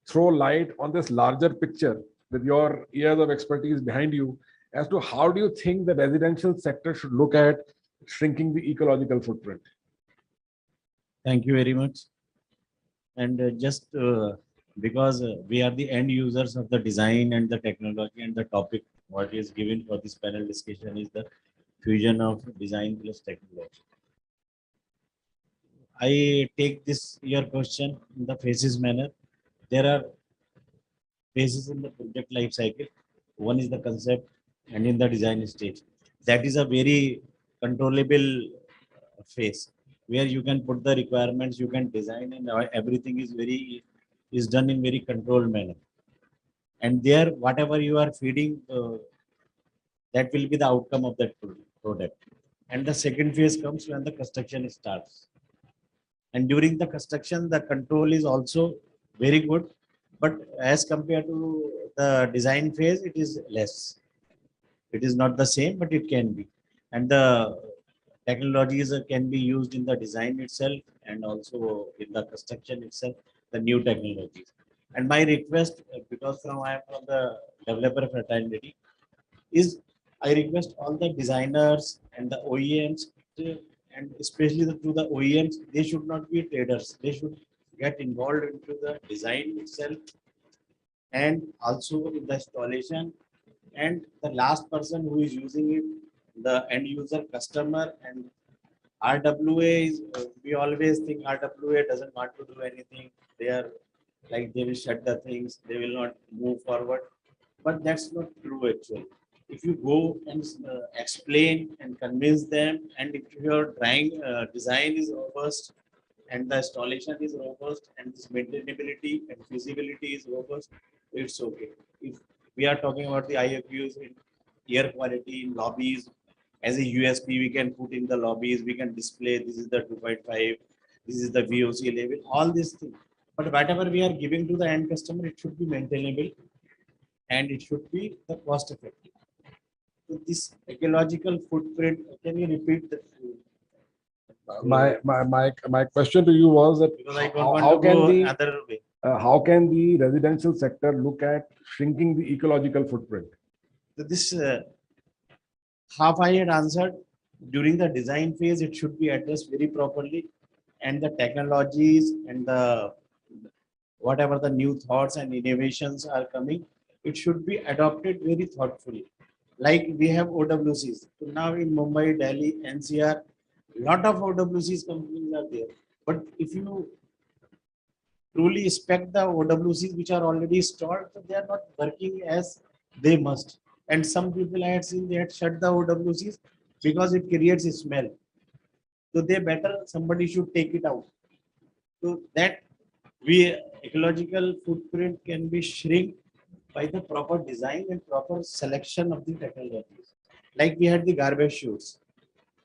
throw light on this larger picture with your years of expertise behind you as to how do you think the residential sector should look at shrinking the ecological footprint? Thank you very much. And just because we are the end users of the design and the technology, and the topic what is given for this panel discussion is the fusion of design plus technology. I take your question in the phases manner. There are phases in the project life cycle. One is the concept and in the design stage. That is a very controllable phase where you can put the requirements, you can design, and everything is done in very controlled manner. And there, whatever you are feeding, that will be the outcome of that product. And the second phase comes when the construction starts. And during the construction, the control is also very good, but as compared to the design phase, it is less. It is not the same, but it can be. And the technologies can be used in the design itself and also in the construction itself, the new technologies. And my request, because I am from the developer fraternity, is I request all the designers and the OEMs, and especially to the OEMs, they should not be traders. They should get involved into the design itself and also in the installation. And the last person who is using it, the end user customer, and RWA is, we always think RWA doesn't want to do anything. They are like, they will shut the things, they will not move forward. But that's not true actually. If you go and explain and convince them, and if your design is robust and the installation is robust and this maintainability and feasibility is robust, it's okay. If we are talking about the IFUs in air quality in lobbies, as a USP, we can put in the lobbies, we can display this is the 2.5, this is the VOC level, all these things. But whatever we are giving to the end customer, it should be maintainable and it should be the cost effective. So this ecological footprint, can you repeat that? My question to you was that how can the residential sector look at shrinking the ecological footprint? So this half I had answered. During the design phase, it should be addressed very properly, and the technologies and the whatever the new thoughts and innovations are coming, it should be adopted very thoughtfully. Like we have OWCs. So now in Mumbai, Delhi, NCR, lot of OWCs companies are there. But if you truly inspect the OWCs which are already installed, so they are not working as they must. And some people I had seen, they had shut the OWCs because it creates a smell. So somebody should take it out. So that ecological footprint can be shrink by the proper design and proper selection of the technologies. Like we had the garbage chutes.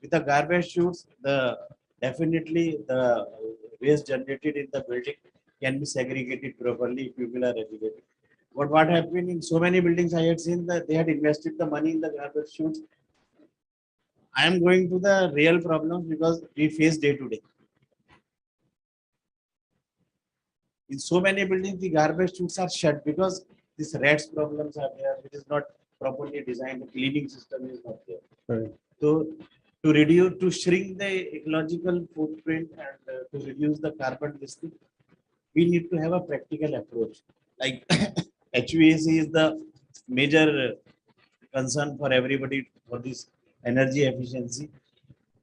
With the garbage chutes, the definitely the waste generated in the building can be segregated properly if people are educated. But what happened in so many buildings, I had seen that they had invested the money in the garbage chutes. I am going to the real problems because we face day to day. In so many buildings, the garbage chutes are shut because these rats problems are there. It is not properly designed. The cleaning system is not there. Right. So to reduce, to shrink the ecological footprint and to reduce the carbon listing, we need to have a practical approach. Like HVAC is the major concern for everybody for this energy efficiency.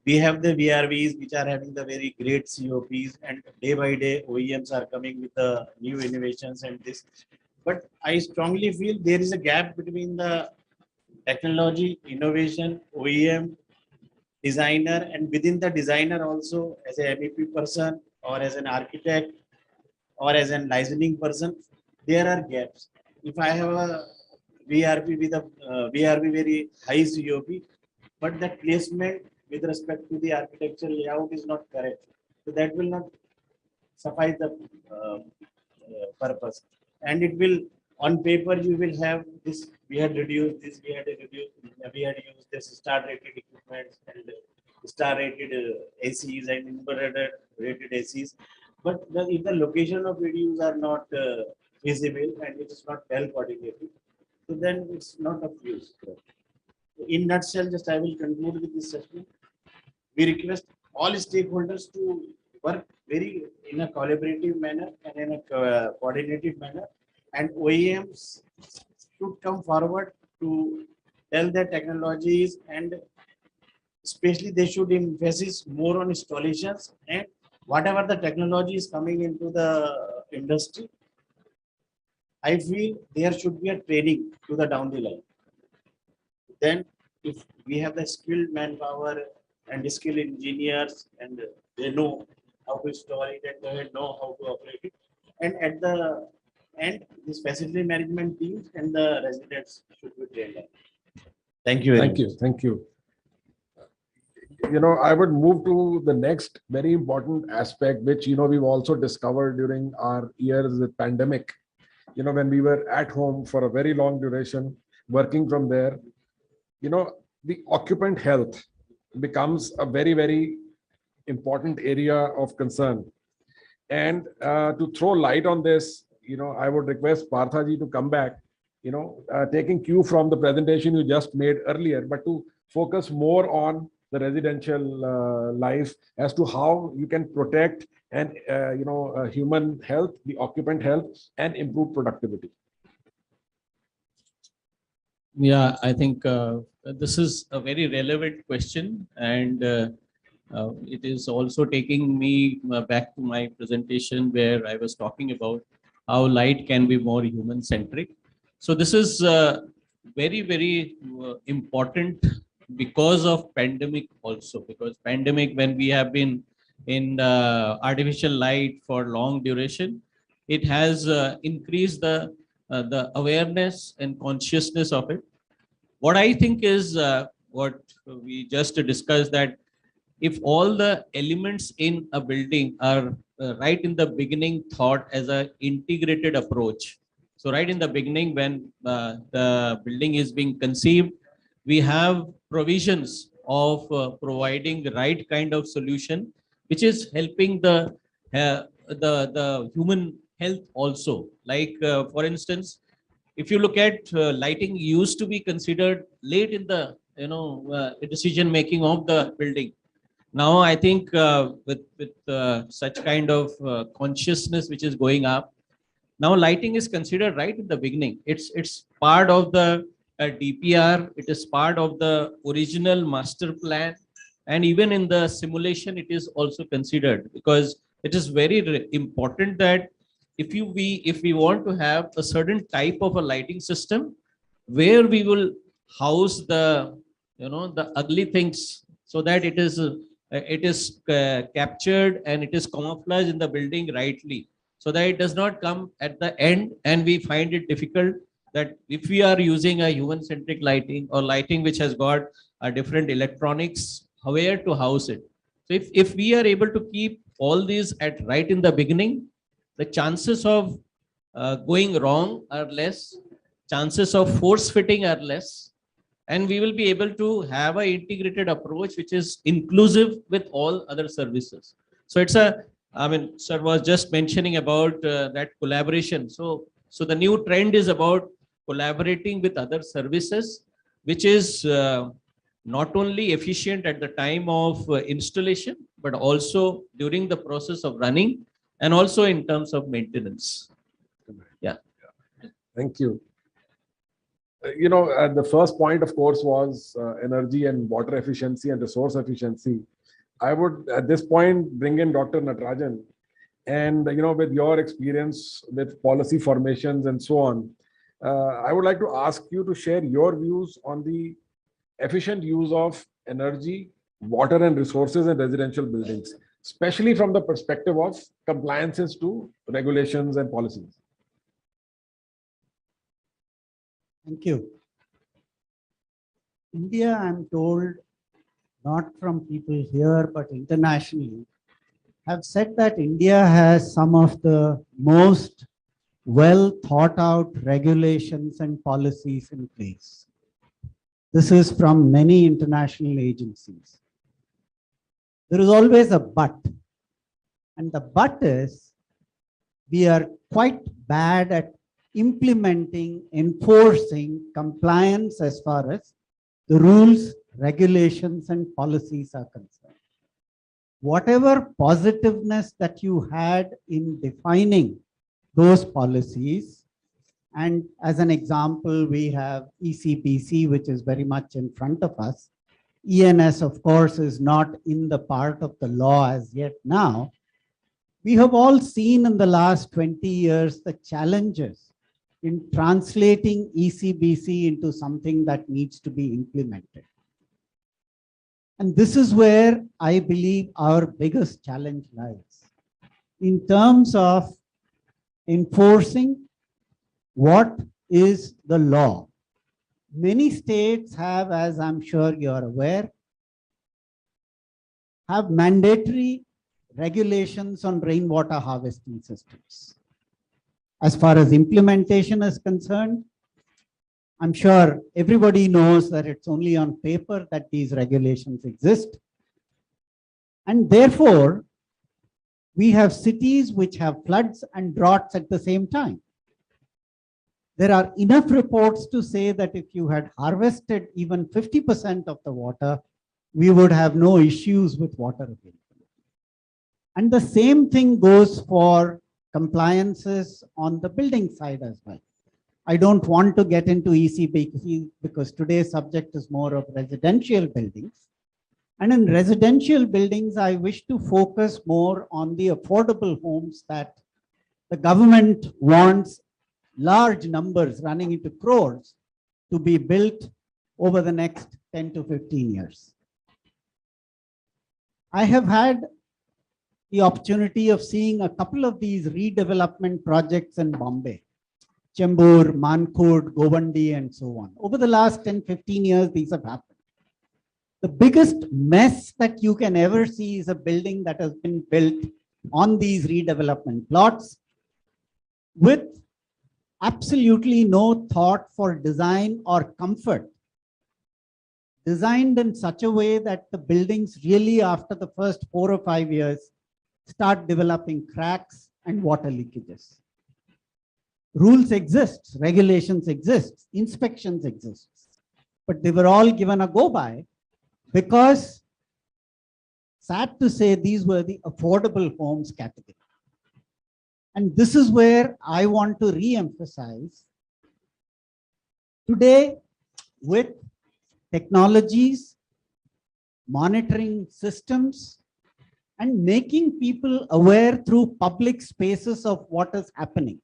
We have the VRVs which are having the very great COPs, and day by day OEMs are coming with the new innovations and this. But I strongly feel there is a gap between the technology, innovation, OEM, designer, and within the designer also as a MEP person or as an architect or as a licensing person, there are gaps. If I have a VRP with a VRP very high COP, but that placement with respect to the architecture layout is not correct. So that will not suffice the purpose. And it will, on paper, you will have this, we had reduced this, we had used this star rated equipment and star rated ACs and inverter rated ACs. But if the location of reduce are not feasible and it is not well coordinated, so then it's not of use. In nutshell, just I will conclude with this session. We request all stakeholders to work very in a collaborative manner and in a coordinated manner, and OEMs should come forward to tell their technologies, and especially they should emphasis more on installations, and whatever the technology is coming into the industry, I feel there should be a training to the down the line. Then if we have the skilled manpower and skilled engineers and they know how to install it and they know how to operate it, and at the end this facility management teams and the residents should be trained up. Thank you very Thank you. much. Thank you. I would move to the next very important aspect, which, we've also discovered during our years with pandemic, when we were at home for a very long duration, working from there, the occupant health becomes a very, very important area of concern. And to throw light on this, I would request Parthaji to come back, taking cue from the presentation you just made earlier, but to focus more on the residential life as to how you can protect and, human health, the occupant health, and improve productivity. Yeah, I think this is a very relevant question, and it is also taking me back to my presentation where I was talking about how light can be more human-centric. So this is very, very important because of pandemic also, because pandemic, when we have been in artificial light for long duration, it has increased the awareness and consciousness of it. What I think is what we just discussed, that if all the elements in a building are right in the beginning thought as an integrated approach. So right in the beginning, when the building is being conceived, we have provisions of providing the right kind of solution, which is helping the human health also. Like for instance, if you look at lighting used to be considered late in the decision making of the building. Now I think with such kind of consciousness which is going up, now lighting is considered right in the beginning. It's part of the DPR. It is part of the original master plan, and even in the simulation it is also considered, because it is very important that if we want to have a certain type of a lighting system where we will house the the ugly things, so that it is captured and it is camouflaged in the building rightly, so that it does not come at the end and we find it difficult that if we are using a human-centric lighting or lighting which has got a different electronics, where to house it. So if we are able to keep all these at right in the beginning, the chances of going wrong are less, chances of force fitting are less, and we will be able to have an integrated approach which is inclusive with all other services. So it's a, I mean, sir was just mentioning about that collaboration. So the new trend is about collaborating with other services, which is not only efficient at the time of installation, but also during the process of running and also in terms of maintenance. Yeah. Thank you. The first point, of course, was energy and water efficiency and resource efficiency. I would, at this point, bring in Dr. Natarajan. And, with your experience with policy formations and so on, I would like to ask you to share your views on the efficient use of energy, water, and resources in residential buildings, especially from the perspective of compliances to regulations and policies. Thank you. India, I'm told, not from people here, but internationally, have said that India has some of the most well thought out regulations and policies in place. This is from many international agencies. There is always a but. And the but is we are quite bad at implementing, enforcing compliance as far as the rules, regulations, and policies are concerned. Whatever positiveness that you had in defining those policies, and as an example, we have ECPC, which is very much in front of us. ENS, of course, is not in the part of the law as yet now. We have all seen in the last 20 years the challenges in translating ECBC into something that needs to be implemented. And this is where I believe our biggest challenge lies in terms of enforcing what is the law. Many states have, as I'm sure you're aware, have mandatory regulations on rainwater harvesting systems. As far as implementation is concerned, I'm sure everybody knows that it's only on paper that these regulations exist. And therefore, we have cities which have floods and droughts at the same time. There are enough reports to say that if you had harvested even 50% of the water, we would have no issues with water availability. And the same thing goes for compliances on the building side as well. I don't want to get into ECBC because today's subject is more of residential buildings. And in residential buildings, I wish to focus more on the affordable homes that the government wants large numbers running into crores to be built over the next 10 to 15 years. I have had the opportunity of seeing a couple of these redevelopment projects in Bombay. Chembur, Mankhurd, Govandi, and so on. Over the last 10, 15 years, these have happened. The biggest mess that you can ever see is a building that has been built on these redevelopment plots with absolutely no thought for design or comfort. Designed in such a way that the buildings really, after the first 4 or 5 years, start developing cracks and water leakages. Rules exist, regulations exist, inspections exist, but they were all given a go-by because, sad to say, these were the affordable homes category. And this is where I want to re-emphasize today with technologies, monitoring systems, and making people aware through public spaces of what is happening.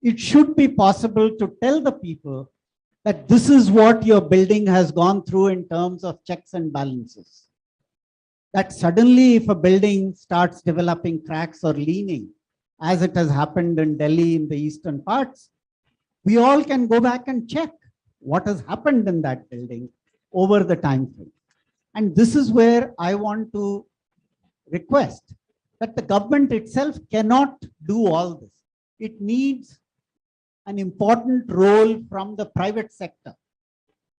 It should be possible to tell the people that this is what your building has gone through in terms of checks and balances. That suddenly if a building starts developing cracks or leaning, as it has happened in Delhi in the eastern parts, We all can go back and check what has happened in that building over the time frame. And this is where I want to request that the government itself cannot do all this. It needs an important role from the private sector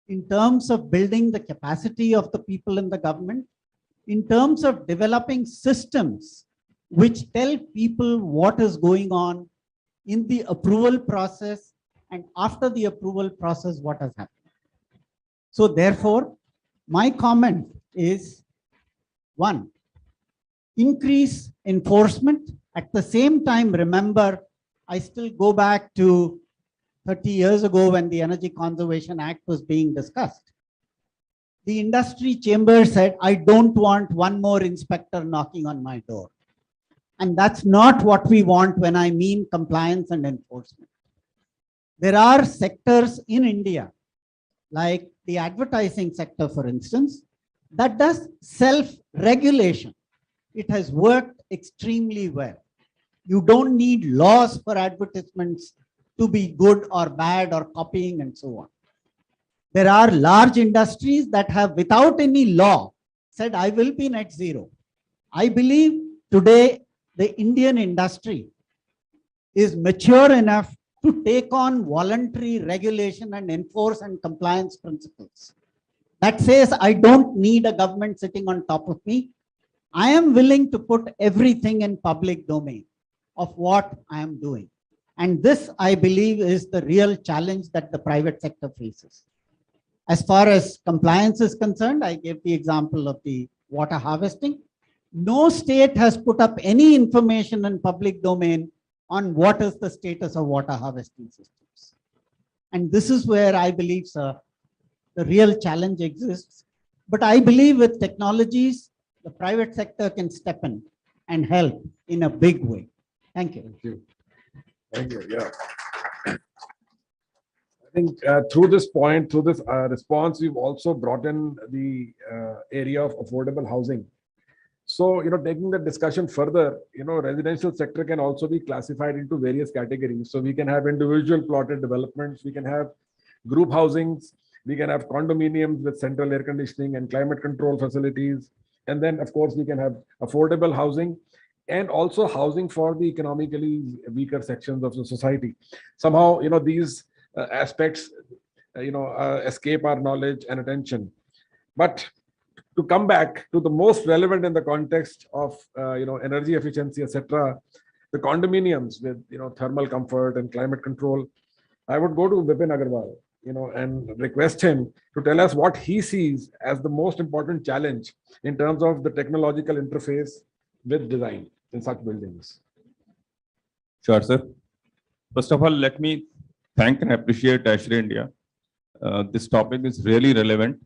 in terms of building the capacity of the people in the government, in terms of developing systems which tell people what is going on in the approval process and after the approval process, what has happened. So therefore, my comment is, one, increase enforcement. At the same time, remember, I still go back to 30 years ago when the Energy Conservation Act was being discussed. The industry chamber said, I don't want one more inspector knocking on my door. And that's not what we want when I mean compliance and enforcement. There are sectors in India, like the advertising sector, for instance, that does self-regulation. It has worked extremely well. You don't need laws for advertisements to be good or bad or copying and so on. There are large industries that have, without any law, said, I will be net zero. I believe today the Indian industry is mature enough to take on voluntary regulation and enforce and compliance principles. That says, I don't need a government sitting on top of me. I am willing to put everything in public domain of what I am doing. And this, I believe, is the real challenge that the private sector faces. As far as compliance is concerned, I gave the example of the water harvesting. No state has put up any information in public domain on what is the status of water harvesting systems. And this is where I believe, sir, the real challenge exists. But I believe with technologies, the private sector can step in and help in a big way. Thank you. Thank you. Thank you. Yeah. I think through this point, through this response, we've also brought in the area of affordable housing. So, taking the discussion further, residential sector can also be classified into various categories. So we can have individual plotted developments, we can have group housings, we can have condominiums with central air conditioning and climate control facilities. And then, of course, we can have affordable housing and also housing for the economically weaker sections of the society. Somehow, these aspects, escape our knowledge and attention. But to come back to the most relevant in the context of, energy efficiency, etc., the condominiums with, thermal comfort and climate control, I would go to Vipin Agarwal, and request him to tell us what he sees as the most important challenge in terms of the technological interface with design in such buildings. Sure, sir. First of all, let me thank and appreciate AIC India. This topic is really relevant.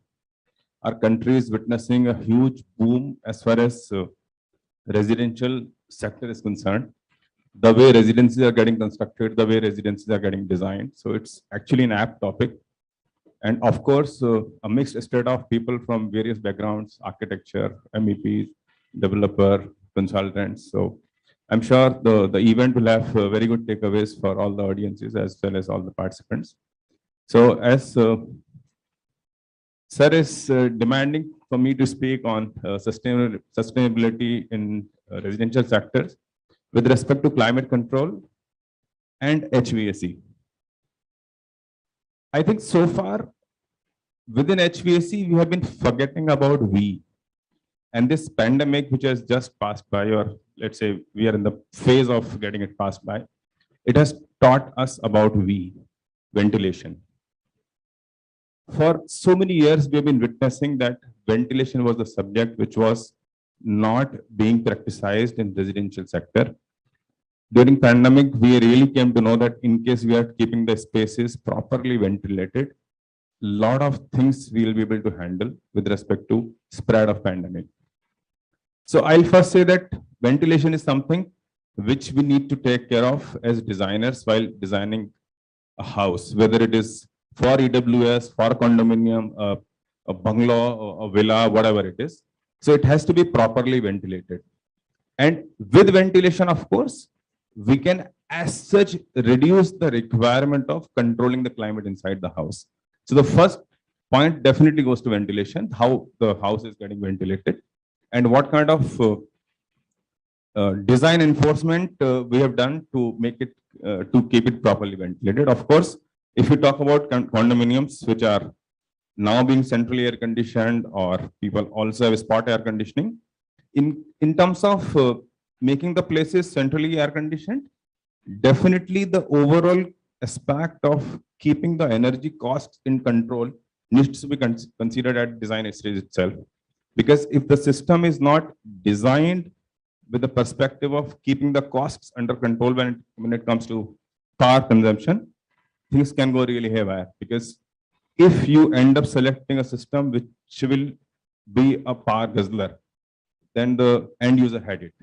Our country is witnessing a huge boom as far as residential sector is concerned. The way residences are getting constructed, the way residences are getting designed. So it's actually an apt topic. And of course, a mixed state of people from various backgrounds, architecture, MEPs, developer, consultants. So I'm sure the event will have very good takeaways for all the audiences as well as all the participants. So as Sir is demanding for me to speak on sustainability in residential sectors with respect to climate control and HVAC. I think so far within HVAC, we have been forgetting about we. And this pandemic, which has just passed by, or let's say we are in the phase of getting it passed by, it has taught us about we, ventilation. For so many years, we have been witnessing that ventilation was the subject which was not being practiced in residential sector. During pandemic, we really came to know that in case we are keeping the spaces properly ventilated, lot of things we will be able to handle with respect to spread of pandemic. So I'll first say that ventilation is something which we need to take care of as designers while designing a house, whether it is for EWS, for condominium, a bungalow, a villa, whatever it is. So it has to be properly ventilated. And with ventilation, of course, we can as such reduce the requirement of controlling the climate inside the house. So the first point definitely goes to ventilation, how the house is getting ventilated, and what kind of design enforcement we have done to make it to keep it properly ventilated. Of course, if you talk about condominiums which are now being centrally air conditioned, or people also have spot air conditioning, in terms of making the places centrally air conditioned, definitely the overall aspect of keeping the energy costs in control needs to be considered at design stage itself. Because if the system is not designed with the perspective of keeping the costs under control when it comes to power consumption, things can go really haywire. Because if you end up selecting a system which will be a power guzzler, then the end user had it.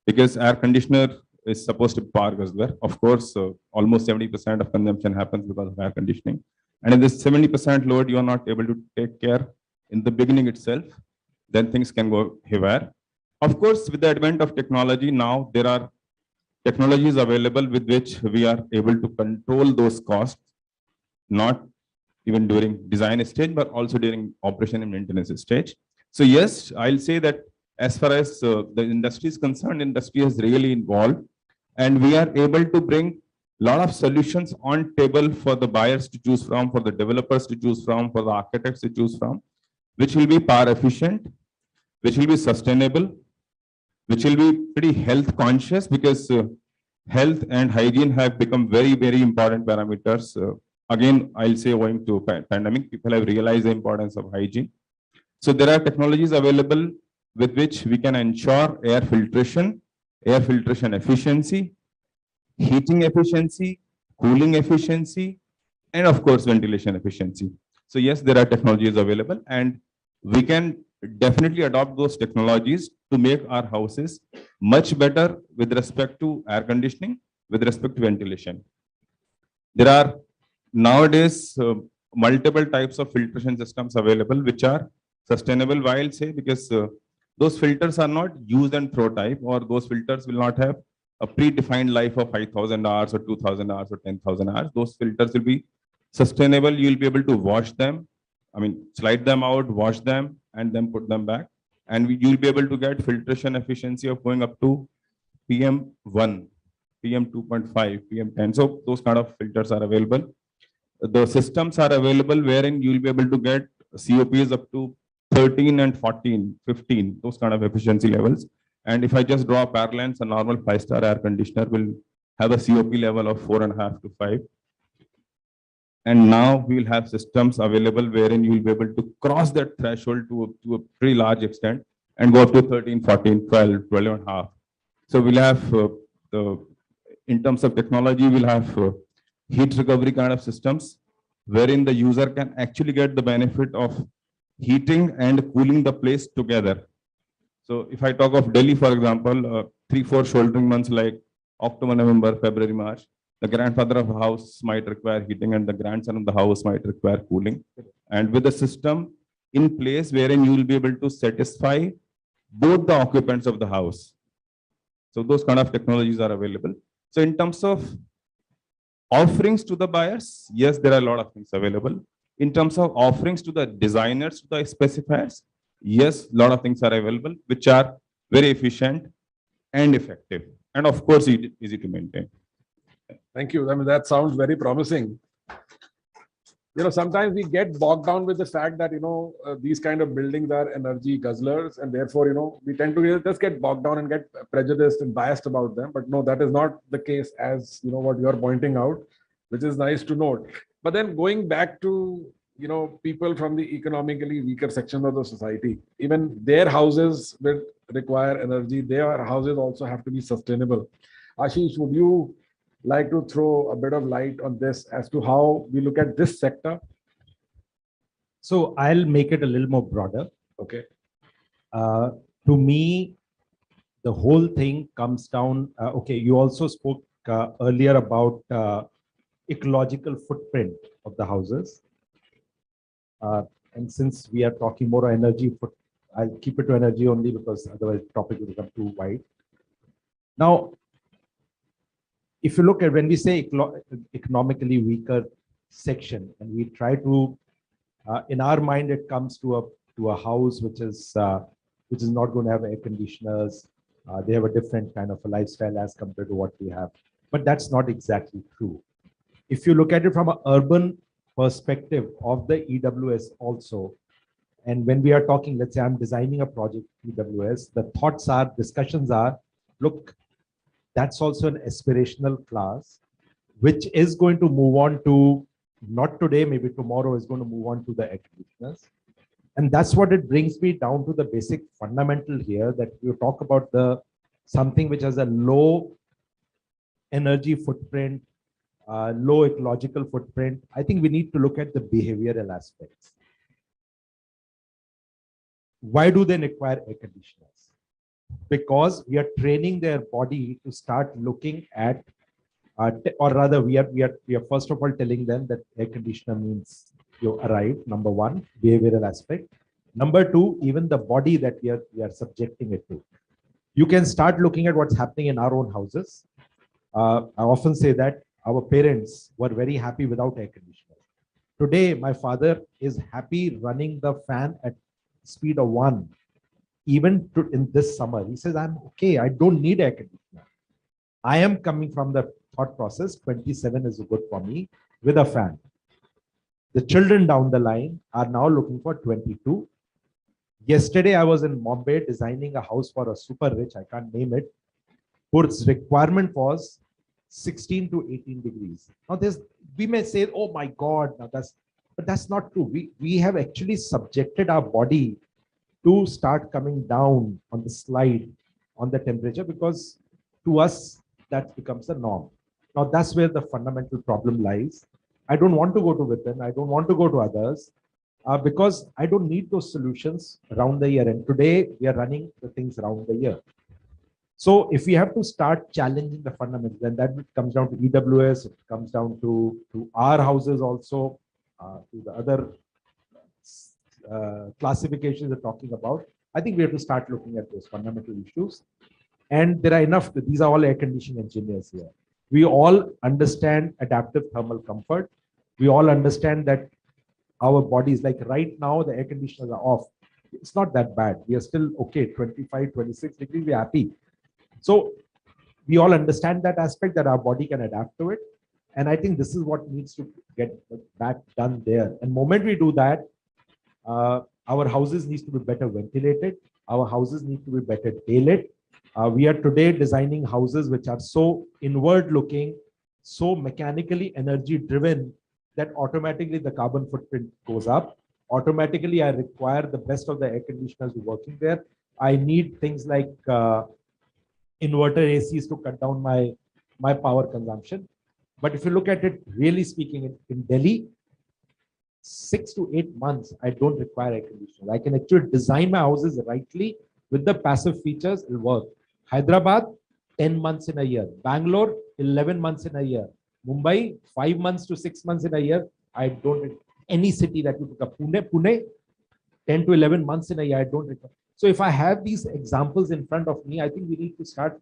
Because air conditioner is supposed to be power guzzler. Of course, almost 70% of consumption happens because of air conditioning. And if this 70% load you are not able to take care in the beginning itself, then things can go haywire. Of course, with the advent of technology, now there are technologies available with which we are able to control those costs, not even during design stage, but also during operation and maintenance stage. So yes, I'll say that as far as the industry is concerned, industry is really involved, and we are able to bring a lot of solutions on table for the buyers to choose from, for the developers to choose from, for the architects to choose from, which will be power efficient, which will be sustainable, which will be pretty health conscious, because health and hygiene have become very, very important parameters. Again, I'll say owing to pandemic, people have realized the importance of hygiene. So there are technologies available with which we can ensure air filtration efficiency, heating efficiency, cooling efficiency, and of course, ventilation efficiency. So yes, there are technologies available, and we can definitely adopt those technologies to make our houses much better with respect to air conditioning, with respect to ventilation. There are nowadays multiple types of filtration systems available which are sustainable, while say, because those filters are not use and throw type, or those filters will not have a predefined life of 5,000 hours or 2,000 hours or 10,000 hours. Those filters will be sustainable. You'll be able to wash them. I mean, slide them out, wash them, and then put them back. And you'll be able to get filtration efficiency of going up to PM1, PM2.5, PM10. So those kind of filters are available. The systems are available wherein you'll be able to get COPs up to 13 and 14, 15, those kind of efficiency levels. And if I just draw parallels, a normal 5-star air conditioner will have a COP level of 4.5 to 5. And now we will have systems available wherein you will be able to cross that threshold to a pretty large extent and go up to 13, 14, 12, 12 and a half. So we'll have in terms of technology, we'll have heat recovery kind of systems wherein the user can actually get the benefit of heating and cooling the place together. So if I talk of Delhi, for example, 3-4 shouldering months like October, November, February, March, the grandfather of the house might require heating and the grandson of the house might require cooling. And with a system in place wherein you will be able to satisfy both the occupants of the house. So those kind of technologies are available. So in terms of offerings to the buyers, yes, there are a lot of things available. In terms of offerings to the designers, to the specifiers, yes, a lot of things are available, which are very efficient and effective. And of course, easy to maintain. Thank you. I mean, that sounds very promising. Sometimes we get bogged down with the fact that, these kind of buildings are energy guzzlers, and therefore, we tend to just get bogged down and get prejudiced and biased about them. But no, that is not the case, as what you're pointing out, which is nice to note. But then going back to, people from the economically weaker section of the society, even their houses will require energy. Their houses also have to be sustainable. Ashish, would you like to throw a bit of light on this as to how we look at this sector? So I'll make it a little more broader. Okay. To me, the whole thing comes down. Okay, you also spoke earlier about ecological footprint of the houses. And since we are talking more energy, I'll keep it to energy only because otherwise the topic will become too wide. Now, if you look at when we say economically weaker section, and we try to, in our mind, it comes to a house which is not going to have air conditioners. They have a different kind of a lifestyle as compared to what we have. But that's not exactly true. If you look at it from an urban perspective of the EWS also, and when we are talking, let's say I'm designing a project EWS, the thoughts are, discussions are, look, that's also an aspirational class, which is going to move on to, not today, maybe tomorrow is going to move on to the air conditioners. And that's what it brings me down to the basic fundamental here, that you talk about something which has a low energy footprint, low ecological footprint. I think we need to look at the behavioral aspects. Why do they require air conditioners? Because we are training their body to start looking at, or rather, we are first of all telling them that air conditioner means you arrive. Number one, behavioral aspect. Number two, even the body that we are subjecting it to. You can start looking at what's happening in our own houses. I often say that our parents were very happy without air conditioner. Today, my father is happy running the fan at speed of 1. Even in this summer, he says, I'm okay, I don't need air conditioner. I am coming from the thought process, 27 is good for me with a fan. The children down the line are now looking for 22. Yesterday, I was in Bombay designing a house for a super rich, I can't name it, whose requirement was 16 to 18 degrees. Now, we may say, oh my God, now but that's not true. We have actually subjected our body to start coming down on the slide on the temperature, because to us, that becomes the norm. Now, that's where the fundamental problem lies. I don't want to go to Vipin. I don't want to go to others because I don't need those solutions around the year. And today, we are running the things around the year. So if we have to start challenging the fundamentals, then that comes down to EWS, it comes down to our houses also, to the other classifications we're talking about. I think we have to start looking at those fundamental issues. And there are enough, these are all air conditioning engineers here. We all understand adaptive thermal comfort. We all understand that our bodies, like right now, the air conditioners are off. It's not that bad. We are still okay, 25, 26 degrees, we're happy. So we all understand that aspect, that our body can adapt to it. And I think this is what needs to get back done there. And the moment we do that, our houses need to be better ventilated. Our houses need to be better daylit. We are today designing houses which are so inward looking, so mechanically energy driven, that automatically the carbon footprint goes up. Automatically, I require the best of the air conditioners working there. I need things like inverter ACs to cut down my power consumption. But if you look at it, really speaking, in Delhi, 6 to 8 months, I don't require air conditioner. I can actually design my houses rightly with the passive features, it'll work. Hyderabad, 10 months in a year. Bangalore, 11 months in a year. Mumbai, 5 months to 6 months in a year. I don't, any city that you pick up, Pune, 10 to 11 months in a year, I don't require. So if I have these examples in front of me, I think we need to start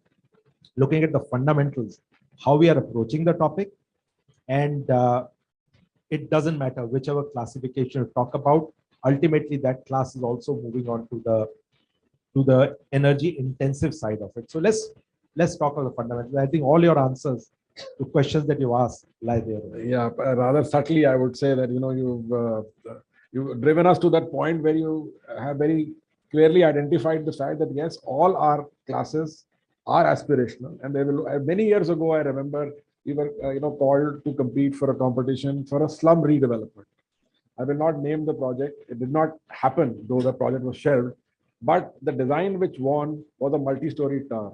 looking at the fundamentals, how we are approaching the topic. And it doesn't matter whichever classification you talk about, ultimately that class is also moving on to the energy intensive side of it. So let's talk about the fundamentals. I think all your answers to questions that you asked lie there. Yeah, rather subtly, I would say that, you've driven us to that point where you have very clearly identified the fact that yes, all our classes are aspirational, and they will. Many years ago, I remember we were called to compete for a competition for a slum redevelopment. I will not name the project. It did not happen, though the project was shelved. But the design which won was a multi-story tower.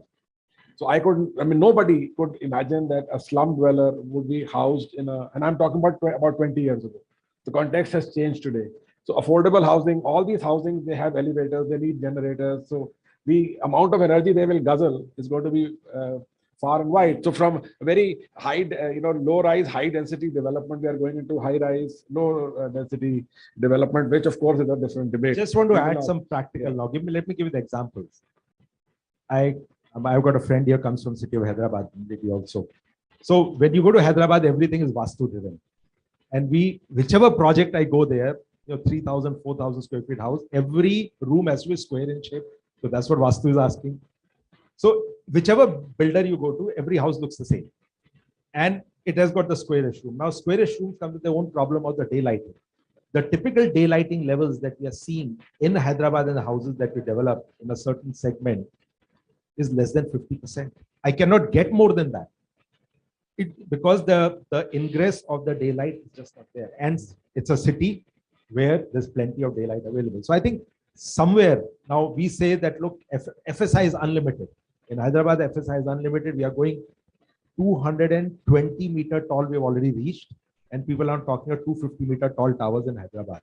So nobody could imagine that a slum dweller would be housed in and I'm talking about 20 years ago. The context has changed today. So affordable housing, all these housings, they have elevators, they need generators. So the amount of energy they will guzzle is going to be far and wide. So from very high, low rise, high density development, we are going into high rise, low density development, which of course is a different debate. Just want to add some practical now. Let me give you the examples. I've got a friend here, comes from city of Hyderabad, maybe also. So when you go to Hyderabad, everything is Vastu driven. And whichever project I go there, 3,000, 4,000 square feet house, every room has to be square in shape. So that's what Vastu is asking. So whichever builder you go to, every house looks the same. And it has got the squarish room. Now, squarish rooms come with their own problem of the daylighting. The typical daylighting levels that we are seeing in Hyderabad and the houses that we develop in a certain segment is less than 50%. I cannot get more than that. Because the ingress of the daylight is just not there. And it's a city where there's plenty of daylight available. So I think somewhere now we say that, look, FSI is unlimited. In Hyderabad, FSI is unlimited. We are going 220-meter tall, we have already reached. And people are talking of 250-meter tall towers in Hyderabad.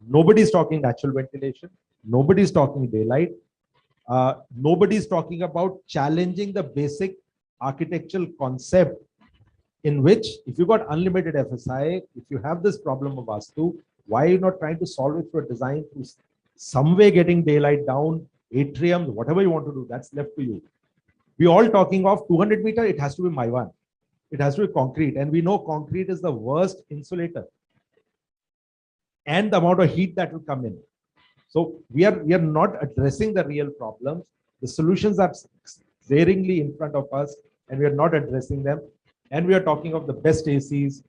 Nobody's talking natural ventilation. Nobody's talking daylight. Nobody's talking about challenging the basic architectural concept in which, if you got unlimited FSI, if you have this problem of Vastu, why are you not trying to solve it through a design to some way getting daylight down, atriums, whatever you want to do, that's left to you. We all talking of 200 meter, it has to be Maiwan. It has to be concrete. And we know concrete is the worst insulator. And the amount of heat that will come in. So we are not addressing the real problems. The solutions are glaringly in front of us, and we are not addressing them. And we are talking of the best ACs,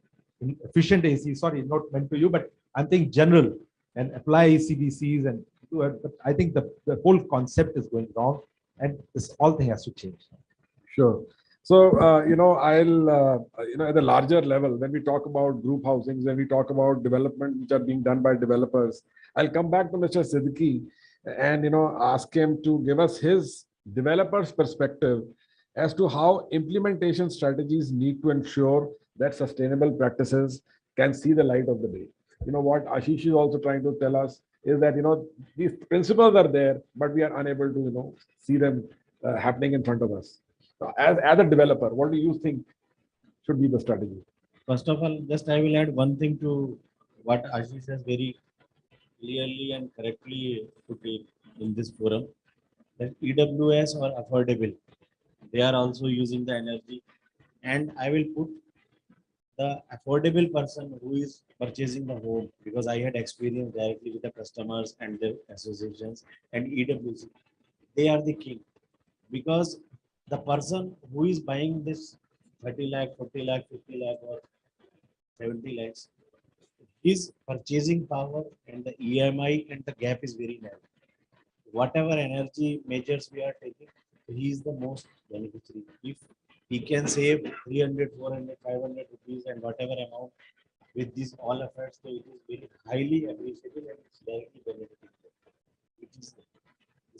efficient ACs. Sorry, not meant to you, but I'm thinking general and apply ECDCs and do it. But I think the whole concept is going wrong, and this all thing has to change. Sure. So, I'll, at the larger level, when we talk about group housings, when we talk about development which are being done by developers, I'll come back to Mr. Siddiqui and, ask him to give us his developer's perspective as to how implementation strategies need to ensure that sustainable practices can see the light of the day. What Ashish is also trying to tell us is that, these principles are there, but we are unable to, see them happening in front of us. So as a developer, what do you think should be the strategy? First of all, just I will add one thing to what Ashish has very clearly and correctly put in this forum, that EWS or affordable, they are also using the energy. And I will put the affordable person who is purchasing the home, because I had experience directly with the customers and the associations and EWC. They are the king, because the person who is buying this 30 lakh, 40 lakh, 50 lakh or 70 lakhs, his purchasing power and the EMI and the gap is very narrow. Whatever energy measures we are taking, he is the most beneficiary. If he can save 300, 400, 500 rupees and whatever amount with these all efforts, so it is very highly appreciable and it's directly benefiting. It is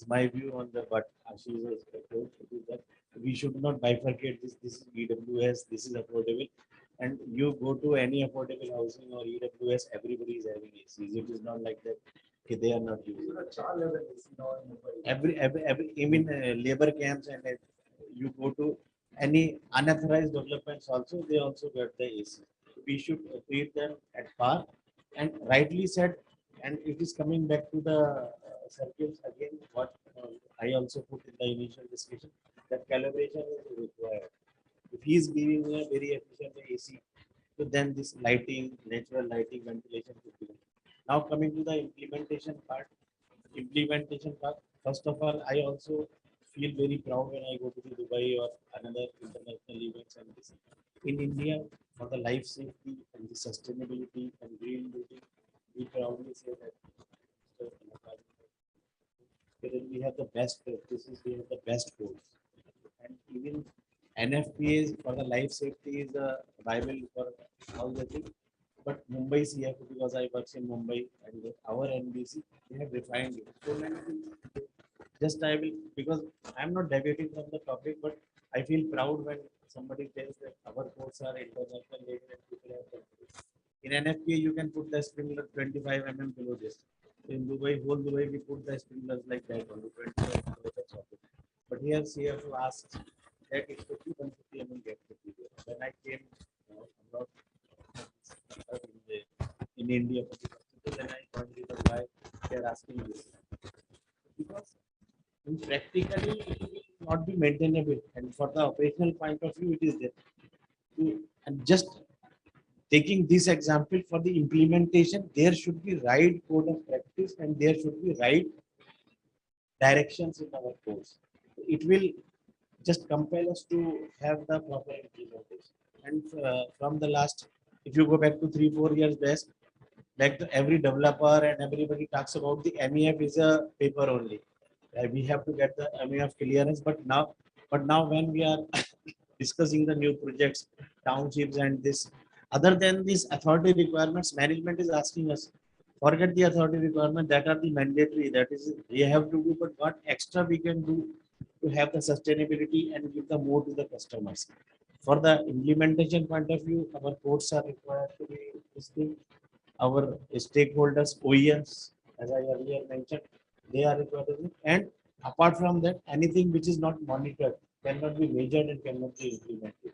my view on the what Ashish has told, is that we should not bifurcate this. This is EWS, this is affordable. And you go to any affordable housing or EWS, everybody is having ACs. It is not like that. Okay, they are not using. Labor camps and you go to any unauthorized developments also, they also get the AC. We should treat them at par, and rightly said. And it is coming back to the circuits again. What I also put in the initial discussion, that calibration is required. If he is giving a very efficient AC, so then this lighting, natural lighting, ventilation could be. Now coming to the implementation part. First of all, I also feel very proud when I go to Dubai or another international events and this. In India, for the life safety and the sustainability and green building, we proudly say that we have the best practices, we have the best goals. And even NFPAs for the life safety is a Bible for all the things. But Mumbai CF, because I work in Mumbai and our NBC, they have refined it. So many things. Just I will, because I'm not deviating from the topic, but I feel proud when somebody tells that our codes are international level and people have done this. In NFPA, you can put the sprinkler 25 mm below this. In Dubai, whole Dubai, we put the sprinklers like that, only 25 mm. But here CF asks that it should be 150 mm gap. When I came abroad, in India, then I wondered why they are asking this. Because practically it will not be maintainable, and for the operational point of view, it is there. just taking this example for the implementation, there should be right code of practice and there should be right directions in our course. It will just compel us to have the proper implementation. And from the last, if you go back to 3-4 years back, every developer and everybody talks about the MEF is a paper only. We have to get the MEF clearance, but now when we are discussing the new projects, townships and this, other than these authority requirements, management is asking us, forget the authority requirement, that are the mandatory, that is we have to do, but what extra we can do to have the sustainability and give the more to the customers. For the implementation point of view, our codes are required to be this thing. Our stakeholders, OEMs, as I earlier mentioned, they are required to be. And apart from that, anything which is not monitored cannot be measured and cannot be implemented.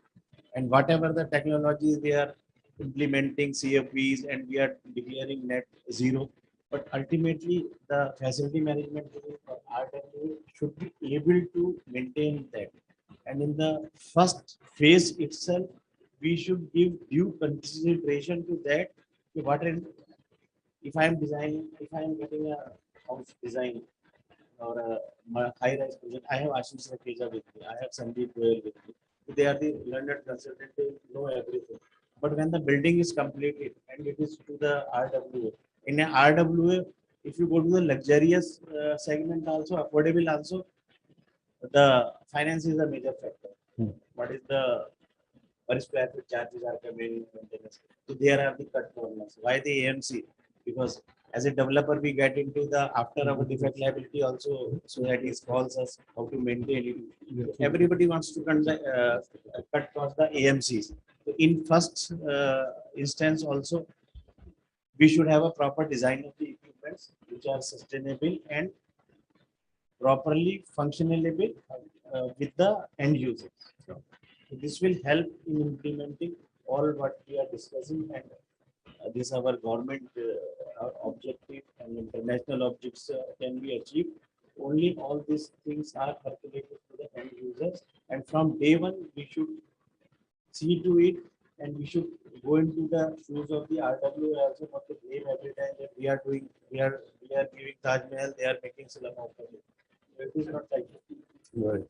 And whatever the technologies they are implementing CFPs and we are declaring net zero, but ultimately the facility management or RW should be able to maintain that. And in the first phase itself, we should give due consideration to that. What if I am designing, if I am getting a house design or a high-rise project, I have Ashish Rakeja with me, I have Sandeep Goyal with me. They are the learned consultant, they know everything. But when the building is completed and it is to the RWA, in a RWA, if you go to the luxurious segment also, affordable also, the finance is a major factor. What is the per square foot charges are coming, maintenance. So there are the cut corners. Why the AMC? Because as a developer, we get into the after our defect liability also. Society calls us how to maintain it. Everybody wants to cut cost the AMCs. So in first instance also, we should have a proper design of the equipments which are sustainable and properly functionable with the end users. So this will help in implementing all what we are discussing, and this our government objective and international objectives can be achieved. Only all these things are calculated to the end users, and from day one we should see to it, and we should go into the shoes of the RW also, not to blame every time that we are giving Taj Mahal, they are making Salam opposite. It is not like that. Right.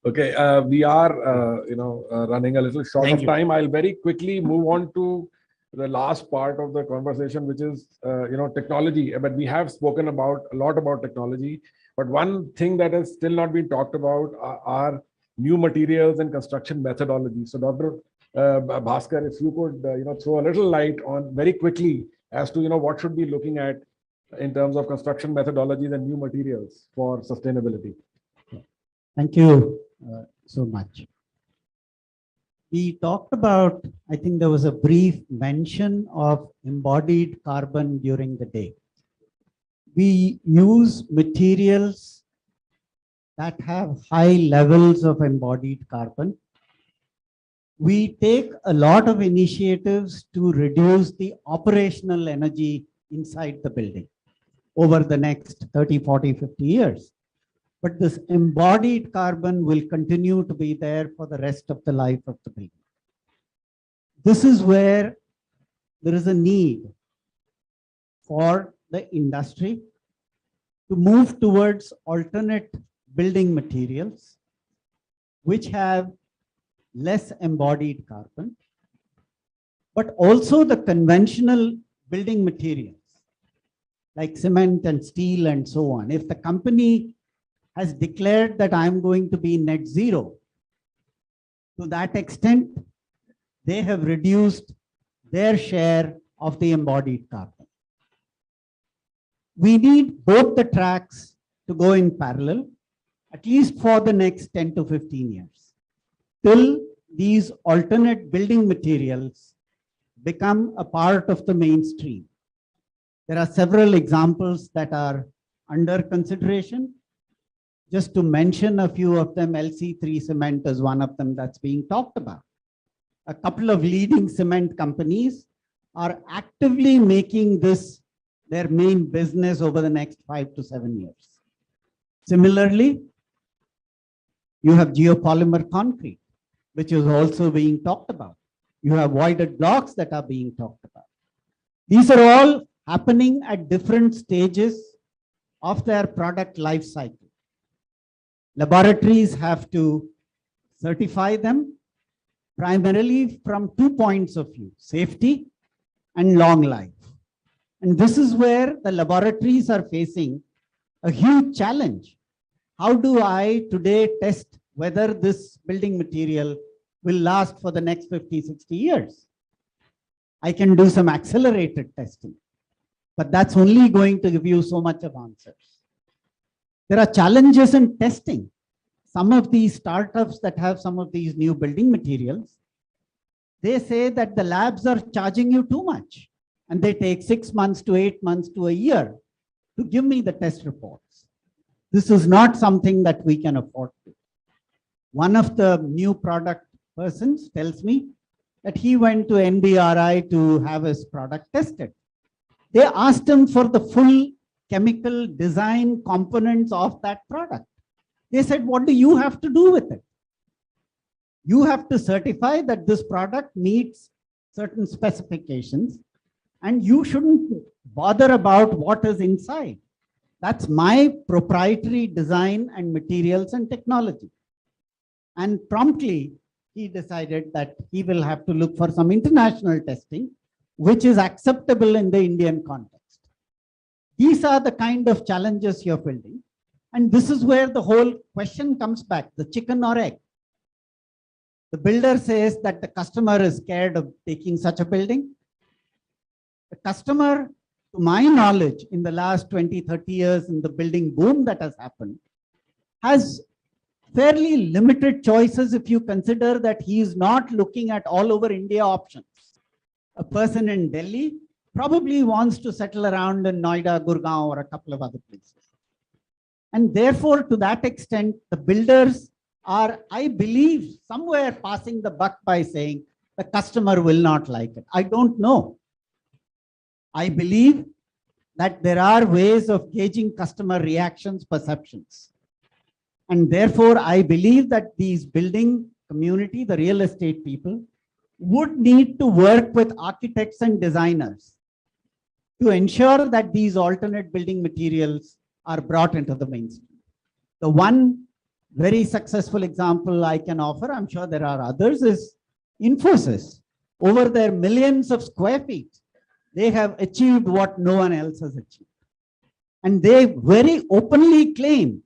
Okay, we are running a little short of time. I'll very quickly move on to the last part of the conversation, which is technology. But we have spoken about a lot about technology. But one thing that has still not been talked about are new materials and construction methodology. So, Dr. Bhaskar, if you could throw a little light on very quickly as to what should be looking at in terms of construction methodologies and new materials for sustainability. Thank you so much. We talked about, I think there was a brief mention of embodied carbon during the day. We use materials that have high levels of embodied carbon. We take a lot of initiatives to reduce the operational energy inside the building over the next 30, 40, 50 years. But this embodied carbon will continue to be there for the rest of the life of the building. This is where there is a need for the industry to move towards alternate building materials which have less embodied carbon, but also the conventional building materials like cement and steel and so on. If the company has declared that I'm going to be net zero, to that extent, they have reduced their share of the embodied carbon. We need both the tracks to go in parallel, at least for the next 10 to 15 years, till these alternate building materials become a part of the mainstream. There are several examples that are under consideration. Just to mention a few of them, LC3 cement is one of them that's being talked about. A couple of leading cement companies are actively making this their main business over the next 5 to 7 years. Similarly, you have geopolymer concrete, which is also being talked about. You have voided blocks that are being talked about. These are all happening at different stages of their product life cycle. Laboratories have to certify them primarily from 2 points of view, safety and long life. And this is where the laboratories are facing a huge challenge. How do I today test whether this building material will last for the next 50, 60 years? I can do some accelerated testing, but that's only going to give you so much of answers. There are challenges in testing. Some of these startups that have some of these new building materials, they say that the labs are charging you too much, and they take 6 months to 8 months to a year to give me the test reports. This is not something that we can afford to. One of the new product persons tells me that he went to NBRI to have his product tested. They asked him for the full chemical design components of that product. They said, what do you have to do with it? You have to certify that this product meets certain specifications, and you shouldn't bother about what is inside. That's my proprietary design and materials and technology. And promptly, he decided that he will have to look for some international testing, which is acceptable in the Indian context. These are the kind of challenges you're building. And this is where the whole question comes back, the chicken or egg. The builder says that the customer is scared of taking such a building. The customer, to my knowledge, in the last 20, 30 years in the building boom that has happened, has fairly limited choices if you consider that he is not looking at all over India options. A person in Delhi probably wants to settle around in Noida, Gurgaon, or a couple of other places. And therefore, to that extent, the builders are, I believe, somewhere passing the buck by saying the customer will not like it. I don't know. I believe that there are ways of gauging customer reactions, perceptions. And therefore, I believe that these building community, the real estate people, would need to work with architects and designers to ensure that these alternate building materials are brought into the mainstream. The one very successful example I can offer, I'm sure there are others, is Infosys. Over their millions of square feet, they have achieved what no one else has achieved. And they very openly claim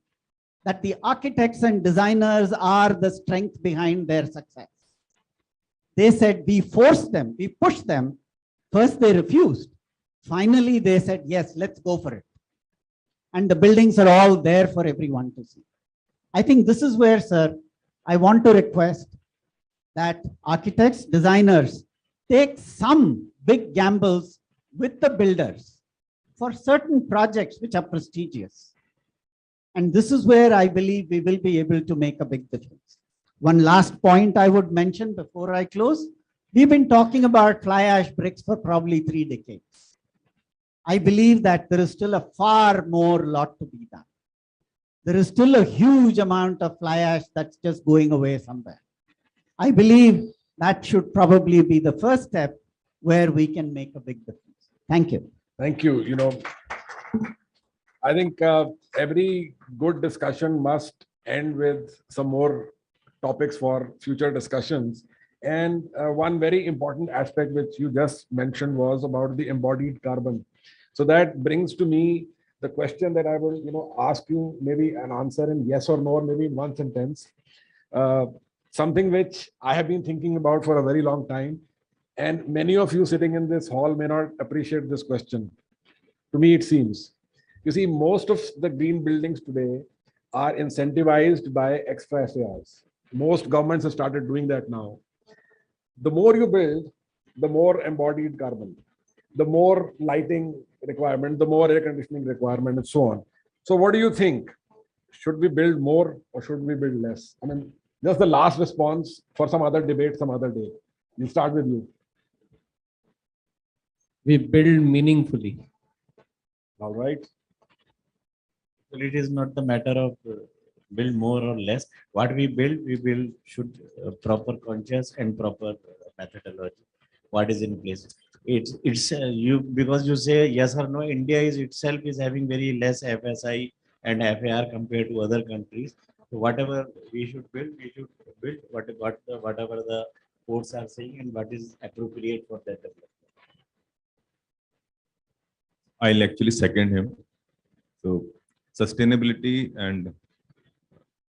that the architects and designers are the strength behind their success. They said, we forced them, we pushed them. First, they refused. Finally, they said, yes, let's go for it. And the buildings are all there for everyone to see. I think this is where, sir, I want to request that architects, designers, take some big gambles with the builders for certain projects which are prestigious. And this is where I believe we will be able to make a big difference. One last point I would mention before I close. We've been talking about fly ash bricks for probably 3 decades. I believe that there is still a far more lot to be done. There is still a huge amount of fly ash that's just going away somewhere. I believe that should probably be the first step where we can make a big difference. Thank you. Thank you. You know, I think every good discussion must end with some more topics for future discussions. And one very important aspect which you just mentioned was about the embodied carbon. So that brings to me the question that I will, ask you, maybe an answer in yes or no, or maybe in one sentence. Something which I have been thinking about for a very long time, and many of you sitting in this hall may not appreciate this question. To me, it seems. You see, most of the green buildings today are incentivized by extra SARs. Most governments have started doing that now. The more you build, the more embodied carbon, the more lighting requirement, the more air conditioning requirement, and so on. So what do you think? Should we build more or should we build less? I mean, just the last response for some other debate some other day. We'll start with you. We build meaningfully. All right. Well, it is not the matter of build more or less. What we build should proper conscious and proper methodology. What is in place? It's you because you say yes or no. India is itself is having very less FSI and FAR compared to other countries. So whatever we should build whatever the courts are saying and what is appropriate for that development. I'll actually second him. So sustainability and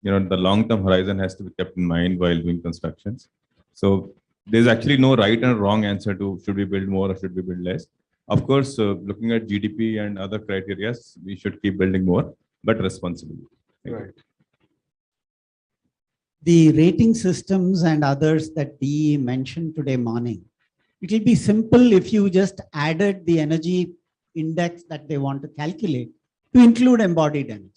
the long-term horizon has to be kept in mind while doing constructions. So there's actually no right and wrong answer to should we build more or should we build less. Of course, looking at GDP and other criteria, we should keep building more, but responsibly. Right. The rating systems and others that DE mentioned today morning, it will be simple if you just added the energy index that they want to calculate to include embodied energy.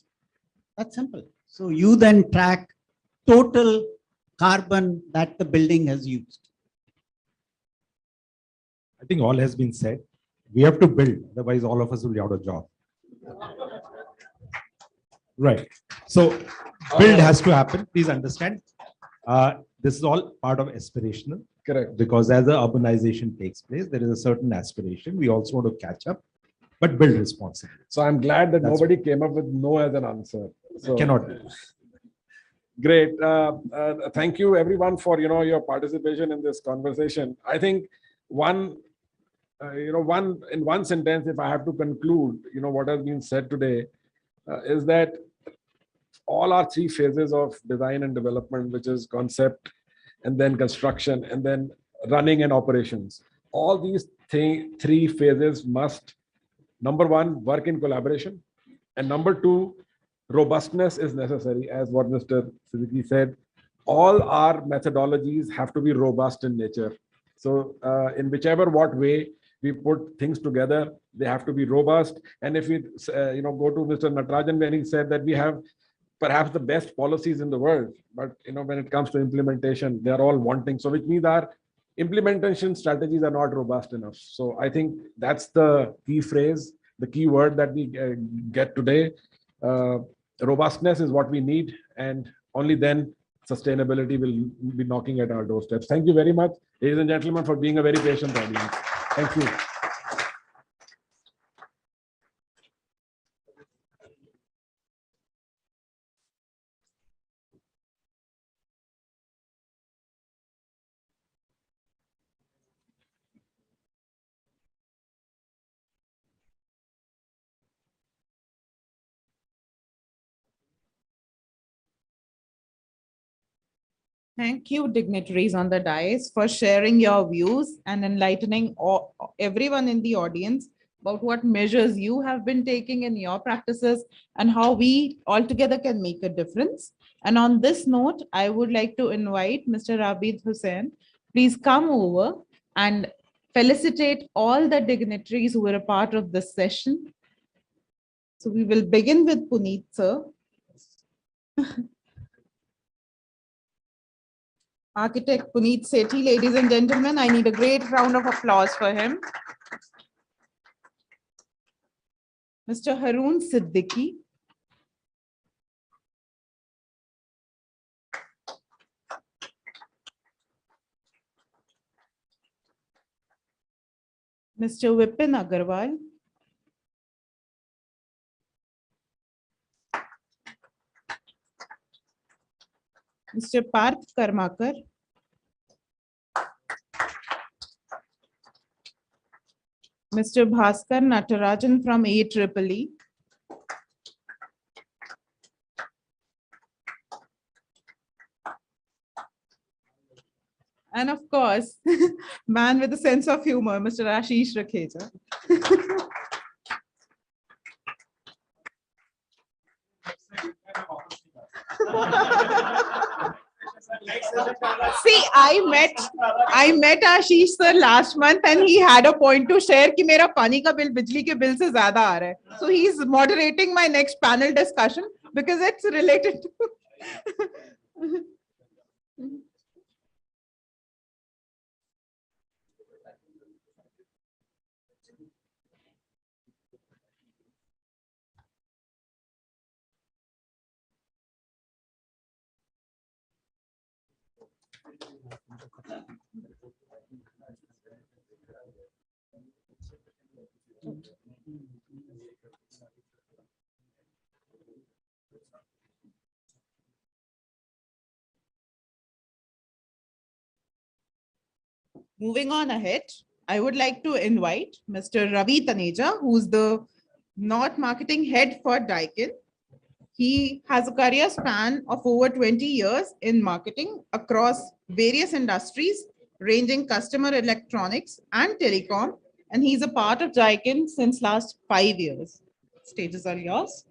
That's simple. So you then track total carbon that the building has used. I think all has been said. We have to build, otherwise all of us will be out of job. Right. So build has to happen. Please understand. This is all part of aspirational. Correct. Because as the urbanization takes place, there is a certain aspiration. We also want to catch up, but build responsibly. So I'm glad that That's nobody came up with no as an answer. So Cannot be. great. Thank you everyone for your participation in this conversation. I think one in one sentence, if I have to conclude, what has been said today, is that all our three phases of design and development, which is concept and then construction and then running and operations, all these three phases must, number one, work in collaboration, and number two, robustness is necessary, as what Mr. Siddiqui said. All our methodologies have to be robust in nature. So in whichever what way we put things together, they have to be robust. And if we go to Mr. Natarajan, when he said that we have perhaps the best policies in the world, but when it comes to implementation, they are all wanting. So which means our implementation strategies are not robust enough. So I think that's the key phrase, the key word that we get today. Robustness is what we need, and only then sustainability will be knocking at our doorsteps. Thank you very much, ladies and gentlemen, for being a very patient audience. Thank you. Thank you, dignitaries on the dais, for sharing your views and enlightening everyone in the audience about what measures you have been taking in your practices and how we all together can make a difference. And on this note, I would like to invite Mr. Abid Hussain. Please come over and felicitate all the dignitaries who were a part of this session. So we will begin with Puneet, sir. Architect Puneet Sethi, ladies and gentlemen, I need a great round of applause for him. Mr. Haroon Siddiqui. Mr. Vipin Agarwal. Mr. Parth Karmakar. Mr. Bhaskar Natarajan from AEEE. And of course, man with a sense of humor, Mr. Ashish Rakheja. See, I met Ashish sir last month and he had a point to share कि मेरा पानी का bill बिजली के bill से ज़्यादा आ रहा है. So he's moderating my next panel discussion because it's related to Moving on ahead, I would like to invite Mr. Ravi Taneja, who's the North Marketing Head for Daikin. He has a career span of over 20 years in marketing across various industries, ranging customer electronics and telecom, and he's a part of Daikin since last 5 years. Stages are yours.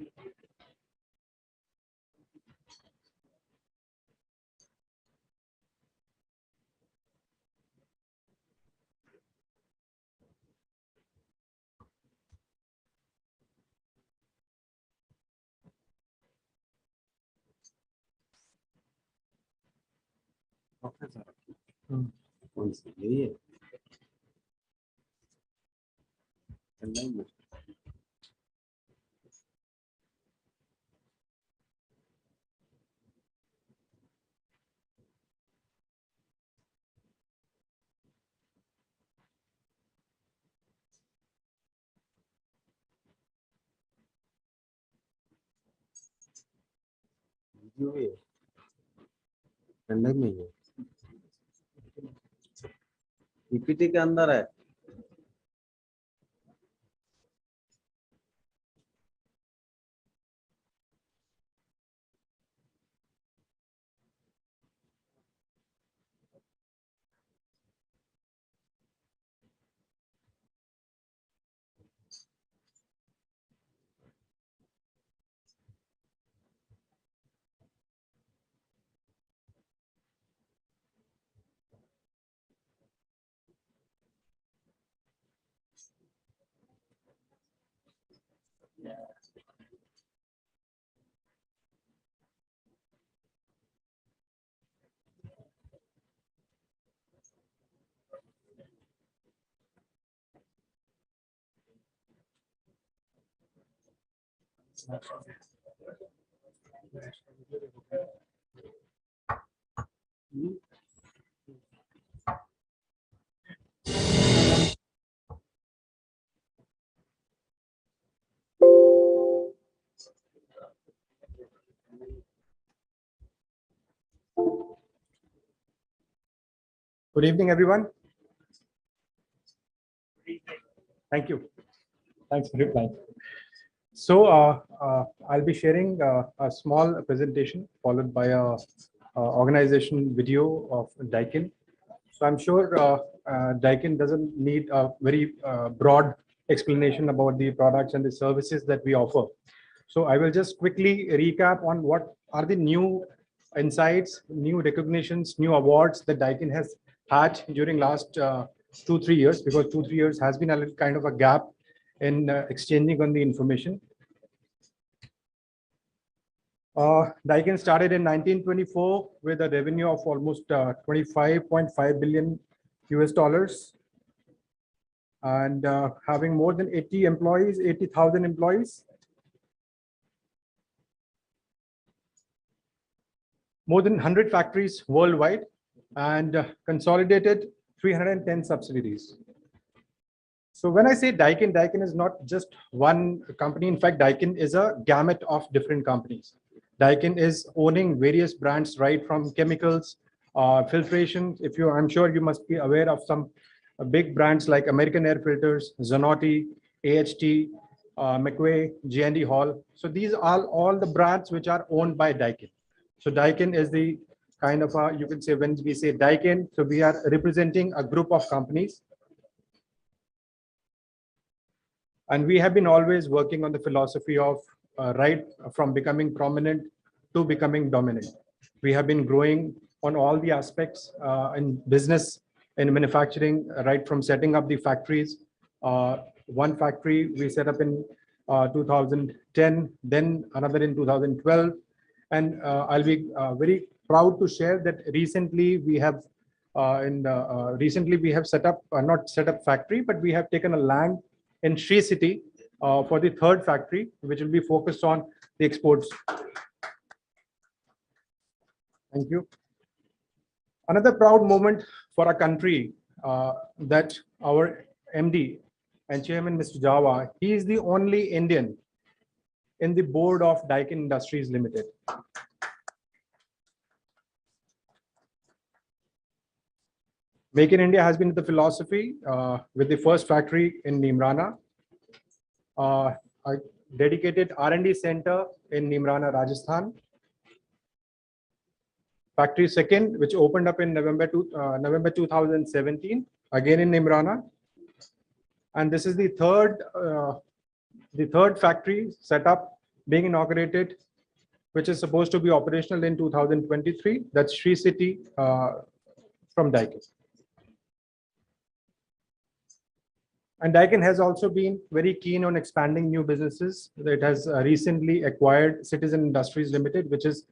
कौन सी यही है चेन्नई में video है चेन्नई में ही है PPT के अंदर है Good evening, everyone. Thank you. Thanks for replying. So I'll be sharing a small presentation followed by a organization video of Daikin. So I'm sure Daikin doesn't need a very broad explanation about the products and the services that we offer. So I will just quickly recap on what are the new insights, new recognitions, new awards that Daikin has had during last 2-3 years, because 2-3 years has been a little kind of a gap in exchanging on the information. Daikin started in 1924 with a revenue of almost 25.5 billion US dollars, and having more than 80,000 employees, more than 100 factories worldwide, and consolidated 310 subsidiaries. So when I say Daikin, Daikin is not just one company. In fact, Daikin is a gamut of different companies. Daikin is owning various brands, right from chemicals, filtration. I'm sure you must be aware of some big brands like American Air Filters, Zanotti, AHT, McQuay, G&D Hall. So these are all the brands which are owned by Daikin. So Daikin is the kind of you can say, when we say Daikin, so we are representing a group of companies. And we have been always working on the philosophy of right from becoming prominent to becoming dominant. We have been growing on all the aspects in business and manufacturing, right from setting up the factories. One factory we set up in 2010, then another in 2012. And I'll be very proud to share that recently we have set up, not set up factory, but we have taken a land in Sri City for the third factory, which will be focused on the exports. Thank you. Another proud moment for a country that our MD and Chairman, Mr. Java, he is the only Indian in the board of Daikin Industries Limited. Make in India has been the philosophy with the first factory in Neemrana, a dedicated R&D center in Neemrana, Rajasthan. Factory second, which opened up in November 2017, again in Neemrana. And this is the third factory set up being inaugurated, which is supposed to be operational in 2023. That's Sri City from Daikin. And Daikin has also been very keen on expanding new businesses. It has recently acquired Citizen Industries Limited, which is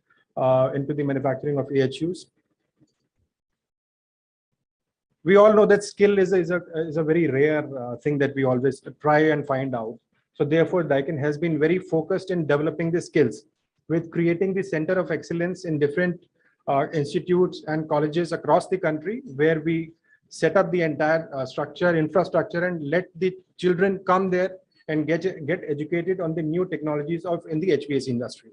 into the manufacturing of AHUs. We all know that skill is a very rare thing that we always try and find out. So therefore, Daikin has been very focused in developing the skills with creating the center of excellence in different institutes and colleges across the country, where we set up the entire infrastructure, and let the children come there and get educated on the new technologies in the HVAC industry.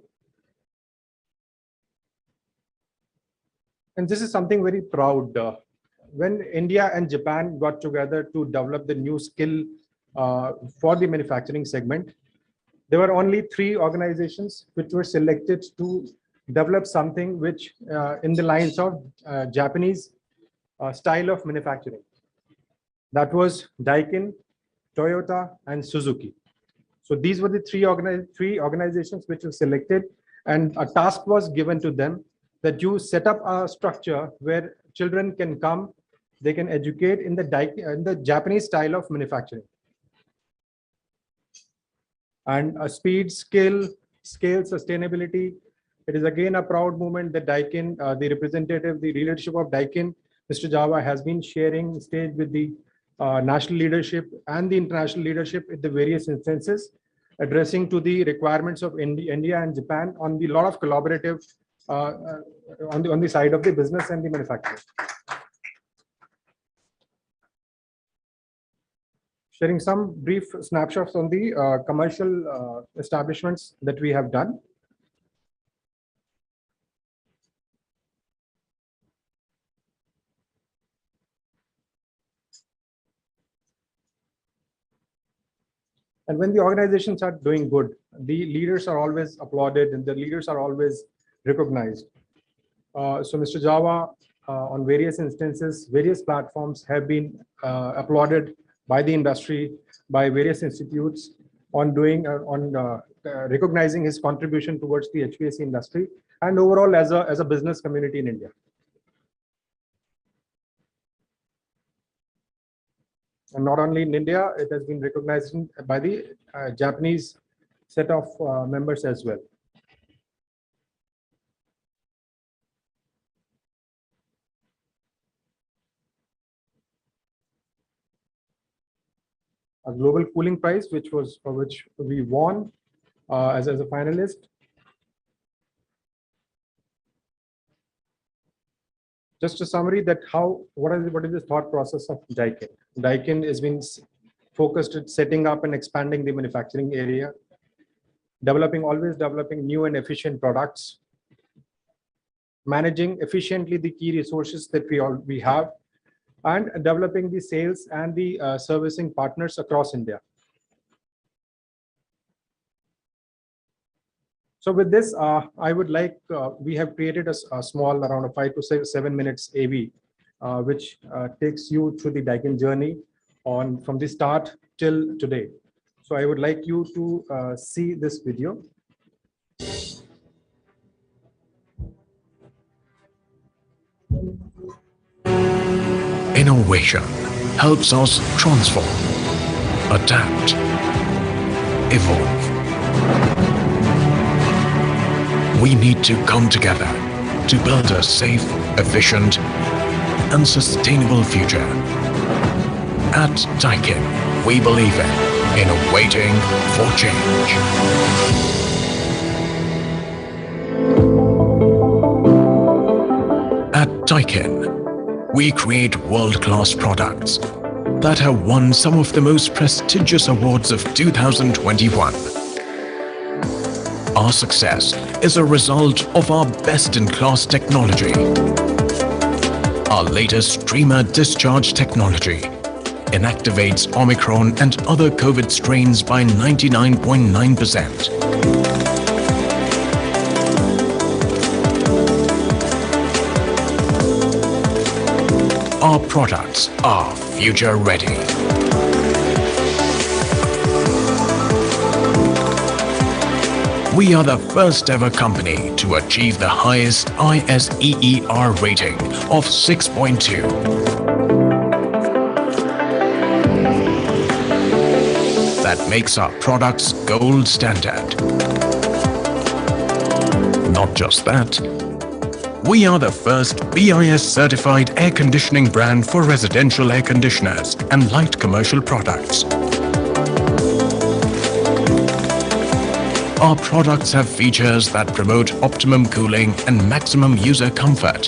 And this is something very proud. When India and Japan got together to develop the new skill for the manufacturing segment, there were only 3 organizations which were selected to develop something which in the lines of Japanese style of manufacturing. That was Daikin, Toyota, and Suzuki. So these were the three organizations which were selected, and a task was given to them that you set up a structure where children can come, they can educate in the Japanese style of manufacturing. And speed, scale, sustainability. It is again a proud moment that Daikin, the leadership of Daikin, Mr. Java, has been sharing stage with the national leadership and the international leadership at the various instances, addressing to the requirements of India and Japan on the lot of collaborative on the side of the business and the manufacturing. Sharing some brief snapshots on the commercial establishments that we have done. And when the organizations are doing good, the leaders are always applauded and the leaders are always recognized. So Mr. Java, on various instances, various platforms have been applauded by the industry, by various institutes on recognizing his contribution towards the HVAC industry and overall as a business community in India. And not only in India, it has been recognized by the Japanese set of members as well. A global cooling prize, for which we won as a finalist. Just a summary that what is the thought process of Daikin? Daikin has been focused at setting up and expanding the manufacturing area, always developing new and efficient products, managing efficiently the key resources that we have, and developing the sales and the servicing partners across India. So with this, I would like, we have created a small, around a 5 to 7 minutes AV, which takes you through the Daikin journey from the start till today. So I would like you to see this video. Innovation helps us transform, adapt, evolve. We need to come together to build a safe, efficient, and sustainable future. At Daikin, we believe in innovating for change. At Daikin, we create world-class products that have won some of the most prestigious awards of 2021. Our success is a result of our best-in-class technology. Our latest streamer discharge technology inactivates Omicron and other COVID strains by 99.9%. Our products are future ready. We are the first ever company to achieve the highest ISEER rating of 6.2. That makes our products gold standard. Not just that, we are the first BIS certified air conditioning brand for residential air conditioners and light commercial products. Our products have features that promote optimum cooling and maximum user comfort.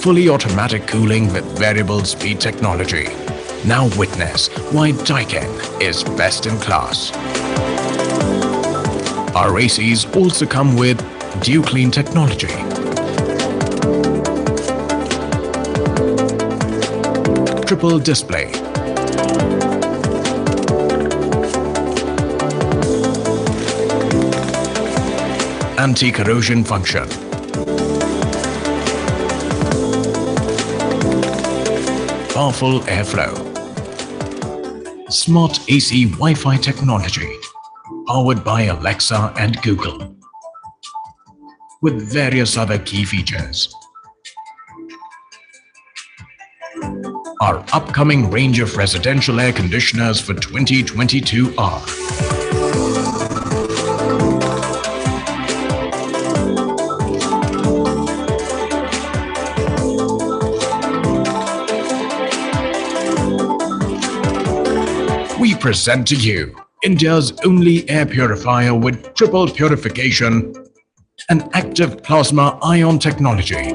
Fully automatic cooling with variable speed technology. Now witness why Daikin is best in class. Our ACs also come with DuClean technology. Triple display. Anti-corrosion function. Powerful airflow. Smart AC Wi-Fi technology, powered by Alexa and Google, with various other key features. Our upcoming range of residential air conditioners for 2022 are we present to you India's only air purifier with triple purification and active plasma ion technology.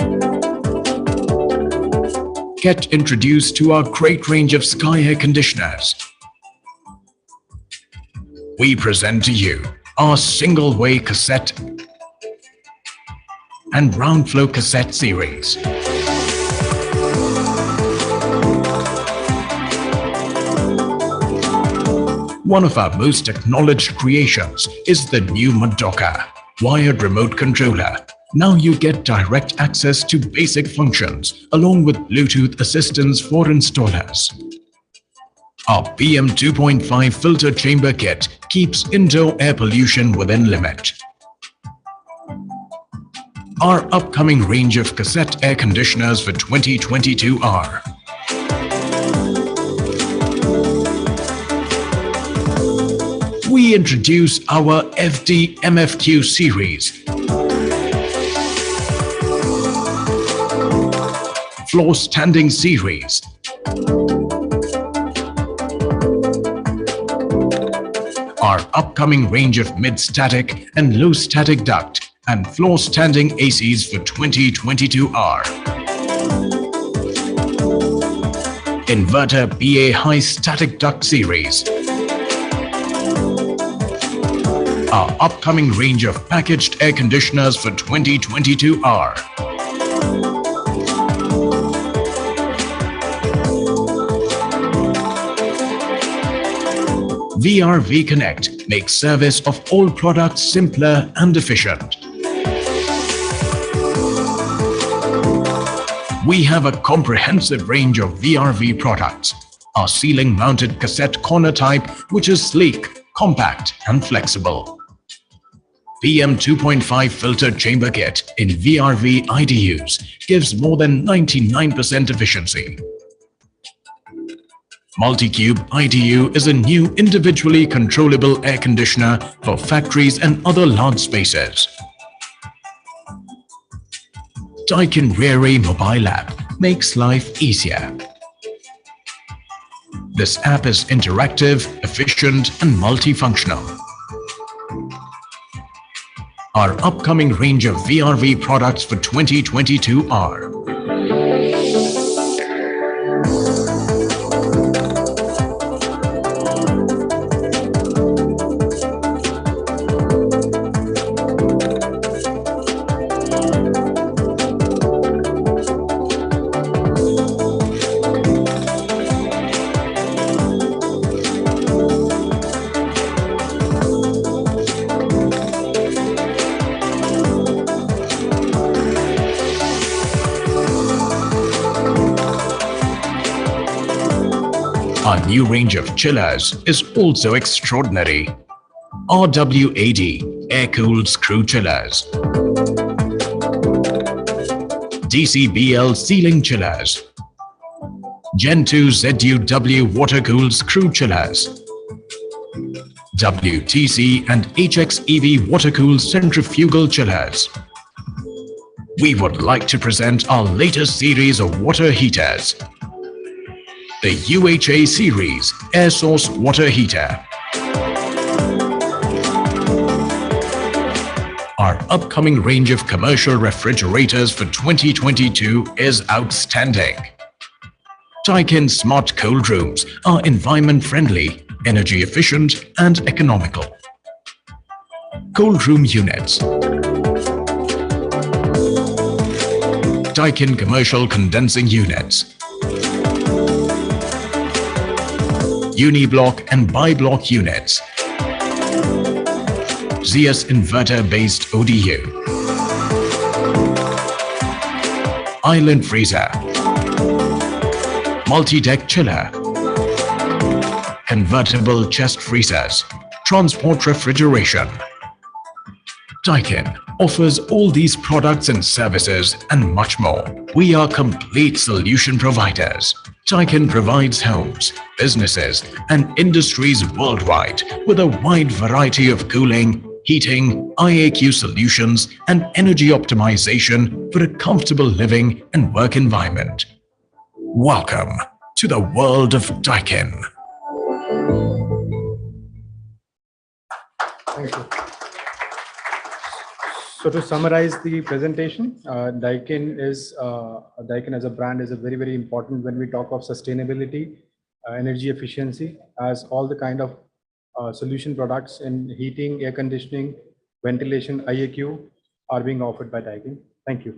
Get introduced to our great range of Sky air conditioners. We present to you our single-way cassette and round flow cassette series. One of our most acknowledged creations is the new Madoka wired remote controller. Now you get direct access to basic functions along with Bluetooth assistance for installers. Our PM 2.5 filter chamber kit keeps indoor air pollution within limit. Our upcoming range of cassette air conditioners for 2022 are we introduce our FD MFQ series. Floor standing series. Our upcoming range of mid-static and low-static duct and floor standing ACs for 2022 are Inverter PA High Static Duct series. Our upcoming range of packaged air conditioners for 2022 are VRV Connect makes service of all products simpler and efficient. We have a comprehensive range of VRV products. Our ceiling mounted cassette corner type, which is sleek, compact and flexible. PM 2.5 filter chamber kit in VRV IDUs gives more than 99% efficiency. Multi-Cube IDU is a new individually controllable air conditioner for factories and other large spaces. Daikin Riri mobile app makes life easier. This app is interactive, efficient, and multifunctional. Our upcoming range of VRV products for 2022 are new range of chillers is also extraordinary. RWAD air-cooled screw chillers. DCBL ceiling chillers. Gen 2 ZUW water-cooled screw chillers. WTC and HXEV water-cooled centrifugal chillers. We would like to present our latest series of water heaters. The UHA series air source water heater. Our upcoming range of commercial refrigerators for 2022 is outstanding. Daikin Smart Cold Rooms are environment friendly, energy efficient and economical. Cold room units. Daikin commercial condensing units. Uniblock and bi-block units. ZS inverter-based ODU. Island freezer. Multi-deck chiller. Convertible chest freezers. Transport refrigeration. Daikin offers all these products and services and much more. We are complete solution providers. Daikin provides homes, businesses and industries worldwide with a wide variety of cooling, heating, IAQ solutions and energy optimization for a comfortable living and work environment. Welcome to the world of Daikin. Thank you. So to summarize the presentation, Daikin as a brand is a very, very important when we talk of sustainability, energy efficiency, as all the kind of solution products in heating, air conditioning, ventilation, IAQ are being offered by Daikin. Thank you.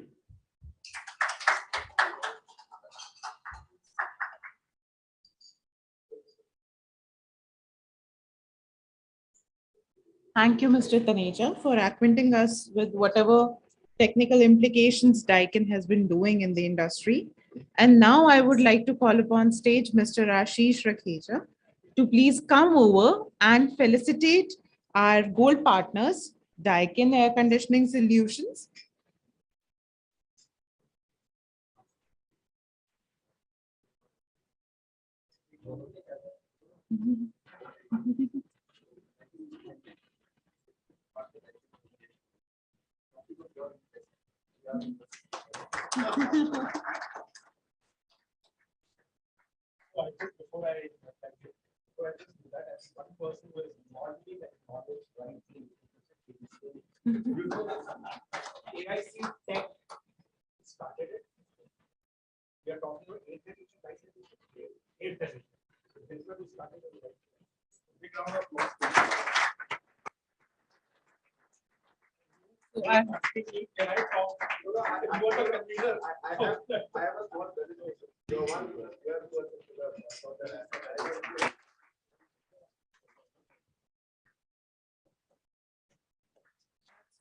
Thank you, Mr. Taneja, for acquainting us with whatever technical implications Daikin has been doing in the industry. And now I would like to call upon stage Mr. Ashish Rakheja to please come over and felicitate our gold partners, Daikin Air Conditioning Solutions. AIC Tech started it. We are talking about 8 Big round of applause. Can I talk? You are the convener. I have a small presentation. You are one.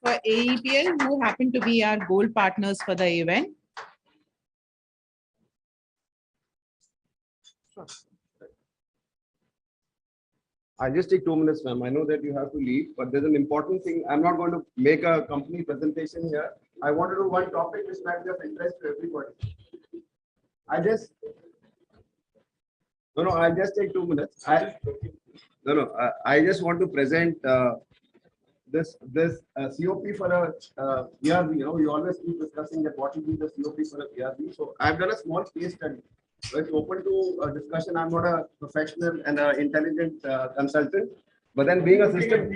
For AEPL, who happen to be our gold partners for the event. I'll just take 2 minutes, ma'am. I know that you have to leave, but there's an important thing. I'm not going to make a company presentation here. I want to do one topic which might be of interest to everybody. I'll just take 2 minutes. I just want to present this COP for a VRV. You know, we always keep discussing that what will be the COP for a VRV. So I've done a small case study. So it's open to discussion. I'm not a professional and an intelligent consultant, but then being a system,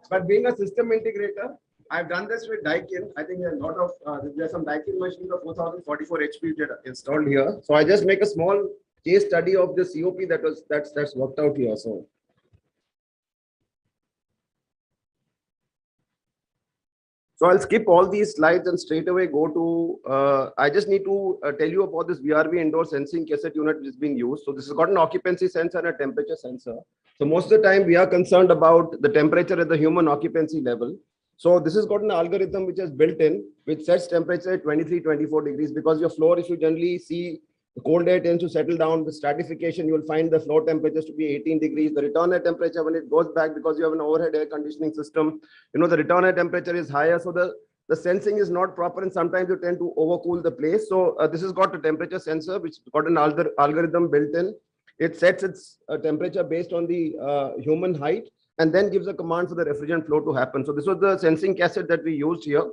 but being a system integrator, I've done this with Daikin. I think there are a lot of there's some Daikin machines of 4044 HP that are installed here. So I just make a small case study of the COP that's worked out here. So I'll skip all these slides and straight away go to, I just need to tell you about this VRV indoor sensing cassette unit which is being used. So this has got an occupancy sensor and a temperature sensor. So most of the time we are concerned about the temperature at the human occupancy level. So this has got an algorithm which is built in, which sets temperature at 23, 24 degrees, because your floor, if you generally see The cold air tends to settle down. With stratification, you will find the floor temperatures to be 18 degrees. The return air temperature, when it goes back, because you have an overhead air conditioning system, the return air temperature is higher. So the sensing is not proper, and sometimes you tend to overcool the place. So this has got a temperature sensor, which got an algorithm built in. It sets its temperature based on the human height, and then gives a command for the refrigerant flow to happen. So this was the sensing cassette that we used here.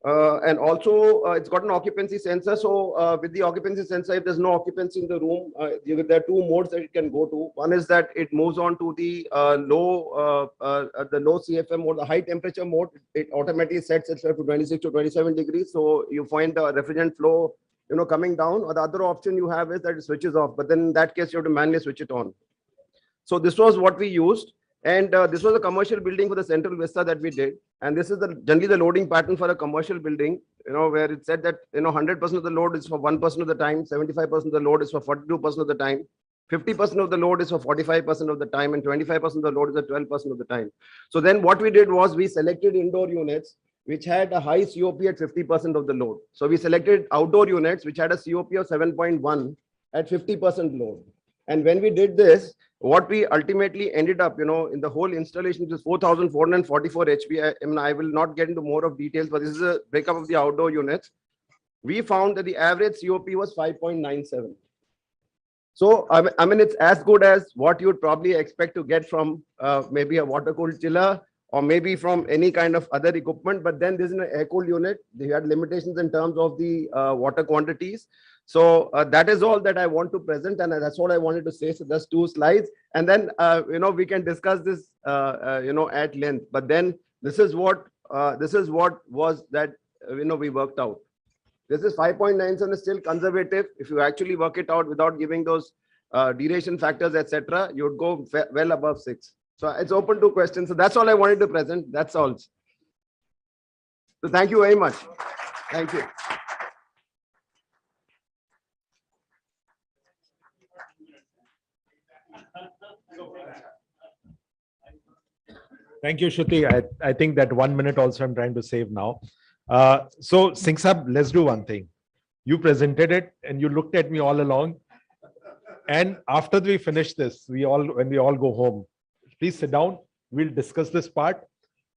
And also it's got an occupancy sensor. So with the occupancy sensor, if there's no occupancy in the room, there are two modes that it can go to. One is that it moves on to the low CFM mode, the high temperature mode. It automatically sets itself to 26 to 27 degrees. So you find the refrigerant flow, coming down. Or the other option you have is that it switches off. But then in that case, you have to manually switch it on. So this was what we used. And this was a commercial building for the central vista that we did. And this is generally the loading pattern for a commercial building, where it said that, 100% of the load is for 1% of the time, 75% of the load is for 42% of the time, 50% of the load is for 45% of the time, and 25% of the load is at 12% of the time. So then what we did was we selected indoor units which had a high COP at 50% of the load. So we selected outdoor units which had a COP of 7.1 at 50% load. And when we did this, what we ultimately ended up, in the whole installation, which is 4,444 HP. I will not get into more of details, but this is a breakup of the outdoor units. We found that the average COP was 5.97. So, I mean, it's as good as what you'd probably expect to get from maybe a water-cooled chiller or maybe from any kind of other equipment. But then there's an air-cooled unit. They had limitations in terms of the water quantities. So that is all that I want to present, and that's what I wanted to say. So just 2 slides, and then we can discuss this at length. But then this is what was that we worked out. This is 5.97 is still conservative. If you actually work it out without giving those duration factors, etc., you would go well above 6. So it's open to questions. So that's all I wanted to present. That's all. So thank you very much. Thank you. Thank you, Shruti. I think that 1 minute also I'm trying to save now. So Singh Sahab, let's do one thing. You presented it and you looked at me all along. And after we finish this, when we all go home, please sit down. We'll discuss this part.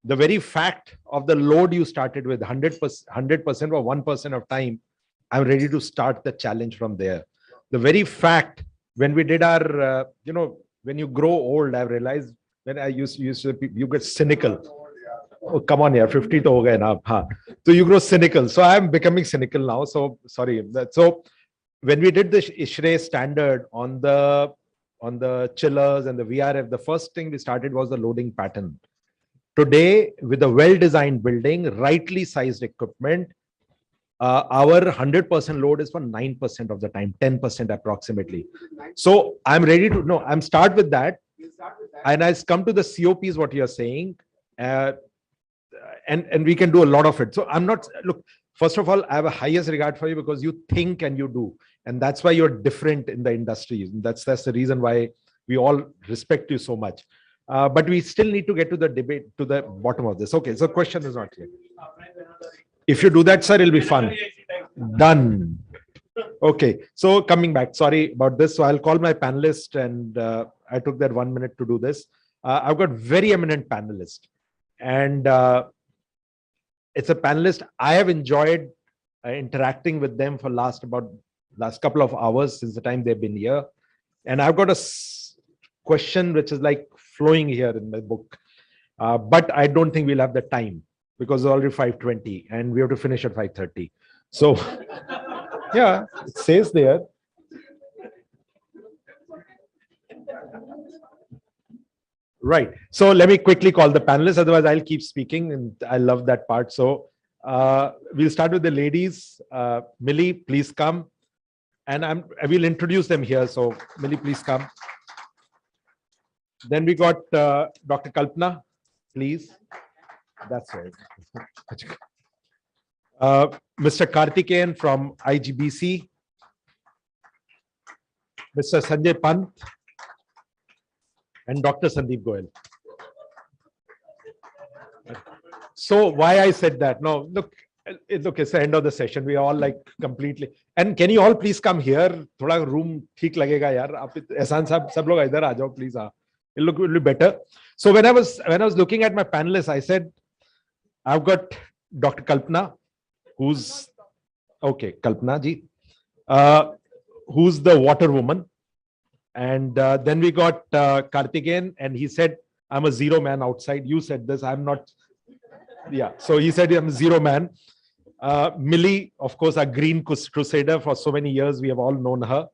The very fact of the load you started with 100% or 1% of time, I'm ready to start the challenge from there. The very fact when we did our, when you grow old, I've realized when I used to, you get cynical. Oh, come on, yeah, 50 to ho gaye na. Haan. So you grow cynical. So I'm becoming cynical now. So sorry. So when we did the ISHRE standard on the chillers and the VRF, the first thing we started was the loading pattern. Today, with a well-designed building, rightly sized equipment, our 100% load is for 9% of the time, 10% approximately. So I'm ready to, I'm start with that. And I come to the COPs, what you're saying, and we can do a lot of it. So I'm not, look, first of all, I have a highest regard for you because you think and you do. And that's why you're different in the industry. That's the reason why we all respect you so much. But we still need to get to the debate, to the bottom of this. Okay, so question is not clear. If you do that, sir, it'll be fun. Done. Okay, so coming back, sorry about this. So I'll call my panelist, and I took that 1 minute to do this. I've got very eminent panelists, and it's a panelist I have enjoyed interacting with them for last couple of hours since the time they've been here. And I've got a question which is like flowing here in my book, but I don't think we'll have the time because it's already 5:20 and we have to finish at 5:30. So yeah, it says there. Right. So let me quickly call the panelists. Otherwise, I'll keep speaking, and I love that part. So we'll start with the ladies. Millie, please come. And I will introduce them here. So Millie, please come. Then we got Dr. Kalpana, please. That's right. Mr. Karthikeyan from IGBC. Mr. Sanjay Pant. And Dr. Sandeep Goyal. So why I said that? No, look, It's okay. It's the end of the session. We all like completely. And can you all please come here? थोड़ा room ठीक लगेगा यार. आप एहसान साहब सब लोग इधर आ जाओ please. It'll look better. So when I was looking at my panelists, I said, I've got Dr. Kalpana, who's okay, Kalpana ji, who's the water woman, and then we got Karthikeyan, and he said, I'm a zero man outside. You said this. I'm not. Yeah. So he said I'm a zero man. Millie, of course, a green crusader for so many years. We have all known her.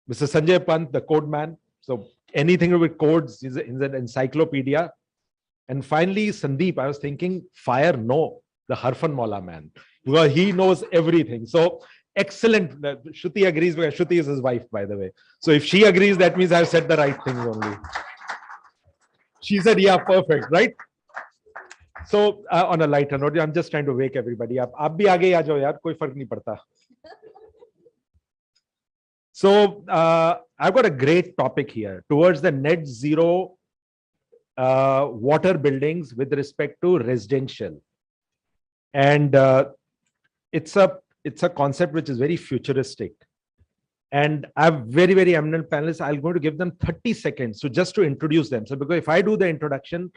Mr. Sanjay Pant, the code man. So anything with codes is an encyclopedia. And finally, Sandeep, I was thinking, fire, no, the Harfan Maula man, because he knows everything. So excellent. Shruti agrees, because Shruti is his wife, by the way. So if she agrees, that means I've said the right things only. She said, yeah, perfect, right? So on a lighter note, I'm just trying to wake everybody up. आप भी आगे आ जाओ यार, कोई फर्क नहीं पड़ता. So I've got a great topic here towards the net zero water buildings with respect to residential, and it's a concept which is very futuristic. And I have very eminent panelists. I'm going to give them 30 seconds so just to introduce them. So because if I do the introduction,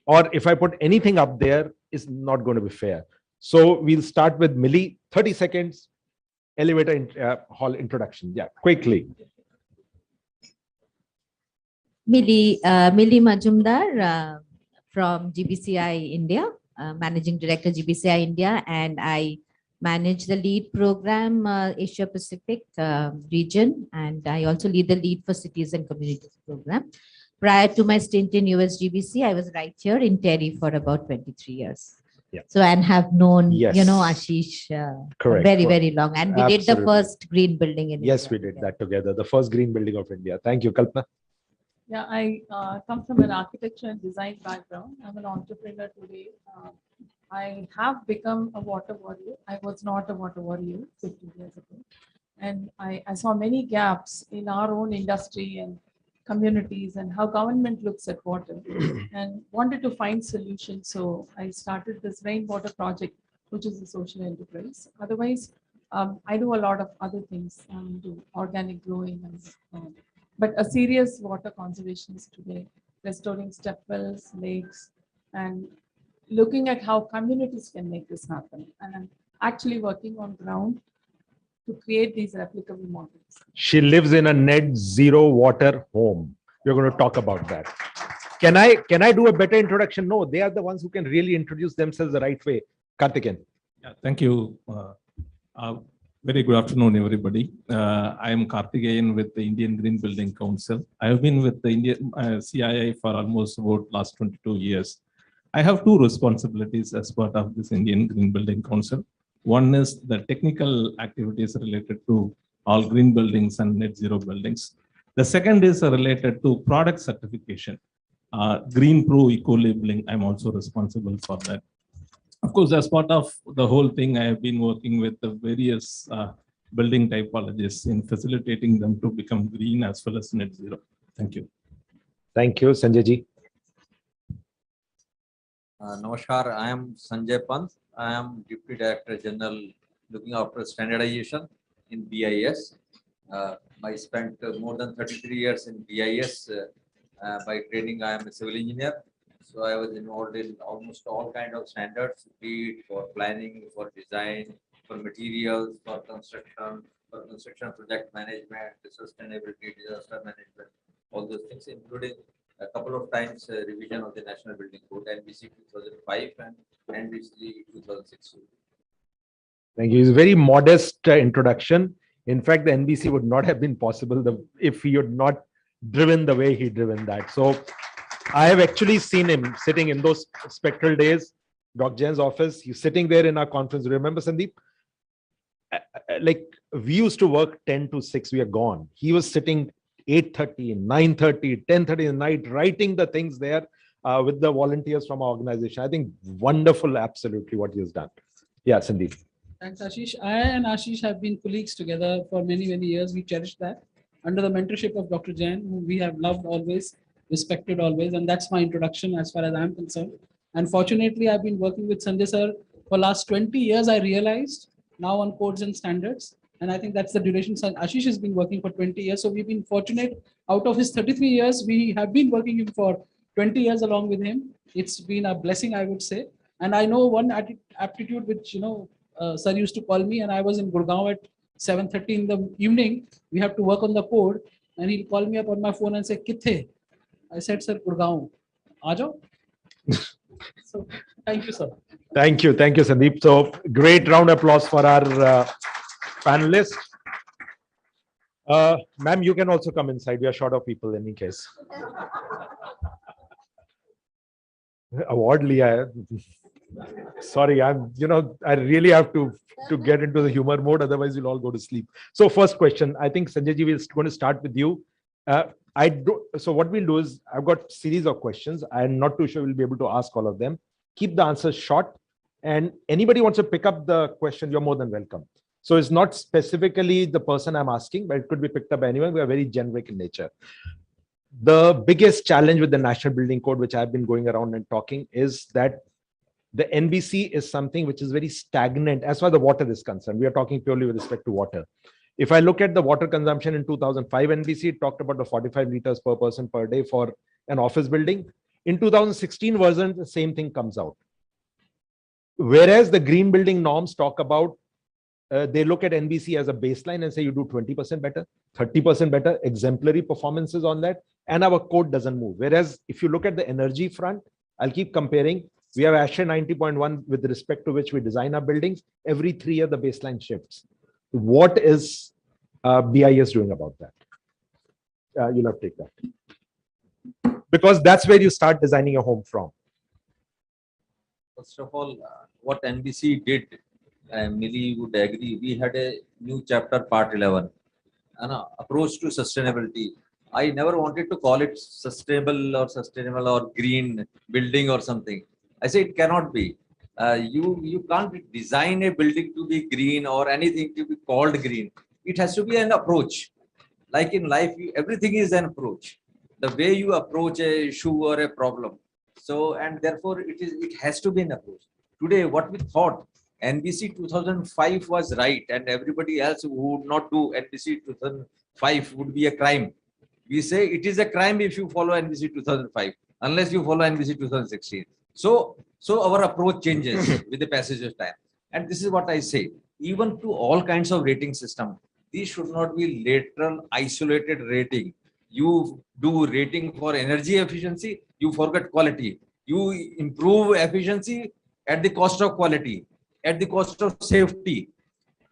or if I put anything up there, it's not going to be fair. So we'll start with Millie. 30 seconds, elevator hall introduction. Yeah, quickly. Millie Majumdar from GBCI India, Managing Director GBCI India, and I manage the lead program Asia Pacific region, and I also lead the lead for cities and communities program. Prior to my stint in USGBC, I was right here in Terry for about 23 years. Yeah. So, and have known, Yes. you know, Ashish Correct. very long. And we did the Absolutely. first green building in Yes, India. we did that together. The first green building of India. Thank you, Kalpana. Yeah, I come from an architecture and design background. I'm an entrepreneur today. I have become a water warrior. I was not a water warrior 15 years ago. And I saw many gaps in our own industry and communities and how government looks at water and wanted to find solutions. So I started this rainwater project, which is a social enterprise. Otherwise, I do a lot of other things, do organic growing, but a serious water conservationist today, restoring step wells, lakes, and looking at how communities can make this happen. And I'm actually working on ground to create these replicable models. She lives in a net zero water home. We're going to talk about that. Can I do a better introduction? No, they are the ones who can really introduce themselves the right way. Karthikeyan. Yeah, thank you. Very good afternoon, everybody. I am Karthikeyan with the Indian Green Building Council. I have been with the Indian CII for almost about last 22 years. I have two responsibilities as part of this Indian Green Building Council. One is the technical activities related to all green buildings and net zero buildings. The second is related to product certification. Green Pro eco-labeling, I'm also responsible for that. Of course, as part of the whole thing, I have been working with the various building typologists in facilitating them to become green as well as net zero. Thank you. Thank you, Sanjay ji. Namaskar, I am Sanjay Pant. I am Deputy Director General looking after standardization in BIS. I spent more than 33 years in BIS. By training, I am a civil engineer. So I was involved in almost all kinds of standards, be it for planning, for design, for materials, for construction project management, sustainability, disaster management, all those things, including a couple of times revision of the National Building Code, NBC 2005 and NBC 2006. Thank you. It's a very modest introduction. In fact, the NBC would not have been possible if he had not driven the way he driven that. So I have actually seen him sitting in those spectral days, Dr. Jain's office. He's sitting there in our conference. Remember, Sandeep? Like we used to work 10 to 6. We are gone. He was sitting 8:30, 9:30, 10:30 in the night, writing the things there with the volunteers from our organization. I think wonderful, absolutely what he has done. Yeah, Sandeep. Thanks, Ashish. I and Ashish have been colleagues together for many years. We cherish that under the mentorship of Dr. Jain, whom we have loved always, respected always, and that's my introduction as far as I'm concerned. And fortunately, I've been working with Sanjay sir For last 20 years, I realized now on codes and standards. And I think that's the duration. So Ashish has been working for 20 years. So we've been fortunate. Out of his 33 years, we have been working for 20 years along with him. It's been a blessing, I would say. And I know one aptitude which, sir used to call me, and I was in Gurgaon at 7:30 in the evening. We have to work on the code. And he'll call me up on my phone and say, Kithe? I said, sir, Gurgaon. Aajo? So thank you, sir. Thank you, Sandeep. So great round of applause for our panelists. Ma'am, you can also come inside. We are short of people in any case. Award liya hai. Sorry, I really have to get into the humor mode. Otherwise, you'll all go to sleep. So first question, I think Sanjay ji, we're going to start with you. So what we'll do is, I've got series of questions. I'm not too sure we'll be able to ask all of them. Keep the answers short, and anybody wants to pick up the question, you're more than welcome. So it's not specifically the person I'm asking, but it could be picked up by anyone. We are very generic in nature. The biggest challenge with the National Building Code, which I've been going around and talking, is that the NBC is something which is very stagnant as far as the water is concerned. We are talking purely with respect to water. If I look at the water consumption in 2005 NBC, it talked about the 45 liters per person per day for an office building. In 2016 version, the same thing comes out. Whereas the green building norms talk about, they look at NBC as a baseline and say you do 20% better, 30% better, exemplary performances on that, and our code doesn't move. Whereas if you look at the energy front, I'll keep comparing. We have ASHRAE 90.1 with respect to which we design our buildings. Every 3 years, the baseline shifts. What is BIS doing about that? You'll have to take that. Because that's where you start designing a home from. First of all, what NBC did, Millie would agree, we had a new chapter, part 11, an approach to sustainability. I never wanted to call it sustainable or green building or something. I say it cannot be. You can't design a building to be green or anything to be called green. It has to be an approach. Like in life, everything is an approach. The way you approach a issue or a problem. So, and therefore it has to be an approach. Today, what we thought, NBC 2005 was right, and everybody else who would not do NBC 2005 would be a crime. We say it is a crime if you follow NBC 2005, unless you follow NBC 2016. So our approach changes with the passage of time. And this is what I say, even to all kinds of rating system, these should not be lateral isolated rating. You do rating for energy efficiency, you forget quality. You improve efficiency at the cost of quality, at the cost of safety.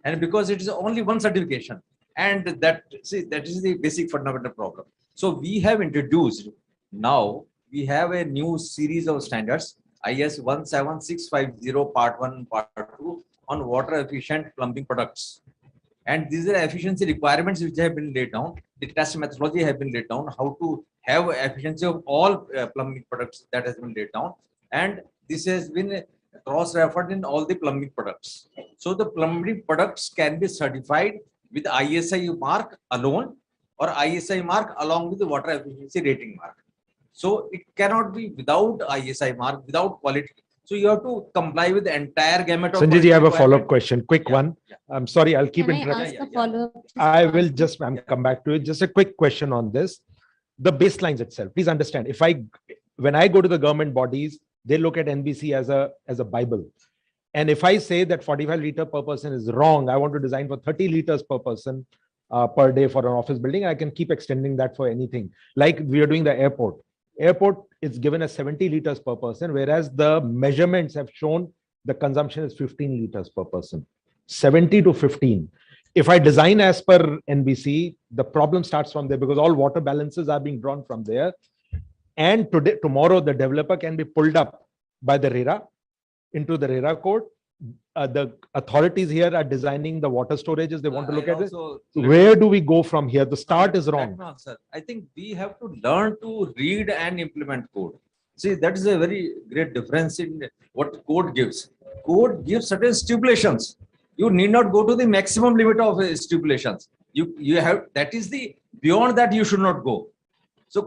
And because it is only one certification. And that is the basic fundamental problem. So we have introduced, now we have a new series of standards, IS 17650 part 1 and part 2 on water efficient plumbing products. And these are efficiency requirements which have been laid down. The test methodology have been laid down, how to have efficiency of all plumbing products, that has been laid down. And this has been cross-referred in all the plumbing products. So the plumbing products can be certified with ISI mark alone or ISI mark along with the water efficiency rating mark. So it cannot be without ISI mark, without quality. So you have to comply with the entire gamut of. Sanjay ji, I have a follow-up question, quick one. I'm sorry, I'll keep interrupting. I will just come back to it. Just a quick question on this. The baselines itself, please understand, when I go to the government bodies, they look at NBC as a Bible. And if I say that 45 liters per person is wrong, I want to design for 30 liters per person per day for an office building, I can keep extending that for anything. Like we are doing the airport. Airport is given as 70 liters per person, whereas the measurements have shown the consumption is 15 liters per person, 70 to 15. If I design as per NBC, the problem starts from there because all water balances are being drawn from there. And tomorrow, the developer can be pulled up by the RERA into the RERA code. The authorities here are designing the water storages. They want to look at it. Where do we go from here? The start is wrong. I think we have to learn to read and implement code. See, that is a very great difference in what code gives. Code gives certain stipulations. You need not go to the maximum limit of stipulations. You have, that is the, beyond that you should not go. So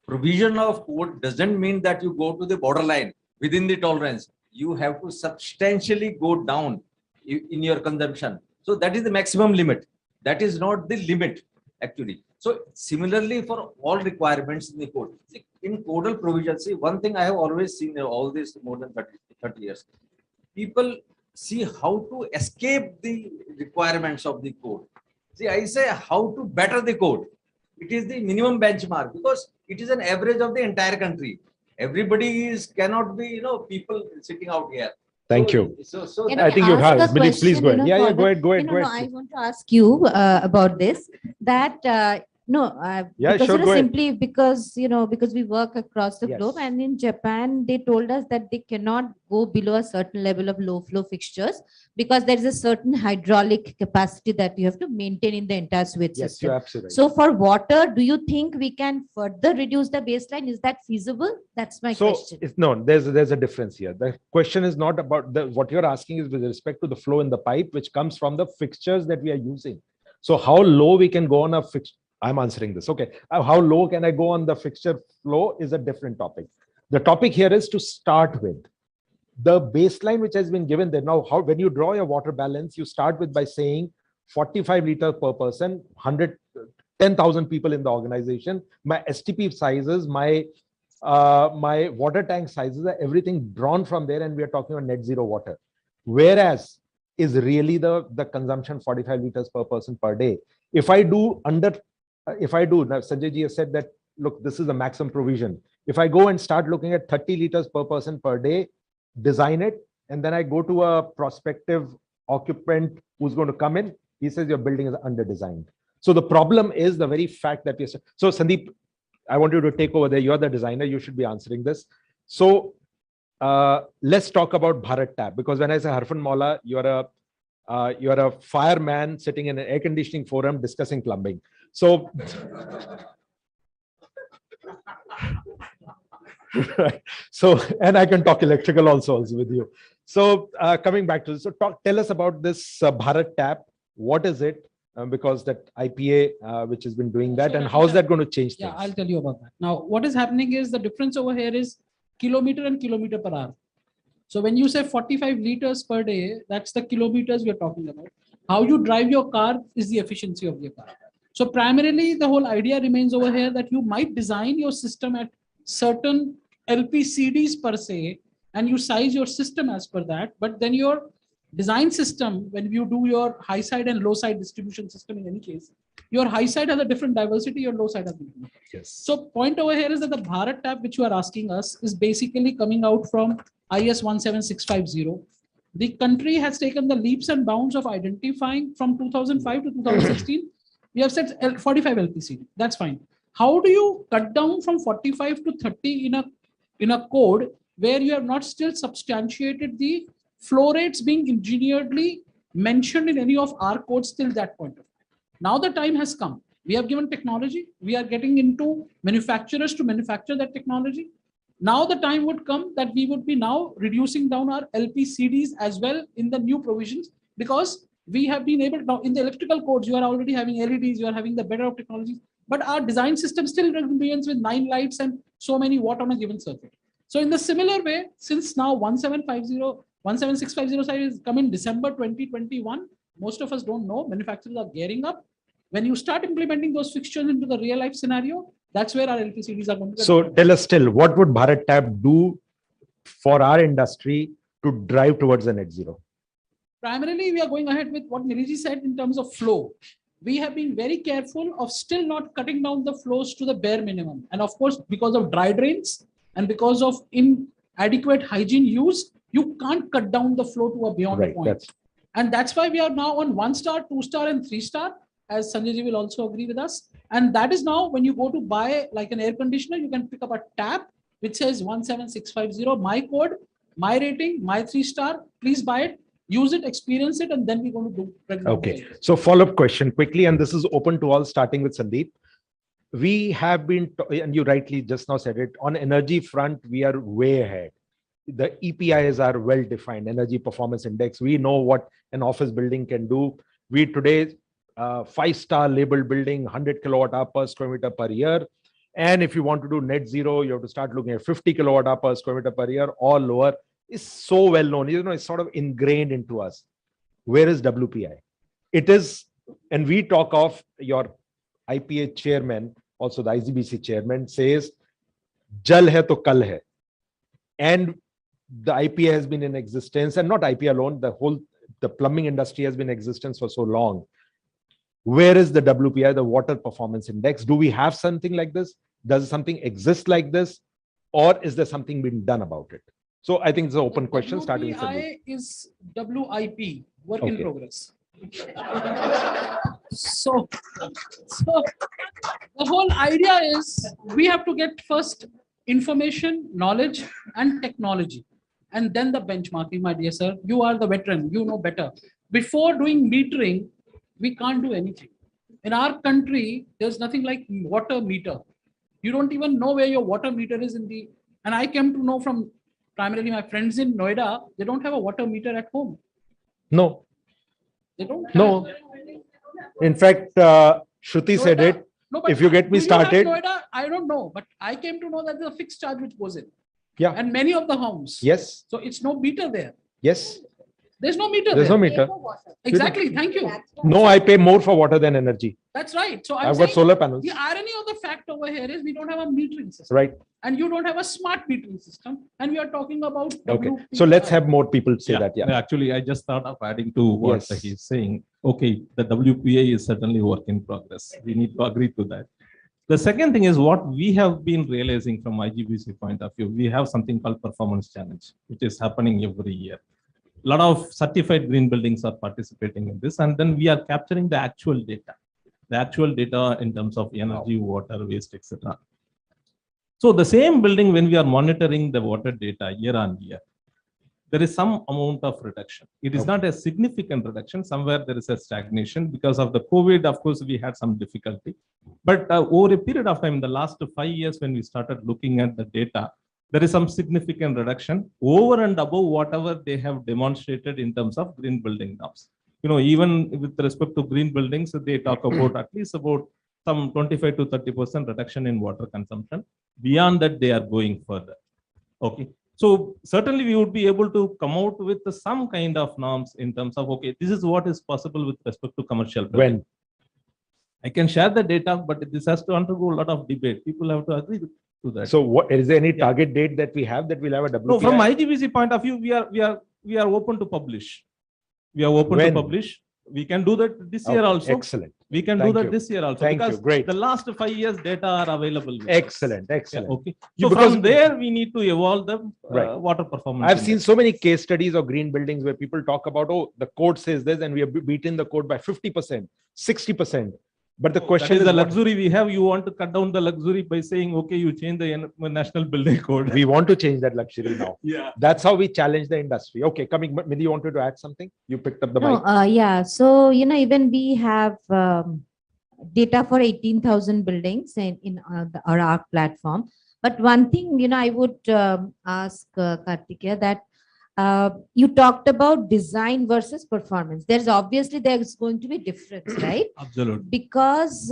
provision of code doesn't mean that you go to the borderline within the tolerance. you have to substantially go down in your consumption. So that is the maximum limit. That is not the limit actually. So similarly for all requirements in the code, see, in codal provision, see, one thing I have always seen in all this more than 30 years, people see how to escape the requirements of the code. See, I say how to better the code. It is the minimum benchmark because it is an average of the entire country. Everybody cannot be, people sitting out here. Thank you. So Can I think you ask have. a Please question, go ahead. Yeah, follow-up? go ahead, go ahead, No, go no, ahead. I want to ask you about this, that Yeah, because sure, go ahead. simply because because we work across the Yes. globe, and in Japan they told us that they cannot go below a certain level of low flow fixtures because there is a certain hydraulic capacity that you have to maintain in the entire sewage Yes, system. you're absolutely right. So for water, do you think we can further reduce the baseline? Is that feasible? That's my question. No, there's a difference here. The question is not about what you're asking is with respect to the flow in the pipe, which comes from the fixtures that we are using. So how low we can go on a fixture? I'm answering this. Okay. How low can I go on the fixture flow is a different topic. The topic here is to start with the baseline which has been given there. Now, when you draw your water balance, you start with by saying 45 liters per person, 10,000 people in the organization. My STP sizes, my water tank sizes are everything drawn from there, and we are talking about net zero water. Whereas is really the consumption 45 liters per person per day. If I do now Sanjay ji has said that, look, this is the maximum provision. If I go and start looking at 30 liters per person per day, design it, and then I go to a prospective occupant who's going to come in, he says your building is under designed. So the problem is the very fact that so Sandeep, I want you to take over there. You're the designer. You should be answering this. So let's talk about Bharat Tap, because when I say Harfan Maula, you're a fireman sitting in an air conditioning forum discussing plumbing. So, and I can talk electrical also with you. So coming back to this, so tell us about this Bharat Tap. What is it? Because that IPA, which has been doing that, and how is that going to change things? Yeah, I'll tell you about that. Now, what is happening is the difference over here is kilometer and kilometer per hour. So when you say 45 liters per day, that's the kilometers we're talking about. How you drive your car is the efficiency of your car. So primarily, the whole idea remains over here that you might design your system at certain LPCDs per se, and you size your system as per that. But then your design system, when you do your high side and low side distribution system in any case, your high side has a different diversity, your low side has a different. Yes. So point over here is that the Bharat Tap, which you are asking us, is basically coming out from IS 17650. The country has taken the leaps and bounds of identifying from 2005 to 2016. We have said 45 LPCD. That's fine. How do you cut down from 45 to 30 in a code where you have not still substantiated the flow rates being engineeredly mentioned in any of our codes till that point of time? Now the time has come. We have given technology. We are getting into manufacturers to manufacture that technology. Now the time would come that we would be now reducing down our LPCDs as well in the new provisions, because we have been able now in the electrical codes, you are already having LEDs, you are having the better of technologies, but our design system still remains with 9 lights and so many watt on a given circuit. So in the similar way, since now 17650 side is come in December 2021, most of us don't know, manufacturers are gearing up. When you start implementing those fixtures into the real life scenario, that's where our LPCDs are going to. So tell us still, what would Bharat Tap do for our industry to drive towards the net zero? Primarily, we are going ahead with what Niriji said in terms of flow. We have been very careful of still not cutting down the flows to the bare minimum. And of course, because of dry drains and because of inadequate hygiene use, you can't cut down the flow to a beyond a point. And that's why we are now on 1-star, 2-star, and 3-star, as Sanjay ji will also agree with us. And that is now when you go to buy like an air conditioner, you can pick up a tap which says 17650, my code, my rating, my 3-star, please buy it, use it, experience it, and then we're going to do regular. Okay. So follow-up question quickly, and this is open to all, starting with Sandeep. We have been, and you rightly just now said it, on energy front, we are way ahead. The EPIs are well-defined, Energy Performance Index. We know what an office building can do. We today, 5-star labeled building, 100 kilowatt hour per square meter per year. And if you want to do net zero, you have to start looking at 50 kilowatt hour per square meter per year or lower. is so well known. It's sort of ingrained into us. Where is WPI? It is, and we talk of your IPA chairman, also the IGBC chairman, says, Jal hai to kal hai. And the IPA has been in existence, and not IPA alone, the plumbing industry has been in existence for so long. Where is the WPI, the Water Performance Index? Do we have something like this? Does something exist like this? Or is there something being done about it? So I think it's an open question starting with Sandeep. WPI is WIP, work in Okay. progress. So the whole idea is we have to get first information, knowledge, and technology, and then the benchmarking, my dear sir. You are the veteran, you know better. Before doing metering, we can't do anything. In our country, there's nothing like water meter. You don't even know where your water meter is and I came to know from primarily my friends in Noida, they don't have a water meter at home. No. They don't have. No. In fact, Shruti said it. No, but if you get me do you have started. Noida? I don't know, but I came to know that there's a fixed charge which goes in. Yeah. And many of the homes. Yes. So it's no meter there. Yes. There's no meter There's there. no meter. Exactly. Thank you. No, I pay more for water than energy. That's right. So I'm I've got saying solar panels. The irony of the fact over here is we don't have a metering system. Right. And you don't have a smart metering system. And we are talking about. Okay. So let's have more people say that. Yeah. Actually, I just thought of adding to what Yes. he's saying. Okay, the WPA is certainly work in progress. We need to agree to that. The second thing is what we have been realizing from IGBC point of view. We have something called performance challenge, which is happening every year. A lot of certified green buildings are participating in this, and then we are capturing the actual data in terms of energy, water, waste, etc. So the same building, when we are monitoring the water data year on year, there is some amount of reduction. It is not a significant reduction. Somewhere there is a stagnation because of the COVID. Of course, we had some difficulty, but over a period of time, in the last 5 years, when we started looking at the data, there is some significant reduction over and above whatever they have demonstrated in terms of green building norms. Even with respect to green buildings, they talk about at least about some 25 to 30% reduction in water consumption. Beyond that, they are going further. Okay. So certainly we would be able to come out with some kind of norms in terms of, okay, this is what is possible with respect to commercial building. When? I can share the data, but this has to undergo a lot of debate. People have to agree to that. So what is there any target date that we have that we'll have a WPI? No, from IGBC point of view, we are open to publish. We are open to publish. We can do that this year also. Excellent. We can Thank do that you. this year also. Thank because you. Great. The last 5 years data are available. with us. Excellent. Excellent. Yeah, okay. You- So because- from there, we need to evolve the Right. water performance. I've seen index. so many case studies of green buildings where people talk about, oh, the code says this and we have beaten the code by 50%, 60%. But the question That is the what- luxury we have. You want to cut down the luxury by saying, okay, you change the national building code. we want to change that luxury now. Yeah. That's how we challenge the industry. Okay, coming, Midhi, you wanted to add something? You picked up the No, mic. yeah. So, even we have data for 18,000 buildings in our ARC platform. But one thing, I would ask Kartikeya that you talked about design versus performance. There's going to be difference, right? Absolutely. Because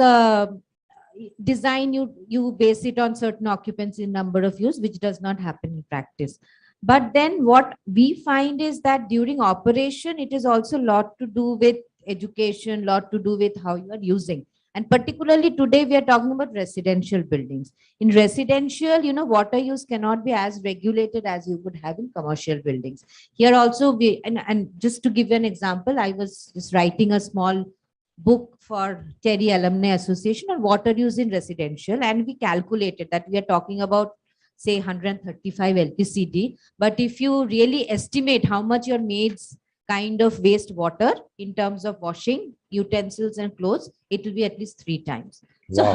design, you base it on certain occupancy number of use, which does not happen in practice. But then what we find is that during operation, it is also a lot to do with education, lot to do with how you are using. And particularly today, we are talking about residential buildings. In residential, water use cannot be as regulated as you would have in commercial buildings. Here also, and just to give you an example, I was just writing a small book for Terry Alumni Association on water use in residential, and we calculated that we are talking about, say, 135 LPCD. But if you really estimate how much your maids kind of waste water in terms of washing utensils and clothes, it will be at least 3 times. So Wow.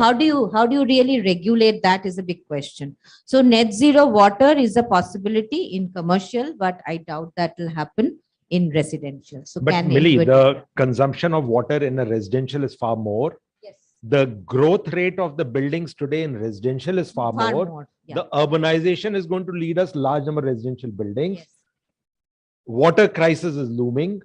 how do you really regulate that is a big question. So net zero water is a possibility in commercial, but I doubt that will happen in residential. So But can Millie, anybody- the consumption of water in a residential is far more. Yes. The growth rate of the buildings today in residential is far more. Yeah. The urbanization is going to lead us large number of residential buildings. Water crisis is looming.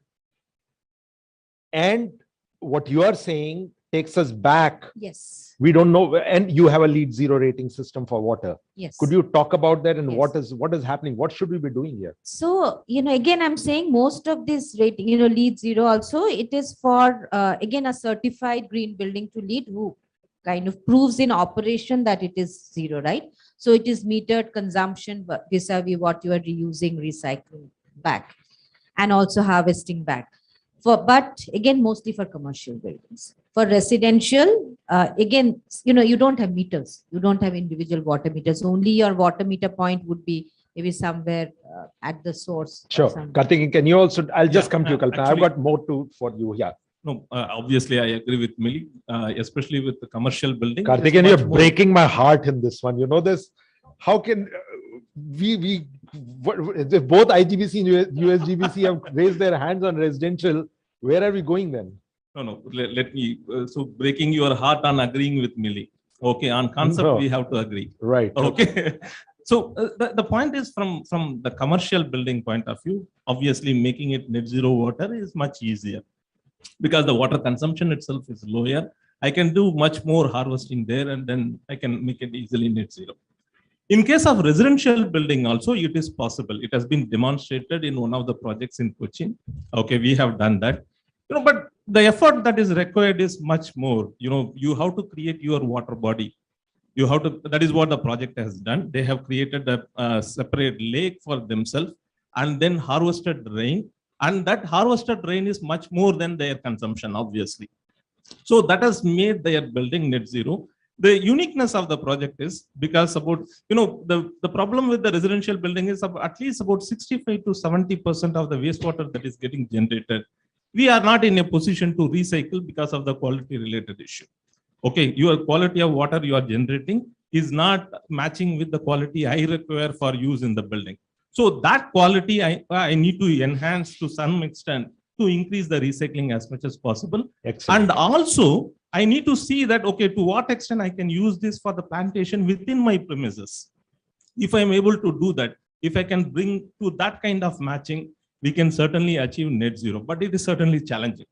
And what you are saying takes us back. Yes. We don't know, and you have a LEED zero rating system for water. Yes. Could you talk about that and Yes. what is happening? What should we be doing here? So, again, I'm saying most of this rating, LEED zero also, it is for, again, a certified green building to LEED who kind of proves in operation that it is zero, right? So it is metered consumption vis-a-vis what you are reusing, recycling back, and also harvesting back. But again, mostly for commercial buildings. For residential, again, you don't have meters. You don't have individual water meters. Only your water meter point would be maybe somewhere at the source. Sure. Karthik, can you also, I'll just come to you, Kalpana. I've actually- got more for you. Yeah. No, obviously I agree with Millie, especially with the commercial building. Karthik, and you're breaking my heart in this one. You know this? How can both IGBC and USGBC have raised their hands on residential? Where are we going then? No. Let me, so breaking your heart on agreeing with Millie. Okay, on concept, No. we have to agree. Right. Okay. So the point is from the commercial building point of view, obviously making it net zero water is much easier because the water consumption itself is lower. I can do much more harvesting there and then I can make it easily net zero. In case of residential building also, it is possible. It has been demonstrated in one of the projects in Cochin. Okay, we have done that. But the effort that is required is much more. You have to create your water body. You have to, that is what the project has done. They have created a separate lake for themselves and then harvested rain. And that harvested rain is much more than their consumption, obviously. So that has made their building net zero. The uniqueness of the project is because about, the problem with the residential building is at least about 65 to 70% of the wastewater that is getting generated. We are not in a position to recycle because of the quality related issue. Okay, your quality of water you are generating is not matching with the quality I require for use in the building. So that quality I need to enhance to some extent to increase the recycling as much as possible. Excellent. And also I need to see that, okay, to what extent I can use this for the plantation within my premises. If I'm able to do that, if I can bring to that kind of matching, we can certainly achieve net zero, but it is certainly challenging.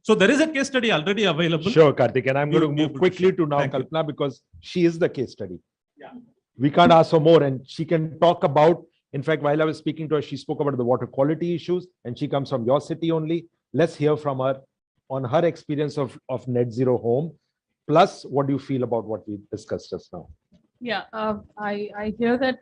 So there is a case study already available. Sure, Karthik, and I'm going to move quickly to now Kalpana because she is the case study. Yeah. We can't ask for more, and she can talk about, in fact, while I was speaking to her, she spoke about the water quality issues, and she comes from your city only. Let's hear from her on her experience of net zero home. Plus, what do you feel about what we discussed just now? Yeah, I hear that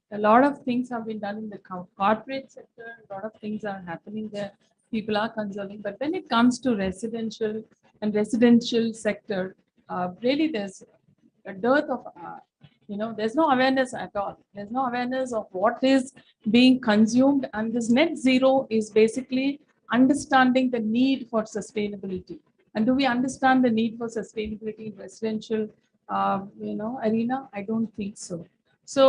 a lot of things have been done in the corporate sector. A lot of things are happening there. People are conserving, but when it comes to residential sector, really there's a dearth of, there's no awareness at all. There's no awareness of what is being consumed, and this net zero is basically understanding the need for sustainability. And do we understand the need for sustainability in residential, arena? I don't think so. So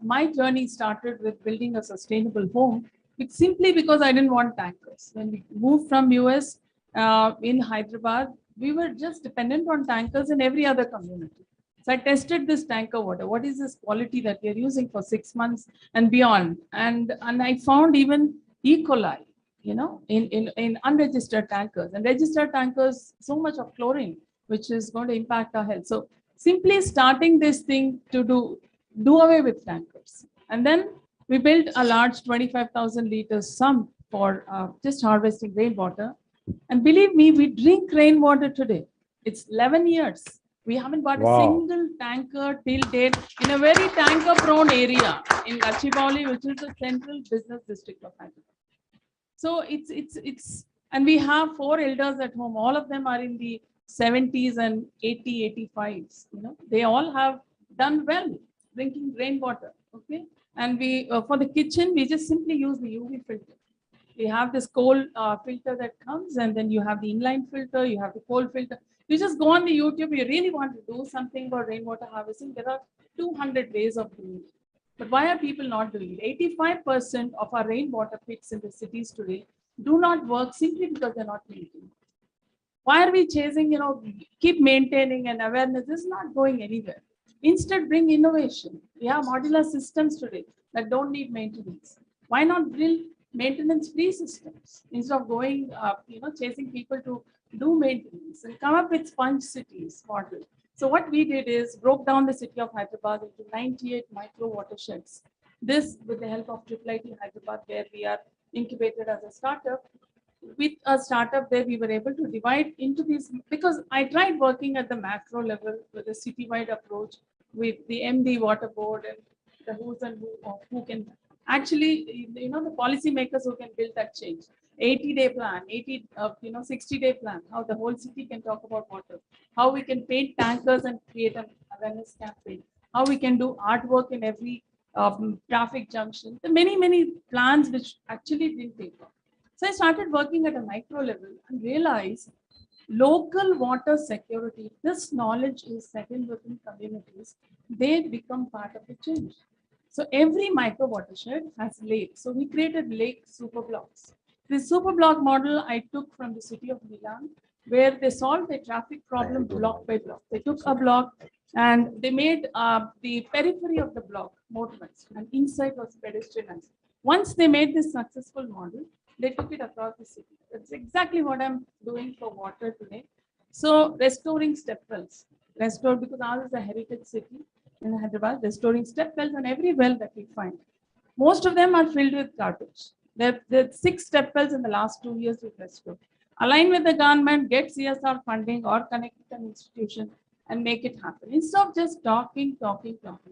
my journey started with building a sustainable home. It's simply because I didn't want tankers. When we moved from US in Hyderabad, we were just dependent on tankers in every other community. So I tested this tanker water. What is this quality that we are using for 6 months and beyond? And I found even E. coli, in unregistered tankers. And registered tankers, so much of chlorine, which is going to impact our health. So simply starting this thing to do away with tankers. And then we built a large 25,000 liters sump for just harvesting rainwater. And believe me, we drink rainwater today. It's 11 years. We haven't bought a single tanker till date in a very tanker-prone area in Gachibowli, which is the central business district of Hyderabad. So and we have 4 elders at home. All of them are in the 70s and 85s. They all have done well drinking rainwater. Okay. And we, for the kitchen, we just simply use the UV filter. We have this coal filter that comes, and then you have the inline filter, you have the coal filter. You just go on the YouTube, you really want to do something about rainwater harvesting. There are 200 ways of doing it. But why are people not doing it? 85% of our rainwater pits in the cities today do not work simply because they're not maintained. Why are we chasing, keep maintaining and awareness? This is not going anywhere. Instead, bring innovation. We have modular systems today that don't need maintenance. Why not build maintenance-free systems instead of going, chasing people to do maintenance, and come up with sponge cities model. So what we did is broke down the city of Hyderabad into 98 micro watersheds. This with the help of IIIT Hyderabad, where we are incubated as a startup. With a startup there, we were able to divide into these, because I tried working at the macro level with a citywide approach with the MD water board and the who's and who can actually, the policymakers who can build that change. 80-day plan, 60-day plan, how the whole city can talk about water, how we can paint tankers and create an awareness campaign, how we can do artwork in every traffic junction. The many plans which actually didn't take off. So I started working at a micro level and realized local water security, this knowledge is settled within communities, they become part of the change. So every micro watershed has lakes. So we created lake super blocks. This super block model I took from the city of Milan, where they solved the traffic problem block by block. They took a block and they made the periphery of the block motorized and inside was pedestrianized. Once they made this successful model, they took it across the city. That's exactly what I'm doing for water today. So restoring step wells, because ours is a heritage city in Hyderabad, restoring step wells and every well that we find. Most of them are filled with garbage. There are 6 step wells in the last 2 years we've restored. Align with the government, get CSR funding or connect with an institution and make it happen. Instead of just talking,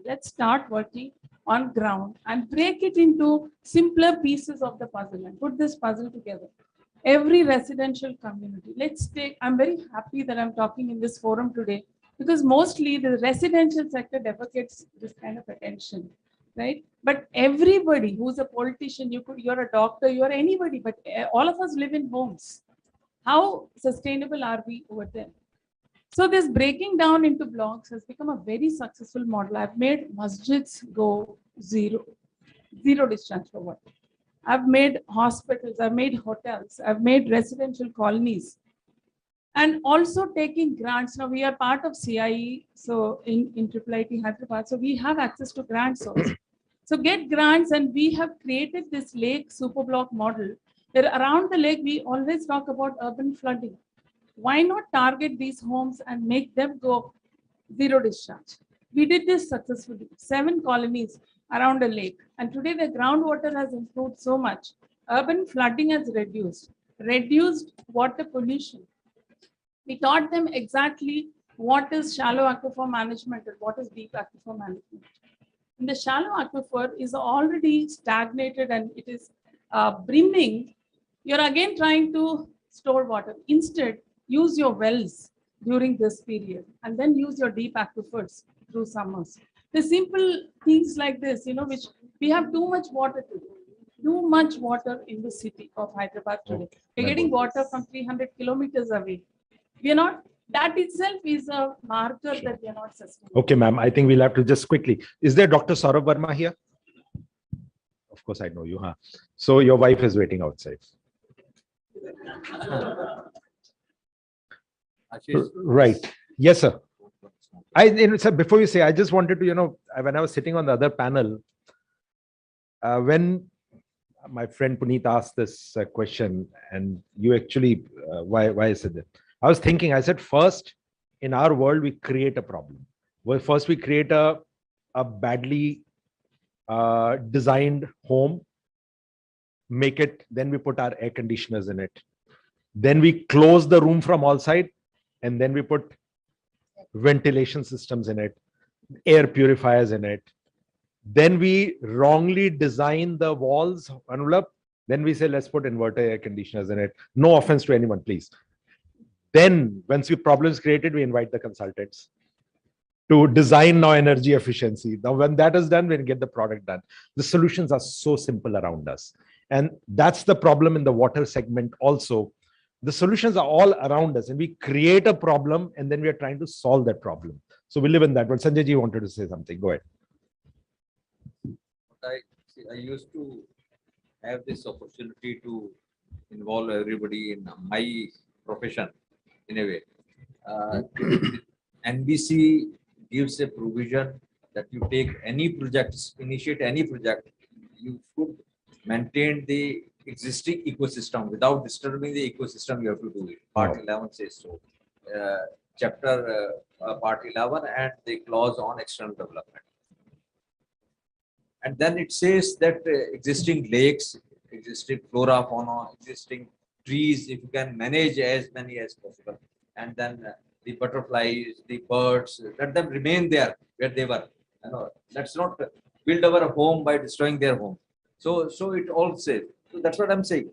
let's start working on ground and break it into simpler pieces of the puzzle and put this puzzle together. Every residential community, I'm very happy that I'm talking in this forum today, because mostly the residential sector deprecates this kind of attention, right? But everybody who's a politician, you're a doctor, you're anybody, but all of us live in homes. How sustainable are we over there? So this breaking down into blocks has become a very successful model. I've made masjids go zero discharge for water. I've made hospitals, I've made hotels, I've made residential colonies, and also taking grants. Now we are part of CIE, so in IIIT Hyderabad, so we have access to grants also. So get grants, and we have created this lake super block model where around the lake we always talk about urban flooding. Why not target these homes and make them go zero discharge? We did this successfully, 7 colonies around a lake. And today the groundwater has improved so much. Urban flooding has reduced water pollution. We taught them exactly what is shallow aquifer management and what is deep aquifer management. And the shallow aquifer is already stagnated and it is brimming. You're again trying to store water. Instead, use your wells during this period and then use your deep aquifers through summers. The simple things like this, which we have too much water today, too much water in the city of Hyderabad today. We're getting water from 300 kilometers away. We are not, that itself is a marker that we are not sustainable. Okay, ma'am, I think we'll have to just quickly. Is there Dr. Saurabh Verma here? Of course, I know you, huh? So your wife is waiting outside. Right. Yes, sir. Sir, before you say, I just wanted to, when I was sitting on the other panel, when my friend Puneet asked this question, and you actually, why I said that? I was thinking, I said, first, in our world, we create a problem. Well, first, we create a badly designed home, make it, then we put our air conditioners in it. Then we close the room from all sides, and then we put ventilation systems in it, air purifiers in it. Then we wrongly design the walls, Anulap. Then we say, let's put inverter air conditioners in it. No offense to anyone, please. Then once the problem is created, we invite the consultants to design now energy efficiency. Now, when that is done, we get the product done. The solutions are so simple around us. And that's the problem in the water segment also. The solutions are all around us and we create a problem and then we are trying to solve that problem. So we live in that. But Sanjay ji wanted to say something. Go ahead. I used to have this opportunity to involve everybody in my profession in a way. NBC gives a provision that you take any projects, initiate any project, you should maintain the existing ecosystem. Without disturbing the ecosystem, you have to do it. Part 11 says so. Chapter part 11 and the clause on external development. And then it says that existing lakes, existing flora, fauna, existing trees, if you can manage as many as possible. And then the butterflies, the birds, let them remain there where they were. You know, let's not build our home by destroying their home. So it all says. So that's what I'm saying.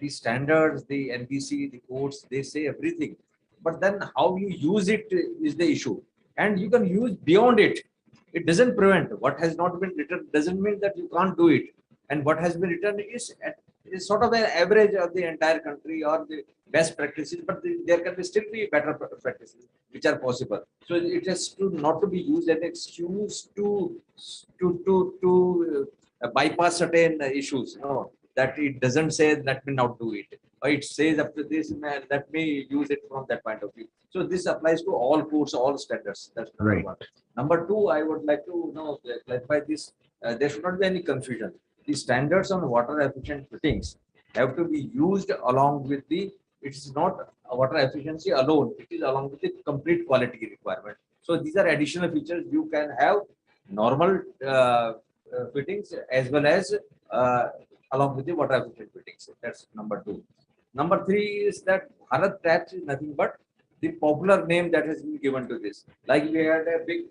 The standards, the NBC, the codes, they say everything. But then how you use it is the issue. And you can use beyond it. It doesn't prevent. What has not been written doesn't mean that you can't do it. And what has been written is sort of an average of the entire country or the best practices, but there can be still be better practices which are possible. So it has to not to be used as an excuse to bypass certain issues. No, that it doesn't say let me not do it, or it says up to this, let me use it from that point of view. So this applies to all codes, all standards. That's number Right. one. Number two, I would like to clarify this. There should not be any confusion. The standards on water efficient fittings have to be used along with the. It's not water efficiency alone. It is along with the complete quality requirement. So these are additional features. You can have normal fittings as well as along with the water efficient fittings. That's number two. Number three is that Bharat taps is nothing but the popular name that has been given to this. Like we had a big,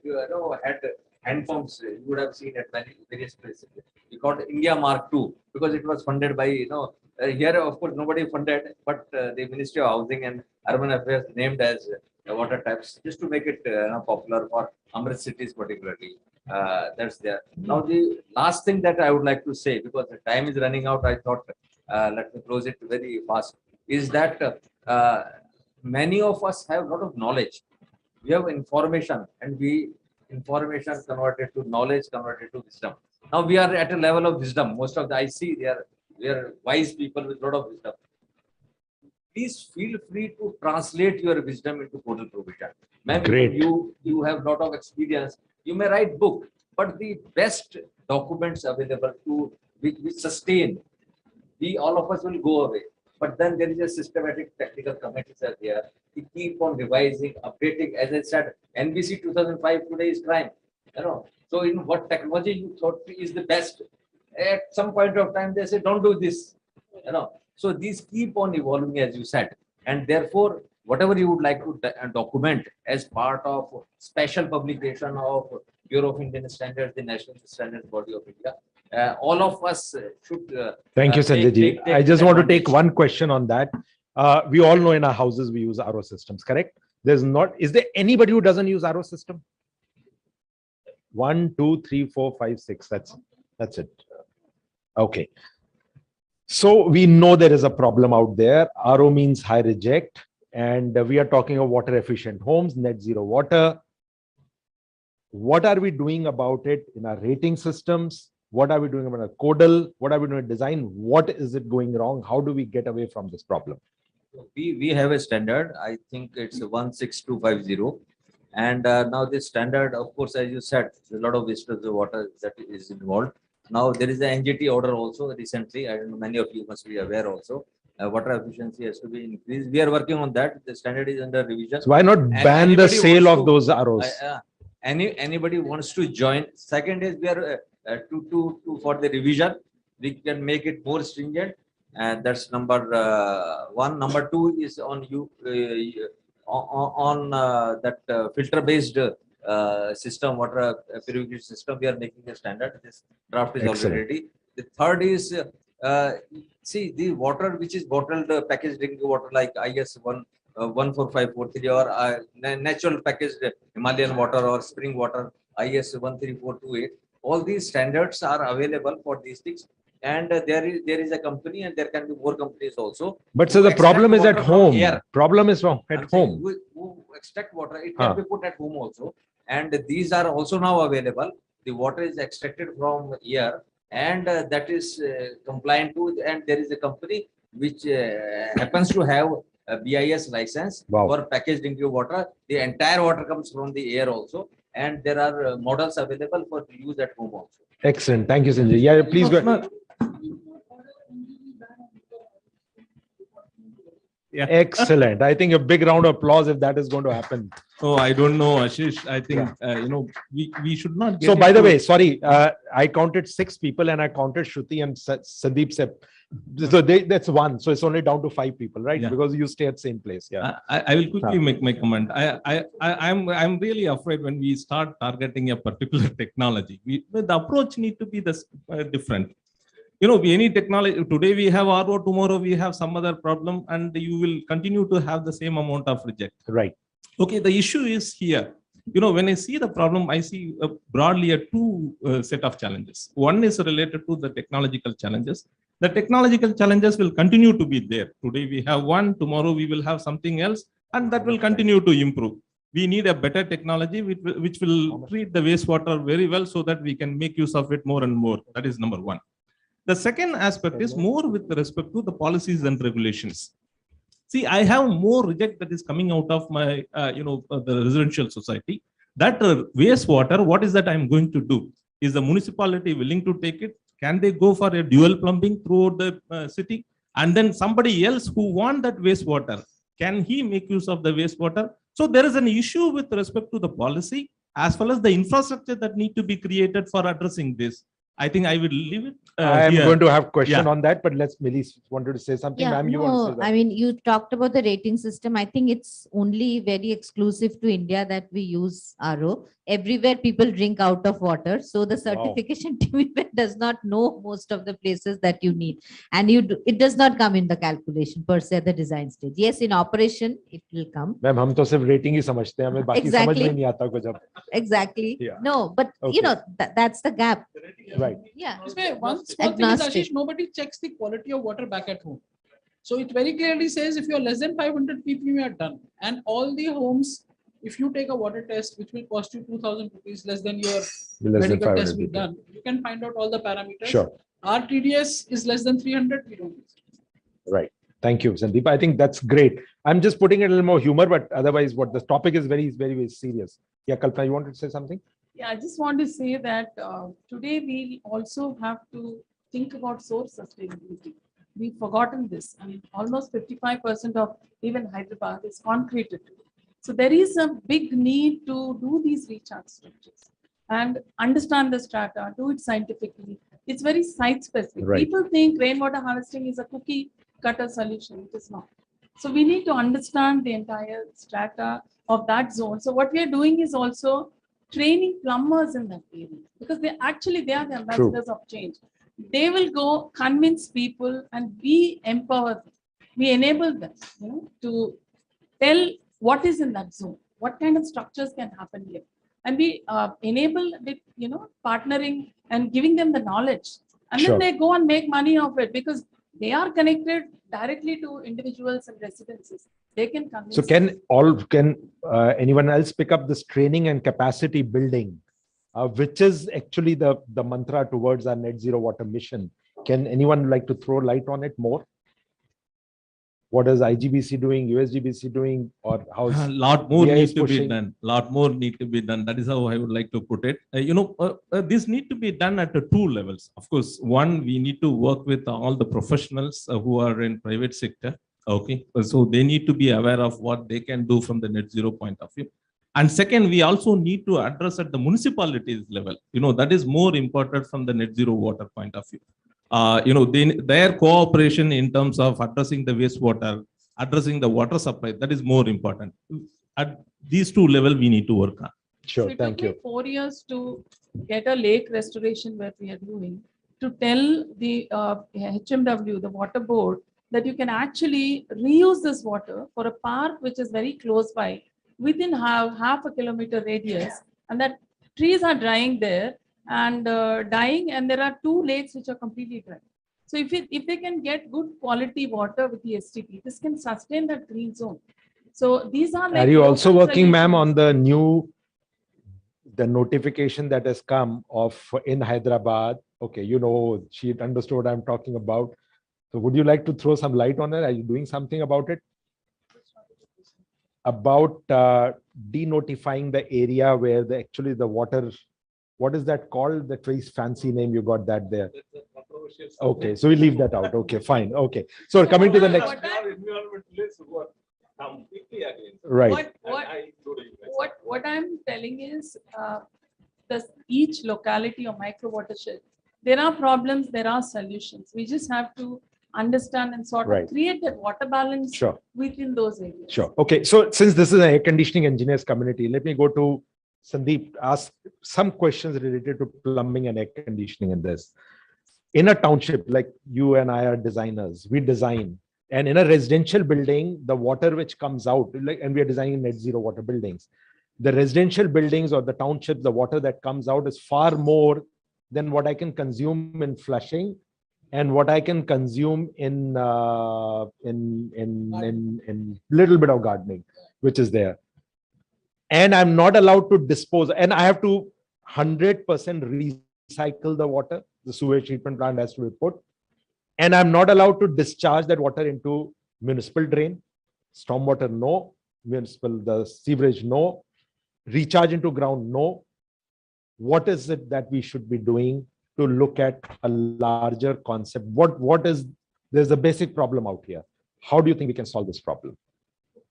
had hand pumps. You would have seen at many various places. We called India Mark II because it was funded by, here of course nobody funded, but the Ministry of Housing and Urban Affairs named as water taps just to make it popular for Amrit cities particularly. That's there. Now the last thing that I would like to say, because the time is running out, I thought let me close it very fast, is that many of us have a lot of knowledge. We have information and information converted to knowledge, converted to wisdom. Now we are at a level of wisdom. Most of the IC, they are wise people with a lot of wisdom. Please feel free to translate your wisdom into total provision. Ma'am, Great. You have a lot of experience. You may write book, but the best documents available to which sustain, all of us will go away. But then there is a systematic technical committees are there. We keep on revising, updating. As I said, NBC 2005 today is crime. So in what technology you thought is the best, at some point of time they say don't do this. So these keep on evolving, as you said, and therefore whatever you would like to document as part of special publication of Bureau of Indian Standards, the National Standards Body of India, all of us should. Thank you, Sanjay ji. take I just want to advantage. take one question on that. We all know in our houses we use RO systems, correct? Is there anybody who doesn't use RO system? 1, 2, 3, 4, 5, 6. That's it. Okay. So we know there is a problem out there. RO means high reject, and we are talking of water efficient homes, net zero water. What are we doing about it in our rating systems? What are we doing about our codal? What are we doing in design? What is it going wrong? How do we get away from this problem? We have a standard. I think it's 16250. And now this standard, of course, as you said, there's a lot of waste of the water that is involved. Now there is an NGT order also recently. I don't know, many of you must be aware also. Water efficiency has to be increased. We are working on that. The standard is under revision. So why not And ban the anybody sale wants of to- those ROs? Anybody wants to join. Second is we are for the revision. We can make it more stringent, and that's number one. Number two is on that filter-based system, water purification system. We are making a standard. This draft is Excellent. already ready. The third is see the water which is bottled packaged drinking water like IS 14543 or natural packaged Himalayan water or spring water IS 13428. All these standards are available for these things, and there is a company, and there can be more companies also. But so who the problem extract is at water from home. air. Problem is from at I'm saying home. who extract water, it can Huh. be put at home also, and these are also now available. The water is extracted from air, and that is compliant to, and there is a company which happens to have a BIS license for packaged drinking water. The entire water comes from the air also, and there are models available for use at home also. Excellent. Thank you, Sanjay. Yeah, please go. Yeah. Excellent. I think a big round of applause if that is going to happen. Oh, I don't know, Ashish. I think, we should not get So by the into- way, sorry, I counted 6 people and I counted Shruti and Sandeep said, so that's 1. So it's only down to 5 people, right? Yeah. Because you stay at same place. Yeah. I will quickly make my comment. I'm really afraid when we start targeting a particular technology, the approach need to be different. Any technology, today we have RO, tomorrow we have some other problem, and you will continue to have the same amount of reject. Right. Okay, the issue is here. When I see the problem, I see broadly 2 set of challenges. One is related to the technological challenges. The technological challenges will continue to be there. Today we have one, tomorrow we will have something else, and that will continue to improve. We need a better technology which will treat the wastewater very well so that we can make use of it more and more. That is number one. The second aspect is more with respect to the policies and regulations. See, I have more reject that is coming out of my, the residential society. That wastewater, what is that I'm going to do? Is the municipality willing to take it? Can they go for a dual plumbing throughout the city? And then somebody else who want that wastewater, can he make use of the wastewater? So there is an issue with respect to the policy as well as the infrastructure that need to be created for addressing this. I think I will leave it. I'm here. going to have question Yeah. on that, but Millie wanted to say something. Yeah, Ma'am, you want to say no, that? I mean, you talked about the rating system. I think it's only very exclusive to India that we use RO. Everywhere people drink out of water. So the certification team does not know most of the places that you need. And it does not come in the calculation per se at the design stage. Yes, in operation, it will come. Ma'am, हम तो सिर्फ rating ही समझते हैं, हमें बाकी समझ में नहीं आता कुछ अब. Exactly. Yeah. No, but Okay. that's the gap. Right. Yeah. This way, one small thing is, Agnostic. Ashish, nobody checks the quality of water back at home. So it very clearly says if you're less than 500 ppm, you are done. And all the homes, if you take a water test, which will cost you 2,000 rupees less than your Less than medical 500 test will ppm. done, you can find out all the parameters. Sure. Our TDS is less than 300, we don't use it. Right. Thank you, Sandeep. I think that's great. I'm just putting it a little more humor, but otherwise what the topic is very, very, very serious. Yeah, Kalpana, you wanted to say something? Yeah, I just want to say that today we also have to think about source sustainability. We've forgotten this. I mean, almost 55% of even Hyderabad is concreted. So there is a big need to do these recharge structures and understand the strata, do it scientifically. It's very site specific. Right. People think rainwater harvesting is a cookie cutter solution. It is not. So we need to understand the entire strata of that zone. So what we are doing is also training plumbers in that area because they are the ambassadors of change. They will go convince people and we empower them. We enable them to tell what is in that zone, what kind of structures can happen here. And we enable with, partnering and giving them the knowledge. And Sure. then they go and make money of it because they are connected directly to individuals and residences. They can convince. So can anyone else pick up this training and capacity building, which is actually the mantra towards our net zero water mission? Can anyone like to throw light on it more? What is IGBC doing, USGBC doing, or how? A lot more BIS needs to be pushing? done. Lot more need to be done. That is how I would like to put it. This need to be done at 2 levels. Of course, one, we need to work with all the professionals who are in private sector. Okay, so they need to be aware of what they can do from the net zero point of view. And second, we also need to address at the municipalities level. That is more important from the net zero water point of view. Their cooperation in terms of addressing the wastewater, addressing the water supply, that is more important. At these 2 levels, we need to work on. Sure, So it took me 4 years to get a lake restoration where we are doing, to tell the HMW, the water board, that you can actually reuse this water for a park which is very close by, within half a kilometer radius, and that trees are drying there and dying, and there are 2 lakes which are completely dry. So if they can get good quality water with the STP, this can sustain that green zone. So these are like. Are you also local working, ma'am, solutions. on the notification that has come in Hyderabad? Okay, she understood what I'm talking about. So would you like to throw some light on it? Are you doing something about it? About denotifying the area where the water, what is that called? That very fancy name you got that there. Okay, so we leave that out. Okay, fine. Okay. So coming to the next. Environmentalists who are completely against. Right. What I'm telling is, each locality or micro watershed, there are problems, there are solutions. We just have to understand and sort Right. of create that water balance Sure. within those areas. Sure. Okay. So since this is an air conditioning engineers community, let me go to Sandeep, ask some questions related to plumbing and air conditioning in this. In a township, like you and I are designers, we design. And in a residential building, the water which comes out, like, and we are designing net zero water buildings. The residential buildings or the townships, the water that comes out is far more than what I can consume in flushing and what I can consume in little bit of gardening, which is there. And I'm not allowed to dispose, and I have to 100% recycle the water. The sewage treatment plant has to be put. And I'm not allowed to discharge that water into municipal drain. Stormwater, no. Municipal, the sewerage, no. Recharge into ground, no. What is it that we should be doing to look at a larger concept? There's a basic problem out here. How do you think we can solve this problem?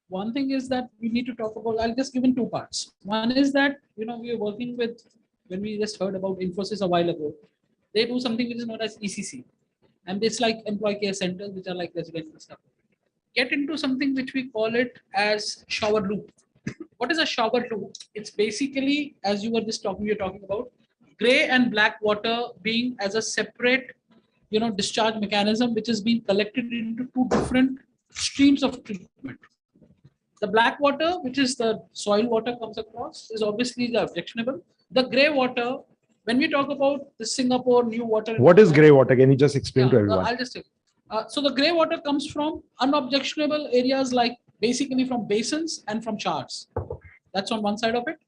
One thing is that we need to talk about, I'll just give in two parts. One is that, we are working with, when we just heard about Infosys a while ago, they do something which is known as ECC. And it's like employee care centers, which are like residential stuff. Get into something which we call it as shower loop. What is a shower loop? It's basically, as you were just talking about, gray and black water being as a separate, discharge mechanism, which is being collected into two different streams of treatment. The black water, which is the soil water comes across, is obviously the objectionable. The gray water, when we talk about the Singapore new water. What is gray water? Can you just explain to everyone? I'll just tell you. So the gray water comes from unobjectionable areas, like basically from basins and from showers. That's on one side of it.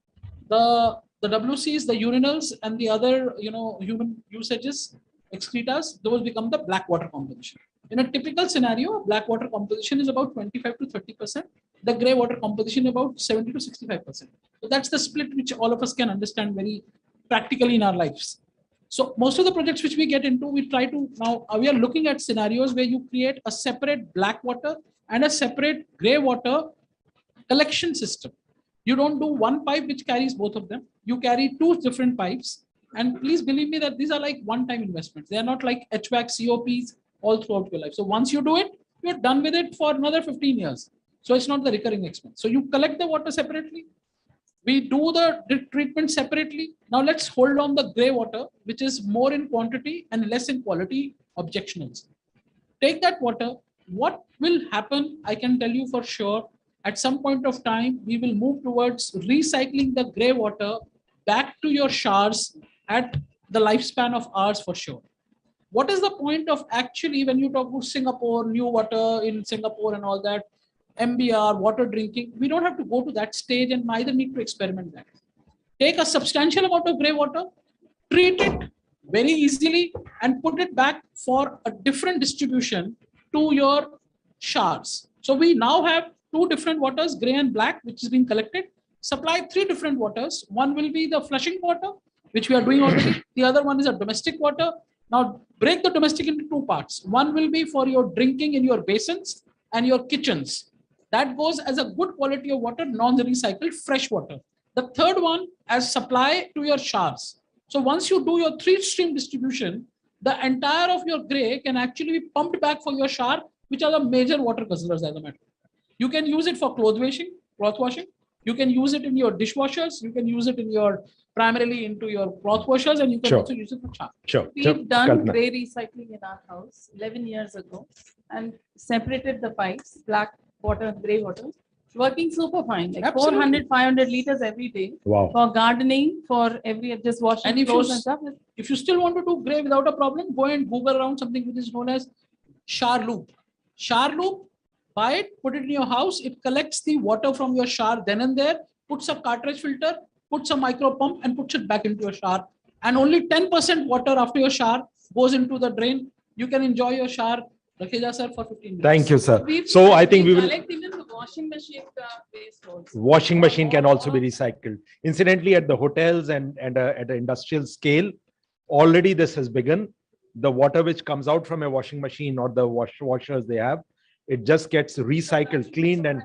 The WCs, the urinals, and the other human usages, excretas, those become the black water composition. In a typical scenario, black water composition is about 25 to 30%. The gray water composition about 70 to 65%. So that's the split which all of us can understand very practically in our lives. So most of the projects which we get into, we try to, now we are looking at scenarios where you create a separate black water and a separate gray water collection system. You don't do one pipe which carries both of them. You carry two different pipes. And please believe me that these are like one-time investments. They are not like HVAC, COPs all throughout your life. So once you do it, you're done with it for another 15 years. So it's not the recurring expense. So you collect the water separately. We do the treatment separately. Now let's hold on the gray water, which is more in quantity and less in quality objectionals. Take that water. What will happen, I can tell you for sure, at some point of time, we will move towards recycling the gray water back to your showers at the lifespan of hours for sure. What is the point of actually, when you talk about Singapore, new water in Singapore and all that, MBR, water drinking, we don't have to go to that stage and neither need to experiment that. Take a substantial amount of gray water, treat it very easily and put it back for a different distribution to your showers. So we now have two different waters, gray and black, which is being collected. Supply three different waters. One will be the flushing water, which we are doing already. The other one is a domestic water. Now break the domestic into two parts. One will be for your drinking in your basins and your kitchens. That goes as a good quality of water, non-recycled fresh water. The third one as supply to your showers. So once you do your three-stream distribution, the entire of your gray can actually be pumped back for your shower, which are the major water guzzlers as a matter. You can use it for cloth washing. You can use it in your dishwashers. You can use it in your primarily into your cloth washers, and you can also use it for shower. Sure. We've done gray recycling in our house 11 years ago and separated the pipes, black water and gray water, working super fine, like 400, 500 liters every day. Wow. For gardening, for just washing And clothes and stuff. if you still want to do gray without a problem, go and Google around something which is known as shower loop. Shower loop, buy it, put it in your house. It collects the water from your shower then and there, puts a cartridge filter, puts a micro pump and puts it back into your shower. And only 10% water after your shower goes into the drain. You can enjoy your shower, Rakheja sir, for 15 minutes. Thank you, sir. So I think we will. Collect even the washing machine waste also. Washing machine can also be recycled. Incidentally, at the hotels and at an industrial scale, already this has begun. the water which comes out from a washing machine or the washers they have, it just gets recycled, cleaned, and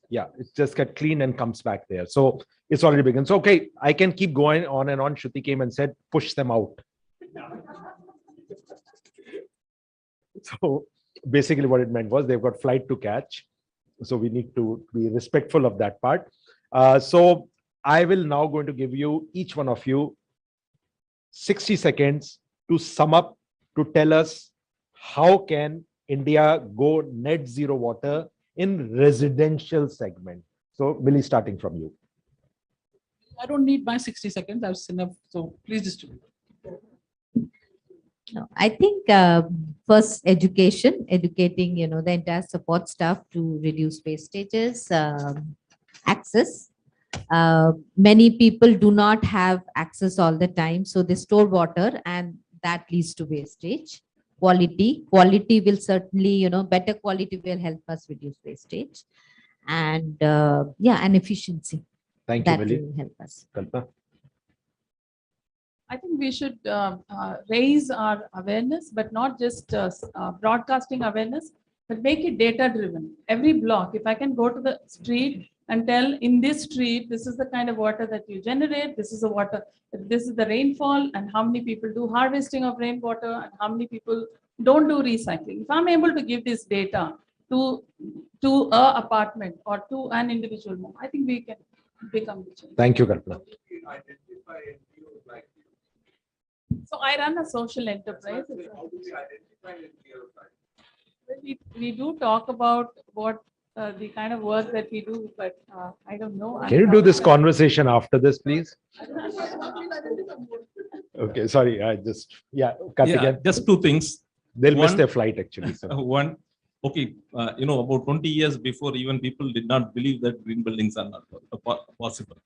yeah, it just gets cleaned and comes back there. So it's already begun. So, okay, I can keep going on and on. Shruti came and said, push them out. So basically what it meant was they've got flight to catch. So we need to be respectful of that part. So I will now going to give you, each one of you, 60 seconds to sum up, to tell us how can India go net zero water in residential segment. So Millie, starting from you. I don't need my 60 seconds. I've seen enough. So please distribute. No, I think first educating, the entire support staff to reduce wastages, access. Many people do not have access all the time, so they store water and that leads to wastage. Quality will certainly, better quality will help us reduce wastage. And and efficiency. Thank you, that Millie. will help us. Kalpa? I think we should raise our awareness, but not just broadcasting awareness, but make it data driven. Every block, if I can go to the street and tell in this street, this is the kind of water that you generate, this is the water, this is the rainfall, and how many people do harvesting of rainwater, and how many people don't do recycling. If I'm able to give this data to a apartment or to an individual home, I think we can become the change. Thank you, Kalpana. So I run a social enterprise. We do talk about what the kind of work that we do, but I don't know. Can you do this conversation after this, please? Okay, sorry, I just, cut Yeah, again. just two things. They'll miss One- their flight actually. So. One, okay, about 20 years before, even people did not believe that green buildings are not possible.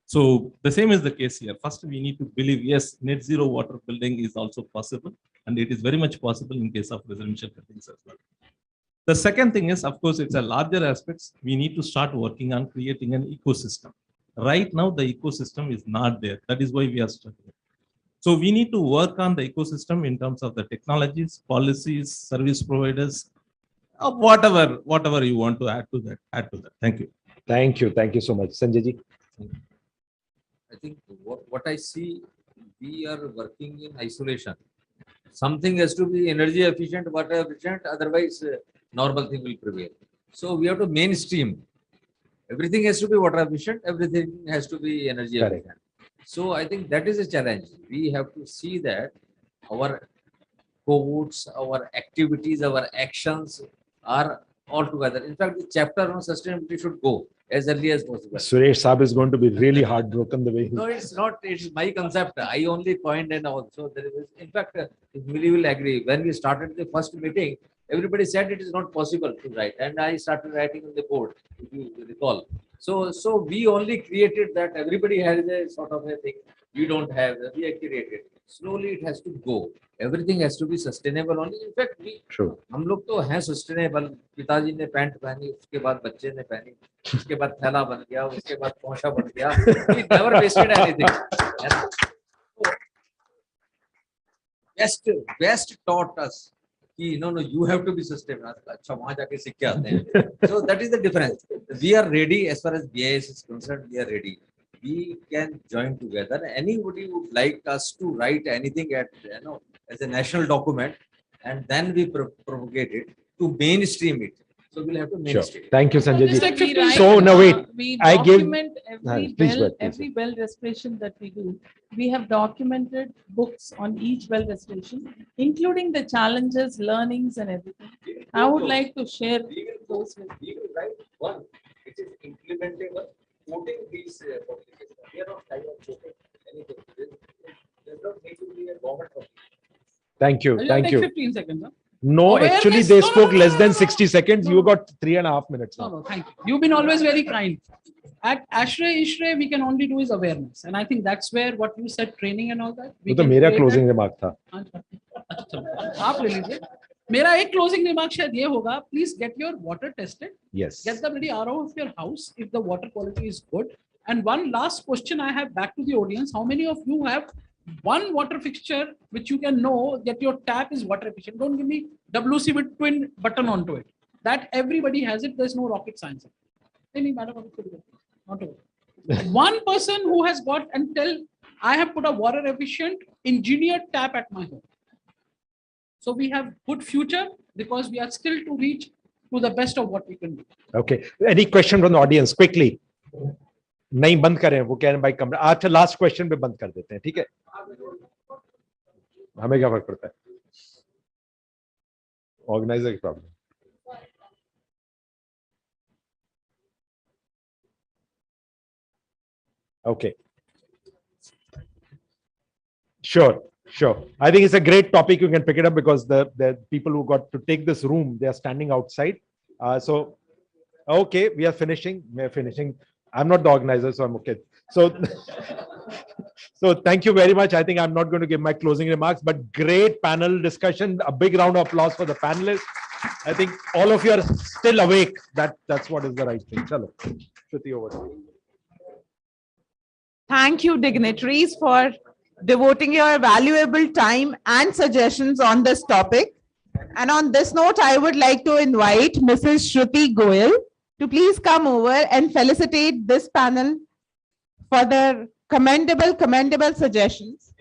So the same is the case here. First, we need to believe, yes, net zero water building is also possible, and it is very much possible in case of residential buildings as well. The second thing is, of course, it's a larger aspects. We need to start working on creating an ecosystem. Right now, the ecosystem is not there. That is why we are struggling. So we need to work on the ecosystem in terms of the technologies, policies, service providers, whatever you want to add to that. Thank you. Thank you. Thank you so much. Sanjay ji. I think what I see, we are working in isolation. Something has to be energy efficient, water efficient, otherwise normal thing will prevail. So we have to mainstream. Everything has to be water efficient, everything has to be energy Correct. efficient. So I think that is a challenge. We have to see that our codes, our activities, our actions are all together. In fact, the chapter on sustainability should go as early as possible. Suresh Saab is going to be really heartbroken the way he. No, it's not. It's my concept. I only point and also there is. In fact, Millie will agree. When we started the first meeting, everybody said it is not possible to write, and I started writing on the board. If you recall, so we only created that. Everybody has a sort of a thing. You don't have. We are created. Slowly, it has to go. Everything has to be sustainable only. In fact, हम लोग तो हैं sustainable. पिताजी ने pant पहनी, उसके बाद बच्चे ने पहनी, उसके बाद थैला बन गया, उसके बाद पोंछा बन गया. We never wasted anything. West taught us कि no, you have to be sustainable. अच्छा वहाँ जाके सीख के आते हैं. So that is the difference. We are ready as far as BIS is concerned. We are ready. We can join together. Anybody would like us to write anything as a national document, and then we propagate it to mainstream it. So we'll have to mainstream. Sure. Thank you, Sanjay ji. We write, So now wait, we I give. document every well restoration that we do. We have documented books on each well restoration, including the challenges, learnings, and everything. I would like to share those with you. We will write one which is implementable, quoting these publications. We are not trying to quote anything. There does not need to be a government. Thank you. I'll Thank take you. 15 seconds. Huh? No, Awareness. actually, they No, no, spoke no, less no, than no, 60 seconds. You got 3.5 minutes now. No, thank you. You've been always very kind. At ASHRAE, ISHRAE, we can only do is awareness. And I think that's where what you said, training and all that. वो तो मेरा closing remark था. आप ले लीजिए. मेरा एक closing remark शायद ये होगा. Please get your water tested. Yes. Get the bloody RO of your house if the water quality is good. And one last question I have back to the audience. How many of you have one water fixture which you can know that your tap is water efficient. Don't give me WC with twin button onto it. That everybody has it. There's no rocket science. Any matter what it could be. Not over. One person who has got and tell, I have put a water efficient engineered tap at my home. So we have good future because we are still to reach to the best of what we can do. Okay. Any question from the audience quickly? नहीं बंद करें वो कह रहे हैं भाई कमरा अच्छा लास्ट क्वेश्चन पे बंद कर देते हैं ठीक है हमें क्या फर्क पड़ता है ऑर्गेनाइजर की problem okay sure I think it's a great topic. You can pick it up because the people who got to take this room, they are standing outside. So okay, we are finishing. I'm not the organizer, so I'm okay. So, so thank you very much. I think I'm not going to give my closing remarks, but great panel discussion. A big round of applause for the panelists. I think all of you are still awake. That's what is the right thing. Chalo, Shruti, over to you. Thank you, dignitaries, for devoting your valuable time and suggestions on this topic. And on this note, I would like to invite Mrs. Shruti Goyal to please come over and felicitate this panel for their commendable suggestions.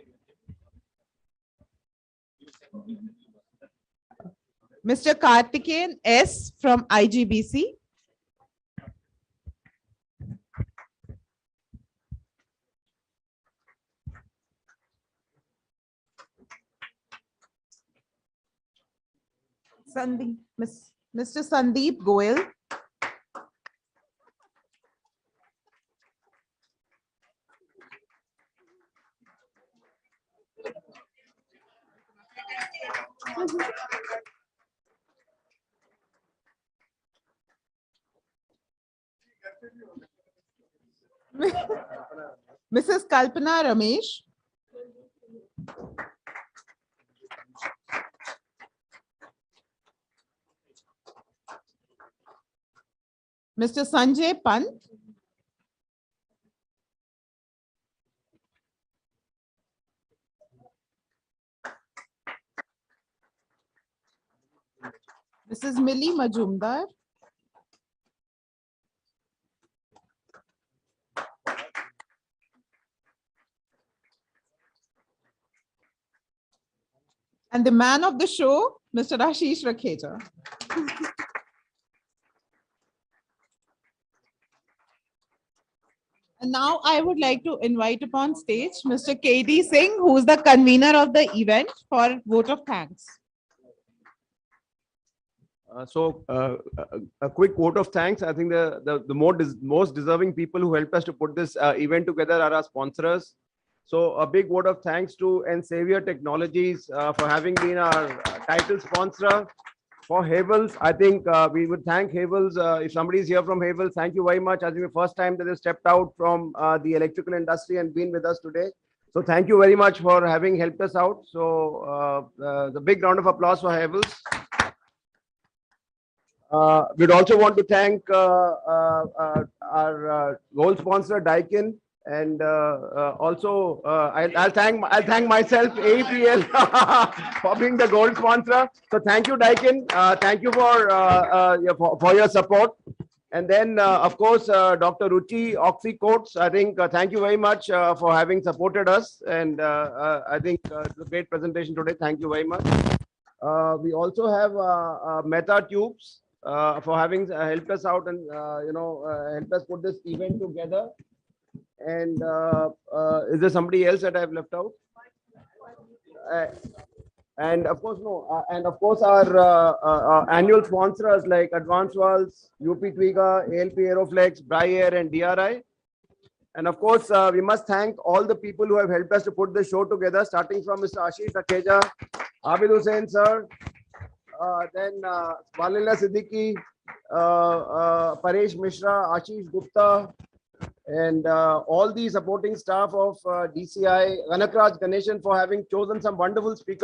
Mr. Karthikeyan S. from IGBC. Mr. Sandeep Goyal. Mrs. Kalpana Ramesh. Mr. Sanjay Pant. Mrs. Millie Majumdar. And the man of the show, Mr. Ashish Rakheja. And now I would like to invite upon stage Mr. KD Singh, who is the convener of the event, for vote of thanks. A quick vote of thanks. I think the most deserving people who helped us to put this event together are our sponsors. So a big vote of thanks to Xavier Technologies for having been our title sponsor. For Havels, I think we would thank Havels. If somebody is here from Havels, thank you very much. I think the first time that they stepped out from the electrical industry and been with us today. So thank you very much for having helped us out. So the big round of applause for Havels. We'd also want to thank our gold sponsor Daikin, and also I'll thank myself, AEPL, for being the gold sponsor. So thank you, Daikin. Thank you for your support. And then of course Dr. Ruchi Oxycoats. I think thank you very much for having supported us, and I think it's a great presentation today. Thank you very much. We also have Meta Tubes for having helped us out and helped us put this event together. And is there somebody else that I've left out? And of course, no. And of course, our annual sponsors like Advanced Valves, UP Twiga, ALP Aeroflex, Bri-Air, and DRI. And of course, we must thank all the people who have helped us to put the show together, starting from Mr. Ashish Rakheja, Abid Hussain sir, then Valila Siddiqui, Paresh Mishra, Ashish Gupta, and all the supporting staff of DCI, Ganakraj Ganeshan for having chosen some wonderful speakers.